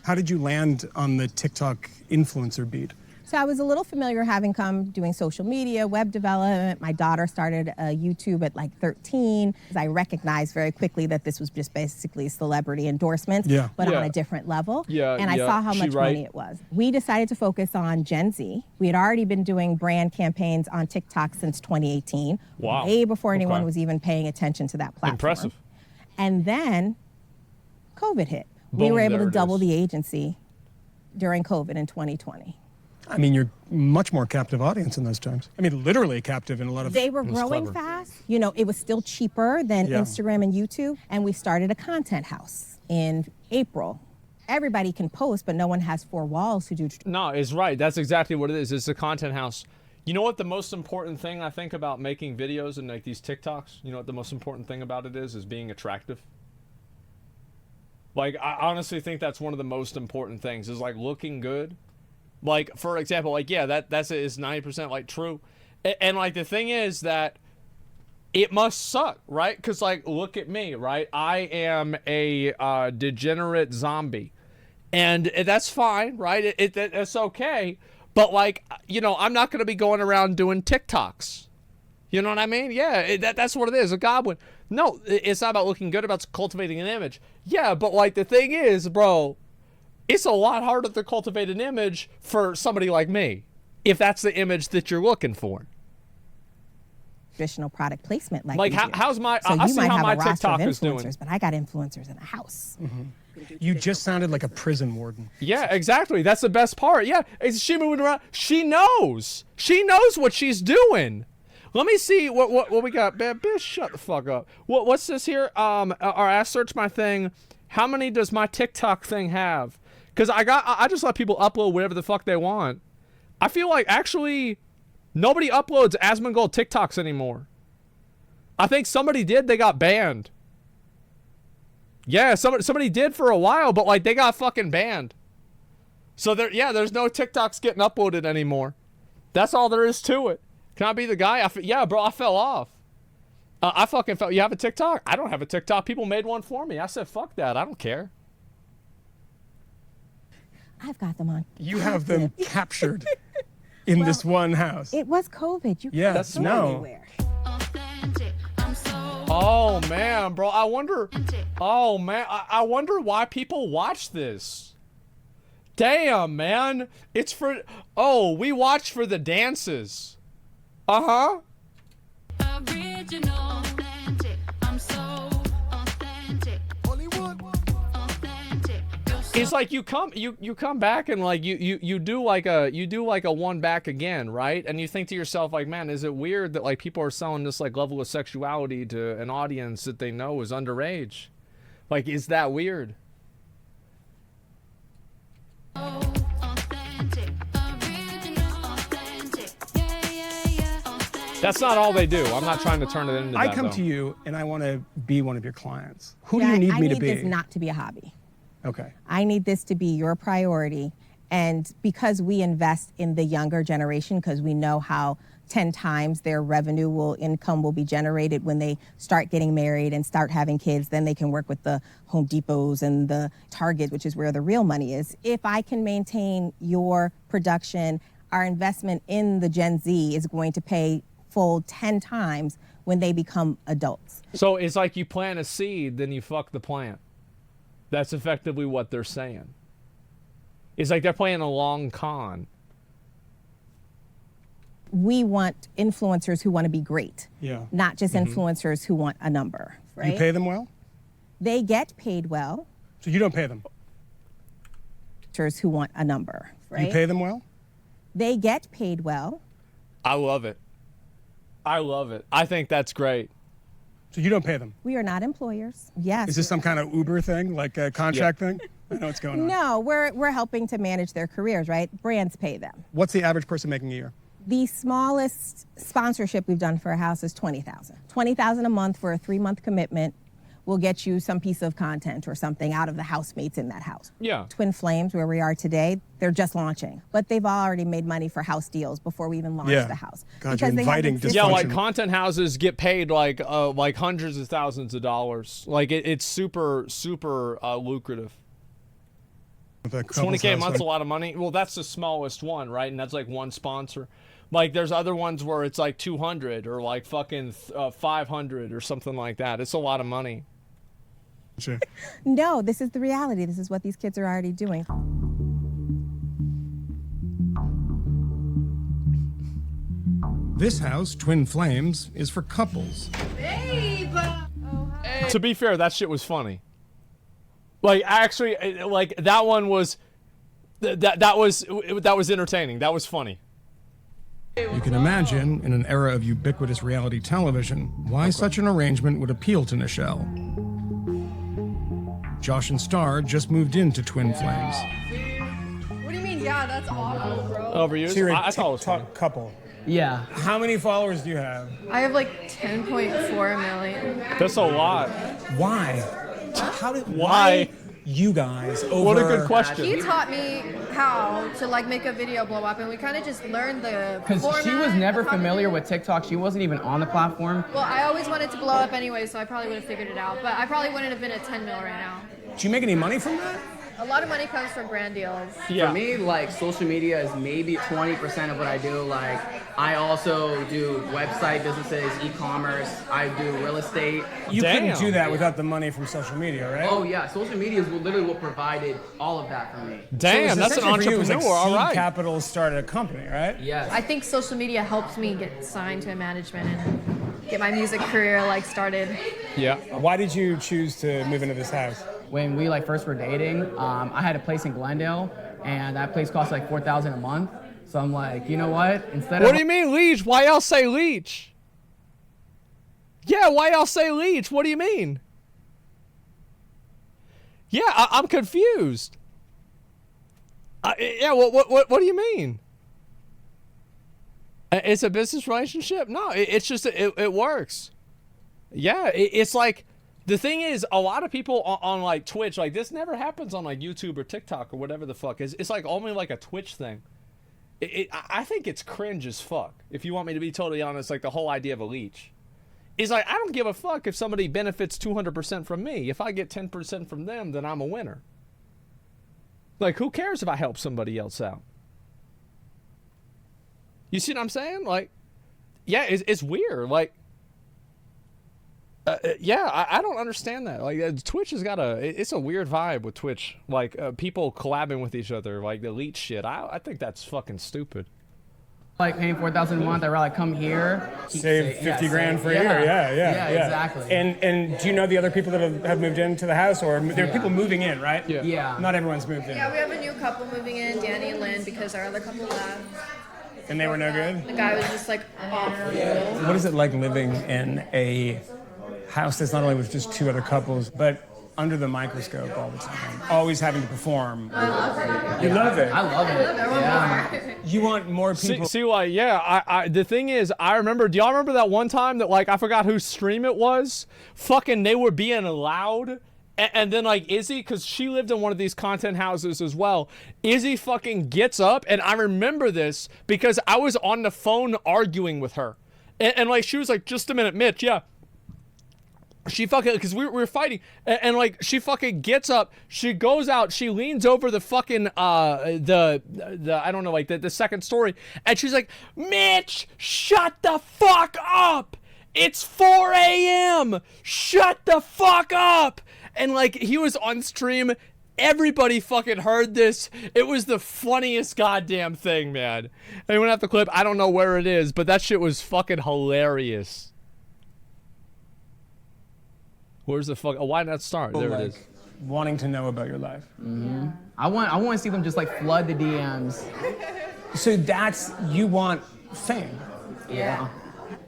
How did you land on the TikTok influencer beat? So I was a little familiar having come doing social media, web development. My daughter started YouTube at like 13. I recognized very quickly that this was just basically celebrity endorsements, but on a different level. And I saw how much money it was. We decided to focus on Gen Z. We had already been doing brand campaigns on TikTok since 2018. Wow. Way before anyone was even paying attention to that platform. Impressive. And then COVID hit. Boom, we were able to double the agency during COVID in 2020. I mean, you're much more captive audience in those times. I mean, literally captive in a lot of... They were growing fast. You know, it was still cheaper than Instagram and YouTube. And we started a content house in April. Everybody can post, but no one has 4 walls to do. No, it's right. That's exactly what it is. It's a content house. You know what the most important thing I think about making videos and like these TikToks? You know what the most important thing about it is being attractive. Like, I honestly think that's one of the most important things is like looking good. Like, for example, like, yeah, that's is 90% like true. And like the thing is that it must suck, right? Because like, look at me, right? I am a degenerate zombie. And that's fine, right? It's okay. But like, you know, I'm not going to be going around doing TikToks. You know what I mean? Yeah, that's what it is, a goblin. No, it's not about looking good, about cultivating an image. Yeah, but like the thing is, bro, it's a lot harder to cultivate an image for somebody like me, if that's the image that you're looking for. Traditional product placement, like how's my? So I you see might how have my a roster TikTok of is doing. influencers, but I got influencers in a house. You just sounded like a prison warden. Yeah, exactly. That's the best part. Yeah, is she moving around? She knows. She knows what she's doing. Let me see what we got. Man, bitch, shut the fuck up. What's this here? I searched my thing. How many does my TikTok thing have? Because I just let people upload whatever the fuck they want. I feel like actually nobody uploads Asmongold TikToks anymore. I think somebody did. They got banned. Yeah, somebody did for a while, but like they got fucking banned. So there's no TikToks getting uploaded anymore. That's all there is to it. Can I be the guy? Yeah, bro, I fell off. I fucking fell. You have a TikTok? I don't have a TikTok. People made one for me. I said, fuck that. I don't care. I've got them on. You have them captured in this one house. It was COVID. You can't go anywhere. Oh man, bro. I wonder. Oh man, I wonder why people watch this. Damn, man. It's for. Oh, we watch for the dances. Uh-huh. Original, authentic. I'm so authentic. Authentic. It's like you come back and like you do like a one back again, right? And you think to yourself like, man, is it weird that like people are selling this like level of sexuality to an audience that they know is underage? Like, is that weird? That's not all they do. I'm not trying to turn it into that. I come though. to you and I want to be one of your clients. Who do you need me to be? I need this not to be a hobby. Okay. I need this to be your priority. And because we invest in the younger generation, because we know how 10 times their income will be generated when they start getting married and start having kids, then they can work with the Home Depots and the Target, which is where the real money is. If I can maintain your production, Our investment in the Gen Z is going to pay full 10 times when they become adults. So it's like you plant a seed, then you fuck the plant. That's effectively what they're saying. It's like they're playing a long con. We want influencers who want to be great, not just Mm-hmm. influencers who want a number, right? You pay them well? They get paid well. So you don't pay them? Influencers who want a number, right? You pay them well? They get paid well. I love it. I love it. I think that's great. So you don't pay them? We are not employers. Yes. Is this some kind of Uber thing, like a contract thing? I know what's going on. No, we're helping to manage their careers, right? Brands pay them. What's the average person making a year? The smallest sponsorship we've done for a house is $20,000. $20,000 a month for a 3-month commitment will get you some piece of content or something out of the housemates in that house. Yeah. Twin Flames, where we are today, they're just launching, but they've already made money for house deals before we even launched the house. God, you're they have inviting existing- Yeah, like content houses get paid like hundreds of thousands of dollars. Like it's super lucrative. 20K a month's a lot of money. Well, that's the smallest one, right? And that's like one sponsor. Like there's other ones where it's like 200 or like fucking 500 or something like that. It's a lot of money. Sure. No, this is the reality. This is what these kids are already doing. This house, Twin Flames, is for couples. To be fair, that shit was funny. Like actually, like that one was that was entertaining. That was funny. You can imagine, in an era of ubiquitous reality television, why such an arrangement would appeal to Nichelle. Josh and Star just moved into Twin Flames. What do you mean? Yeah, that's awful, bro. Overused? So you're a I thought it was funny. TikTok couple. Yeah. How many followers do you have? I have like 10.4 million. That's a lot. Why? How did Why? You guys over? What a good question. He taught me how to like make a video blow up, and we kind of just learned the Because format. she was never how to familiar do it. with TikTok. She wasn't even on the platform. Well, I always wanted to blow up anyway, so I probably would have figured it out. But I probably wouldn't have been at 10 mil right now. Do you make any money from that? A lot of money comes from brand deals. For me, like social media is maybe 20% of what I do. Like I also do website businesses, e-commerce. I do real estate. You couldn't do that without the money from social media, right? Oh yeah, social media is literally what provided all of that for me. Damn, that's an entrepreneur. Like All right. Capital started a company, right? Yes. I think social media helped me get signed to management and get my music career like started. Yeah. Why did you choose to move into this house? When we like first were dating, I had a place in Glendale, and that place cost like $4,000 a month. So I'm like, you know what? Instead What of do you mean, Leech? Why y'all say Leech? Yeah, why y'all say Leech? What do you mean? Yeah, I'm confused. Yeah, what do you mean? It's a business relationship? No, it's just it works. Yeah, it's like the thing is a lot of people on like Twitch, like this never happens on like YouTube or TikTok or whatever the fuck. It's like only like a Twitch thing. I think it's cringe as fuck. If you want me to be totally honest, like the whole idea of a leech. Is like, I don't give a fuck if somebody benefits 200% from me. If I get 10% from them, then I'm a winner. Like, who cares if I help somebody else out? You see what I'm saying? Like, yeah, it's weird. Like, yeah, I don't understand that. Like, Twitch has got it's a weird vibe with Twitch. Like, people collabing with each other, like the elite shit. I think that's fucking stupid. like paying $4,000 a month, I'd rather come here. Save 50 grand for a year. Yeah, exactly. And do you know the other people that have moved into the house, or there are people moving in, right? Yeah. Not everyone's moved in. Yeah, we have a new couple moving in, Danny and Lynn, because our other couple left. And they were no good? The guy was just like awful. What is it like living in a house that's not only with just two other couples, but under the microscope all the time, always having to perform? I love it. You love it? I love it. Yeah. You want more people? See, like, yeah, I the thing is, I remember, do y'all remember that one time that, like, I forgot whose stream it was? Fucking, they were being loud. And then, like, Izzy, because she lived in one of these content houses as well, Izzy fucking gets up, and I remember this because I was on the phone arguing with her. And like, she was like, just a minute, Mitch, yeah. she fucking, because we were fighting, and like she fucking gets up, she goes out, she leans over the fucking the I don't know, like the second story, and she's like, Mitch, shut the fuck up, it's 4 a.m. shut the fuck up. And like he was on stream, everybody fucking heard this. It was the funniest goddamn thing, man. Anyone have the clip? I don't know where it is, but that shit was fucking hilarious. Where's the fuck? Oh, why not start? There it is. Wanting to know about your life. Mm-hmm. I want to see them just like flood the DMs. So that's, you want fame. Yeah.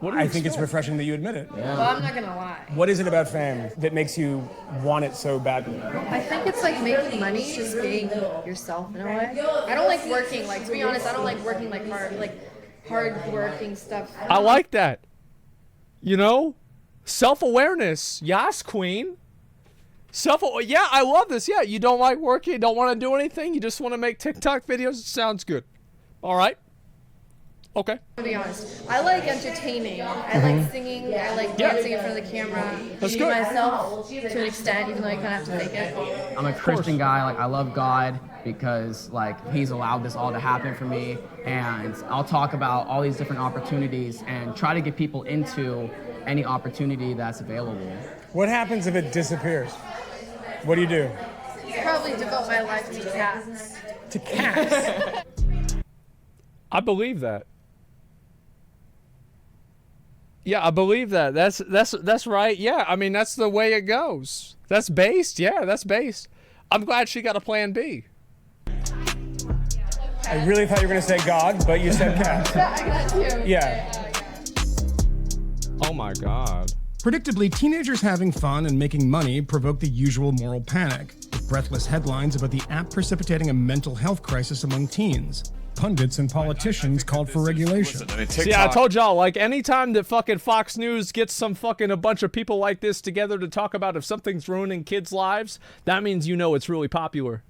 I think it's refreshing that you admit it. Yeah. Well, I'm not gonna lie. What is it about fame that makes you want it so badly? I think it's like making money, just being yourself in a way. I don't like working, like to be honest, I don't like working like hard working stuff. I like that. You know? Self-awareness. Yas, queen. Yeah, I love this. Yeah, you don't like working, you don't want to do anything, you just want to make TikTok videos. It sounds good. All right. Okay. To be honest, I like entertaining. I like singing. I like dancing in front of the camera. That's Being good. myself to an extent, even though I kind of have to fake it. I'm a Christian guy. Like I love God because like He's allowed this all to happen for me, and I'll talk about all these different opportunities and try to get people into any opportunity that's available. What happens if it disappears? What do you do? Probably devote my life to cats. To cats? I believe that. Yeah, I believe that. That's right. Yeah, I mean, that's the way it goes. That's based. Yeah, that's based. I'm glad she got a plan B. I really thought you were going to say God, but you said cat. I got you. Yeah. Oh my God. Predictably, teenagers having fun and making money provoke the usual moral panic, with breathless headlines about the app precipitating a mental health crisis among teens. Pundits and politicians called for regulation. See, I told y'all, like, anytime that fucking Fox News gets a bunch of people like this together to talk about if something's ruining kids' lives, that means you know it's really popular.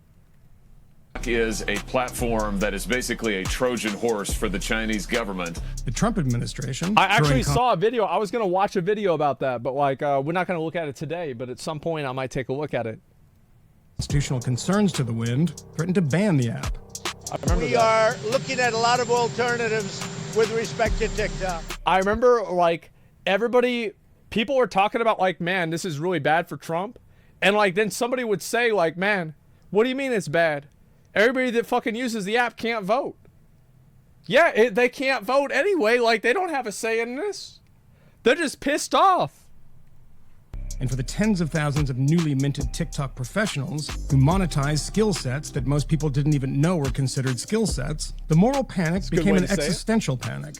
Is a platform that is basically a Trojan horse for the Chinese government. The Trump administration. I actually saw a video. I was going to watch a video about that, but like, we're not going to look at it today, but at some point I might take a look at it. Constitutional concerns to the wind threatened to ban the app. We are looking at a lot of alternatives with respect to TikTok. I remember, like, people were talking about, like, man, this is really bad for Trump. And, like, then somebody would say, like, man, what do you mean it's bad? Everybody that fucking uses the app can't vote. Yeah, they can't vote anyway. Like, they don't have a say in this. They're just pissed off. And for the tens of thousands of newly minted TikTok professionals who monetize skill sets that most people didn't even know were considered skill sets, the moral panic became an existential panic.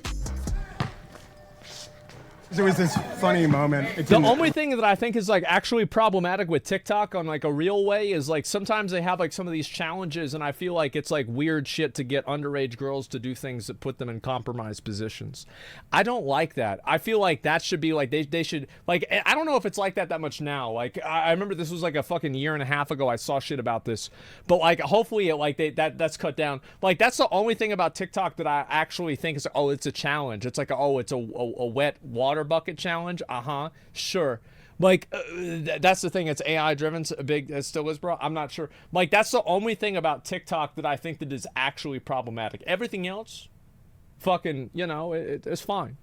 There was this funny moment. The only thing that I think is like actually problematic with TikTok on like a real way is like sometimes they have like some of these challenges and I feel like it's like weird shit to get underage girls to do things that put them in compromised positions. I don't like that. I feel like that should be like they should like, I don't know if it's like that much now. Like I remember this was like a fucking year and a half ago I saw shit about this, but like hopefully it like that's cut down. Like that's the only thing about TikTok that I actually think is, oh, it's a challenge. It's like it's a wet water bucket challenge. Sure. Like that's the thing, it's AI driven. It still is, bro. I'm not sure. Like that's the only thing about TikTok that I think that is actually problematic. Everything else fucking, you know, it's fine.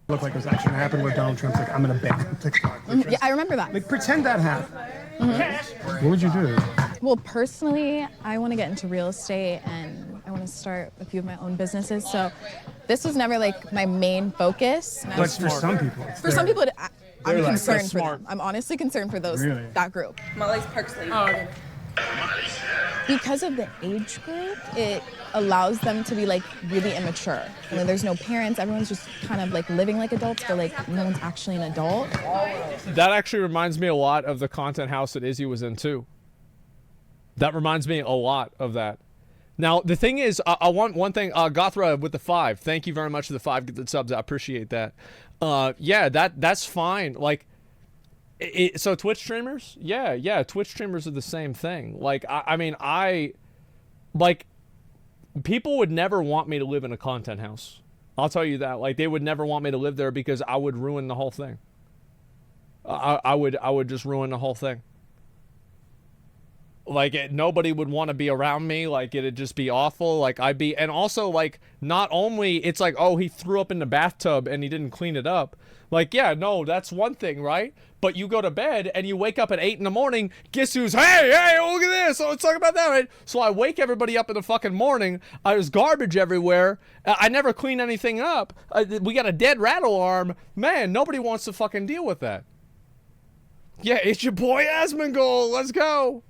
Looked like it was actually gonna happen where Donald Trump's like, I'm gonna ban TikTok. Yeah, I remember that. Like pretend that happened. What would you do? Well, personally, I want to get into real estate and I want to start a few of my own businesses. So this was never like my main focus. But for some people, For some people, I'm like, concerned that's for smart. them. I'm honestly concerned for that group. Molly's Park Sleep. Because of the age group, it allows them to be like really immature. And then there's no parents. Everyone's just kind of like living like adults, but like no one's actually an adult. That actually reminds me a lot of the content house that Izzy was in too. That reminds me a lot of that. Now, the thing is, I want one thing, Gothra with the 5. Thank you very much for the 5 good subs. I appreciate that. Yeah, that's fine. Like, so Twitch streamers? Yeah, Twitch streamers are the same thing. Like, I mean, like, people would never want me to live in a content house. I'll tell you that. Like, they would never want me to live there because I would ruin the whole thing. I would just ruin the whole thing. Like, nobody would want to be around me. Like, it'd just be awful. Like, and also, like, not only, it's like, oh, he threw up in the bathtub and he didn't clean it up. Like, yeah, no, that's one thing, right? But you go to bed and you wake up at 8 in the morning, guess who's, hey, look at this. So let's talk about that, right? So I wake everybody up in the fucking morning. There's garbage everywhere. I never clean anything up. We got a dead rat alarm. Man, nobody wants to fucking deal with that. Yeah, it's your boy Asmongold. Let's go.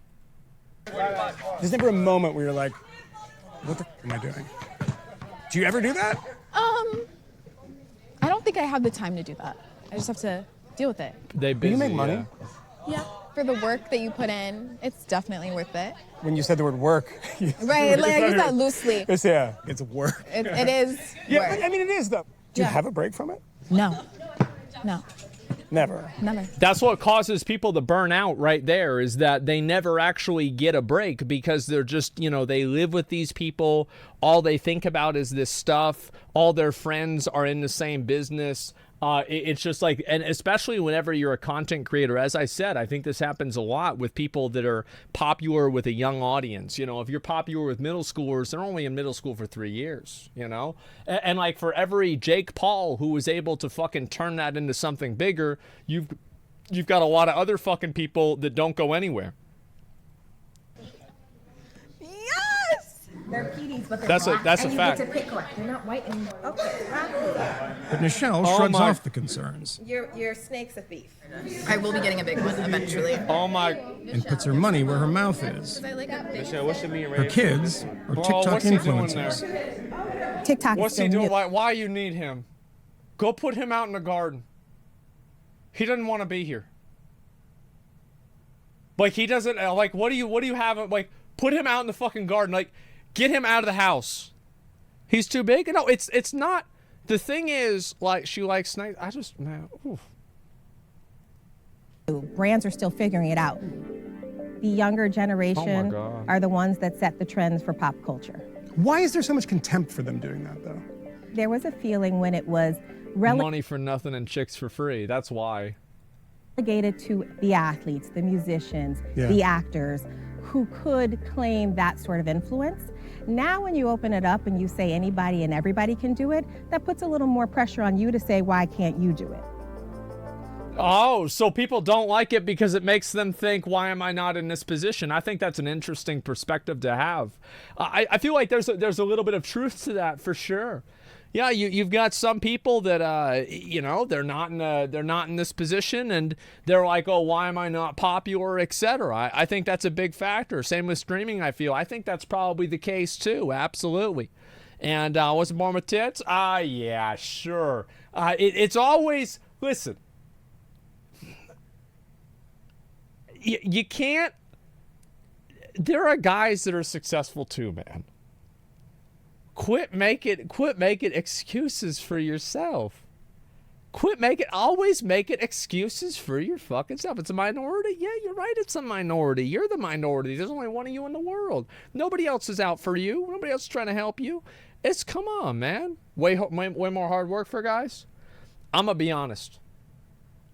There's never a moment where you're like, what the am I doing? Do you ever do that? I don't think I have the time to do that. I just have to deal with it. They busy, you make money? Yeah. For the work that you put in, it's definitely worth it. When you said the word work. Right, like I use that loosely. It's work. It is Yeah, work. I mean, it is, though. Do you have a break from it? No. Never. That's what causes people to burn out right there, is that they never actually get a break because they're just, you know, they live with these people. All they think about is this stuff. All their friends are in the same business. It's just like, and especially whenever you're a content creator, as I said, I think this happens a lot with people that are popular with a young audience. You know, if you're popular with middle schoolers, they're only in middle school for 3 years, you know? And like for every Jake Paul who was able to fucking turn that into something bigger, you've got a lot of other fucking people that don't go anywhere. They're PDs, but they're That's black. a and fact. You get to pick correct. They're not white anymore. Okay, But Nichelle shrugs off the concerns. Your snake's a thief. I will be getting a big one eventually. Oh my! And puts her money where her mouth is. Michelle, what's the mean Her kids are TikTok what's influencers. He doing there? TikTok What's is he still doing? new. Why you need him? Go put him out in the garden. He doesn't want to be here. Like, he doesn't, like, what do you have, like, put him out in the fucking garden. Like, get him out of the house. He's too big? No, it's not. The thing is, like, she likes snakes. I just, man, oof. Brands are still figuring it out. The younger generation God. are the ones that set the trends for pop culture. Why is there so much contempt for them doing that, though? There was a feeling when it was Money for nothing and chicks for free. That's why. relegated to the athletes, the musicians, the actors, who could claim that sort of influence. Now when you open it up and you say anybody and everybody can do it, that puts a little more pressure on you to say, why can't you do it? Oh, so people don't like it because it makes them think, why am I not in this position? I think that's an interesting perspective to have. I feel like there's a little bit of truth to that for sure. Yeah, you've got some people that you know, they're not in this position and they're like, oh, why am I not popular, etc. I think that's a big factor. Same with streaming. I think that's probably the case too. Absolutely. And was it born with tits? Yeah, sure. It's always, listen. You can't. There are guys that are successful too, man. Quit making excuses for yourself. Always make it excuses for your fucking self. It's a minority? Yeah, you're right, it's a minority. You're the minority. There's only one of you in the world. Nobody else is out for you. Nobody else is trying to help you. Come on, man. Way more hard work for guys. I'm going to be honest.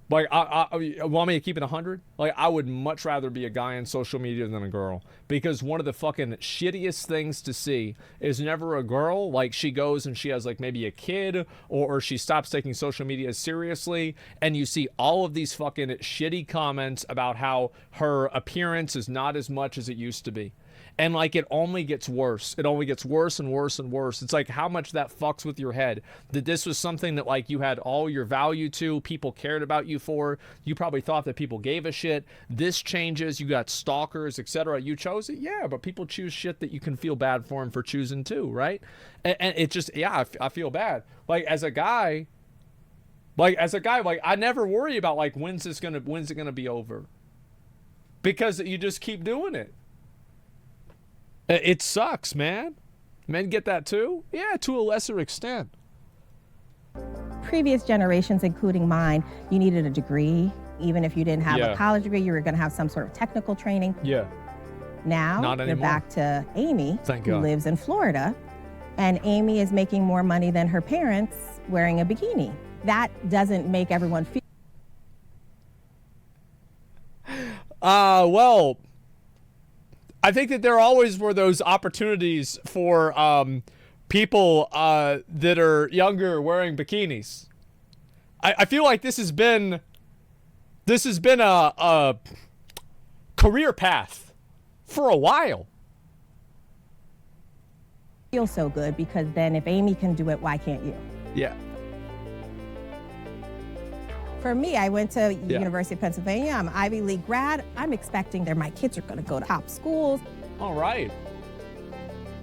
Like, I want me to keep it 100? Like, I would much rather be a guy in social media than a girl. Because one of the fucking shittiest things to see is never a girl, like, she goes and she has, like, maybe a kid, or she stops taking social media seriously, and you see all of these fucking shitty comments about how her appearance is not as much as it used to be. And, like, it only gets worse. It only gets worse and worse and worse. It's like how much that fucks with your head. That this was something that, like, you had all your value to, people cared about you for. You probably thought that people gave a shit. This changes. You got stalkers, etc. You chose it? Yeah, but people choose shit that you can feel bad for them for choosing too, right? And it just, yeah, I feel bad. Like, as a guy, I never worry about, like, when's it gonna be over? Because you just keep doing it. It sucks, man. Men get that too? Yeah, to a lesser extent. Previous generations, including mine, you needed a degree. Even if you didn't have a college degree, you were going to have some sort of technical training. Yeah. Now, you're back to Amy, Thank who God. lives in Florida, and Amy is making more money than her parents wearing a bikini. That doesn't make everyone feel Well, I think that there always were those opportunities for people that are younger wearing bikinis. I feel like this has been a career path for a while. Feels so good because then if Amy can do it, why can't you? Yeah. For me, I went to University of Pennsylvania. I'm an Ivy League grad. I'm expecting that my kids are going to go to top schools. All right.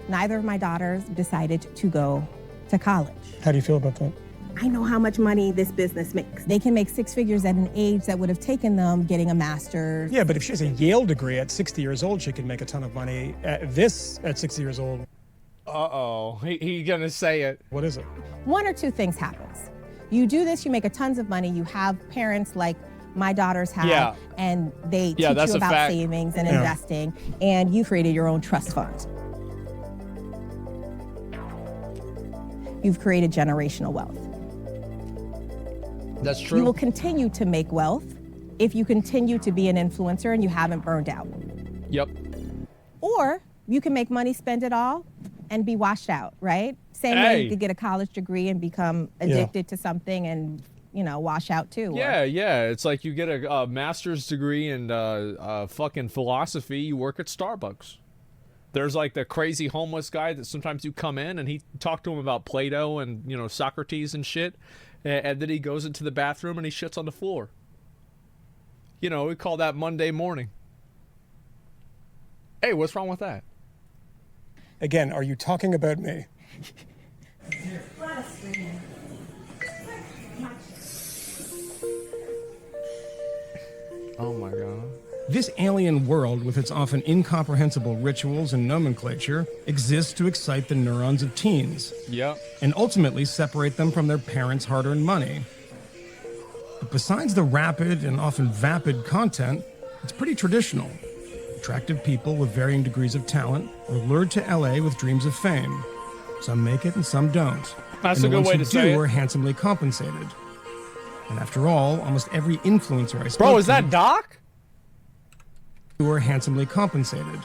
Neither of my daughters decided to go to college. How do you feel about that? I know how much money this business makes. They can make six figures at an age that would have taken them getting a master's. Yeah, but if she has a Yale degree at 60 years old, she can make a ton of money. At 60 years old. Uh-oh. He gonna say it. What is it? One or two things happens. You do this, you make a tons of money. You have parents like my daughters have, and they teach you about savings and investing, and you created your own trust fund. You've created generational wealth. That's true. You will continue to make wealth if you continue to be an influencer and you haven't burned out. Yep. Or you can make money, spend it all, and be washed out, right? Same way you could get a college degree and become addicted to something and, you know, wash out too. Yeah, yeah. It's like you get a master's degree in fucking philosophy, you work at Starbucks. There's like the crazy homeless guy that sometimes you come in and he talk to him about Plato and, you know, Socrates and shit. And then he goes into the bathroom and he shits on the floor. You know, we call that Monday morning. Hey, what's wrong with that? Again, are you talking about me? Oh my God. This alien world, with its often incomprehensible rituals and nomenclature, exists to excite the neurons of teens. Yep. And ultimately separate them from their parents' hard-earned money. But besides the rapid and often vapid content, it's pretty traditional. Attractive people with varying degrees of talent are lured to LA with dreams of fame. Some make it and some don't. That's a good way to say it. And the ones who do are handsomely compensated. And after all, almost every influencer I spoke to... Bro, is that Doc? ...who are handsomely compensated.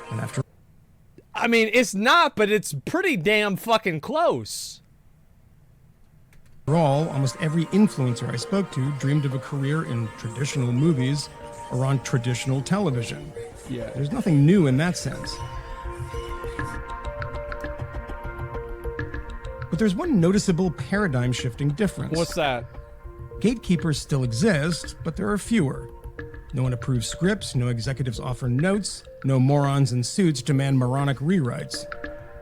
And after... I mean, it's not, but it's pretty damn fucking close. After all, almost every influencer I spoke to dreamed of a career in traditional movies or on traditional television. Yeah. There's nothing new in that sense. But there's one noticeable paradigm-shifting difference. What's that? Gatekeepers still exist, but there are fewer. No one approves scripts, no executives offer notes, no morons in suits demand moronic rewrites.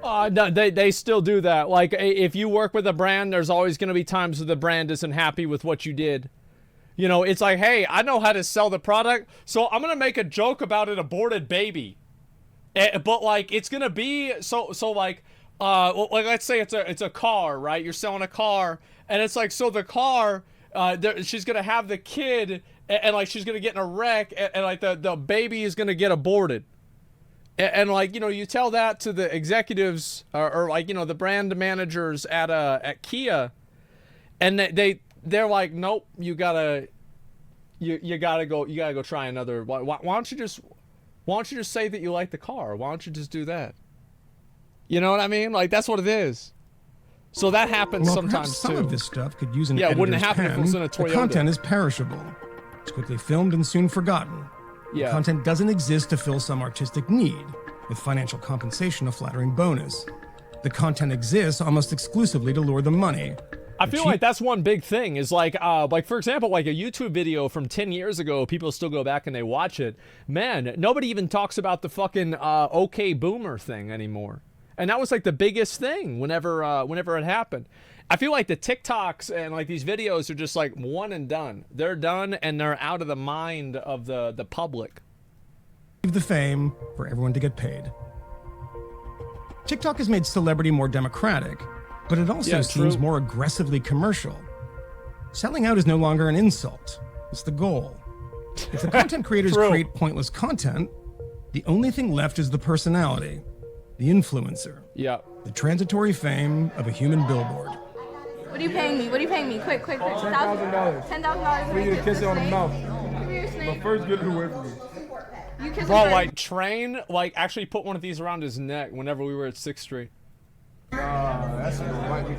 No, they still do that. Like, if you work with a brand, there's always going to be times where the brand isn't happy with what you did. You know, it's like, hey, I know how to sell the product, so I'm going to make a joke about an aborted baby. But, like, it's going to be, like, let's say it's a car, right? You're selling a car, and it's like, so the car, she's going to have the kid, and like, she's going to get in a wreck, and like, the baby is going to get aborted. And like, you know, you tell that to the executives, or like, you know, the brand managers at Kia, and they're like, nope, you gotta go try another. Why don't you just say that you like the car? Why don't you just do that? You know what I mean? Like, that's what it is. So that happens sometimes some too. Of this stuff could use an it wouldn't editor's happen if it was in a pen. Toyota. The content is perishable. It's quickly filmed and soon forgotten. Yeah. The content doesn't exist to fill some artistic need, with financial compensation a flattering bonus. The content exists almost exclusively to lure the money. I feel like that's one big thing is like for example, like a YouTube video from 10 years ago, people still go back and they watch it. Man, nobody even talks about the fucking OK Boomer thing anymore. And that was like the biggest thing whenever it happened. I feel like the TikToks and like these videos are just like one and done. They're done and they're out of the mind of the public. The fame for everyone to get paid. TikTok has made celebrity more democratic, but it also seems more aggressively commercial. Selling out is no longer an insult. It's the goal. If the content creators create pointless content, the only thing left is the personality, the influencer. Yeah. The transitory fame of a human billboard. What are you paying me? What are you paying me? Quick. $10,000. $10,000 For you to kiss it on the mouth. Give me your name? First, get it away from me. You kiss Bro, him like train, like actually put one of these around his neck whenever we were at 6th Street. Nah, that's romantic.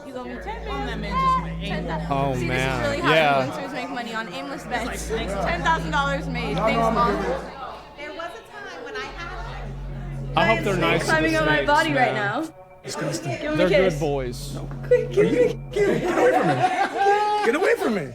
You gonna be 10 on that man just made. Oh, See, man. this is really how Yeah. influencers make money on aimless bets. $10,000 made. Thanks, Mom. There was a time when I had I hope they're nice to the climbing on my snakes, body right man. now. Disgusting. Give him They're a kiss. good boys. Quick, give me. Get away from me. Get away from me.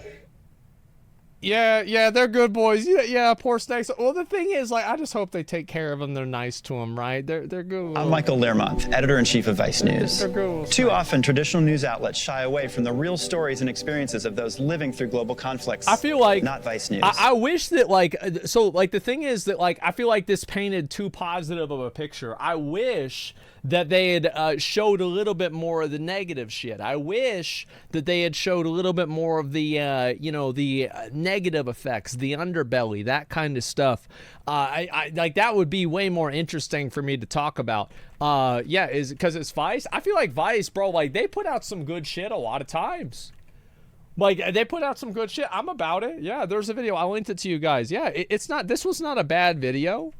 Yeah, they're good boys. Yeah, poor snakes. Well, the thing is, like, I just hope they take care of them. They're nice to them, right? They're good. I'm Michael Learmonth, editor-in-chief of Vice News. They're good. Too often, traditional news outlets shy away from the real stories and experiences of those living through global conflicts. I feel like not Vice News. I wish that, like, so, like, the thing is that, like, I feel like this painted too positive of a picture. I wish that they had showed a little bit more of the negative shit. I wish that they had showed a little bit more of the, the negative effects, the underbelly, that kind of stuff. I like that would be way more interesting for me to talk about. Is because it's Vice. I feel like Vice, bro, like they put out some good shit a lot of times. Like they put out some good shit. I'm about it. Yeah, there's a video. I linked it to you guys. Yeah, it's not. This was not a bad video.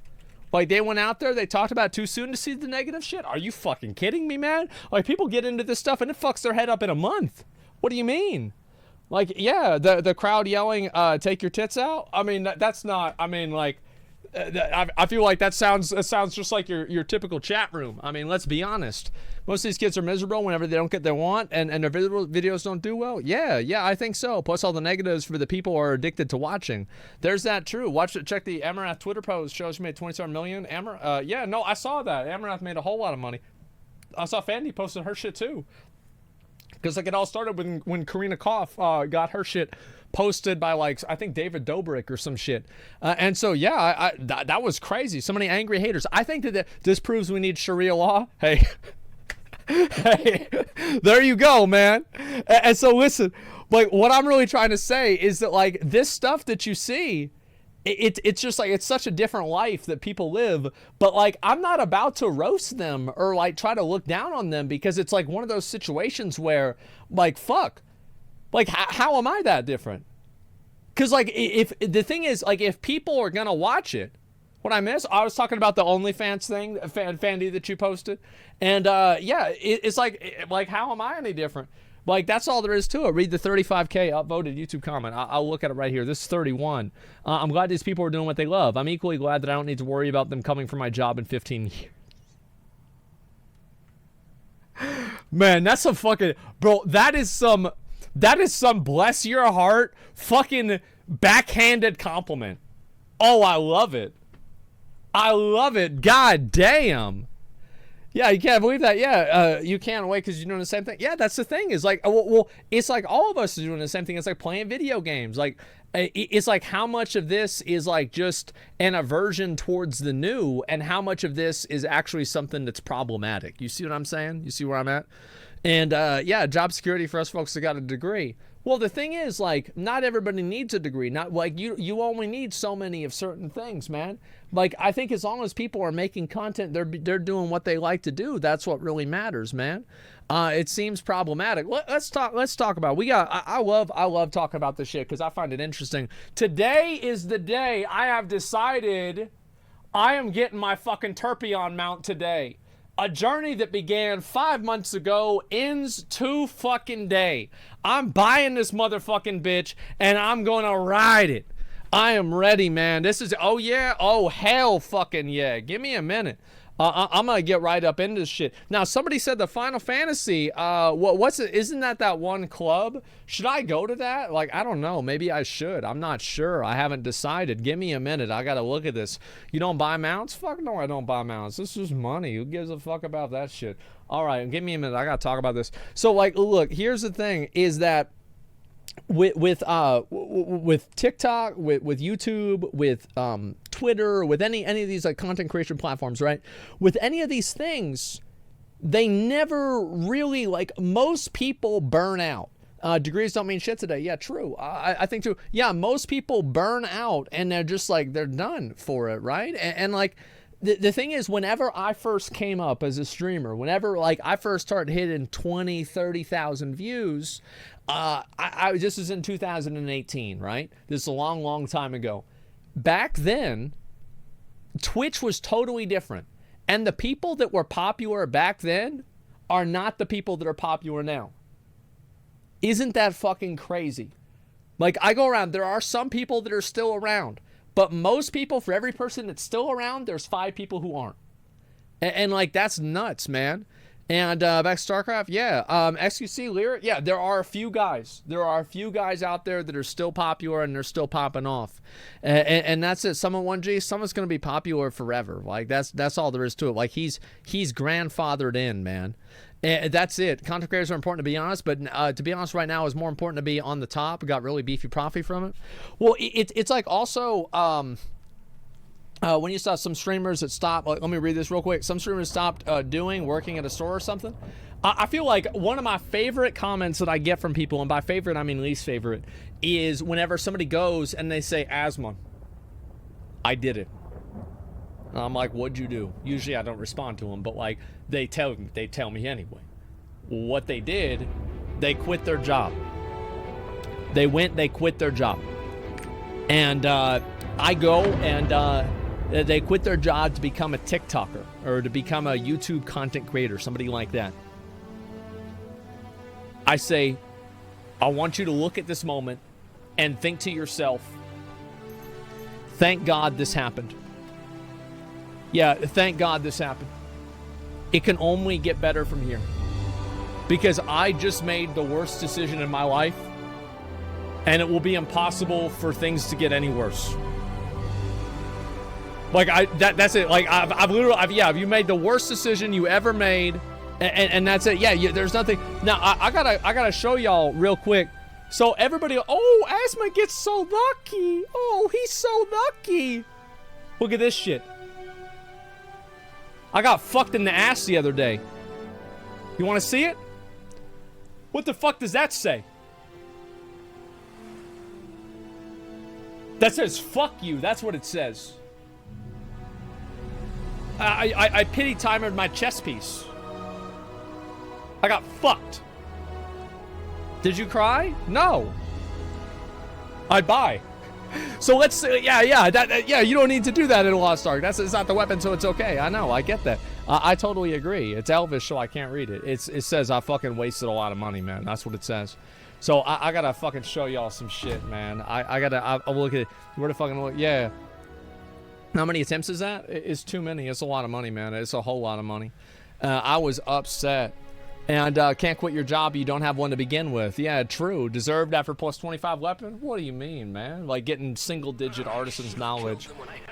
Like, they went out there, they talked about it too soon to see the negative shit. Are you fucking kidding me, man? Like, people get into this stuff and it fucks their head up in a month. What do you mean? Like, yeah, the crowd yelling, take your tits out? I mean, that's not, I mean, like, I feel like that sounds just like your typical chat room. I mean, let's be honest. Most of these kids are miserable whenever they don't get their want and their videos don't do well. Yeah, I think so. Plus all the negatives for the people who are addicted to watching. There's that true. Check the Amarath Twitter post. Shows she made 27 million. Yeah, no, I saw that. Amarath made a whole lot of money. I saw Fandy posted her shit too. Because like it all started when Karina Koff got her shit posted by like I think David Dobrik or some shit, and so yeah, that was crazy. So many angry haters. I think that this proves we need Sharia law. Hey, hey, there you go, man. And so listen, like what I'm really trying to say is that like this stuff that you see. It's just like it's such a different life that people live, but like I'm not about to roast them or like try to look down on them because it's like one of those situations where like fuck, like how am I that different? Because like if the thing is like if people are gonna watch it, what I was talking about the OnlyFans thing, Fandy that you posted, and yeah, it's like how am I any different? Like, that's all there is to it. Read the 35K upvoted YouTube comment. I'll look at it right here. This is 31. I'm glad these people are doing what they love. I'm equally glad that I don't need to worry about them coming for my job in 15 years. Man, that's some fucking... Bro, that is some bless your heart fucking backhanded compliment. Oh, I love it. I love it. God damn. Yeah, you can't believe that. Yeah, you can't wait because you're doing the same thing. Yeah, that's the thing. Is like, well, it's like all of us are doing the same thing. It's like playing video games. Like, it's like how much of this is like just an aversion towards the new, and how much of this is actually something that's problematic. You see what I'm saying? You see where I'm at? And yeah, job security for us folks that got a degree. Well, the thing is, like, not everybody needs a degree. Not like you only need so many of certain things, man. Like, I think as long as people are making content, they're doing what they like to do. That's what really matters, man. It seems problematic. Let's talk about. I love talking about this shit because I find it interesting. Today is the day I have decided I am getting my fucking Terpion mount today. A journey that began 5 months ago ends today. I'm buying this motherfucking bitch and I'm gonna ride it. I am ready, man. This is, oh yeah, oh hell fucking yeah. Give me a minute. I'm gonna get right up into this shit. Now, somebody said the Final Fantasy, what's it? Isn't that one club? Should I go to that? Like, I don't know. Maybe I should. I'm not sure. I haven't decided. Give me a minute. I gotta look at this. You don't buy mounts? Fuck no, I don't buy mounts. This is money. Who gives a fuck about that shit? All right, give me a minute. I gotta talk about this. So, like, look, here's the thing: is that with TikTok, with YouTube, with Twitter, with any of these like content creation platforms, right? With any of these things, they never really, like, most people burn out. Degrees don't mean shit today. Yeah, true. I think too. Yeah, most people burn out and they're just like, they're done for it, right? And like, the thing is, whenever I first came up as a streamer, whenever like I first started hitting 20, 30,000 views, this was in 2018, right? This is a long, long time ago. Back then, Twitch was totally different. And the people that were popular back then are not the people that are popular now. Isn't that fucking crazy? Like, I go around, there are some people that are still around, but most people, for every person that's still around, there's 5 people who aren't. And like, that's nuts, man. And back to StarCraft, yeah. XQC Lyric, yeah, there are a few guys. There are a few guys out there that are still popular and they're still popping off. And that's it. Someone 1G, someone's going to be popular forever. Like, that's all there is to it. Like, he's grandfathered in, man. And that's it. Content creators are important, to be honest, but to be honest, right now, it's more important to be on the top. We got really beefy profit from it. Well, it's like also... when you saw some streamers that stopped, let me read this real quick. Some streamers stopped working at a store or something. I feel like one of my favorite comments that I get from people, and by favorite I mean least favorite, is whenever somebody goes and they say, Asmon, I did it. And I'm like, what'd you do? Usually I don't respond to them, but like they tell me anyway. What they did, they quit their job. They quit their job. And I go and they quit their job to become a TikToker or to become a YouTube content creator, somebody like that. I say, I want you to look at this moment and think to yourself, thank God this happened. Yeah, thank God this happened. It can only get better from here. Because I just made the worst decision in my life, and it will be impossible for things to get any worse. Like, that's it. Like, I've literally, you made the worst decision you ever made, and that's it. Yeah, there's nothing. Now, I gotta show y'all real quick. So everybody, oh, Asma gets so lucky. Oh, he's so lucky. Look at this shit. I got fucked in the ass the other day. You want to see it? What the fuck does that say? That says, fuck you. That's what it says. I pity timered my chess piece. I got fucked. Did you cry? No. I'd buy. So let's say, yeah, you don't need to do that in a Lost Ark. It's not the weapon, so it's okay. I know, I get that. I totally agree. It's Elvish, so I can't read it. It says I fucking wasted a lot of money, man. That's what it says. So I gotta fucking show y'all some shit, man. I'll look at it. Where the fucking look? Yeah. How many attempts is that? It's too many. It's a lot of money, man. It's a whole lot of money. I was upset. And can't quit your job, you don't have one to begin with. Yeah, true. Deserved after plus 25 weapon? What do you mean, man? Like getting single-digit artisan's knowledge.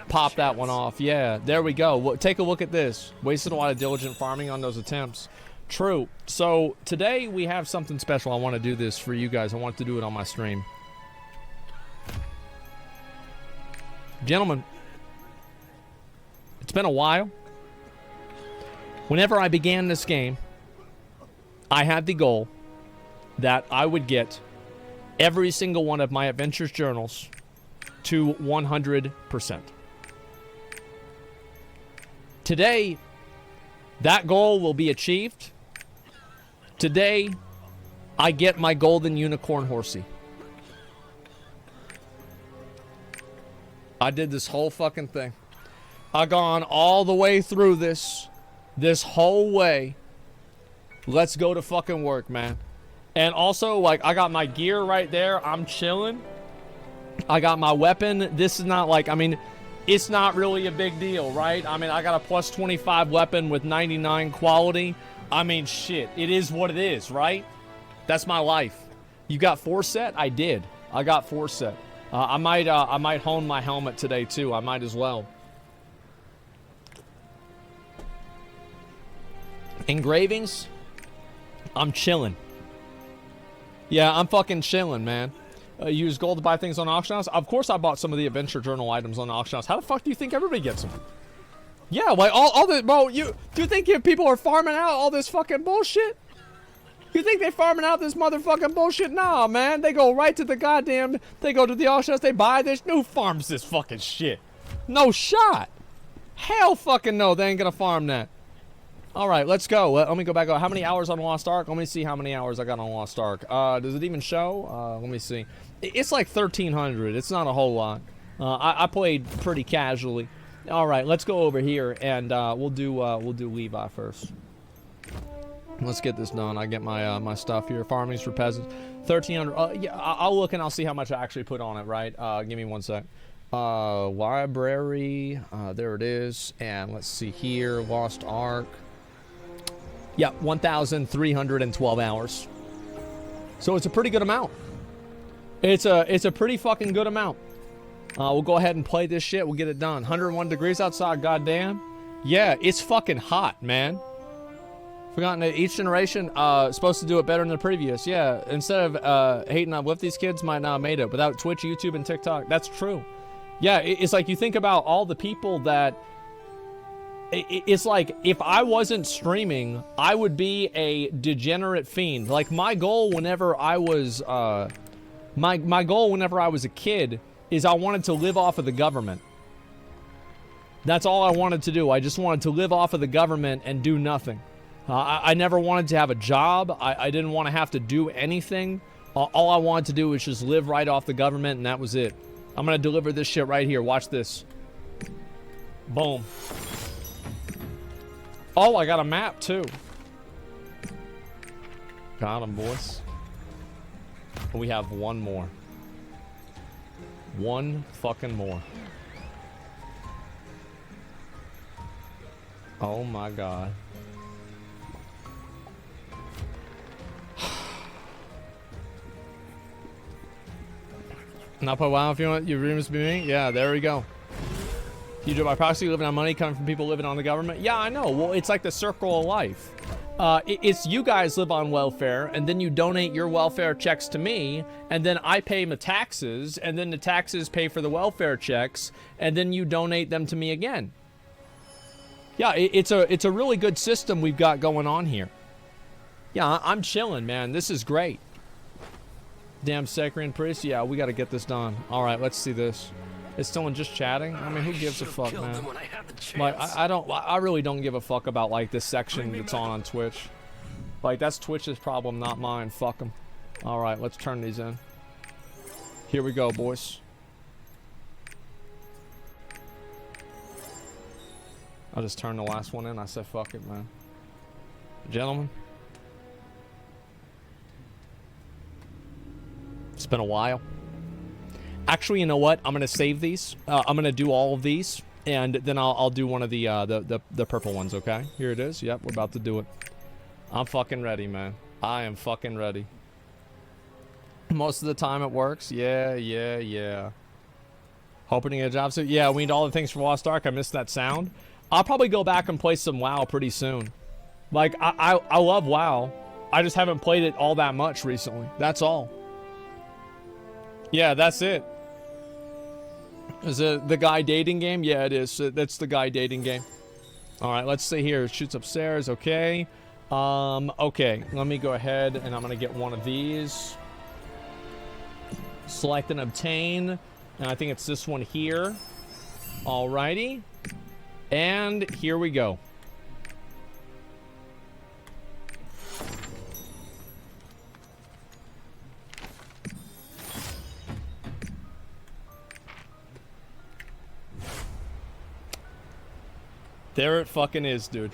Pop that one off. Yeah, there we go. Take a look at this. Wasted a lot of diligent farming on those attempts. True. So today we have something special. I want to do this for you guys. I want to do it on my stream. Gentlemen, it's been a while. Whenever I began this game, I had the goal that I would get every single one of my adventures journals to 100%. Today, that goal will be achieved. Today, I get my golden unicorn horsey. I did this whole fucking thing. I've gone all the way through this whole way. Let's go to fucking work, man. And also, like, I got my gear right there. I'm chilling. I got my weapon. This is not like, I mean, it's not really a big deal, right? I mean, I got a plus 25 weapon with 99 quality. I mean, shit. It is what it is, right? That's my life. You got 4 set? I did. I got 4 set. I might hone my helmet today, too. I might as well. Engravings? I'm chilling. Yeah, I'm fucking chilling, man. Use gold to buy things on auction house. Of course I bought some of the adventure journal items on auction house. How the fuck do you think everybody gets them? Yeah, like all the, bro, do you think people are farming out all this fucking bullshit? You think they farming out this motherfucking bullshit? Nah, man. They go right to the goddamn, they go to the auction house, they buy this. Who farms this fucking shit? No shot. Hell fucking no, they ain't gonna farm that. All right, let's go. Let me go back. How many hours on Lost Ark? Let me see how many hours I got on Lost Ark. Does it even show? Let me see. It's like 1,300. It's not a whole lot. I played pretty casually. All right, let's go over here and we'll do Levi first. Let's get this done. I get my my stuff here. Farmings for peasants. 1,300. Yeah, I'll look and I'll see how much I actually put on it. Right. Give me 1 sec. Library. There it is. And let's see here. Lost Ark. Yeah, 1,312 hours. So it's a pretty good amount. It's a pretty fucking good amount. We'll go ahead and play this shit. We'll get it done. 101 degrees outside, goddamn. Yeah, it's fucking hot, man. Forgotten that each generation supposed to do it better than the previous. Yeah, instead of hating on what these kids might not have made it without Twitch, YouTube, and TikTok. That's true. Yeah, it's like you think about all the people that... It's like, if I wasn't streaming, I would be a degenerate fiend. Like, my goal whenever I was, my goal whenever I was a kid is I wanted to live off of the government. That's all I wanted to do. I just wanted to live off of the government and do nothing. I never wanted to have a job. I didn't want to have to do anything. All I wanted to do was just live right off the government, and that was it. I'm going to deliver this shit right here. Watch this. Boom. Oh, I got a map, too. Got him, boys. We have one more. One fucking more. Oh, my God. Not put WoW if you want your dreams to be me? Yeah, there we go. You do by proxy, living on money coming from people living on the government? Yeah, I know. Well, it's like the circle of life. It's you guys live on welfare, and then you donate your welfare checks to me, and then I pay my taxes, and then the taxes pay for the welfare checks, and then you donate them to me again. Yeah, it's a really good system we've got going on here. Yeah, I'm chilling, man. This is great. Damn Sacrian Priest. Yeah, we got to get this done. All right, let's see this. It's still in just chatting? I mean, who gives a fuck, man? Like, I really don't give a fuck about, like, this section that's on Twitch. Like, that's Twitch's problem, not mine. Fuck them. All right, let's turn these in. Here we go, boys. I'll just turn the last one in. I said, fuck it, man. Gentlemen. It's been a while. Actually, you know what? I'm gonna save these. I'm gonna do all of these, and then I'll do one of the purple ones. Okay? Here it is. Yep, we're about to do it. I'm fucking ready, man. I am fucking ready. Most of the time it works. Yeah. Hoping to get a job soon. Yeah, we need all the things for Lost Ark. I missed that sound. I'll probably go back and play some WoW pretty soon. Like, I love WoW. I just haven't played it all that much recently. That's all. Yeah, that's it. Is it the guy dating game? Yeah, it is. That's the guy dating game. All right, let's see here. It shoots upstairs. Okay. Okay. Let me go ahead and I'm gonna get one of these. Select and obtain. And I think it's this one here. Alrighty. And here we go. There it fucking is, dude.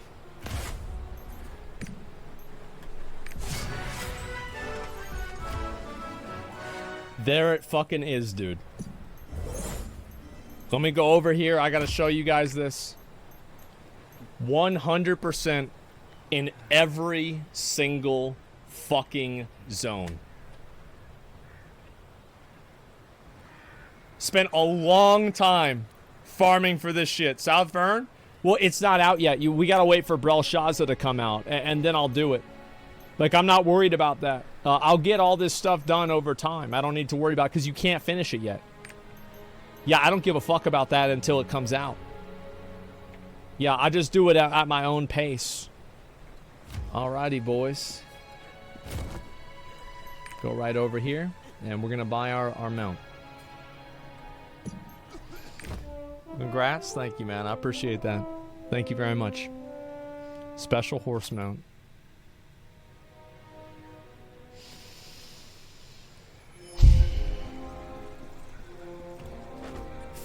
There it fucking is, dude. Let me go over here. I gotta show you guys this. 100% in every single fucking zone. Spent a long time farming for this shit. South Vern? Well, it's not out yet. We gotta wait for Belshazzar to come out, and then I'll do it. Like, I'm not worried about that. I'll get all this stuff done over time. I don't need to worry about it, because you can't finish it yet. Yeah, I don't give a fuck about that until it comes out. Yeah, I just do it at my own pace. Alrighty, boys. Go right over here, and we're gonna buy our mount. Congrats. Thank you, man. I appreciate that. Thank you very much. Special horse mount.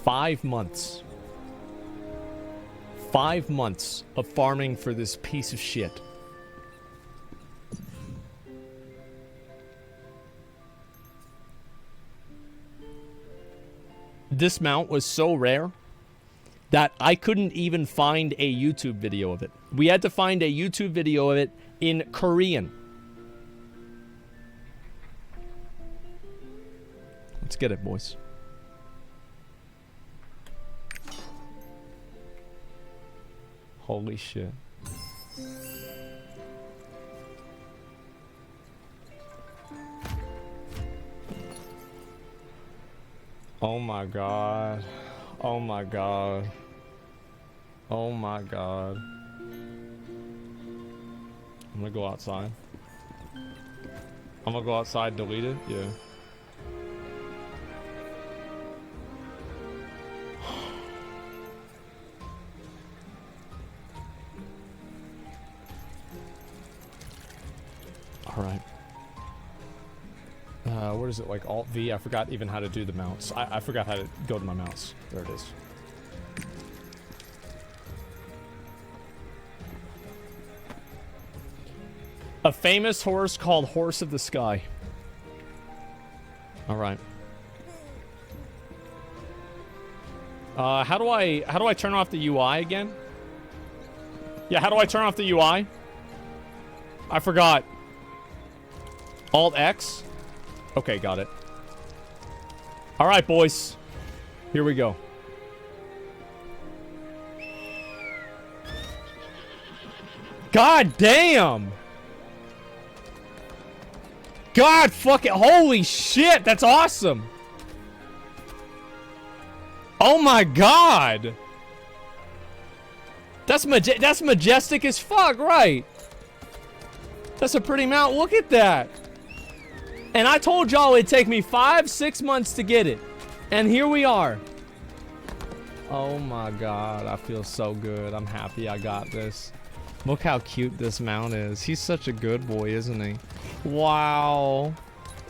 Five months. 5 months of farming for this piece of shit. This mount was so rare that I couldn't even find a YouTube video of it. We had to find a YouTube video of it in Korean. Let's get it, boys. Holy shit. Oh my god. Oh my god. Oh my god. I'm gonna go outside. I'm gonna go outside, delete it? Yeah. Alright. What is it, like Alt-V? I forgot even how to do the mounts. I forgot how to go to my mouse. There it is. A famous horse called Horse of the Sky. Alright. How do I turn off the UI again? Yeah, how do I turn off the UI? I forgot. Alt-X? Okay, got it. Alright, boys. Here we go. God damn! God fucking... Holy shit, that's awesome! Oh my god! That's majestic as fuck, right? That's a pretty mount. Look at that. And I told y'all it'd take me 5-6 months to get it. And here we are. Oh my god, I feel so good. I'm happy I got this. Look how cute this mount is. He's such a good boy, isn't he? Wow.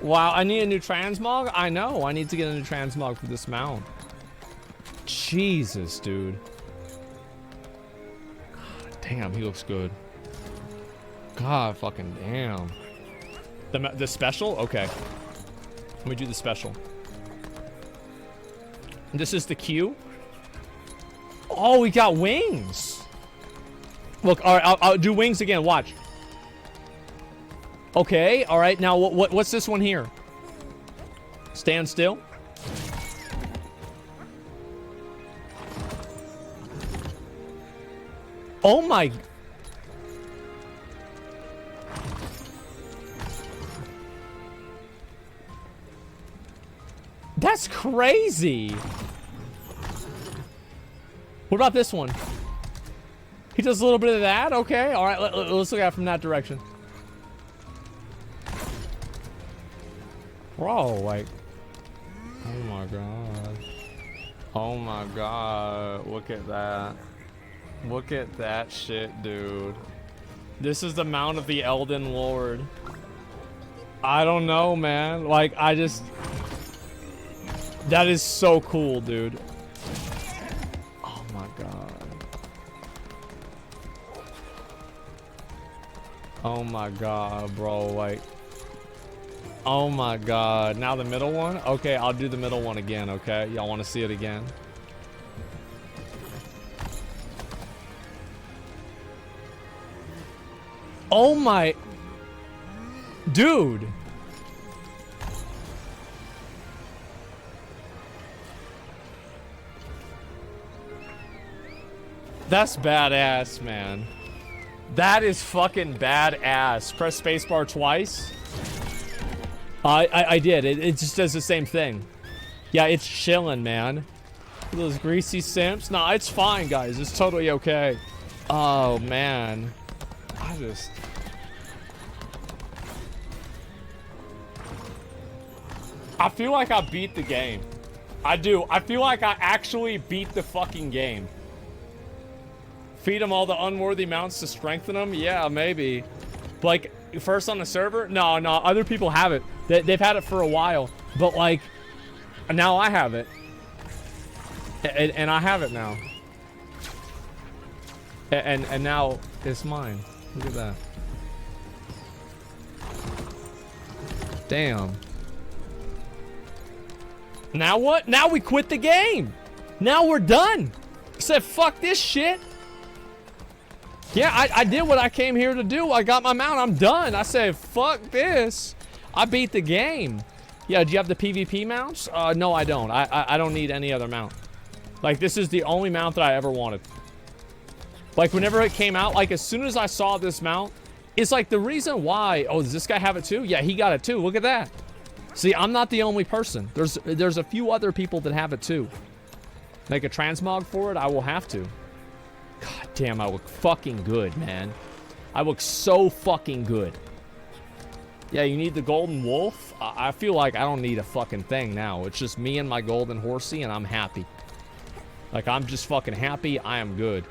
Wow, I need a new transmog? I know, I need to get a new transmog for this mount. Jesus, dude. God damn, he looks good. God fucking damn. The special? Okay. Let me do the special. And this is the Q. Oh, we got wings. Look, all right, I'll do wings again. Watch. Okay, all right. Now, what's this one here? Stand still. Oh my... That's crazy. What about this one? He does a little bit of that. Okay. All right. Let's look at it from that direction. Bro, like. Oh my god. Oh my god. Look at that. Look at that shit, dude. This is the mount of the Elden Lord. I don't know, man. Like, I just... That is so cool, dude. Oh my god. Oh my god, bro. Like... Oh my god. Now the middle one? Okay, I'll do the middle one again, okay? Y'all want to see it again? Oh my... Dude! That's badass, man. That is fucking badass. Press spacebar twice. I did. It just does the same thing. Yeah, it's chilling, man. Those greasy simps. Nah, it's fine, guys. It's totally okay. Oh, man. I feel like I beat the game. I do. I feel like I actually beat the fucking game. Feed them all the unworthy mounts to strengthen them? Yeah, maybe. Like, first on the server? No, other people have it. They've had it for a while. But, like, now I have it. And I have it now. And now it's mine. Look at that. Damn. Now what? Now we quit the game. Now we're done. I said, fuck this shit. Yeah, I did what I came here to do. I got my mount. I'm done. I said, fuck this. I beat the game. Yeah, do you have the PvP mounts? No, I don't. I don't need any other mount. Like, this is the only mount that I ever wanted. Like, whenever it came out, like, as soon as I saw this mount, it's like the reason why... Oh, does this guy have it too? Yeah, he got it too. Look at that. See, I'm not the only person. There's a few other people that have it too. Make a transmog for it? I will have to. God damn, I look fucking good, man. I look so fucking good. Yeah, you need the golden wolf? I feel like I don't need a fucking thing now. It's just me and my golden horsey, and I'm happy. Like, I'm just fucking happy. I am good.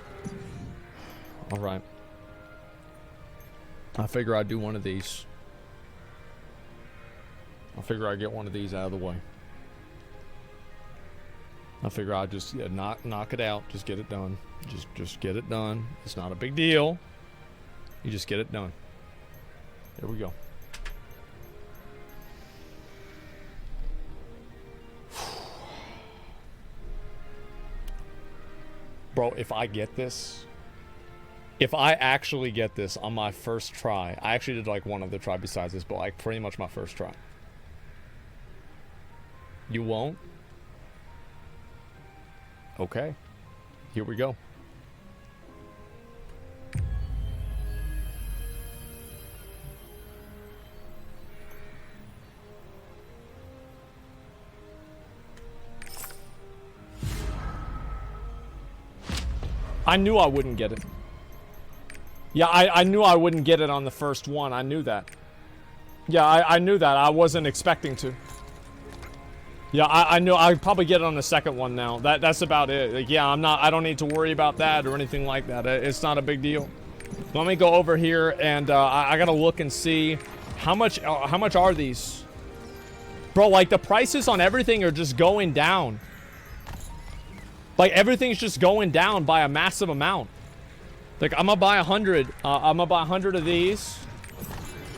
All right. I figure I'd do one of these. I figure I'd get one of these out of the way. I figure I'd just knock it out. Just get it done. Just get it done. It's not a big deal. You just get it done. Here we go. Bro, if I get this... If I actually get this on my first try... I actually did like one other try besides this, but like pretty much my first try. You won't? Okay. Here we go. I knew I wouldn't get it. Yeah, I knew I wouldn't get it on the first one. I knew that. Yeah, I knew that. I wasn't expecting to. Yeah, I knew I'd probably get it on the second one now. That's about it. Like, yeah, I don't need to worry about that or anything like that. It's not a big deal. Let me go over here and I gotta look and see how much are these? Bro, like the prices on everything are just going down. Like everything's just going down by a massive amount. Like I'm gonna buy 100. I'm gonna buy 100 of these.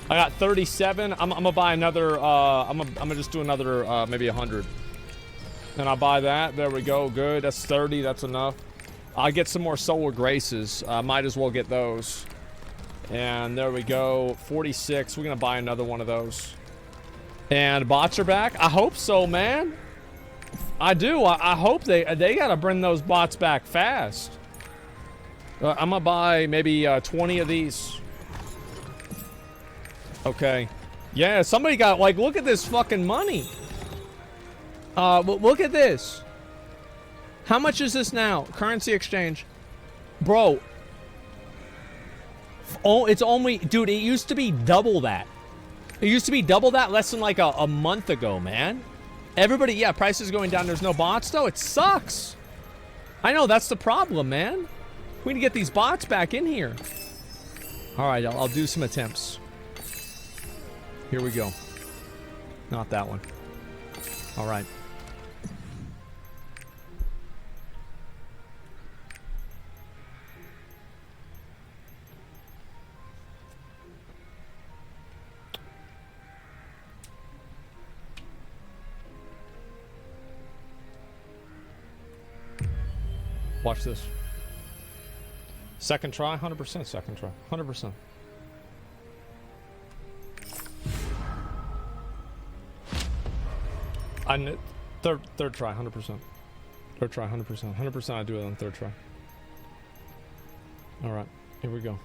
I got 37. I'm gonna buy another. I'm gonna just do another maybe 100. And I'll buy that. There we go. Good. That's 30. That's enough. I'll get some more Solar Graces. Might as well get those. And there we go. 46. We're gonna buy another one of those. And bots are back. I hope so, man. I do. I hope they gotta bring those bots back fast. I'm gonna buy maybe 20 of these. Okay. Yeah, somebody got, like, look at this fucking money. Look at this. How much is this now? Currency exchange. Bro. Oh, it's only, dude, it used to be double that. It used to be double that less than like a month ago, man. Everybody, yeah, prices going down. There's no bots, though. It sucks. I know, that's the problem, man. We need to get these bots back in here. All right, I'll do some attempts. Here we go. Not that one. All right. Watch this. Second try, 100% second try, 100%. Third try, 100%. Third try, 100%. 100% I do it on third try. All right, here we go.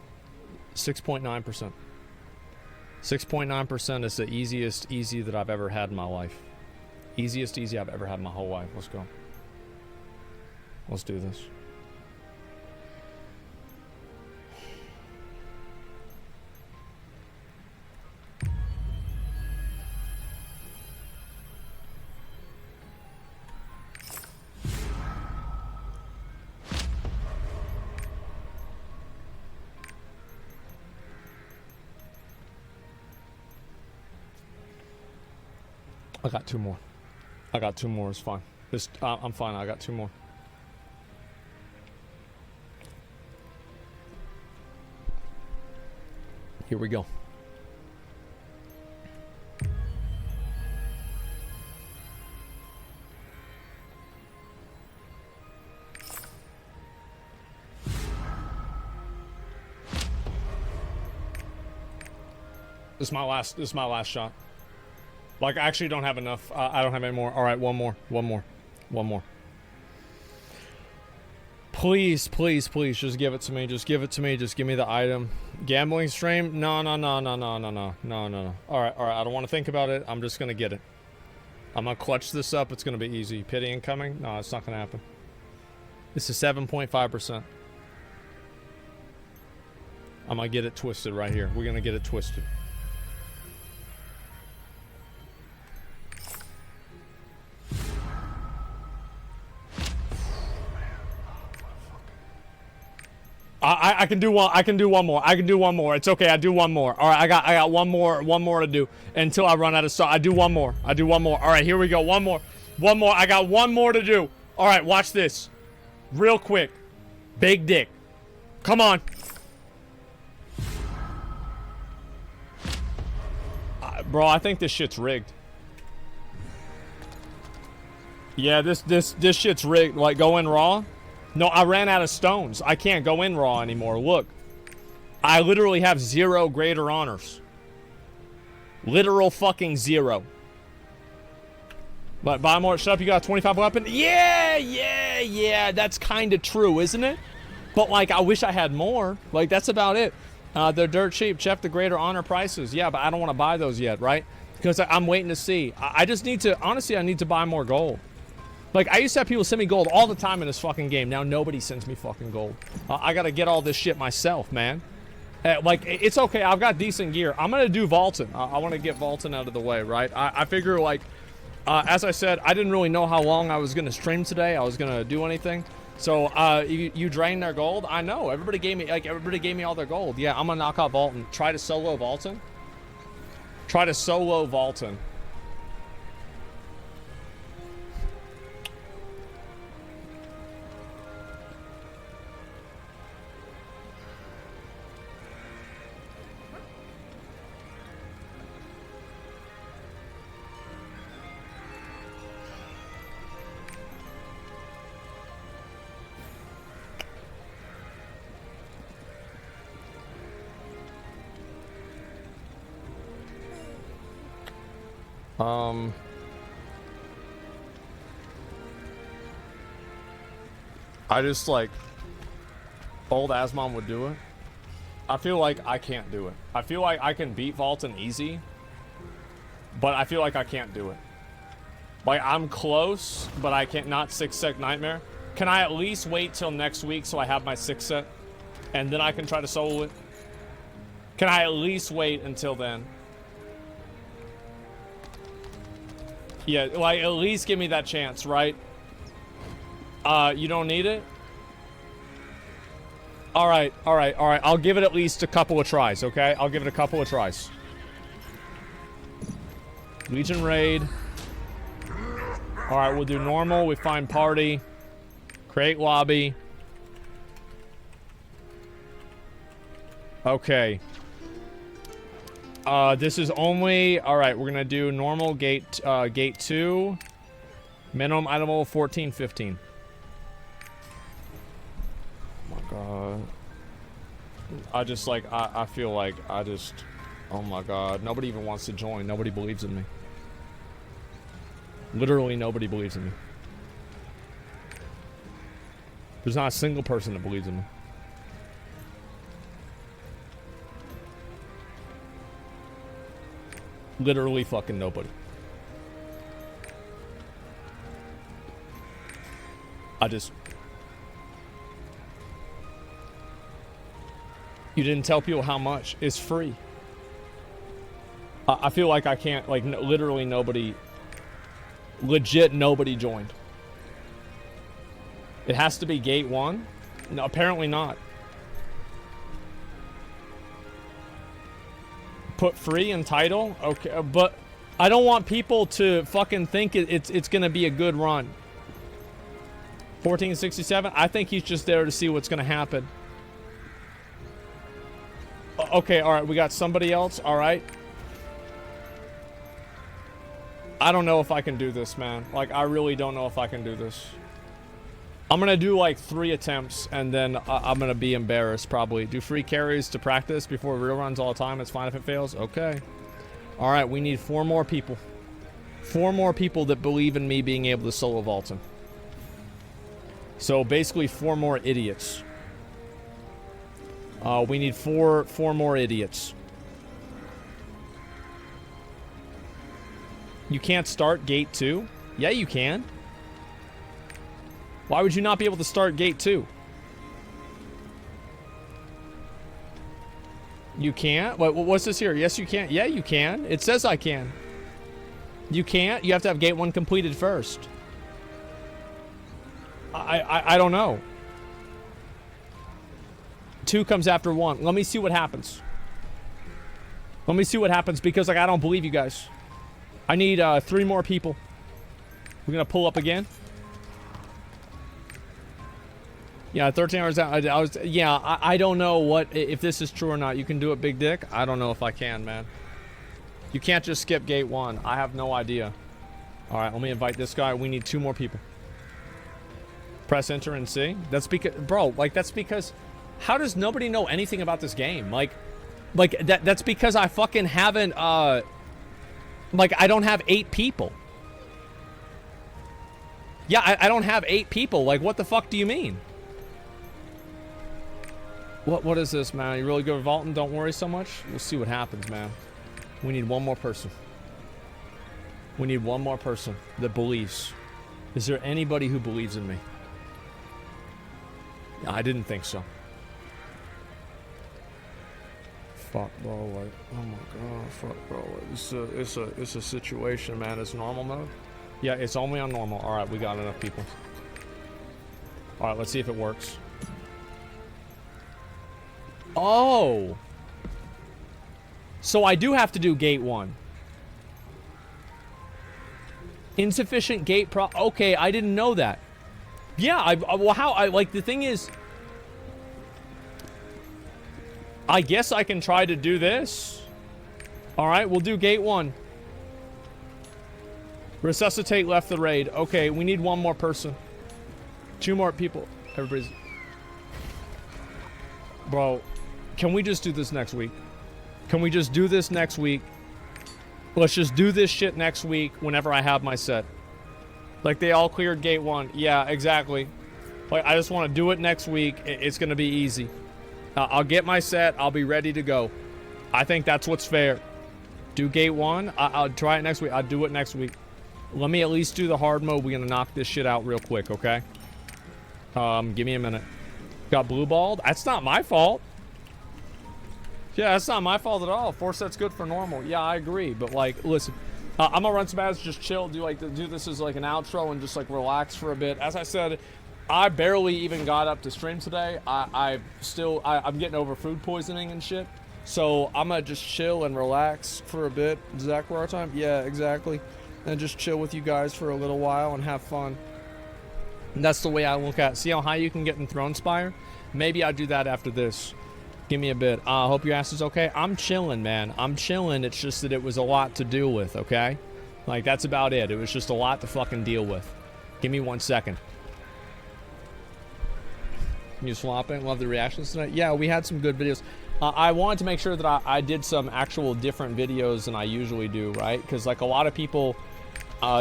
6.9%. 6.9% is the easiest easy that I've ever had in my life. Easiest easy I've ever had in my whole life. Let's go. Let's do this. I got 2 more. I got 2 more. It's fine. I'm fine. I got 2 more. Here we go. This is my last shot. Like, I actually don't have enough. I don't have any more. All right, one more. Please, please, please, just give it to me. Just give it to me. Just give me the item. Gambling stream? No. All right. I don't want to think about it. I'm just gonna get it. I'm gonna clutch this up. It's gonna be easy. Pity incoming? No, it's not gonna happen. This is 7.5%. I'm gonna get it twisted right here. We're gonna get it twisted. I can do one. I can do one more. It's okay. I do one more. All right. I got one more to do until I run out of stock. I do one more. All right. Here we go. One more. I got one more to do. All right. Watch this. Real quick. Big dick. Come on. Bro, I think this shit's rigged. Yeah, this shit's rigged. Like, go in raw. No, I ran out of stones. I can't go in raw anymore. Look. I literally have 0 greater honors. Literal fucking 0. But buy more. Shut up, you got a 25 weapon? Yeah. That's kind of true, isn't it? But, like, I wish I had more. Like, that's about it. They're dirt cheap. Check the greater honor prices. Yeah, but I don't want to buy those yet, right? Because I'm waiting to see. I just need to, honestly, I need to buy more gold. Like, I used to have people send me gold all the time in this fucking game. Now nobody sends me fucking gold. I gotta get all this shit myself, man. Like, it's okay. I've got decent gear. I'm gonna do vaulting. I want to get vaulting out of the way, right? I figure, like, as I said, I didn't really know how long I was gonna stream today. I was gonna do anything. So, you drain their gold? I know. Everybody gave me all their gold. Yeah, I'm gonna knock out vaulting. Try to solo vaulting. I just, like, old Asmon would do it. I feel like I can't do it. I feel like I can beat Vaulton easy, but I feel like I can't do it. Like, I'm close, but I can't. Not 6-set Nightmare. Can I at least wait till next week so I have my 6-set, and then I can try to solo it? Can I at least wait until then? Yeah, like, at least give me that chance, right? You don't need it? All right. I'll give it at least a couple of tries, okay? I'll give it a couple of tries. Legion Raid. All right, we'll do normal. We find party. Create lobby. Okay. This is only... All right, we're going to do normal gate 2. Minimum item level 14, 15. Oh my god. I just, like, I feel like I just... Oh my god. Nobody even wants to join. Nobody believes in me. Literally nobody believes in me. There's not a single person that believes in me. Literally fucking nobody. You didn't tell people how much. It's free. I feel like I can't, like, literally nobody, legit nobody joined. It has to be gate 1? No, apparently not. Put free in title? Okay, but I don't want people to fucking think it's gonna be a good run. 1467. I think he's just there to see what's gonna happen. Okay, all right. We got somebody else. All right. I don't know if I can do this, man. Like, I really don't know if I can do this. I'm gonna do like 3 attempts, and then I'm gonna be embarrassed, probably. Do free carries to practice before real runs all the time. It's fine if it fails. Okay. All right, we need 4 more people. 4 more people that believe in me being able to solo vault him. So basically 4 more idiots. We need four more idiots. You can't start gate 2? Yeah, you can. Why would you not be able to start gate 2? You can't? What's this here? Yes, you can. Yeah, you can. It says I can. You can't? You have to have gate 1 completed first. I don't know. 2 comes after 1. Let me see what happens. Let me see what happens, because like I don't believe you guys. I need 3 more people. We're gonna pull up again. Yeah, 13 hours out. I don't know what if this is true or not. You can do it, Big Dick. I don't know if I can, man. You can't just skip gate 1. I have no idea. All right, let me invite this guy. We need 2 more people. Press enter and see. That's because, bro, like that's because. How does nobody know anything about this game? Like that's because I fucking haven't. Like I don't have 8 people. Yeah, I don't have 8 people. Like what the fuck do you mean? What is this, man? You really good at vaulting? Don't worry so much. We'll see what happens, man. We need 1 more person. We need 1 more person that believes. Is there anybody who believes in me? I didn't think so. Fuck, bro, like, oh my god, fuck, bro, like, it's a situation, man. It's normal mode? Yeah, it's only on normal. Alright, we got enough people. Alright, let's see if it works. Oh! So I do have to do gate 1. Insufficient gate okay, I didn't know that. Yeah, well, like, the thing is... I guess I can try to do this. Alright, we'll do gate 1. Resuscitate left the raid. Okay, we need 1 more person. 2 more people. Everybody's... Bro, can we just do this next week? Can we just do this next week? Let's just do this shit next week whenever I have my set. Like, they all cleared gate 1. Yeah, exactly. Like, I just want to do it next week. It's going to be easy. I'll get my set. I'll be ready to go. I think that's what's fair. Do gate 1. I'll try it next week. I'll do it next week. Let me at least do the hard mode. We're going to knock this shit out real quick, okay? Give me a minute. Got blue balled? That's not my fault. Yeah, that's not my fault at all. 4 sets good for normal. Yeah, I agree. But, like, listen. I'm going to run some ads, just chill. Do this as, like, an outro and just, like, relax for a bit. As I said... I barely even got up to stream today. I'm getting over food poisoning and shit. So I'm gonna just chill and relax for a bit. Exactly our time? Yeah, exactly. And just chill with you guys for a little while and have fun. And that's the way I look at it. See how high you can get in Thronespire? Maybe I'll do that after this. Give me a bit. Hope your ass is okay. I'm chilling, man. I'm chilling. It's just that it was a lot to deal with, okay? Like, that's about it. It was just a lot to fucking deal with. Give me 1 second. You swapping? Love the reactions tonight. Yeah, we had some good videos. I wanted to make sure that I did some actual different videos than I usually do, right? Because like a lot of people,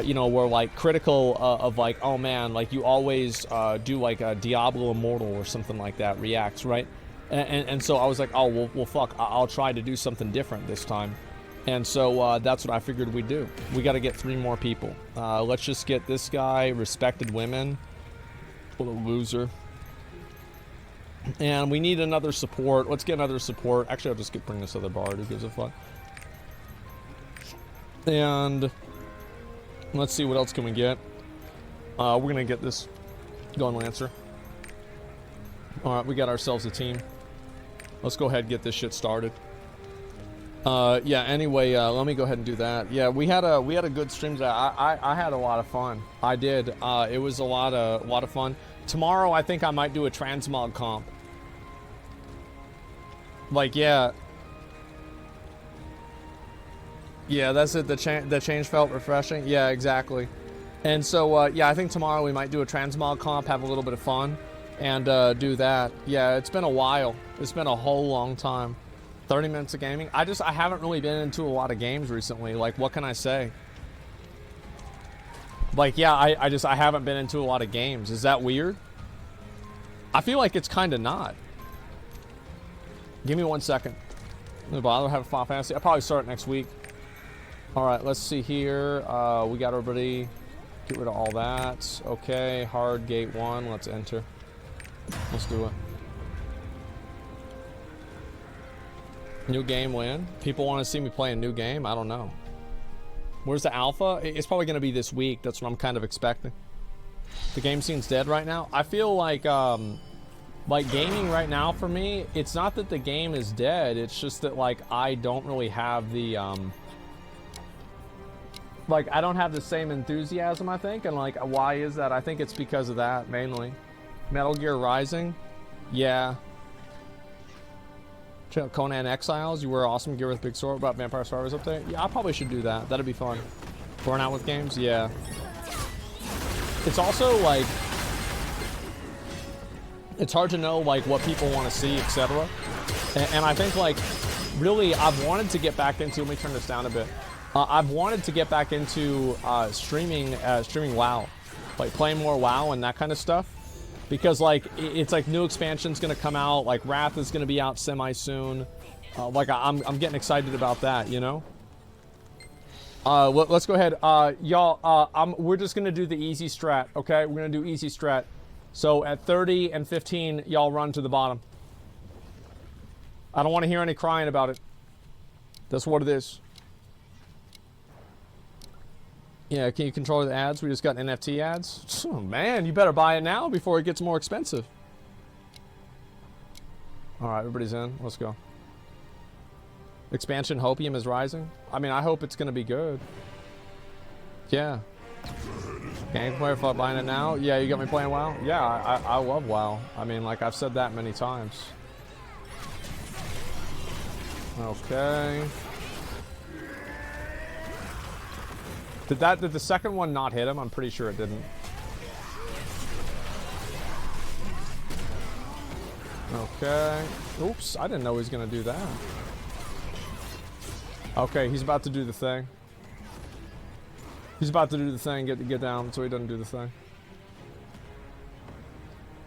you know, were like critical of like, oh man, like you always do like a Diablo Immortal or something like that reacts, right? And so I was like, oh well fuck, I'll try to do something different this time. And so that's what I figured we'd do. We got to get 3 more people. Let's just get this guy, respected women. What a loser. And we need another support. Let's get another support. Actually, I'll just bring this other bard. Who gives a fuck? And let's see what else can we get. We're gonna get this Gun Lancer. All right, we got ourselves a team. Let's go ahead and get this shit started. Yeah, anyway, let me go ahead and do that. Yeah, we had a good stream today. I had a lot of fun. I did. It was a lot of fun. Tomorrow, I think I might do a transmog comp. Like, yeah. Yeah, that's it. The change felt refreshing. Yeah, exactly. And so, yeah, I think tomorrow we might do a transmog comp, have a little bit of fun, and do that. Yeah, it's been a while. It's been a whole long time. 30 minutes of gaming. I haven't really been into a lot of games recently. Like, what can I say? Like, yeah, I haven't been into a lot of games. Is that weird? I feel like it's kind of not. Give me 1 second. No bother, have a Final Fantasy. I'll probably start next week. All right, let's see here. We got everybody. Get rid of all that. Okay, hard gate 1. Let's enter. Let's do it. New game when? People want to see me play a new game? I don't know. Where's the alpha? It's probably going to be this week. That's what I'm kind of expecting. The game scene's dead right now. I feel like gaming right now for me, it's not that the game is dead. It's just that, like, I don't really have the, like, I don't have the same enthusiasm, I think. And, like, why is that? I think it's because of that, mainly. Metal Gear Rising? Yeah. Conan Exiles, you wear awesome gear with big sword. About Vampire Survivors update? Yeah, I probably should do that. That'd be fun. Burnout with games? Yeah. It's also, like, it's hard to know, like, what people want to see, etc. And I think, like, really, I've wanted to get back into, let me turn this down a bit. I've wanted to get back into streaming WoW. Like, playing more WoW and that kind of stuff. Because, like, it's like new expansion's gonna come out, like Wrath is gonna be out semi-soon. Like, I'm getting excited about that, you know? Let's go ahead. Y'all, we're just gonna do the easy strat, okay? We're gonna do easy strat. So at 30 and 15, y'all run to the bottom. I don't want to hear any crying about it. That's what it is. Yeah, can you control the ads? We just got NFT ads. Oh, man, you better buy it now before it gets more expensive. All right, everybody's in. Let's go. Expansion Hopium is rising. I mean, I hope it's going to be good. Yeah. Gameplay, fuck buying it now. Yeah, you got me playing WoW? Yeah, I love WoW. I mean, like, I've said that many times. Okay. Did the second one not hit him? I'm pretty sure it didn't. Okay. Oops, I didn't know he was gonna do that. Okay, he's about to do the thing. He's about to do the thing. Get down so he doesn't do the thing.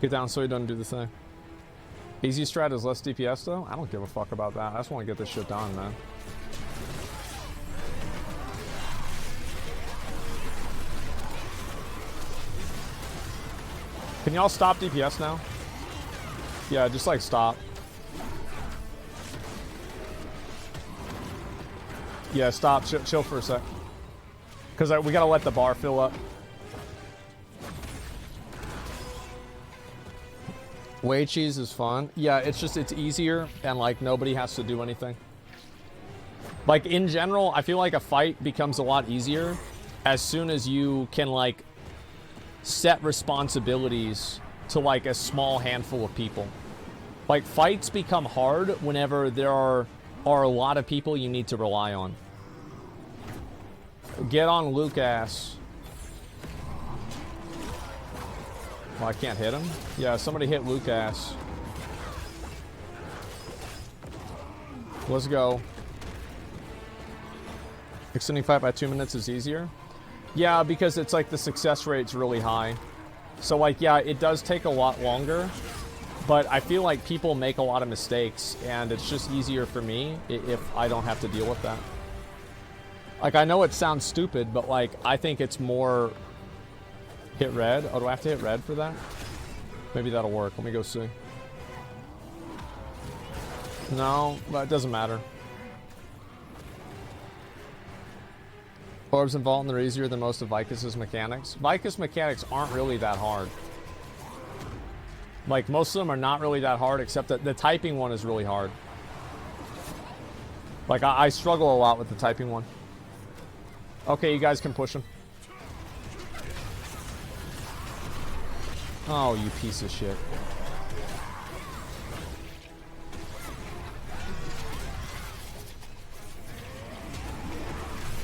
Get down so he doesn't do the thing. Easy strat is less DPS though? I don't give a fuck about that. I just want to get this shit done, man. Can y'all stop DPS now? Yeah, just like stop. Yeah, stop. Chill for a sec. Because we gotta let the bar fill up. Whey cheese is fun. Yeah, it's easier and like nobody has to do anything. Like in general, I feel like a fight becomes a lot easier as soon as you can like set responsibilities to like a small handful of people. Like fights become hard whenever there are a lot of people you need to rely on. Get on Lucas. Oh, I can't hit him? Yeah, somebody hit Lucas. Let's go. Extending fight by 2 minutes is easier? Yeah, because it's like the success rate's really high. So like, yeah, it does take a lot longer, but I feel like people make a lot of mistakes and it's just easier for me if I don't have to deal with that. Like, I know it sounds stupid, but like, I think it's more hit red. Oh, do I have to hit red for that? Maybe that'll work. Let me go see. No, but it doesn't matter. Orbs and Vault, and they're easier than most of Vicus's mechanics. Vicus mechanics aren't really that hard. Like, most of them are not really that hard, except that the typing one is really hard. Like, I struggle a lot with the typing one. Okay, you guys can push him. Oh, you piece of shit.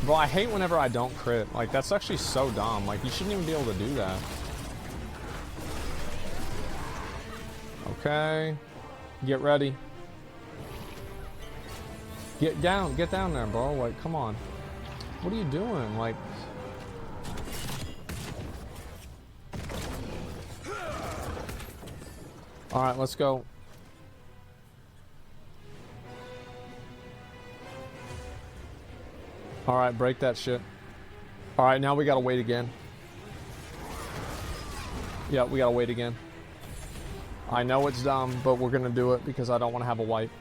Bro, I hate whenever I don't crit. Like, that's actually so dumb. Like, you shouldn't even be able to do that. Okay. Get ready. Get down there, bro. Like, come on. What are you doing? Like... Alright, let's go. Alright, break that shit. Alright, now we gotta wait again. Yeah, we gotta wait again. I know it's dumb, but we're gonna do it because I don't want to have a wipe.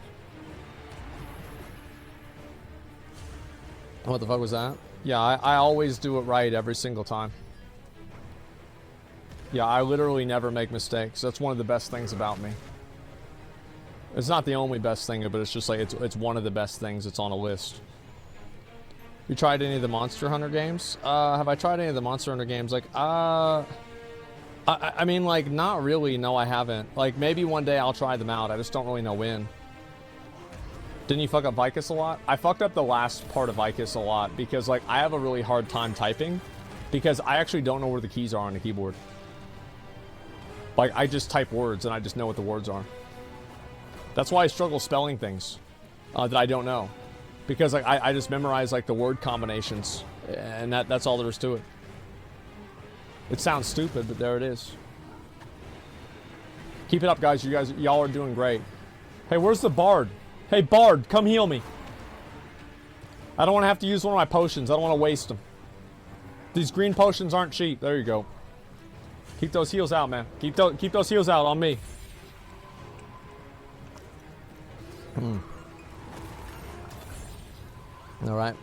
What the fuck was that? Yeah, I always do it right every single time. Yeah, I literally never make mistakes. That's one of the best things about me. It's not the only best thing, but it's just like, it's one of the best things. It's on a list. You tried any of the Monster Hunter games? Have I tried any of the Monster Hunter games? Like, I mean, like, not really. No, I haven't. Like, maybe one day I'll try them out. I just don't really know when. Didn't you fuck up Vicus a lot? I fucked up the last part of Vicus a lot because, like, I have a really hard time typing because I actually don't know where the keys are on the keyboard. Like, I just type words and I just know what the words are. That's why I struggle spelling things that I don't know. Because like I just memorize like the word combinations, and that's all there is to it. It sounds stupid, but there it is. Keep it up, guys. Y'all are doing great. Hey, where's the Bard? Hey, Bard, come heal me. I don't want to have to use one of my potions. I don't want to waste them. These green potions aren't cheap. There you go. Keep those heals out, man. Keep those heals out on me. All right.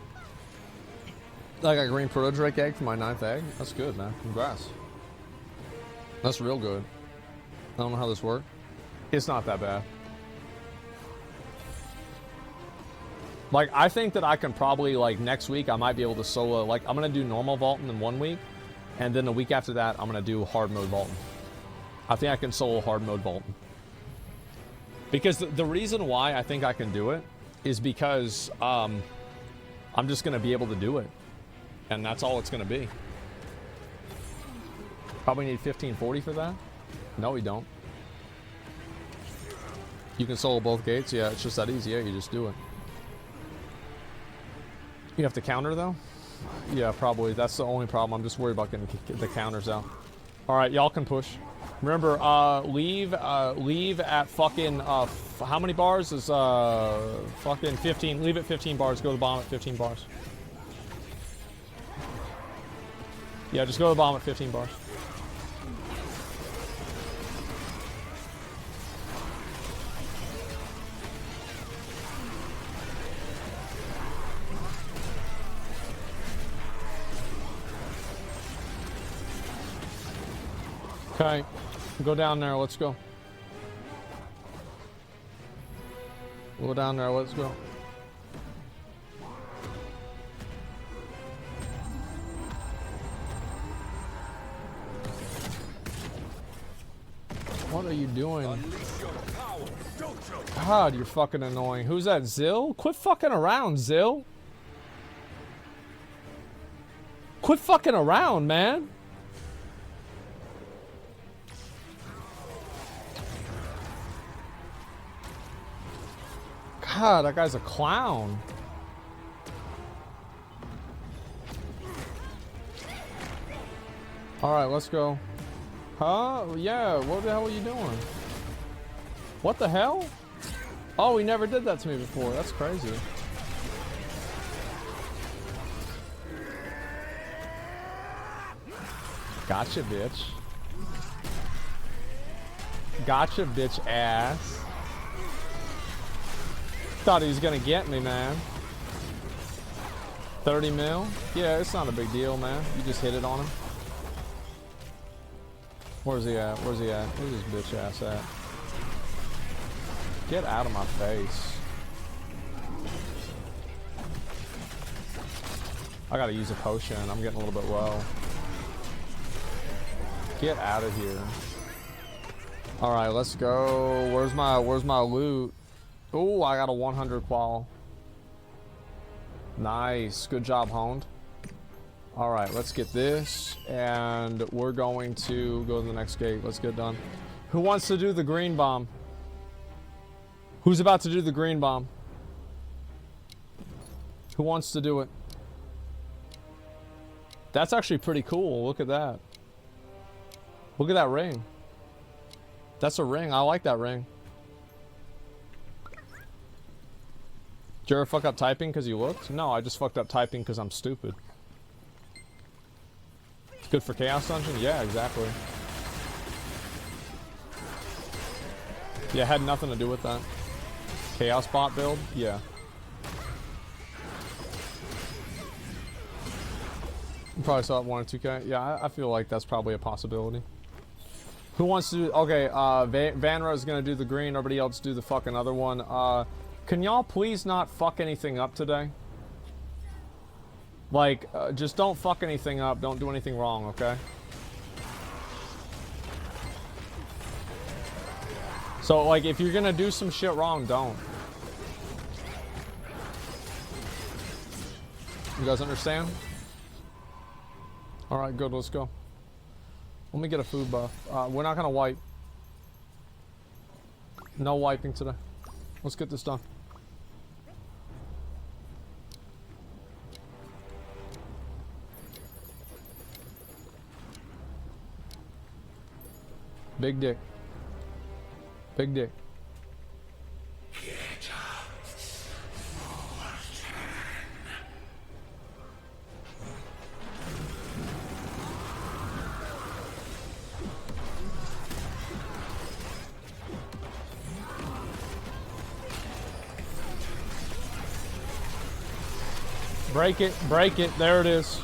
I got a green proto drake egg for my 9th egg. That's good, man. Congrats. That's real good. I don't know how this worked. It's not that bad. Like, I think that I can probably, like, next week I might be able to solo, like, I'm going to do normal vaulting in 1 week, and then the week after that I'm going to do hard mode vaulting. I think I can solo hard mode vaulting. Because the reason why I think I can do it is because, I'm just going to be able to do it. And that's all it's going to be. Probably need 1540 for that? No, we don't. You can solo both gates? Yeah, it's just that easy. Yeah, you just do it. You have to counter, though? Yeah, probably. That's the only problem. I'm just worried about getting the counters out. All right, y'all can push. Remember, leave at fucking, how many bars is, fucking 15. Leave at 15 bars. Go to the bomb at 15 bars. Yeah, just go to the bomb at 15 bars. Okay, go down there, let's go. Go down there, let's go. What are you doing? God, you're fucking annoying. Who's that, Zill? Quit fucking around, Zill. Quit fucking around, man. God, that guy's a clown. Alright, let's go. Huh? Yeah, what the hell are you doing? What the hell? Oh, he never did that to me before. That's crazy. Gotcha, bitch. Gotcha, bitch ass. Thought he was gonna get me, man. 30 mil? Yeah, it's not a big deal, man. You just hit it on him. Where's he at? Where's he at? Where's this bitch ass at? Get out of my face. I gotta use a potion. I'm getting a little bit low. Get out of here. All right, let's go. Where's my loot? Oh, I got a 100 qual. Nice. Good job, honed. All right, let's get this, and we're going to go to the next gate. Let's get done. Who wants to do the green bomb? Who's about to do the green bomb? Who wants to do it? That's actually pretty cool. Look at that. Look at that ring. That's a ring. I like that ring. Did you ever fuck up typing because you looked? No, I just fucked up typing because I'm stupid. It's good for Chaos Dungeon? Yeah, exactly. Yeah, it had nothing to do with that. Chaos bot build? Yeah. You probably saw it 1 or 2K. Yeah, I feel like that's probably a possibility. Who wants to do... Okay, Vanra's gonna do the green. Everybody else do the fucking other one. Can y'all please not fuck anything up today? Like, just don't fuck anything up. Don't do anything wrong, okay? So, like, if you're gonna do some shit wrong, don't. You guys understand? Alright, good, let's go. Let me get a food buff. We're not gonna wipe. No wiping today. Let's get this done. Big dick. Big dick. Break it, break it, there it is.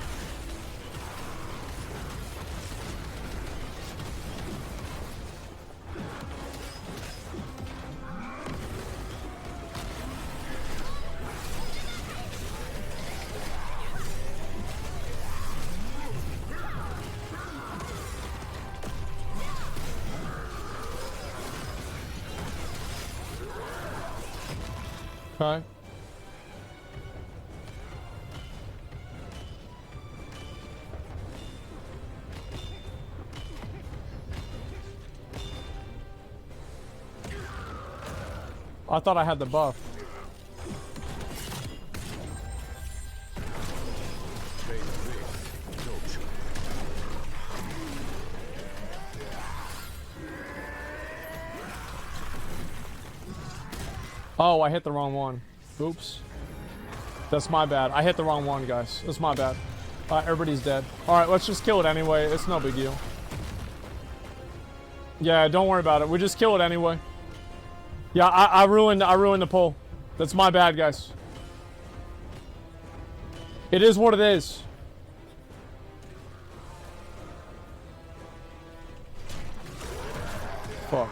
Okay. I thought I had the buff. Oh, I hit the wrong one. Oops. That's my bad. I hit the wrong one, guys. That's my bad. Everybody's dead. Alright, let's just kill it anyway. It's no big deal. Yeah, don't worry about it. We just kill it anyway. Yeah, I ruined the pull. That's my bad, guys. It is what it is. Fuck.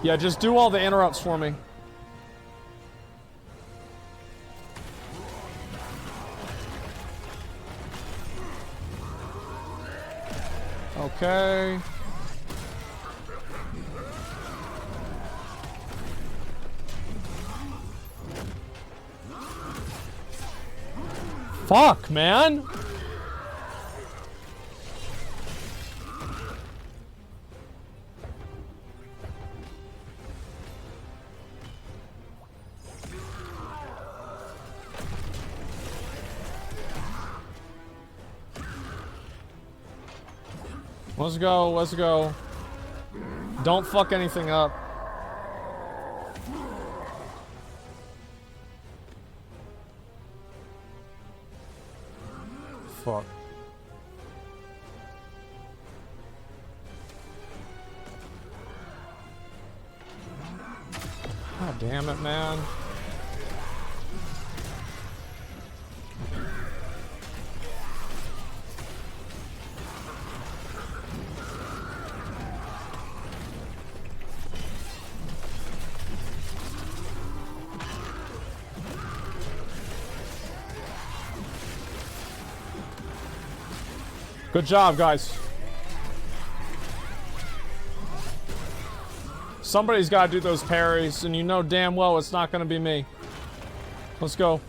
Yeah, just do all the interrupts for me. Okay. Fuck, man. Let's go, let's go. Don't fuck anything up. Fuck. God damn it, man. Good job, guys. Somebody's got to do those parries, and you know damn well it's not going to be me. Let's go.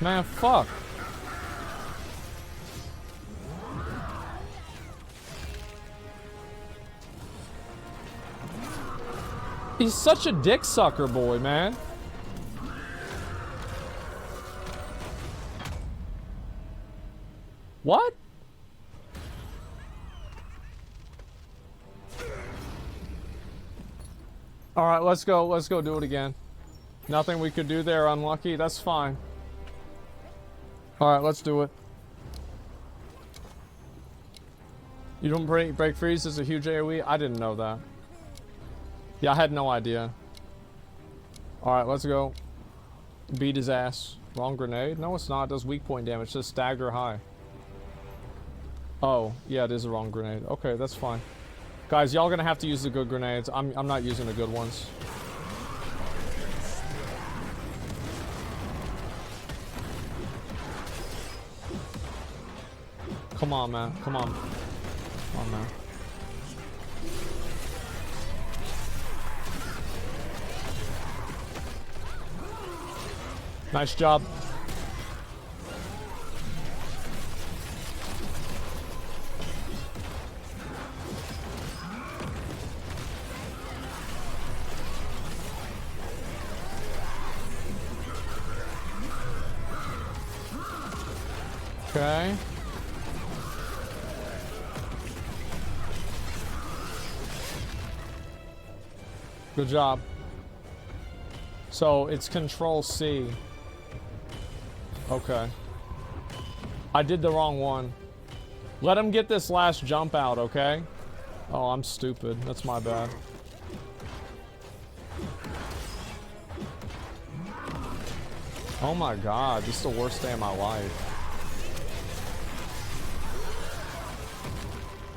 Man, fuck. He's such a dick sucker boy, man. What? All right, let's go. Let's go do it again. Nothing we could do there. Unlucky. That's fine. All right, let's do it. You don't break freeze is a huge AoE? I didn't know that. Yeah, I had no idea. All right, let's go. Beat his ass. Wrong grenade? No, it's not. It does weak point damage. It says stagger high. Oh, yeah, it is the wrong grenade. Okay, that's fine. Guys, y'all gonna have to use the good grenades. I'm not using the good ones. Come on, man. Come on. Come on, man. Nice job. Okay. Good job. So it's Control C. Okay. I did the wrong one. Let him get this last jump out, okay? Oh, I'm stupid. That's my bad. Oh my god, this is the worst day of my life.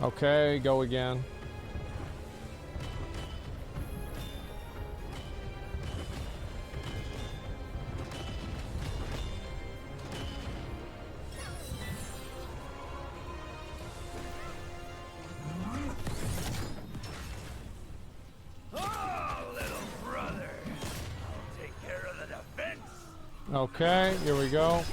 Okay, go again. Okay, here we go.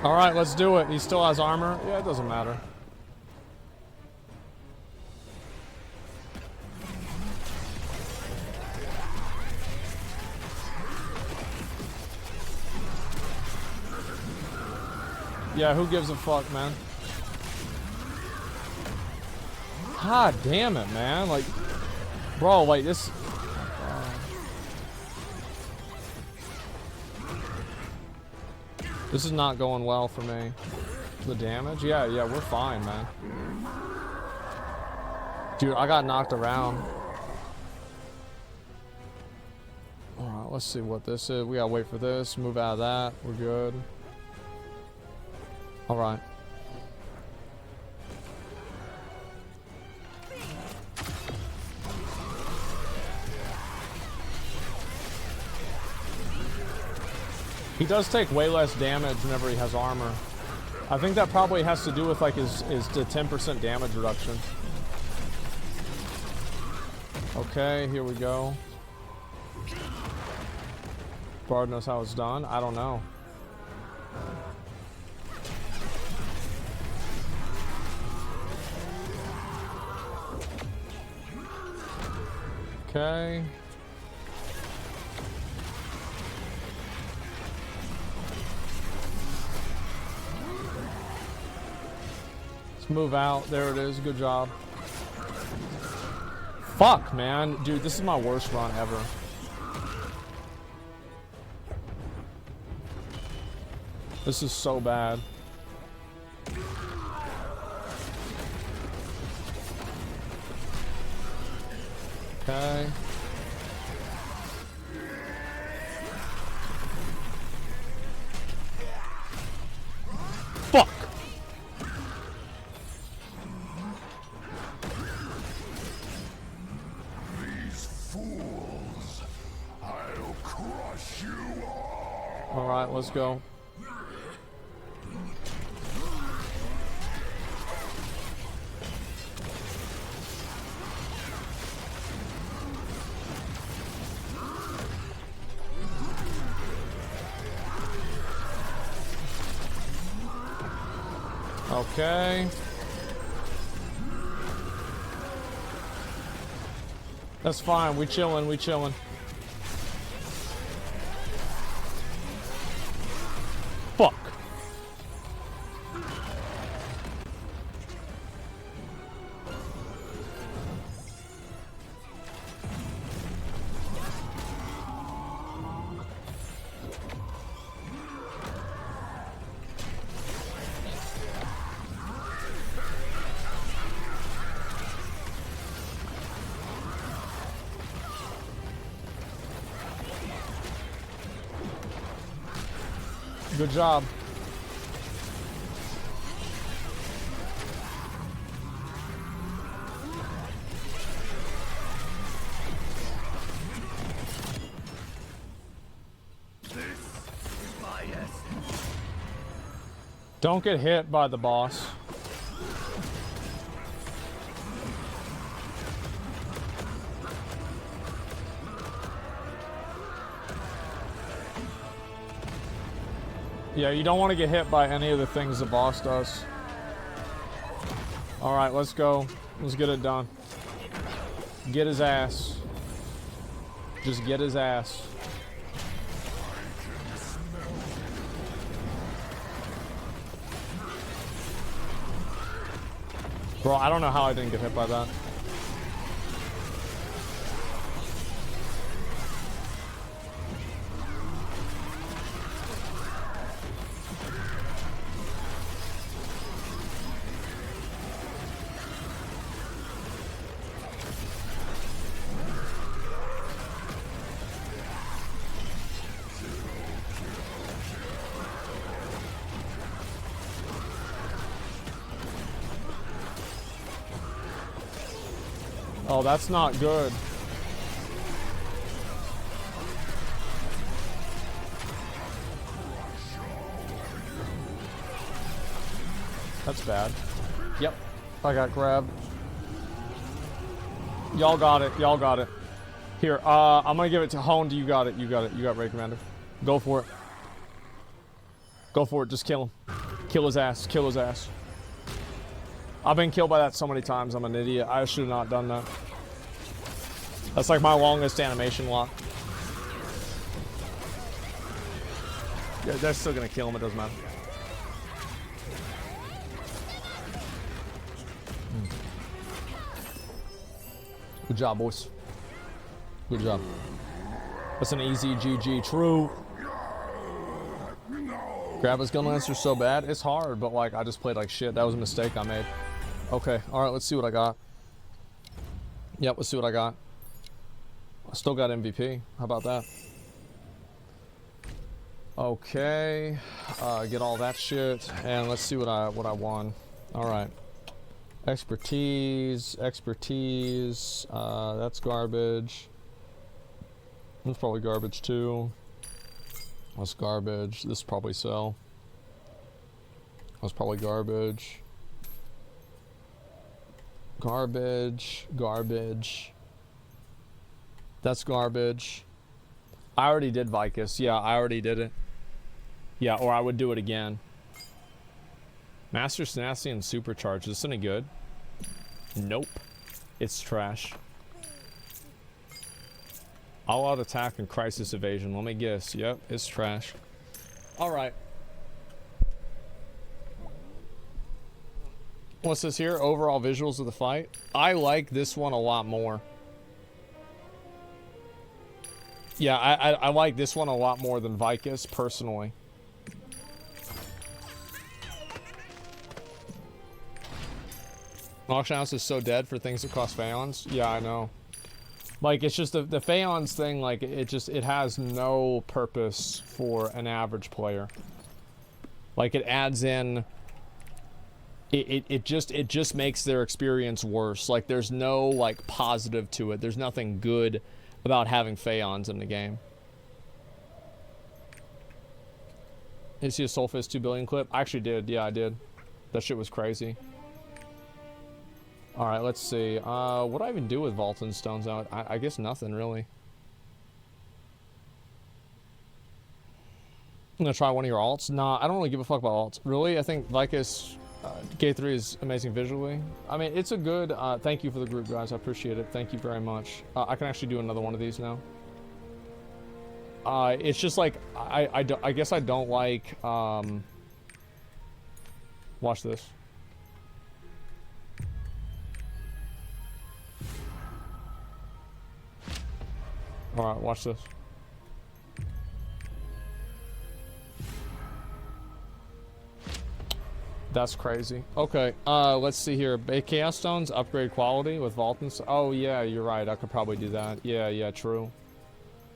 All right, let's do it. He still has armor. Yeah, it doesn't matter. Yeah, who gives a fuck, man? God damn it, man. Like, bro, like this. This is not going well for me. The damage? Yeah, we're fine, man. Dude, I got knocked around. Alright, let's see what this is. We gotta wait for this. Move out of that. We're good. Alright. He does take way less damage whenever he has armor. I think that probably has to do with like his the 10% damage reduction. Okay, here we go. Bard knows how it's done. I don't know. Okay. Let's move out. There it is. Good job. Fuck, man. Dude, this is my worst run ever. This is so bad. Okay. Fuck. These fools, I'll crush you all. All right, let's go. Okay. That's fine. We chillin', we chillin'. Fuck. Good job. Don't get hit by the boss. Yeah, you don't want to get hit by any of the things the boss does. All right, let's go. Let's get it done. Get his ass. Just get his ass. Bro, I don't know how I didn't get hit by that. Oh, that's not good. That's bad. Yep, I got grabbed. Y'all got it. Y'all got it. Here, I'm gonna give it to Hone. You got it. You got it. You got Raid Commander. Go for it. Go for it. Just kill him. Kill his ass. Kill his ass. I've been killed by that so many times. I'm an idiot. I should have not done that. That's like my longest animation lock. Yeah, they're still gonna kill him. It doesn't matter. Good job, boys. Good job. That's an easy GG. True. Grab his gun lancer so bad. It's hard, but like I just played like shit. That was a mistake I made. Okay, all right, let's see what I got. Yep, let's see what I got. I still got MVP. How about that? Okay, get all that shit, and let's see what I won. All right, expertise. That's garbage. That's probably garbage too. That's garbage. This probably sell. That's probably garbage. Garbage. That's garbage. I already did Vicus. Yeah, I already did it. Yeah, or I would do it again. Master Snasty and Supercharge. Is this any good? Nope. It's trash. All out attack and crisis evasion. Let me guess. Yep, it's trash. Alright. What's this here? Overall visuals of the fight. I like this one a lot more. Yeah, I like this one a lot more than Vicus, personally. Auction house is so dead for things that cost Phaons. Yeah, I know. Like, it's just the Phaons thing, like, it has no purpose for an average player. Like, it adds in... It just makes their experience worse. Like, there's no, like, positive to it. There's nothing good about having Phaons in the game. Did you see a Soulfist 2 billion clip? I actually did. Yeah, I did. That shit was crazy. Alright, let's see. What do I even do with Vault and Stones out? I guess nothing, really. I'm gonna try one of your alts. Nah, I don't really give a fuck about alts. Really? I think Vicus K3 is amazing visually. I mean, it's a good... thank you for the group, guys. I appreciate it. Thank you very much. I can actually do another one of these now. It's just like... I guess I don't like... watch this. Alright, watch this. That's crazy. Okay, let's see here. Chaos Stones, upgrade quality with Vault and... Oh, yeah, you're right. I could probably do that. Yeah, true.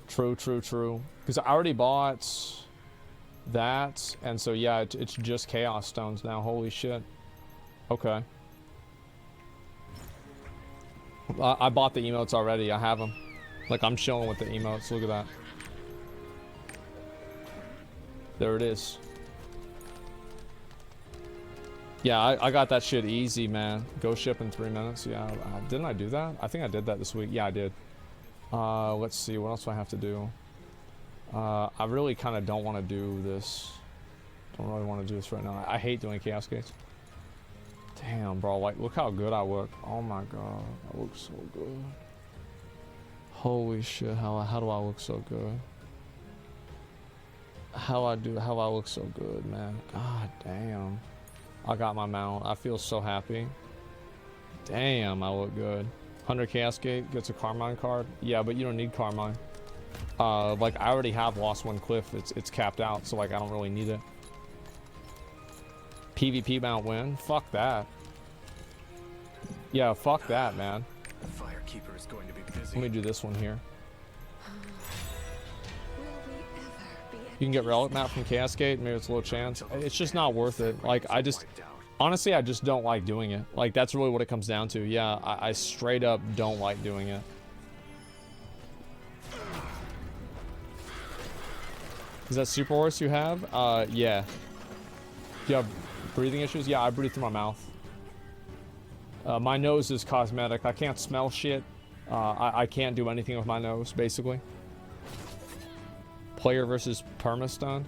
True. Because I already bought that, and so, yeah, it's just Chaos Stones now. Holy shit. Okay. I bought the emotes already. I have them. Like, I'm chilling with the emotes. Look at that. There it is. Yeah, I got that shit easy, man. Go ship in 3 minutes. Yeah, didn't I do that? I think I did that this week. Yeah, I did. Let's see. What else do I have to do? I really kind of don't want to do this. Don't really want to do this right now. I hate doing Chaos Gates. Damn, bro. Like, look how good I look. Oh, my God. I look so good. Holy shit. How do I look so good? How I look so good, man. God damn. I got my mount. I feel so happy. Damn, I look good. 100 Chaos Gate gets a Carmine card. Yeah, but you don't need Carmine. Like, I already have Lost One Cliff. It's capped out, so, like, I don't really need it. PvP mount win? Fuck that. Yeah, fuck that, man. The Firekeeper is going to be busy. Let me do this one here. You can get Relic Map from Chaos Gate. Maybe it's a low chance. It's just not worth it. Like, honestly, I just don't like doing it. Like, that's really what it comes down to. Yeah, I straight up don't like doing it. Is that Super Horse you have? Yeah. Do you have breathing issues? Yeah, I breathe through my mouth. My nose is cosmetic. I can't smell shit. I can't do anything with my nose, basically. Player versus Permastone?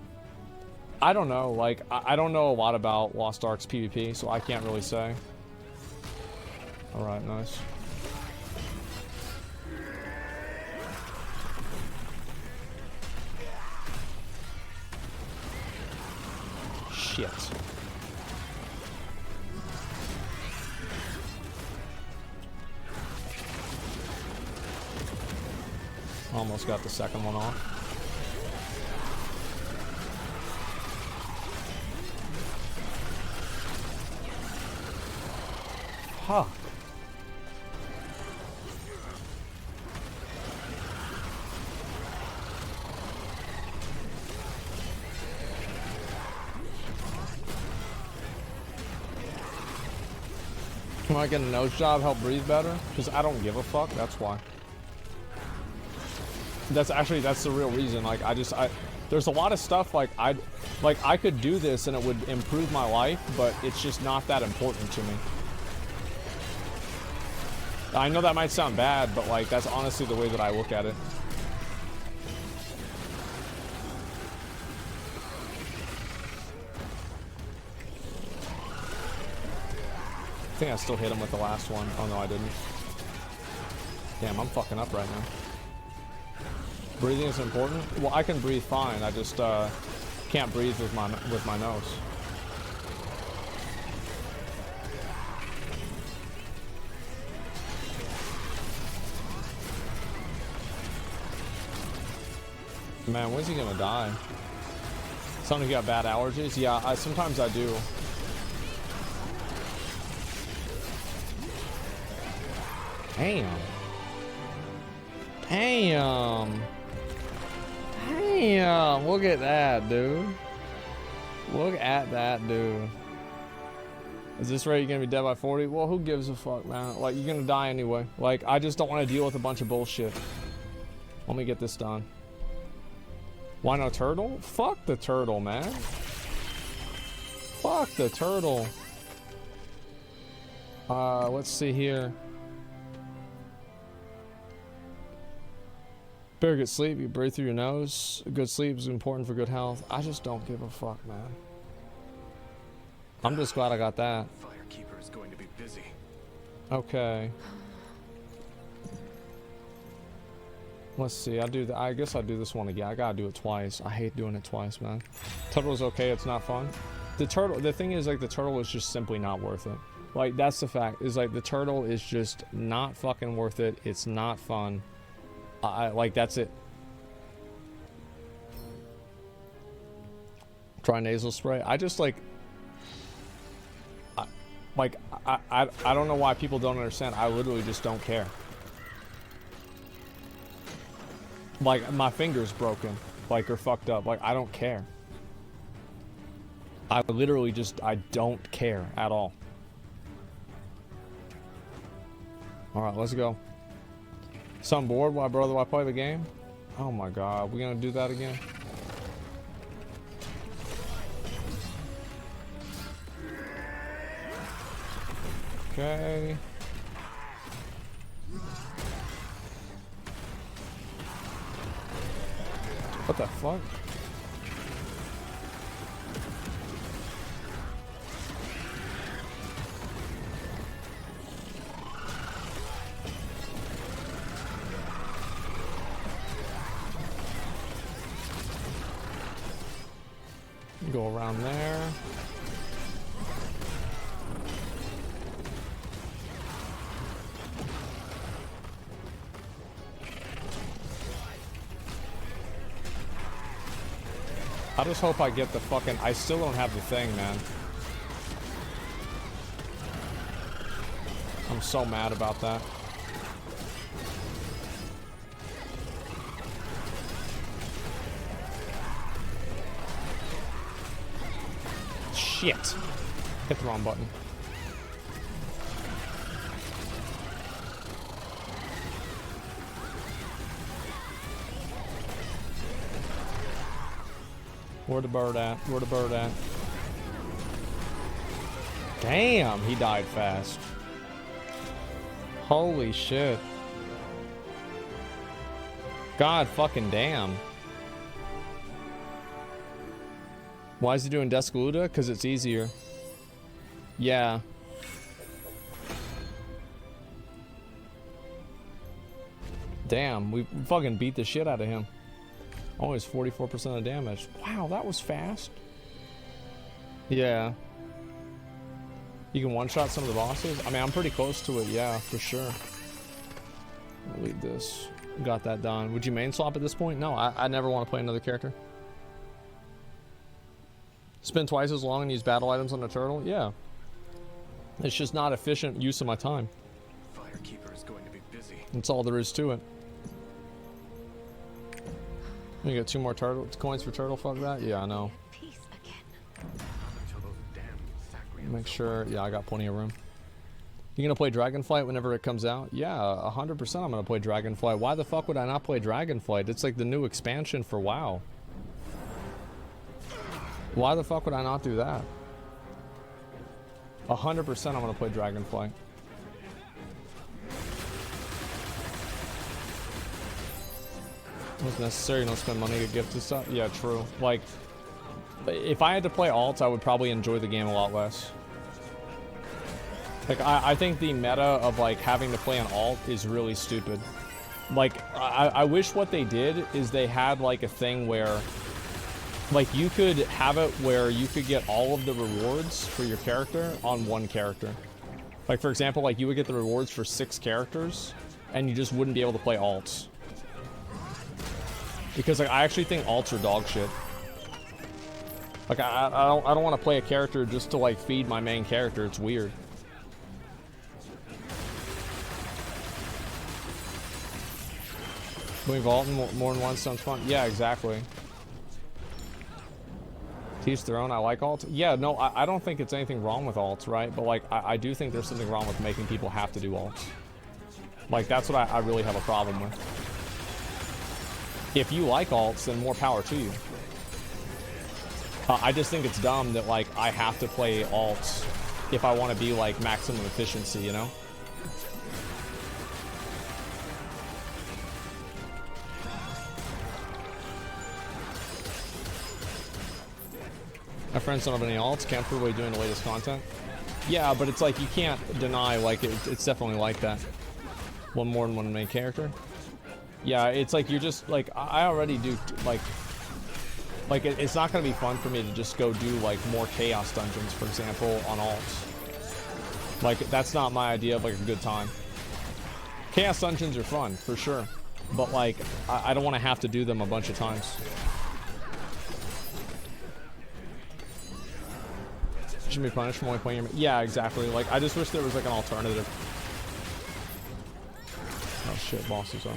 I don't know. Like, I don't know a lot about Lost Ark's PvP, so I can't really say. Alright, nice. Shit. Almost got the second one off. Fuck. Can I get a nose job, help breathe better? Because I don't give a fuck, that's why. That's the real reason. Like, there's a lot of stuff, like, I could do this and it would improve my life, but it's just not that important to me. I know that might sound bad, but, like, that's honestly the way that I look at it. I think I still hit him with the last one. Oh, no, I didn't. Damn, I'm fucking up right now. Breathing is important? Well, I can breathe fine. I just can't breathe with my nose. Man, when's he gonna die? Something, you got bad allergies? Yeah, sometimes I do. Damn. Damn. Damn. Look at that, dude. Look at that, dude. Is this right? You're gonna be dead by 40? Well, who gives a fuck, man? Like, you're gonna die anyway. Like, I just don't want to deal with a bunch of bullshit. Let me get this done. Why no turtle? Fuck the turtle, man. Fuck the turtle. Let's see here. Better get sleep. You breathe through your nose. Good sleep is important for good health. I just don't give a fuck, man. I'm just glad I got that. Firekeeper is going to be busy. Okay. Let's see. I guess I'll do this one again. I gotta do it twice. I hate doing it twice, man. Turtle's okay. It's not fun. The thing is, like, the turtle is just simply not worth it. Like, that's the fact. Is like the turtle is just not fucking worth it. It's not fun. Like, that's it. Try nasal spray. I just like. I don't know why people don't understand. I literally just don't care. Like, my finger's broken, like, or fucked up. Like, I don't care. I literally just, I don't care at all. Alright, let's go. So I'm bored. Why, brother? Why play the game? Oh my god, we gonna do that again? Okay. What the fuck? Go around there. I just hope I get the fucking... I still don't have the thing, man. I'm so mad about that. Shit. Hit the wrong button. Where the bird at? Where the bird at? Damn, he died fast. Holy shit. God fucking damn. Why is he doing Descaluda? Because it's easier. Yeah. Damn, we fucking beat the shit out of him. Always 44% of damage. Wow, that was fast. Yeah. You can one-shot some of the bosses? I mean, I'm pretty close to it, yeah, for sure. I'll leave this. Got that done. Would you main swap at this point? No, I never want to play another character. Spend twice as long and use battle items on the turtle? Yeah. It's just not efficient use of my time. Firekeeper is going to be busy. That's all there is to it. You got 2 more turtle coins for turtle, fuck that? Yeah, I know. Make sure, yeah, I got plenty of room. You gonna play Dragonflight whenever it comes out? Yeah, 100% I'm gonna play Dragonflight. Why the fuck would I not play Dragonflight? It's like the new expansion for WoW. Why the fuck would I not do that? 100% I'm gonna play Dragonflight. It's necessary, you don't spend money to gift and stuff. Yeah, true. Like, if I had to play alts, I would probably enjoy the game a lot less. Like, I think the meta of, like, having to play an alt is really stupid. Like, I wish what they did is they had, like, a thing where, like, you could have it where you could get all of the rewards for your character on one character. Like, for example, like, you would get the rewards for 6 characters, and you just wouldn't be able to play alts. Because, like, I actually think alts are dog shit. Like, I don't want to play a character just to, like, feed my main character. It's weird. Doing vault more than once sounds fun. Yeah, exactly. Teach their own. I like alts. Yeah, no, I don't think it's anything wrong with alts, right? But like, I do think there's something wrong with making people have to do alts. Like, that's what I really have a problem with. If you like alts, then more power to you. I just think it's dumb that, like, I have to play alts if I want to be, like, maximum efficiency, you know? My friends don't have any alts. Can't prove way doing the latest content. Yeah, but it's like, you can't deny, like, it's definitely like that. One more than one main character. Yeah, it's like, you're just, like, I already do, like it's not going to be fun for me to just go do, like, more chaos dungeons, for example, on alts. Like, that's not my idea of, like, a good time. Chaos dungeons are fun, for sure. But, like, I don't want to have to do them a bunch of times. Should be punished for only playing your... Yeah, exactly. Like, I just wish there was, like, an alternative. Oh, shit. Boss is up.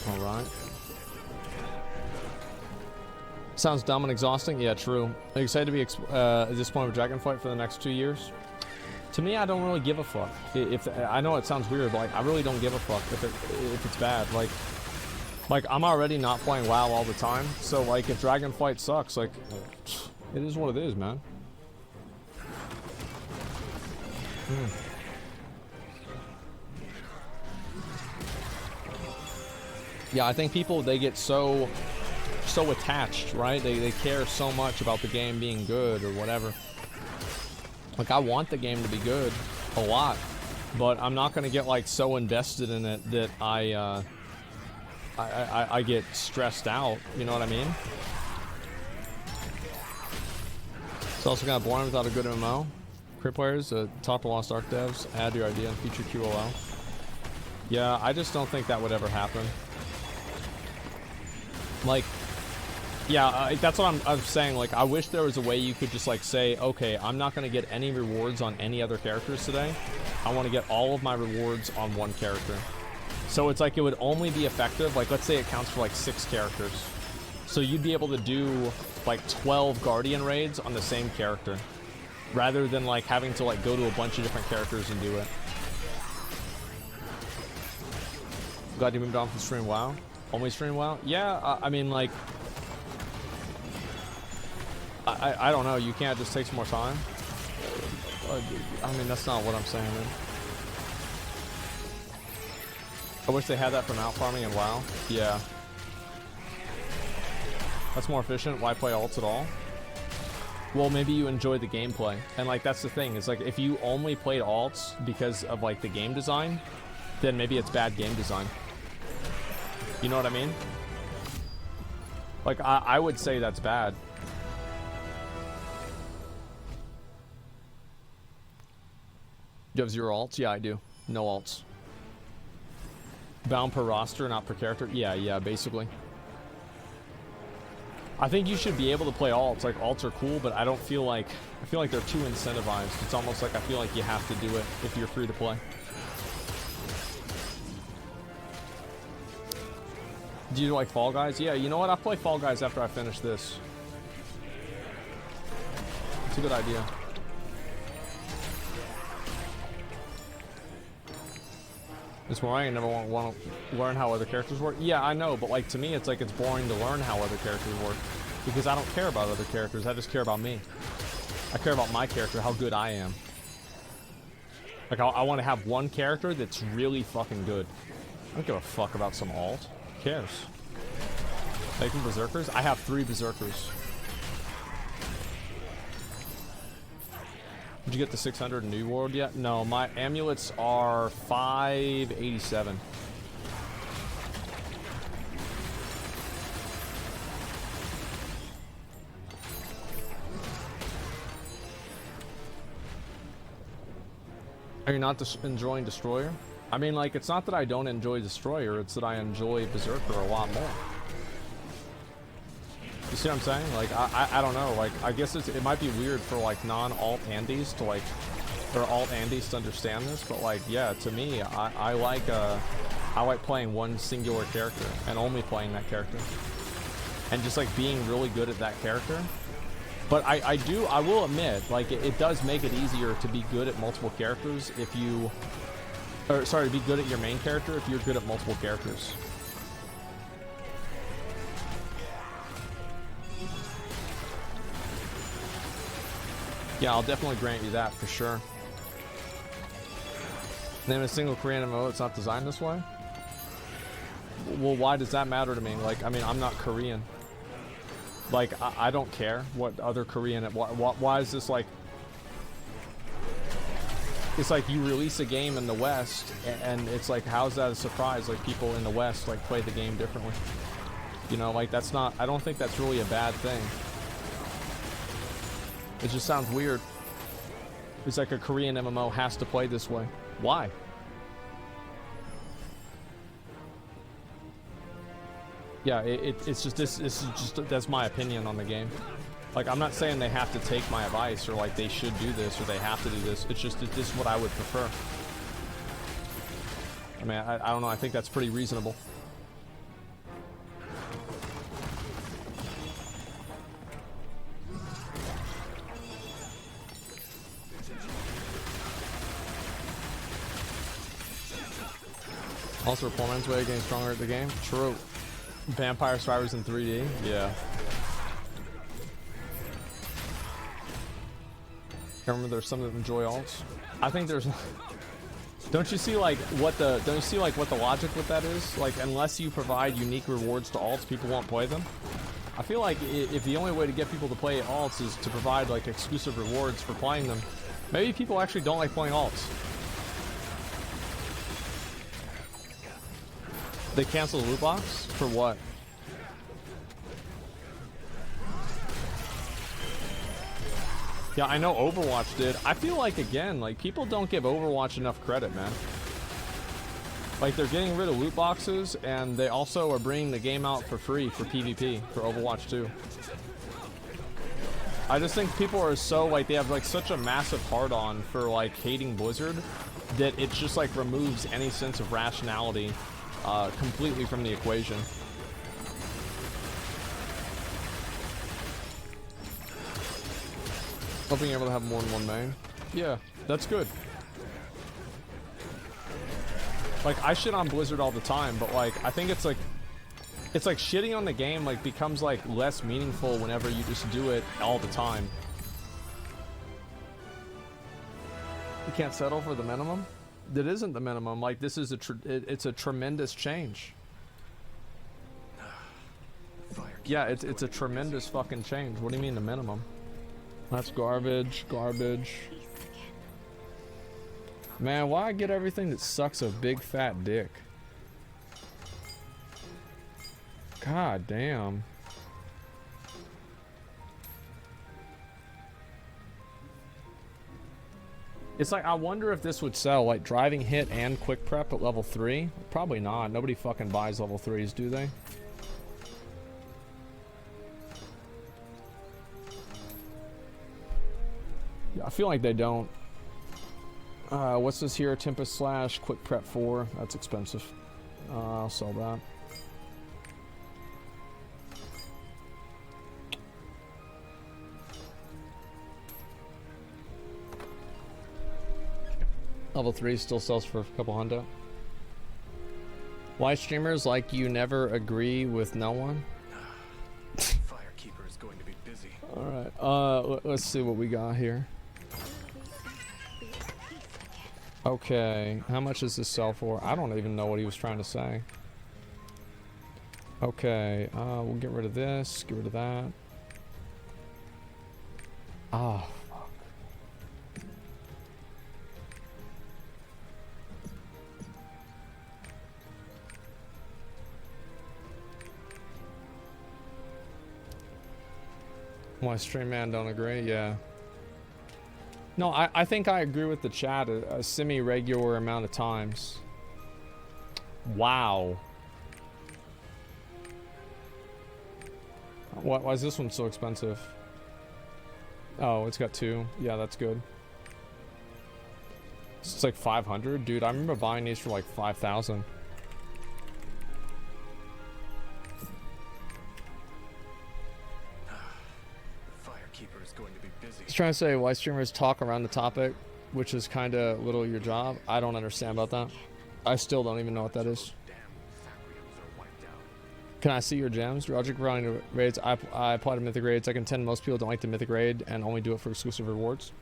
Alright. Sounds dumb and exhausting? Yeah, true. Are you excited to be at this point of Dragonfight for the next 2 years? To me, I don't really give a fuck. If I know it sounds weird, but like, I really don't give a fuck if it's bad. Like I'm already not playing WoW all the time, so like if Dragonfight sucks, like it is what it is, man. Yeah, I think people, they get so attached, right? They care so much about the game being good or whatever. Like, I want the game to be good a lot, but I'm not gonna get like so invested in it that I get stressed out, you know what I mean? It's also kind of boring without a good MMO. Crit players, talk to Lost Ark devs, add your idea and feature QOL. Yeah, I just don't think that would ever happen. Like, yeah, that's what I'm saying. Like, I wish there was a way you could just like say, okay, I'm not going to get any rewards on any other characters today. I want to get all of my rewards on one character. So it's like it would only be effective, like let's say it counts for like 6 characters. So you'd be able to do like 12 Guardian raids on the same character, rather than like having to like go to a bunch of different characters and do it. Glad you moved on from stream WoW. Only stream WoW? Yeah, I mean, like, I don't know. You can't just take some more time. I mean, that's not what I'm saying, man. I wish they had that for mount farming in WoW. Yeah. That's more efficient. Why play alts at all? Well, maybe you enjoy the gameplay. And, like, that's the thing. It's like, if you only played alts because of, like, the game design, then maybe it's bad game design. You know what I mean? Like, I would say that's bad. Do you have 0 alts? Yeah, I do. No alts. Bound per roster, not per character? Yeah, basically. I think you should be able to play alts. Like, alts are cool, but I feel like they're too incentivized. It's almost like I feel like you have to do it if you're free to play. Do you like Fall Guys? Yeah, you know what? I'll play Fall Guys after I finish this. It's a good idea. It's boring. I never want to learn how other characters work. Yeah, I know, but like to me, it's like it's boring to learn how other characters work because I don't care about other characters. I just care about me. I care about my character, how good I am. Like I want to have one character that's really fucking good. I don't give a fuck about some alt. Who cares? Taking berserkers? I have 3 berserkers. Did you get the 600 in New World yet? No, my amulets are 587. Are you not enjoying Destroyer? I mean, like, it's not that I don't enjoy Destroyer, it's that I enjoy Berserker a lot more. You see what I'm saying? Like, I don't know. Like, I guess it might be weird for like non-alt Andes to like, or alt Andes to understand this, but like, yeah, to me, I like playing one singular character and only playing that character, and just like being really good at that character. But I will admit, like, it does make it easier to be good at multiple characters if you, or sorry, to be good at your main character if you're good at multiple characters. Yeah, I'll definitely grant you that for sure. Name a single Korean MMO that's not designed this way? Well, why does that matter to me? Like, I mean, I'm not Korean. Like, I don't care what other Korean... Why is this like... It's like you release a game in the West, and it's like, how's that a surprise? Like, people in the West, like, play the game differently. You know, like, that's not... I don't think that's really a bad thing. It just sounds weird. It's like a Korean MMO has to play this way. Why? Yeah, it's just this is just, that's my opinion on the game. Like, I'm not saying they have to take my advice, or like they should do this, or they have to do this. It's just that this is what I would prefer. I mean, I don't know. I think that's pretty reasonable. Also, performance way getting stronger at the game. True. Vampire Survivors in 3D. Yeah. Remember, there's some that enjoy alts. I think there's. Don't you see like what the? Don't you see like what the logic with that is? Like, unless you provide unique rewards to alts, people won't play them. I feel like if the only way to get people to play alts is to provide like exclusive rewards for playing them, maybe people actually don't like playing alts. They canceled the loot box? For what? Yeah, I know Overwatch did. I feel like, again, like, people don't give Overwatch enough credit, man. Like, they're getting rid of loot boxes, and they also are bringing the game out for free for PvP, for Overwatch 2. I just think people are so, like, they have, like, such a massive hard-on for, like, hating Blizzard that it just, like, removes any sense of rationality completely from the equation. Hope being able to have more than one main. Yeah, that's good. Like, I shit on Blizzard all the time, but like, I think it's like shitting on the game like becomes like less meaningful whenever you just do it all the time. You can't settle for the minimum? That isn't the minimum. Like, this is it's a tremendous change. Yeah, it's a tremendous fucking change. What do you mean the minimum? That's garbage, garbage. Man, why get everything that sucks a big fat dick? God damn. It's like, I wonder if this would sell, like, driving hit and quick prep at level 3. Probably not. Nobody fucking buys level 3s, do they? Yeah, I feel like they don't. What's this here? Tempest Slash, quick prep 4. That's expensive. I'll sell that. Level 3 still sells for a couple hundred. Why streamers like you never agree with no one? Firekeeper is going to be busy. Alright, let's see what we got here. Okay, how much does this sell for? I don't even know what he was trying to say. Okay, we'll get rid of this, get rid of that. Ah. Why stream man don't agree? Yeah. No, I think I agree with the chat a semi-regular amount of times. Wow. Why is this one so expensive? Oh, it's got 2. Yeah, that's good. It's like 500, dude. I remember buying these for like 5,000. Firekeeper is going to be busy. He's trying to say why streamers talk around the topic, which is kind of little your job. I don't understand about that. I still don't even know what that is. Can I see your gems? Roger providing raids. I apply to mythic raids. I contend most people don't like the mythic raid and only do it for exclusive rewards.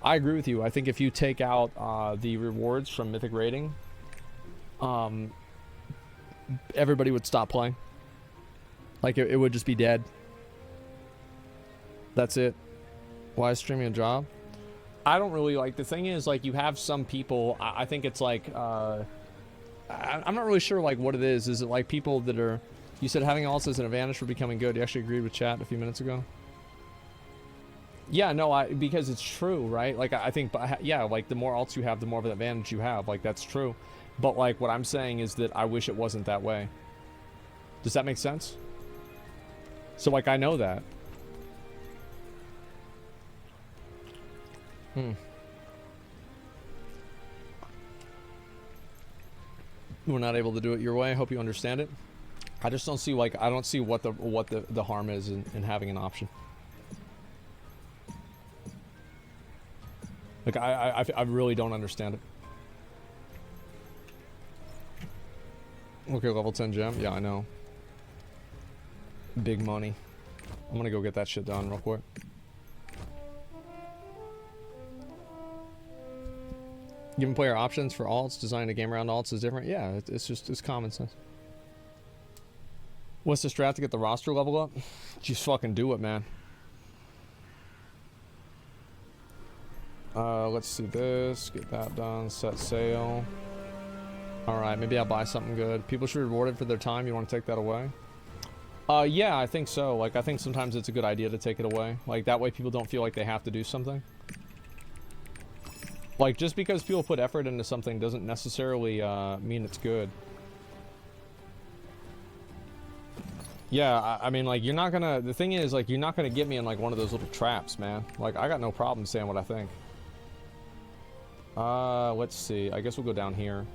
I agree with you. I think if you take out the rewards from mythic raiding, everybody would stop playing. Like it would just be dead. That's it. Why is streaming a job? I don't really like. The thing is, like, you have some people. I think it's like I'm not really sure like what it is. Is it like people that are? You said having alts is an advantage for becoming good. You actually agreed with chat a few minutes ago. Yeah, no, because it's true, right? Like, I think, yeah, like, the more alts you have, the more of an advantage you have. Like, that's true. But, like, what I'm saying is that I wish it wasn't that way. Does that make sense? So, like, I know that. We're not able to do it your way. I hope you understand it. I just don't see, like, I don't see what the harm is in having an option. Like, I really don't understand it. Okay, level 10 gem. Yeah, I know. Big money. I'm gonna go get that shit done real quick. Giving player options for alts, designing a game around alts is different. Yeah, it's common sense. What's the strat to get the roster level up? Just fucking do it, man. Let's see this. Get that done. Set sail. Alright, maybe I'll buy something good. People should be rewarded for their time. You want to take that away? Yeah, I think so. Like, I think sometimes it's a good idea to take it away. Like, that way people don't feel like they have to do something. Like, just because people put effort into something doesn't necessarily mean it's good. Yeah, I mean, like, you're not gonna... The thing is, like, you're not gonna get me in, like, one of those little traps, man. Like, I got no problem saying what I think. Let's see. I guess we'll go down here.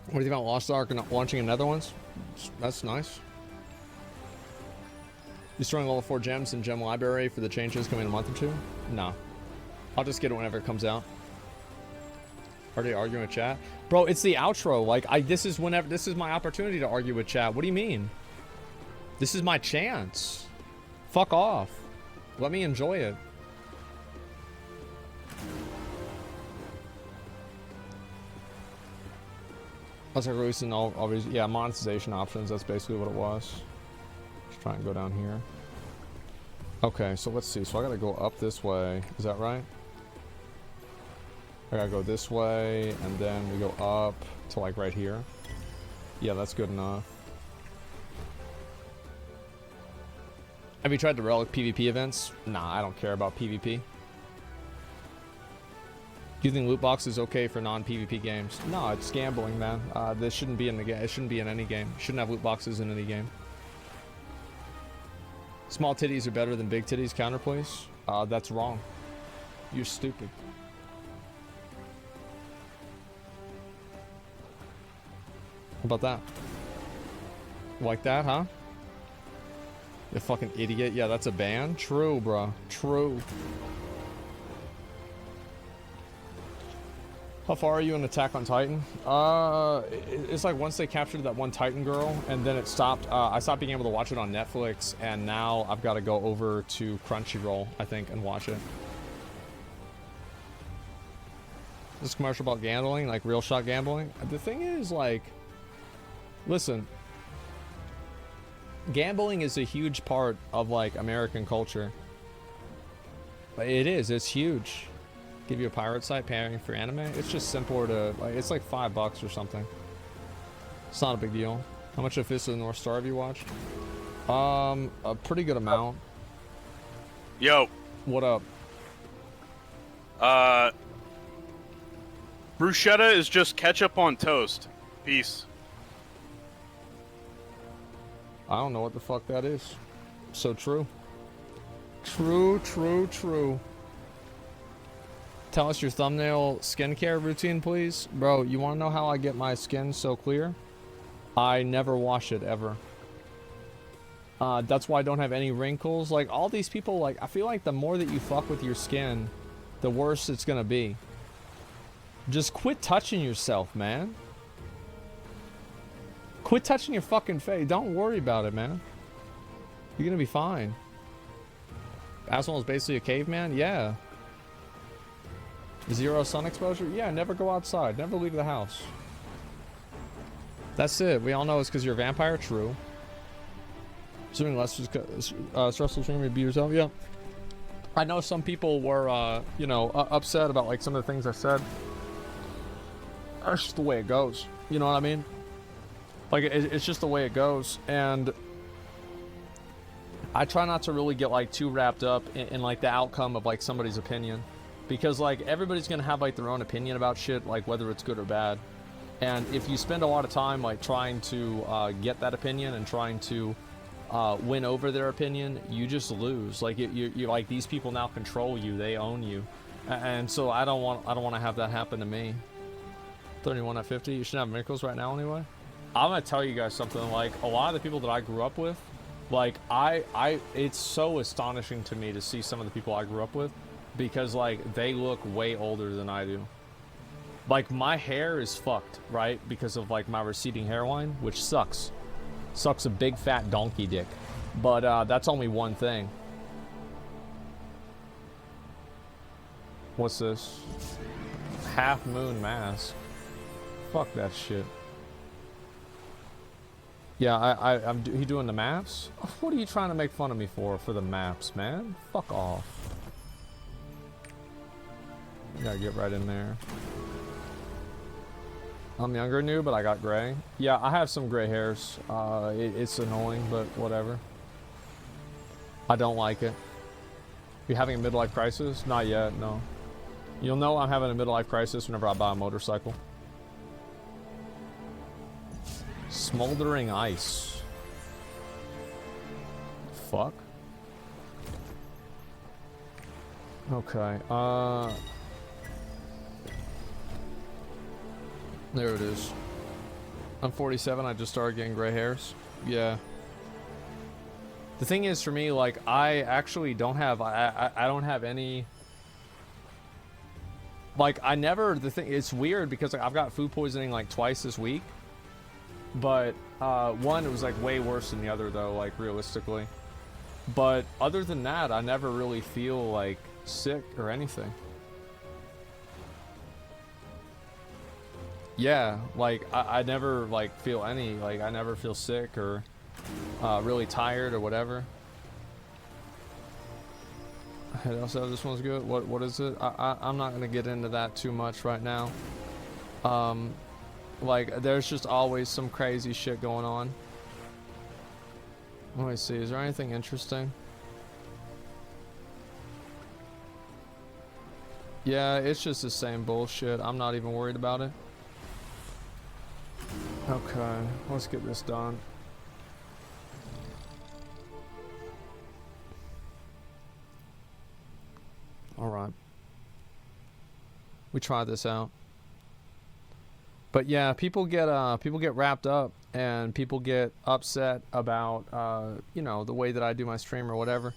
What do you think about Lost Ark and launching another ones? That's nice. Destroying level 4 gems in gem library for the changes coming in a month or two? No. I'll just get it whenever it comes out. Already arguing with chat? Bro, it's the outro. Like, this is my opportunity to argue with chat. What do you mean? This is my chance. Fuck off. Let me enjoy it. I was like releasing all yeah, monetization options. That's basically what it was. Just try and go down here. Okay, so let's see. So I gotta go up this way. Is that right? I gotta go this way, and then we go up to like right here. Yeah, that's good enough. Have you tried the Relic PvP events? Nah, I don't care about PvP. Do you think loot box is okay for non-PvP games? No, it's gambling, man. This shouldn't be in the game. It shouldn't be in any game. Shouldn't have loot boxes in any game. Small titties are better than big titties. Counter, please. That's wrong. You're stupid. How about that? Like that, huh? You fucking idiot. Yeah, that's a ban. True, bro. True. How far are you in Attack on Titan? It's like once they captured that one Titan girl, and then it stopped. I stopped being able to watch it on Netflix, and now I've got to go over to Crunchyroll, I think, and watch it. This commercial about gambling, like real shot gambling. The thing is, like, listen, gambling is a huge part of like American culture. It is. It's huge. Give you a pirate site paying for anime. It's just simpler to like. It's like $5 or something. It's not a big deal. How much of Fist of the North Star have you watched? A pretty good amount. Yo. What up? Bruschetta is just ketchup on toast. Peace. I don't know what the fuck that is. So true. True, true, true. Tell us your thumbnail skincare routine, please. Bro, you want to know how I get my skin so clear? I never wash it, ever. That's why I don't have any wrinkles. Like, all these people, like, I feel like the more that you fuck with your skin, the worse it's gonna be. Just quit touching yourself, man. Quit touching your fucking face. Don't worry about it, man. You're gonna be fine. Asmongold is basically a caveman? Yeah. Zero sun exposure? Yeah, never go outside. Never leave the house. That's it. We all know it's because you're a vampire. True. Assuming less stressful stream, you beat yourself. Yeah. I know some people were, you know, upset about like some of the things I said. That's just the way it goes. You know what I mean? Like, it's just the way it goes. And I try not to really get like too wrapped up in like the outcome of like somebody's opinion. Because like everybody's gonna have like their own opinion about shit, like whether it's good or bad. And if you spend a lot of time like trying to get that opinion and trying to win over their opinion, you just lose. Like you're like, these people now control you, they own you, and so I don't want to have that happen to me. 31 at 50. You should have miracles right now anyway. I'm gonna tell you guys something. Like, a lot of the people that I grew up with, like it's so astonishing to me to see some of the people I grew up with, because like they look way older than I do. Like, my hair is fucked, right, because of like my receding hairline, which sucks a big fat donkey dick. But that's only one thing. What's this? Half moon mask. Fuck that shit. Yeah, he doing the maps? What are you trying to make fun of me for the maps, man? Fuck off. Gotta get right in there. I'm younger new, but I got gray. Yeah, I have some gray hairs. It's annoying, but whatever. I don't like it. You having a midlife crisis? Not yet, no. You'll know I'm having a midlife crisis whenever I buy a motorcycle. Smoldering ice. Fuck. Okay, there it is. I'm 47, I just started getting gray hairs. Yeah. The thing is, for me, like, I actually don't have, I don't have any, like, it's weird because like, I've got food poisoning like twice this week. But, one, it was like way worse than the other though, like, realistically. But other than that, I never really feel like sick or anything. Yeah, like, I never like feel any, like, I never feel sick or really tired or whatever. I also, this one's good. What is it? I'm not gonna get into that too much right now. Like, there's just always some crazy shit going on. Let me see, is there anything interesting? Yeah, it's just the same bullshit. I'm not even worried about it. Okay, let's get this done. Alright. We try this out. But yeah, people get wrapped up and people get upset about you know, the way that I do my stream or whatever.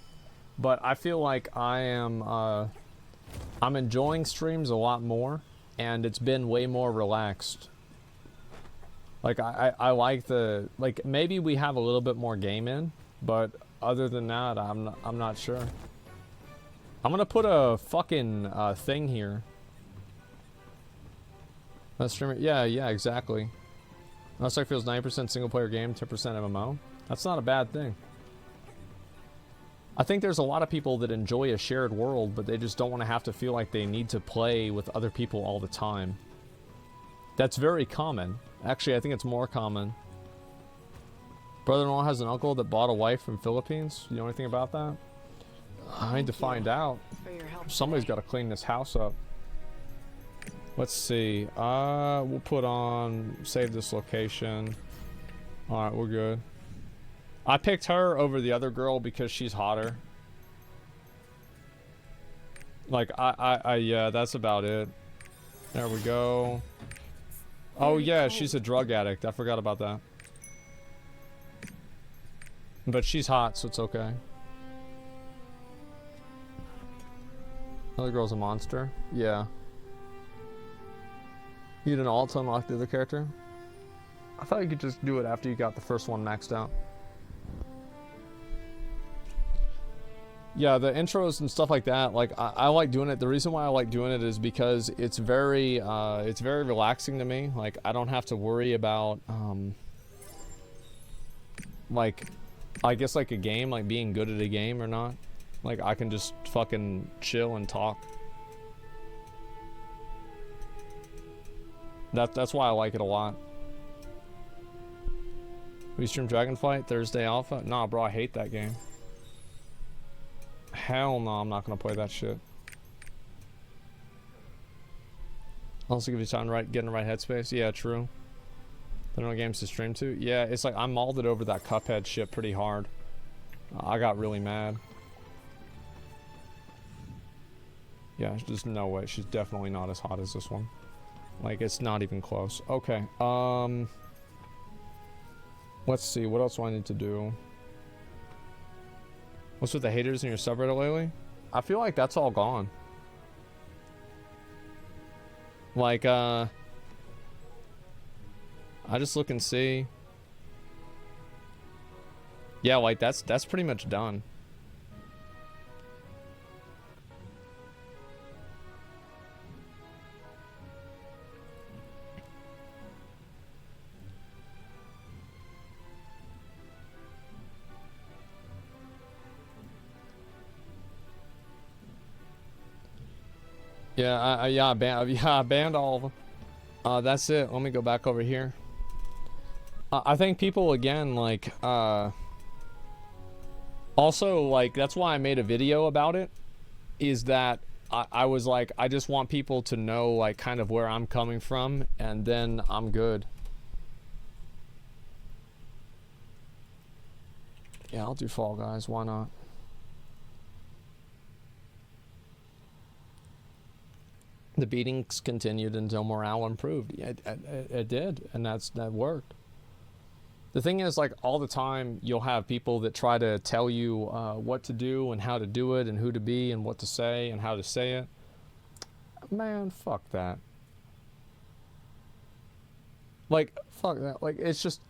But I feel like I'm enjoying streams a lot more, and it's been way more relaxed. Like, I like the, like, maybe we have a little bit more game in, but other than that, I'm not sure. I'm gonna put a fucking thing here. Streamer, yeah, exactly. Looks like feels 90% single player game, 10% MMO. That's not a bad thing. I think there's a lot of people that enjoy a shared world, but they just don't want to have to feel like they need to play with other people all the time. That's very common. Actually, I think it's more common. Brother-in-law has an uncle that bought a wife from Philippines. You know anything about that? I need to find out. Somebody's got to clean this house up. Let's see. We'll put on save this location. All right, we're good. I picked her over the other girl because she's hotter. Like yeah, that's about it. There we go. Oh yeah, she's a drug addict. I forgot about that. But she's hot, so it's okay. Other girl's a monster. Yeah. You need an alt to unlock the other character? I thought you could just do it after you got the first one maxed out. Yeah, the intros and stuff like that, like I like doing it. The reason why I like doing it is because it's very relaxing to me. Like I don't have to worry about like I guess like a game, like being good at a game or not. Like I can just fucking chill and talk. That's why I like it a lot. We stream Dragonflight Thursday Alpha? Nah, bro, I hate that game. Hell no, I'm not gonna play that shit. Also give you time to get in the right headspace. Yeah, true. There are no games to stream to. Yeah, it's like I mauled over that Cuphead shit pretty hard. I got really mad. Yeah, there's no way. She's definitely not as hot as this one. Like, it's not even close. Okay, let's see. What else do I need to do? What's with the haters in your subreddit lately? I feel like that's all gone. Like, I just look and see. Yeah, like, that's pretty much done. Yeah, I banned all of them. That's it. Let me go back over here. I think people, again, like, also, like, that's why I made a video about it, is that I was like, I just want people to know, like, kind of where I'm coming from, and then I'm good. Yeah, I'll do Fall Guys. Why not? The beatings continued until morale improved. Yeah, it did, and that worked. The thing is, like, all the time you'll have people that try to tell you what to do and how to do it and who to be and what to say and how to say it. Man, fuck that. Like, fuck that. Like, it's just,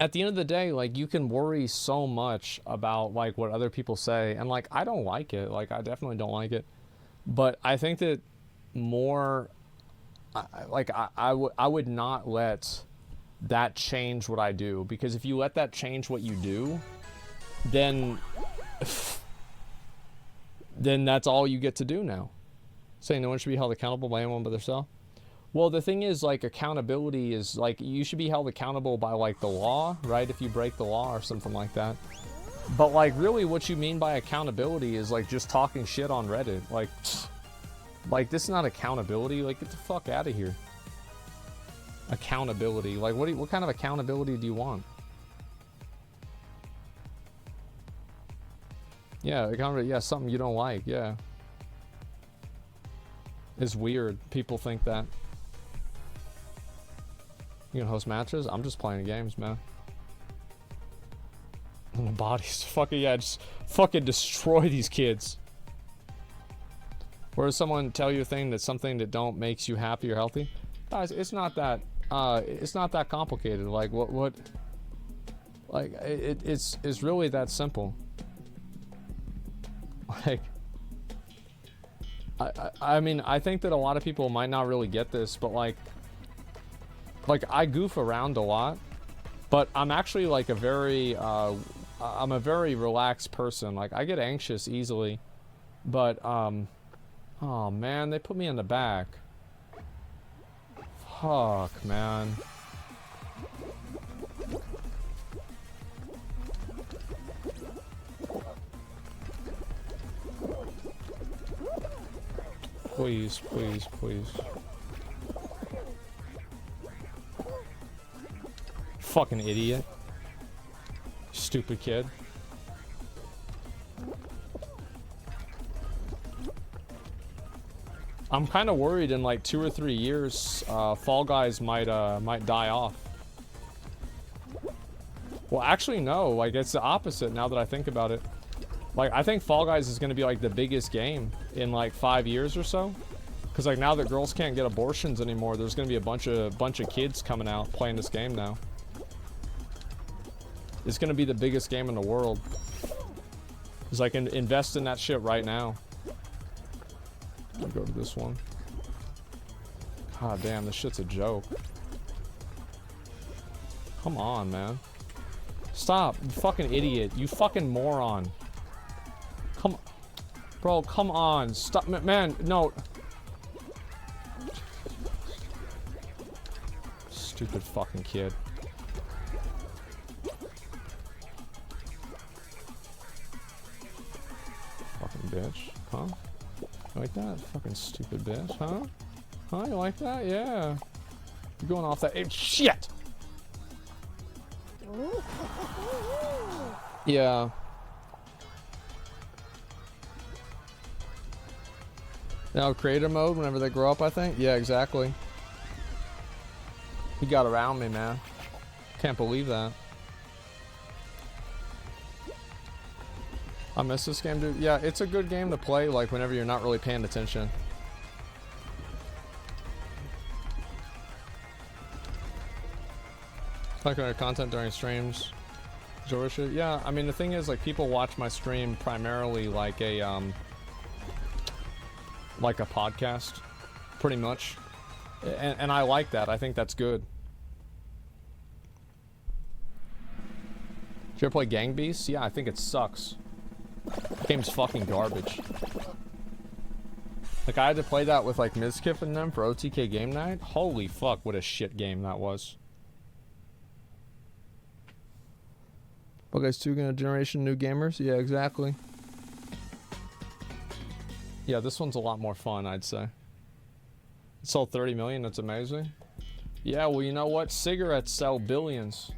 at the end of the day, like, you can worry so much about, like, what other people say, and, like, I don't like it. Like, I definitely don't like it. But I think that more, I would not let that change what I do, because if you let that change what you do, then that's all you get to do now. Saying no one should be held accountable by anyone but themselves. Well, the thing is, like, accountability is, like, you should be held accountable by, like, the law, right? If you break the law or something like that. But, like, really what you mean by accountability is, like, just talking shit on Reddit. Like, this is not accountability. Like, get the fuck out of here. Accountability. Like, what kind of accountability do you want? Yeah, accountability. Yeah, something you don't like. Yeah. It's weird. People think that. You can host matches? I'm just playing games, man. And the bodies. Fucking, yeah, just fucking destroy these kids. Or does someone tell you a thing that's something that don't makes you happy or healthy? Guys, it's not that complicated. Like, what like, it's really that simple. Like, I mean, I think that a lot of people might not really get this, but like I goof around a lot, but I'm actually like a very I'm a very relaxed person. Like, I get anxious easily, but oh man, they put me in the back. Fuck, man. Please, please, please. Fucking idiot. Stupid kid. I'm kind of worried in like 2 or 3 years, Fall Guys might die off. Well, actually, no. Like, it's the opposite now that I think about it. Like, I think Fall Guys is going to be like the biggest game in like 5 years or so. Because like now that girls can't get abortions anymore, there's going to be a bunch of kids coming out playing this game now. It's going to be the biggest game in the world. It's like invest in that shit right now. I'll go to this one. God damn, this shit's a joke. Come on, man. Stop, you fucking idiot. You fucking moron. Come on. Bro, come on. Stop, man, no. Stupid fucking kid. Fucking bitch, huh? You like that? Fucking stupid bitch, huh? Huh? You like that? Yeah. You're going off that. Shit! Yeah. Now creator mode whenever they grow up, I think? Yeah, exactly. He got around me, man. Can't believe that. I miss this game, dude. Yeah, it's a good game to play, like, whenever you're not really paying attention. Like content during streams. Georgia. Yeah, I mean, the thing is, like, people watch my stream primarily like a podcast, pretty much. And I like that. I think that's good. Did you ever play Gang Beasts? Yeah, I think it sucks. The game's fucking garbage. Like, I had to play that with, like, Mizkif and them for OTK Game Night. Holy fuck, what a shit game that was. Well, guys, 2 gonna generation new gamers? Yeah, exactly. Yeah, this one's a lot more fun, I'd say. It sold 30 million, that's amazing. Yeah, well, you know what? Cigarettes sell billions.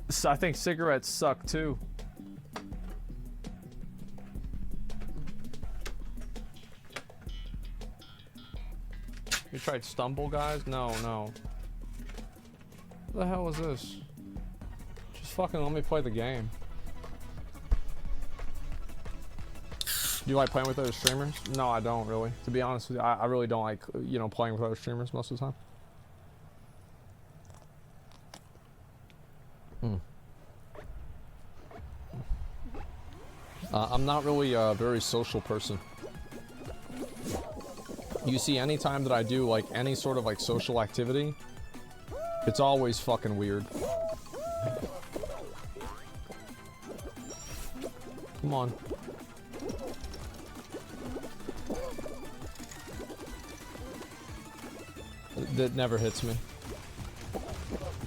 So I think cigarettes suck, too. You tried Stumble, guys? No, no. What the hell is this? Just fucking let me play the game. Do you like playing with other streamers? No, I don't really. To be honest with you, I really don't like, you know, playing with other streamers most of the time. I'm not really a very social person. You see, anytime that I do, like, any sort of, like, social activity, it's always fucking weird. Come on. That never hits me.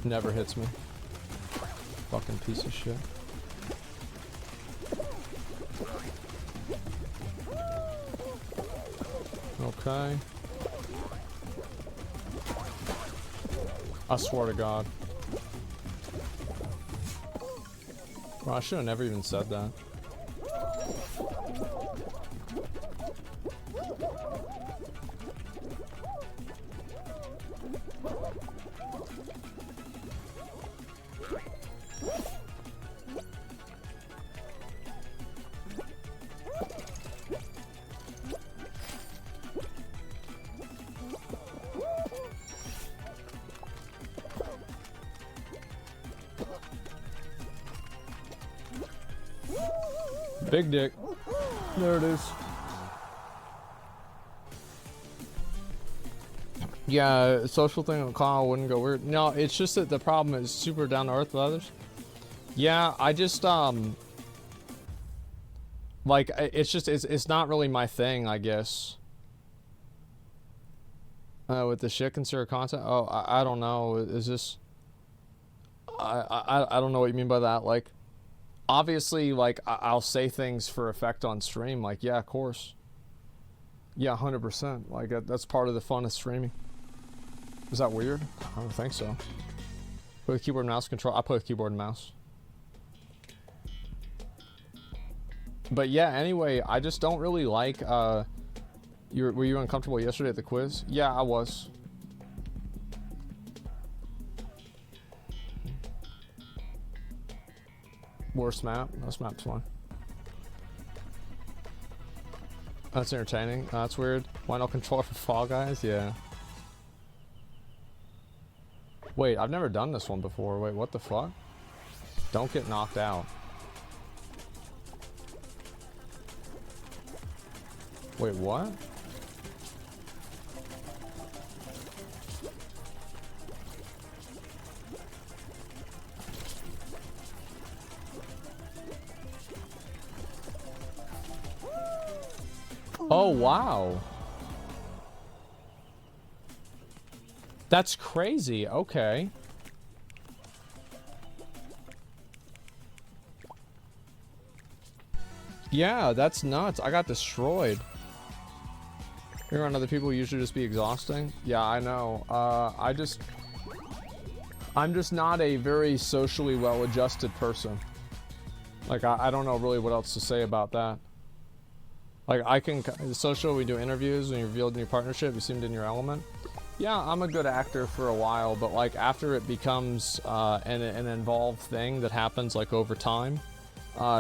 Never hits me. Fucking piece of shit. Okay. I swear to God. Well, I should have never even said that. Big dick. There it is. Yeah, social thing with Kyle wouldn't go weird. No, it's just that the problem is super down to earth with others. Yeah, I just like, it's just it's not really my thing, I guess. With the shit consider content. Oh, I don't know. Is this? I don't know what you mean by that. Like, obviously, like, I'll say things for effect on stream. Like, yeah, of course. Yeah, 100%. Like, that's part of the fun of streaming. Is that weird? I don't think so. Play with keyboard and mouse control. I play with keyboard and mouse. But yeah, anyway, I just don't really like, were you uncomfortable yesterday at the quiz? Yeah, I was. Worst map? This map's fun. That's entertaining. Oh, that's weird. Why no controller for Fall Guys? Yeah. Wait, I've never done this one before. Wait, what the fuck? Don't get knocked out. Wait, what? Oh, wow. That's crazy. Okay. Yeah, that's nuts. I got destroyed. Being around other people usually just be exhausting. Yeah, I know. I'm just not a very socially well-adjusted person. Like, I don't know really what else to say about that. Like, I can, social, we do interviews, when you revealed in your partnership, you seemed in your element. Yeah, I'm a good actor for a while, but like after it becomes an involved thing that happens like over time,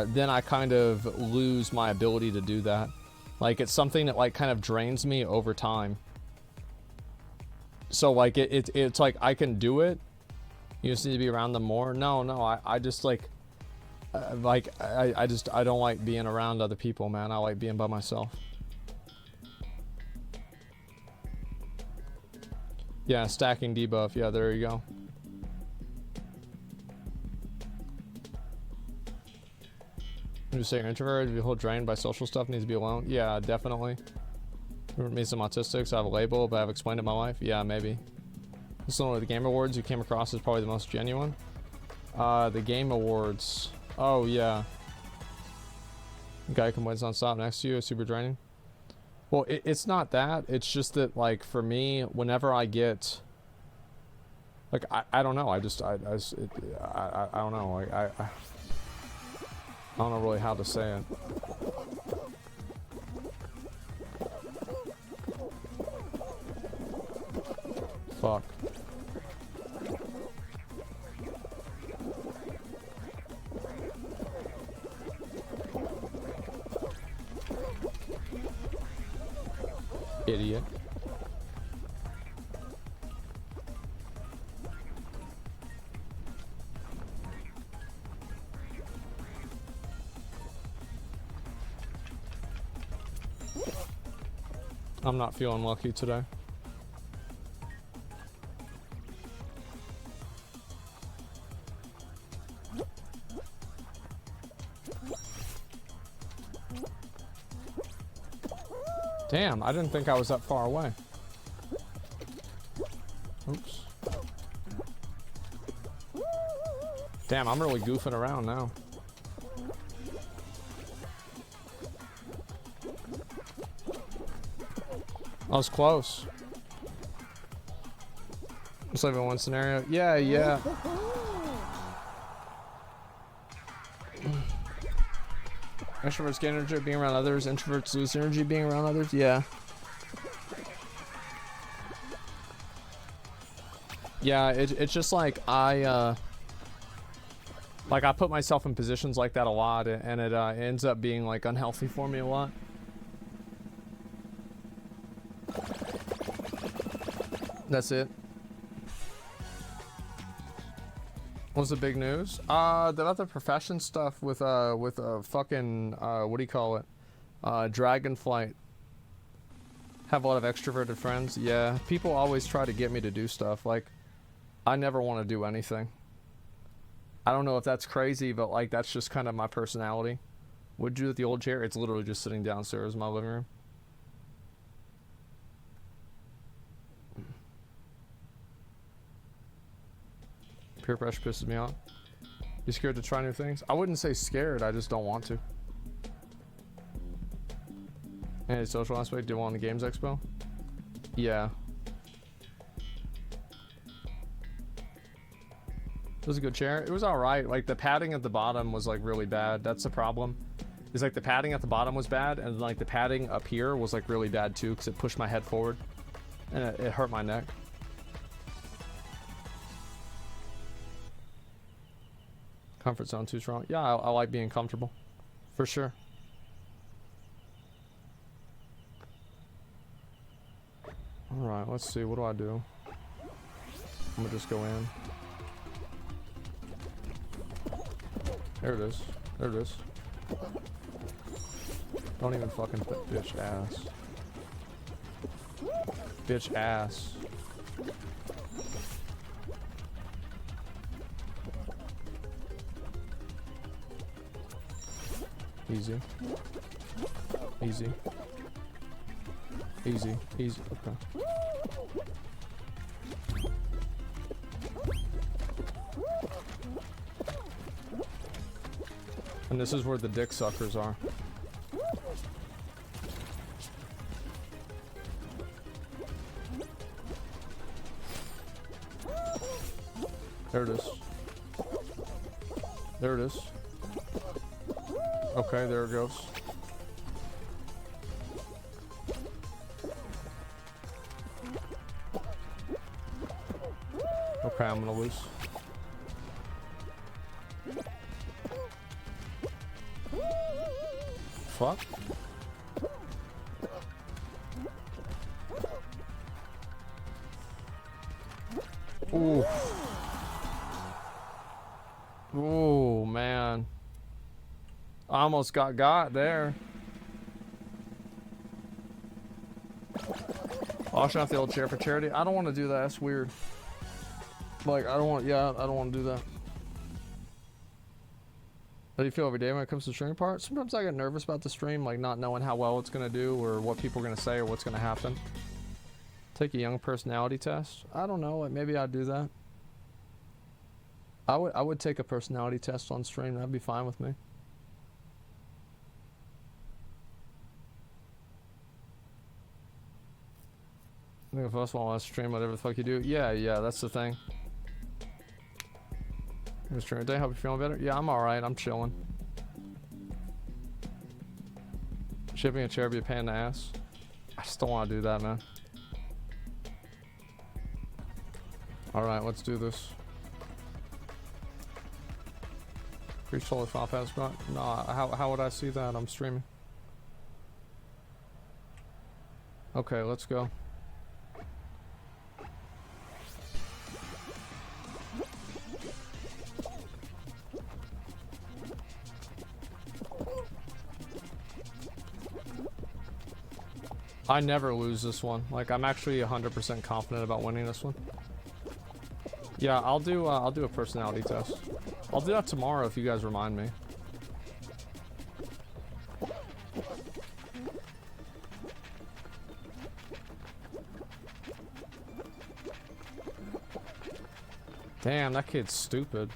then I kind of lose my ability to do that. Like it's something that like kind of drains me over time. So like it's like I can do it. You just need to be around them more. No, I just like I don't like being around other people, man. I like being by myself. Yeah, stacking debuff. Yeah, there you go. You say you're introverted, you feel drained by social stuff, needs to be alone. Yeah, definitely. Me some autistics. I have a label, but I've explained it in my life. Yeah, maybe. This one of the Game Awards you came across is probably the most genuine. The Game Awards. Oh yeah. Guy can win on stop next to you is super draining. Well, it's not that. It's just that, like, for me, whenever I get, like, I don't know. I don't know. Like, I don't know really how to say it. Fuck. Idiot. I'm not feeling lucky today. Damn, I didn't think I was that far away. Oops. Damn, I'm really goofing around now. I was close. Just like in one scenario. Yeah. Extroverts get energy being around others. Introverts lose energy being around others. Yeah. Yeah, it's just like I put myself in positions like that a lot, and it ends up being like unhealthy for me a lot. That's it. What's the big news? About the profession stuff with fucking what do you call it? Dragonflight. Have a lot of extroverted friends. Yeah, people always try to get me to do stuff. Like, I never want to do anything. I don't know if that's crazy, but like that's just kind of my personality. What'd you do with the old chair? It's literally just sitting downstairs in my living room. Peer pressure pisses me off. You scared to try new things? I wouldn't say scared, I just don't want to. Any social aspect, do you want the Games Expo? Yeah. was a good chair. It was all right. Like the padding at the bottom was like really bad. That's the problem. Is like the padding at the bottom was bad, and like the padding up here was like really bad too, because it pushed my head forward, and it hurt my neck. Comfort zone too strong. Yeah, I like being comfortable, for sure. All right, let's see. What do I do? I'm gonna just go in. There it is. There it is. Don't even fucking put bitch ass. Bitch ass. Easy. Easy. Easy. Easy. Okay. And this is where the dick suckers are. There it is. There it is. Okay, there it goes. Okay, I'm gonna lose. Fuck. Ooh. Ooh, man. I almost got there. Auction off the old chair for charity. I don't want to do that. That's weird. Like, I don't want to do that. How do you feel every day when it comes to the streaming part? Sometimes I get nervous about the stream, like not knowing how well it's going to do or what people are going to say or what's going to happen. Take a young personality test. I don't know. Like maybe I'd do that. I would take a personality test on stream. That'd be fine with me. I think if I want to stream whatever the fuck you do. Yeah, that's the thing. Stream today, hope you're feeling better. Yeah, I'm alright, I'm chilling. Shipping a chair be a pain in the ass. I just don't want to do that, man. Alright, let's do this. Reach totally file pass, but no, how would I see that? I'm streaming. Okay, let's go. I never lose this one. Like, I'm actually 100% confident about winning this one. Yeah, I'll do a personality test. I'll do that tomorrow if you guys remind me. Damn, that kid's stupid.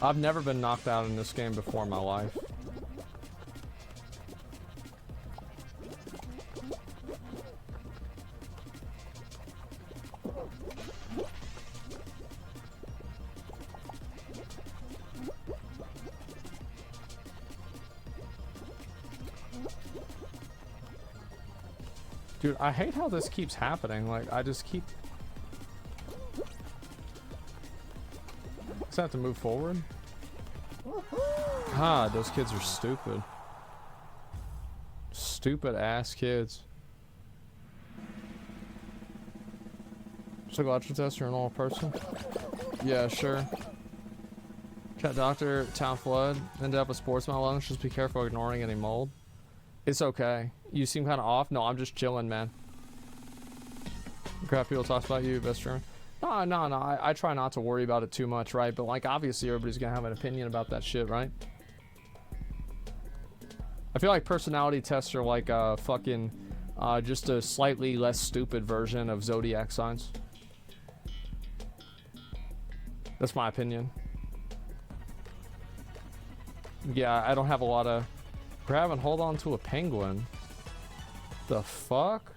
I've never been knocked out in this game before in my life. Dude, I hate how this keeps happening. Like, I just keep... Have to move forward. God, those kids are stupid. Stupid ass kids. Psychological test, you're a normal person? Yeah, sure. Cat doctor, town flood, ended up with sports my lungs. Just be careful ignoring any mold. It's okay. You seem kind of off. No, I'm just chilling, man. Crap people talk about you, best friend. No, I try not to worry about it too much, right? But like, obviously everybody's gonna have an opinion about that shit, right? I feel like personality tests are like fucking just a slightly less stupid version of zodiac signs. That's my opinion. Yeah, I don't have a lot of Grab and hold on to a penguin. The fuck?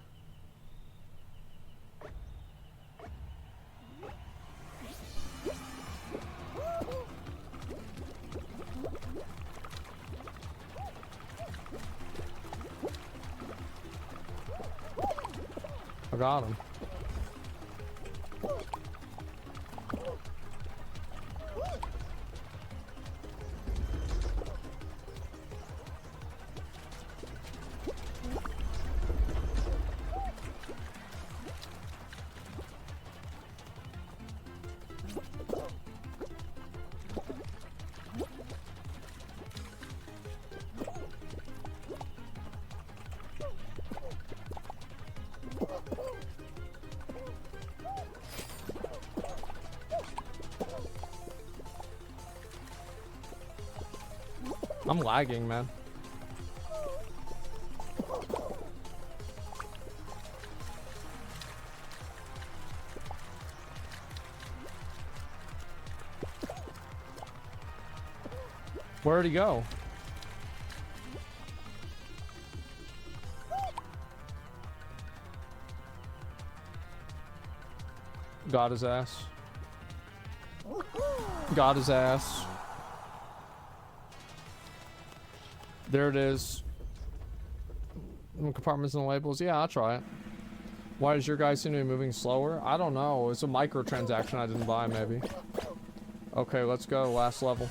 I got him. I'm lagging, man. Where'd he go? Got his ass. Got his ass. There it is. Compartments and labels. Yeah, I'll try it. Why does your guy seem to be moving slower? I don't know. It's a microtransaction I didn't buy, maybe. Okay, let's go. Last level.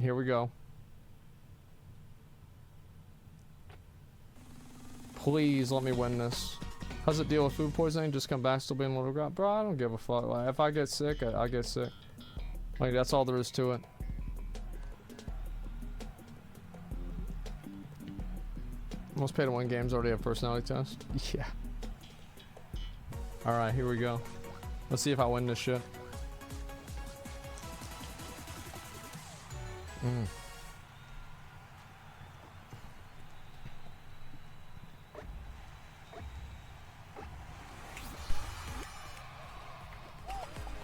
Here we go. Please let me win this. How's it deal with food poisoning? Just come back still being a little guy? Bro, I don't give a fuck. Like, if I get sick, I get sick. Like, that's all there is to it. Most pay-to-win games already have personality tests. Yeah. Alright, here we go. Let's see if I win this shit.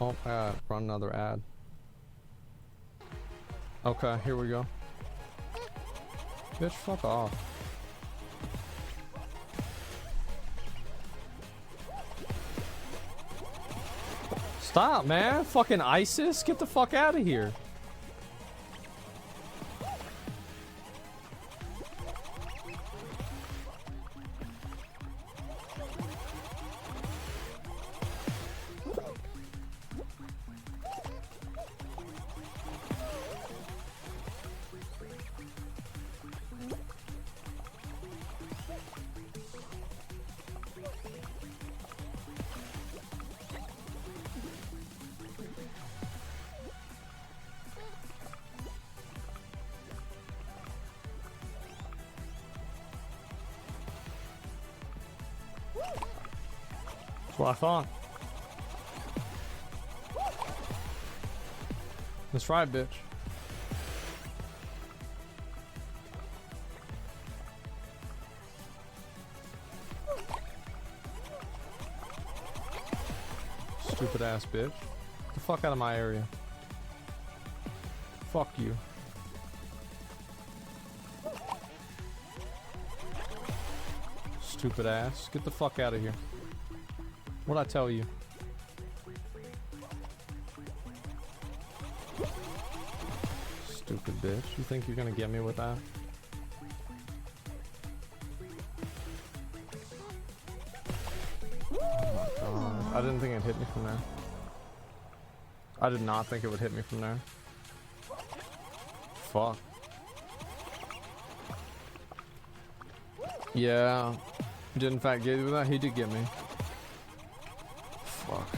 Oh, run another ad. Okay, here we go. Bitch, fuck off. Stop, man. Fucking ISIS? Get the fuck out of here. That's what I thought. That's right, bitch. Stupid ass bitch. Get the fuck out of my area. Fuck you. Stupid ass. Get the fuck out of here. What'd I tell you? Stupid bitch. You think you're gonna get me with that? Oh my god. I didn't think it'd hit me from there. I did not think it would hit me from there. Fuck. Yeah. Did in fact get you with that? He did get me. Fuck.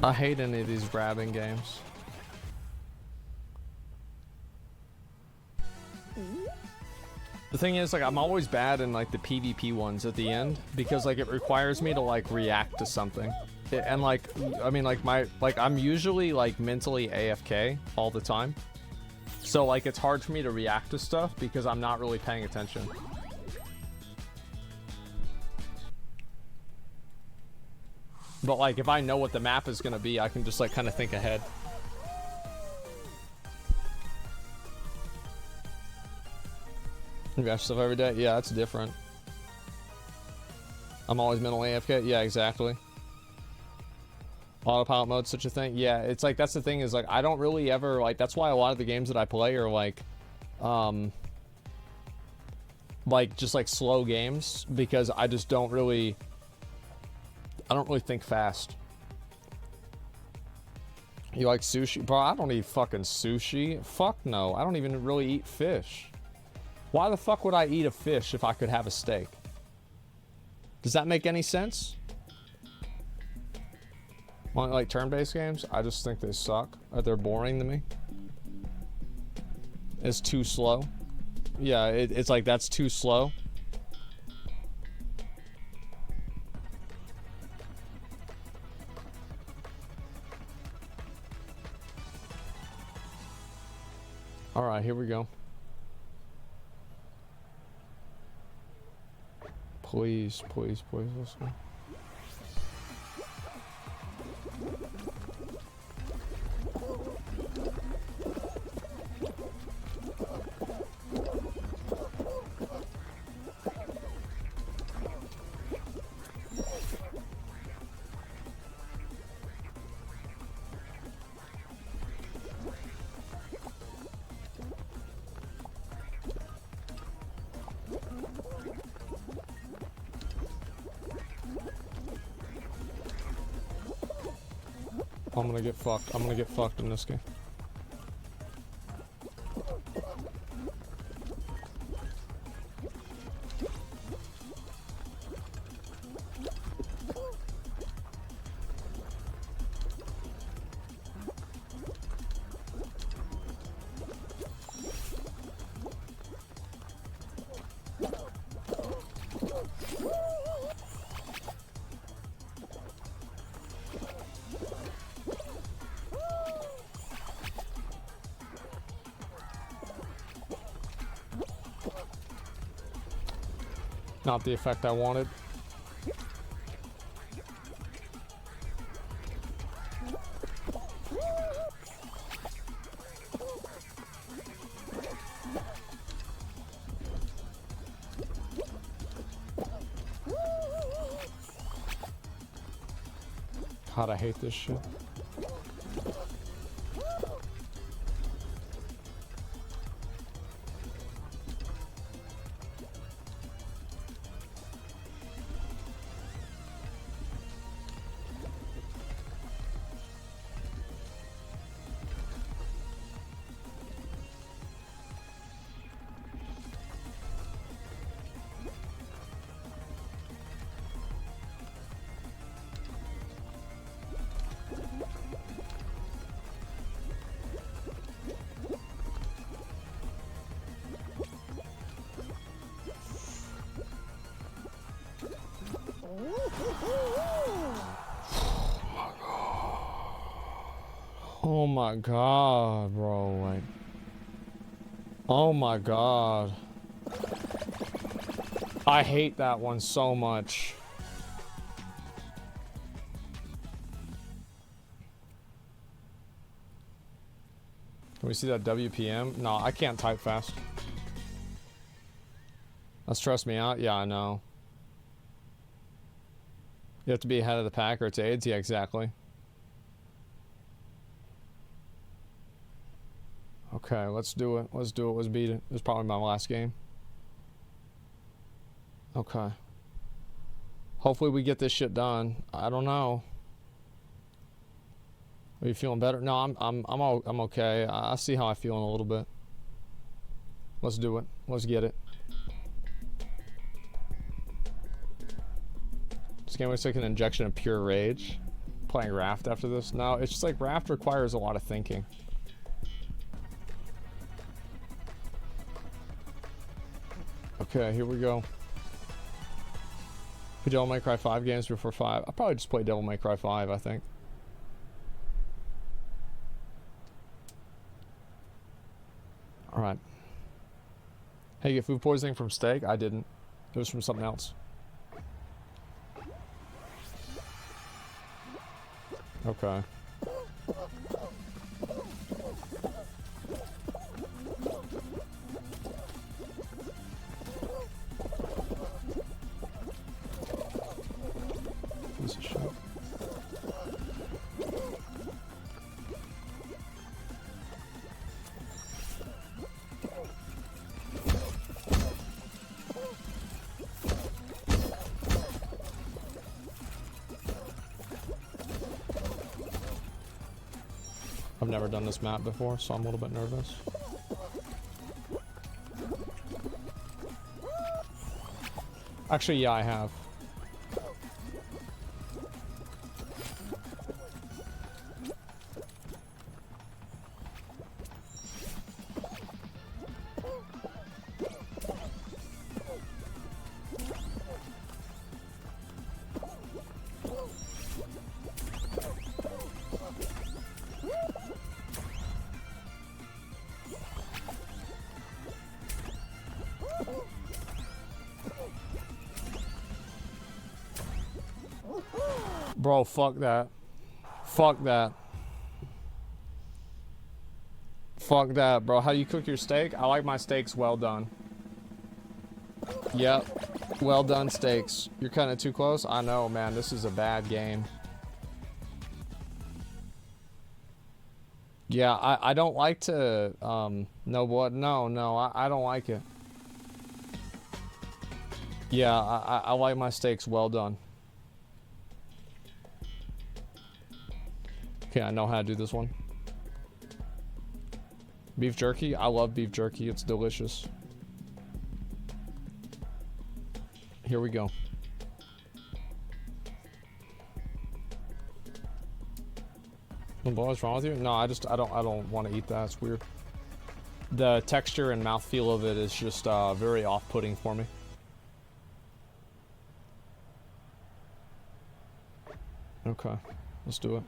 I hate any of these grabbing games. The thing is, like, I'm always bad in like the PvP ones at the end because like it requires me to like react to something. And like, I mean, like I'm usually like mentally AFK all the time. So like it's hard for me to react to stuff because I'm not really paying attention. But like, if I know what the map is gonna be, I can just like kind of think ahead. You watch stuff every day? Yeah, that's different. I'm always mentally AFK? Yeah, exactly. Autopilot mode's such a thing? Yeah, it's like, that's the thing is like, I don't really ever, like, that's why a lot of the games that I play are like just like slow games, because I just don't really, I don't really think fast. You like sushi? Bro, I don't eat fucking sushi. Fuck no, I don't even really eat fish. Why the fuck would I eat a fish if I could have a steak? Does that make any sense? Like turn-based games? I just think they suck. They're boring to me. It's too slow. Yeah, it's like that's too slow. All right, here we go. Please, please, please, let's go. I'm gonna get fucked. I'm gonna get fucked in this game. Not the effect I wanted. God, I hate this shit. Oh my god, bro, like, oh my god. I hate that one so much. Can we see that WPM? No, I can't type fast. Let's trust me out. Yeah, I know. You have to be ahead of the pack or it's AIDS? Yeah, exactly. Okay, let's do it. Let's do it. Let's beat it. This is probably my last game. Okay. Hopefully we get this shit done. I don't know. Are you feeling better? No, I'm okay. I'll see how I feel in a little bit. Let's do it. Let's get it. This game looks like an injection of pure rage. Playing Raft after this? No, it's just like Raft requires a lot of thinking. Okay, here we go. Play Devil May Cry 5 games before 5. I'll probably just play Devil May Cry 5, I think. Alright. Hey, you get food poisoning from steak? I didn't. It was from something else. Okay. Piece of shit. I've never done this map before, so I'm a little bit nervous. Actually, yeah, I have. Bro, fuck that. Fuck that. Fuck that, bro. How do you cook your steak? I like my steaks well done. Yep. Well done steaks. You're kind of too close? I know, man. This is a bad game. Yeah, I don't like to, no, what? No, I don't like it. Yeah, I like my steaks well done. Okay, I know how to do this one. Beef jerky? I love beef jerky. It's delicious. Here we go. What's wrong with you? No, I don't want to eat that. It's weird. The texture and mouthfeel of it is just very off-putting for me. Okay, let's do it.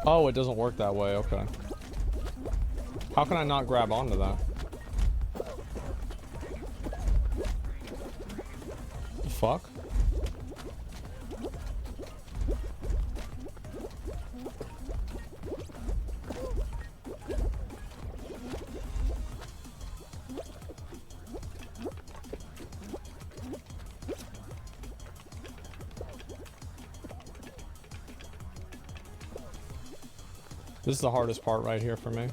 Oh, it doesn't work that way, okay. How can I not grab onto that? The fuck? This is the hardest part right here for me.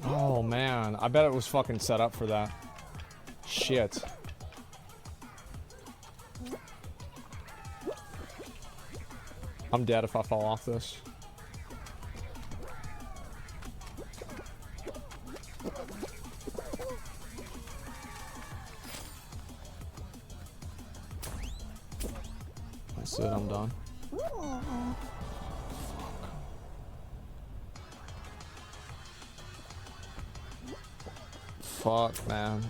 Oh man, I bet it was fucking set up for that. Shit. I'm dead if I fall off this. That's it, I'm done. Fuck, man.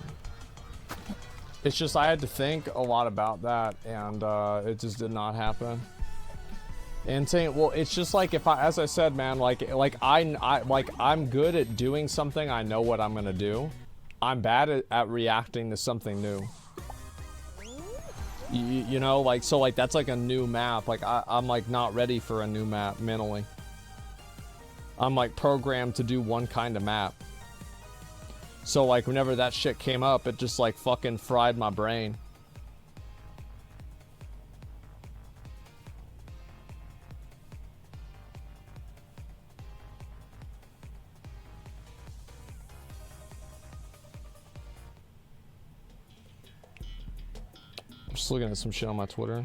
It's just I had to think a lot about that, and it just did not happen. And saying, well, it's just like if I, as I said, man, like I'm good at doing something. I know what I'm gonna do. I'm bad at reacting to something new. You know, like, so like that's like a new map. Like I'm like not ready for a new map mentally. I'm like programmed to do one kind of map. So like whenever that shit came up, it just like fucking fried my brain. I'm just looking at some shit on my Twitter.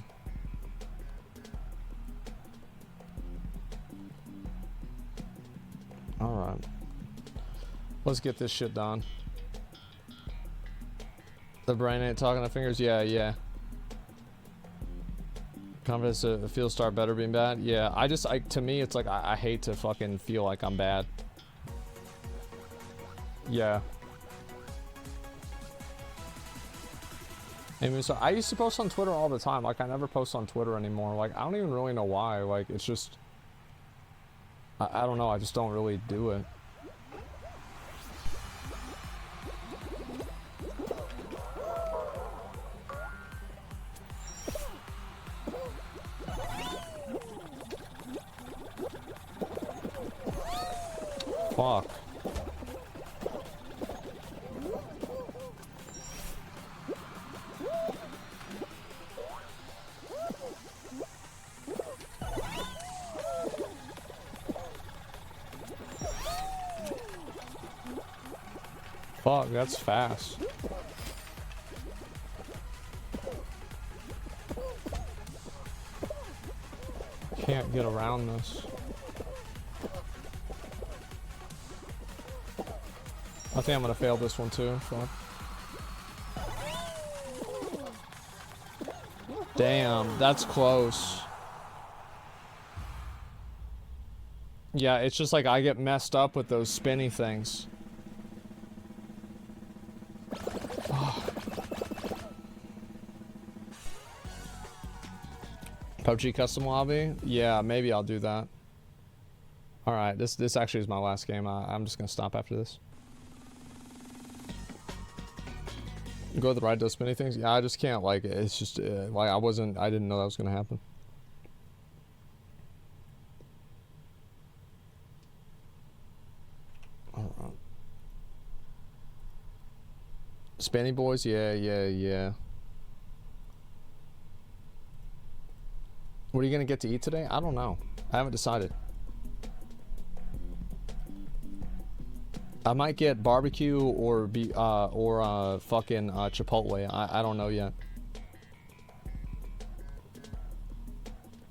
Alright. Let's get this shit done. The brain ain't talking to fingers? Yeah, yeah. Confidence to feel start better being bad. Yeah, to me, it's like I hate to fucking feel like I'm bad. Yeah. I mean, so I used to post on Twitter all the time. Like, I never post on Twitter anymore. Like, I don't even really know why. Like, it's just, I don't know. I just don't really do it. Fuck. Fuck, that's fast. Can't get around this. I think I'm gonna fail this one too. Fuck. Damn, that's close. Yeah, it's just like I get messed up with those spinny things. PUBG custom lobby? Yeah, maybe I'll do that. Alright, this actually is my last game. I'm just gonna stop after this. Go with the ride, those spinny things? Yeah, I just can't, like, it's just, like, I didn't know that was gonna happen. Alright. Spinny boys? Yeah. What are you gonna get to eat today? I don't know. I haven't decided. I might get barbecue or fucking Chipotle. I don't know yet.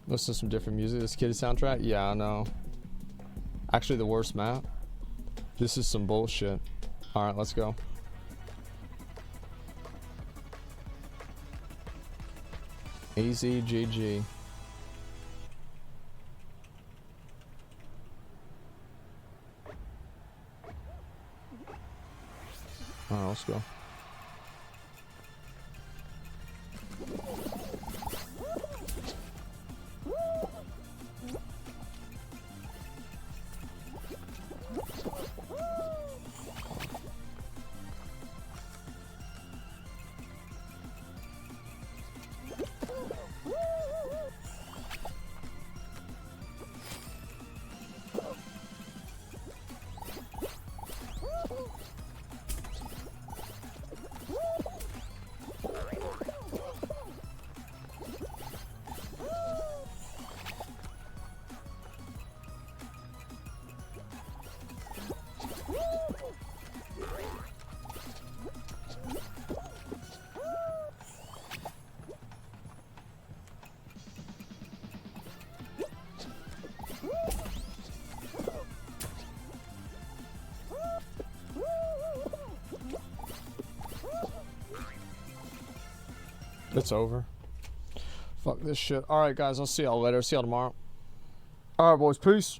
Listen to some different music. This Kitty soundtrack? Yeah, I know. Actually, the worst map. This is some bullshit. Alright, let's go. AZGG. Alright, let's go. It's over. Fuck this shit. Alright, guys, I'll see y'all later. See y'all tomorrow. Alright, boys. Peace.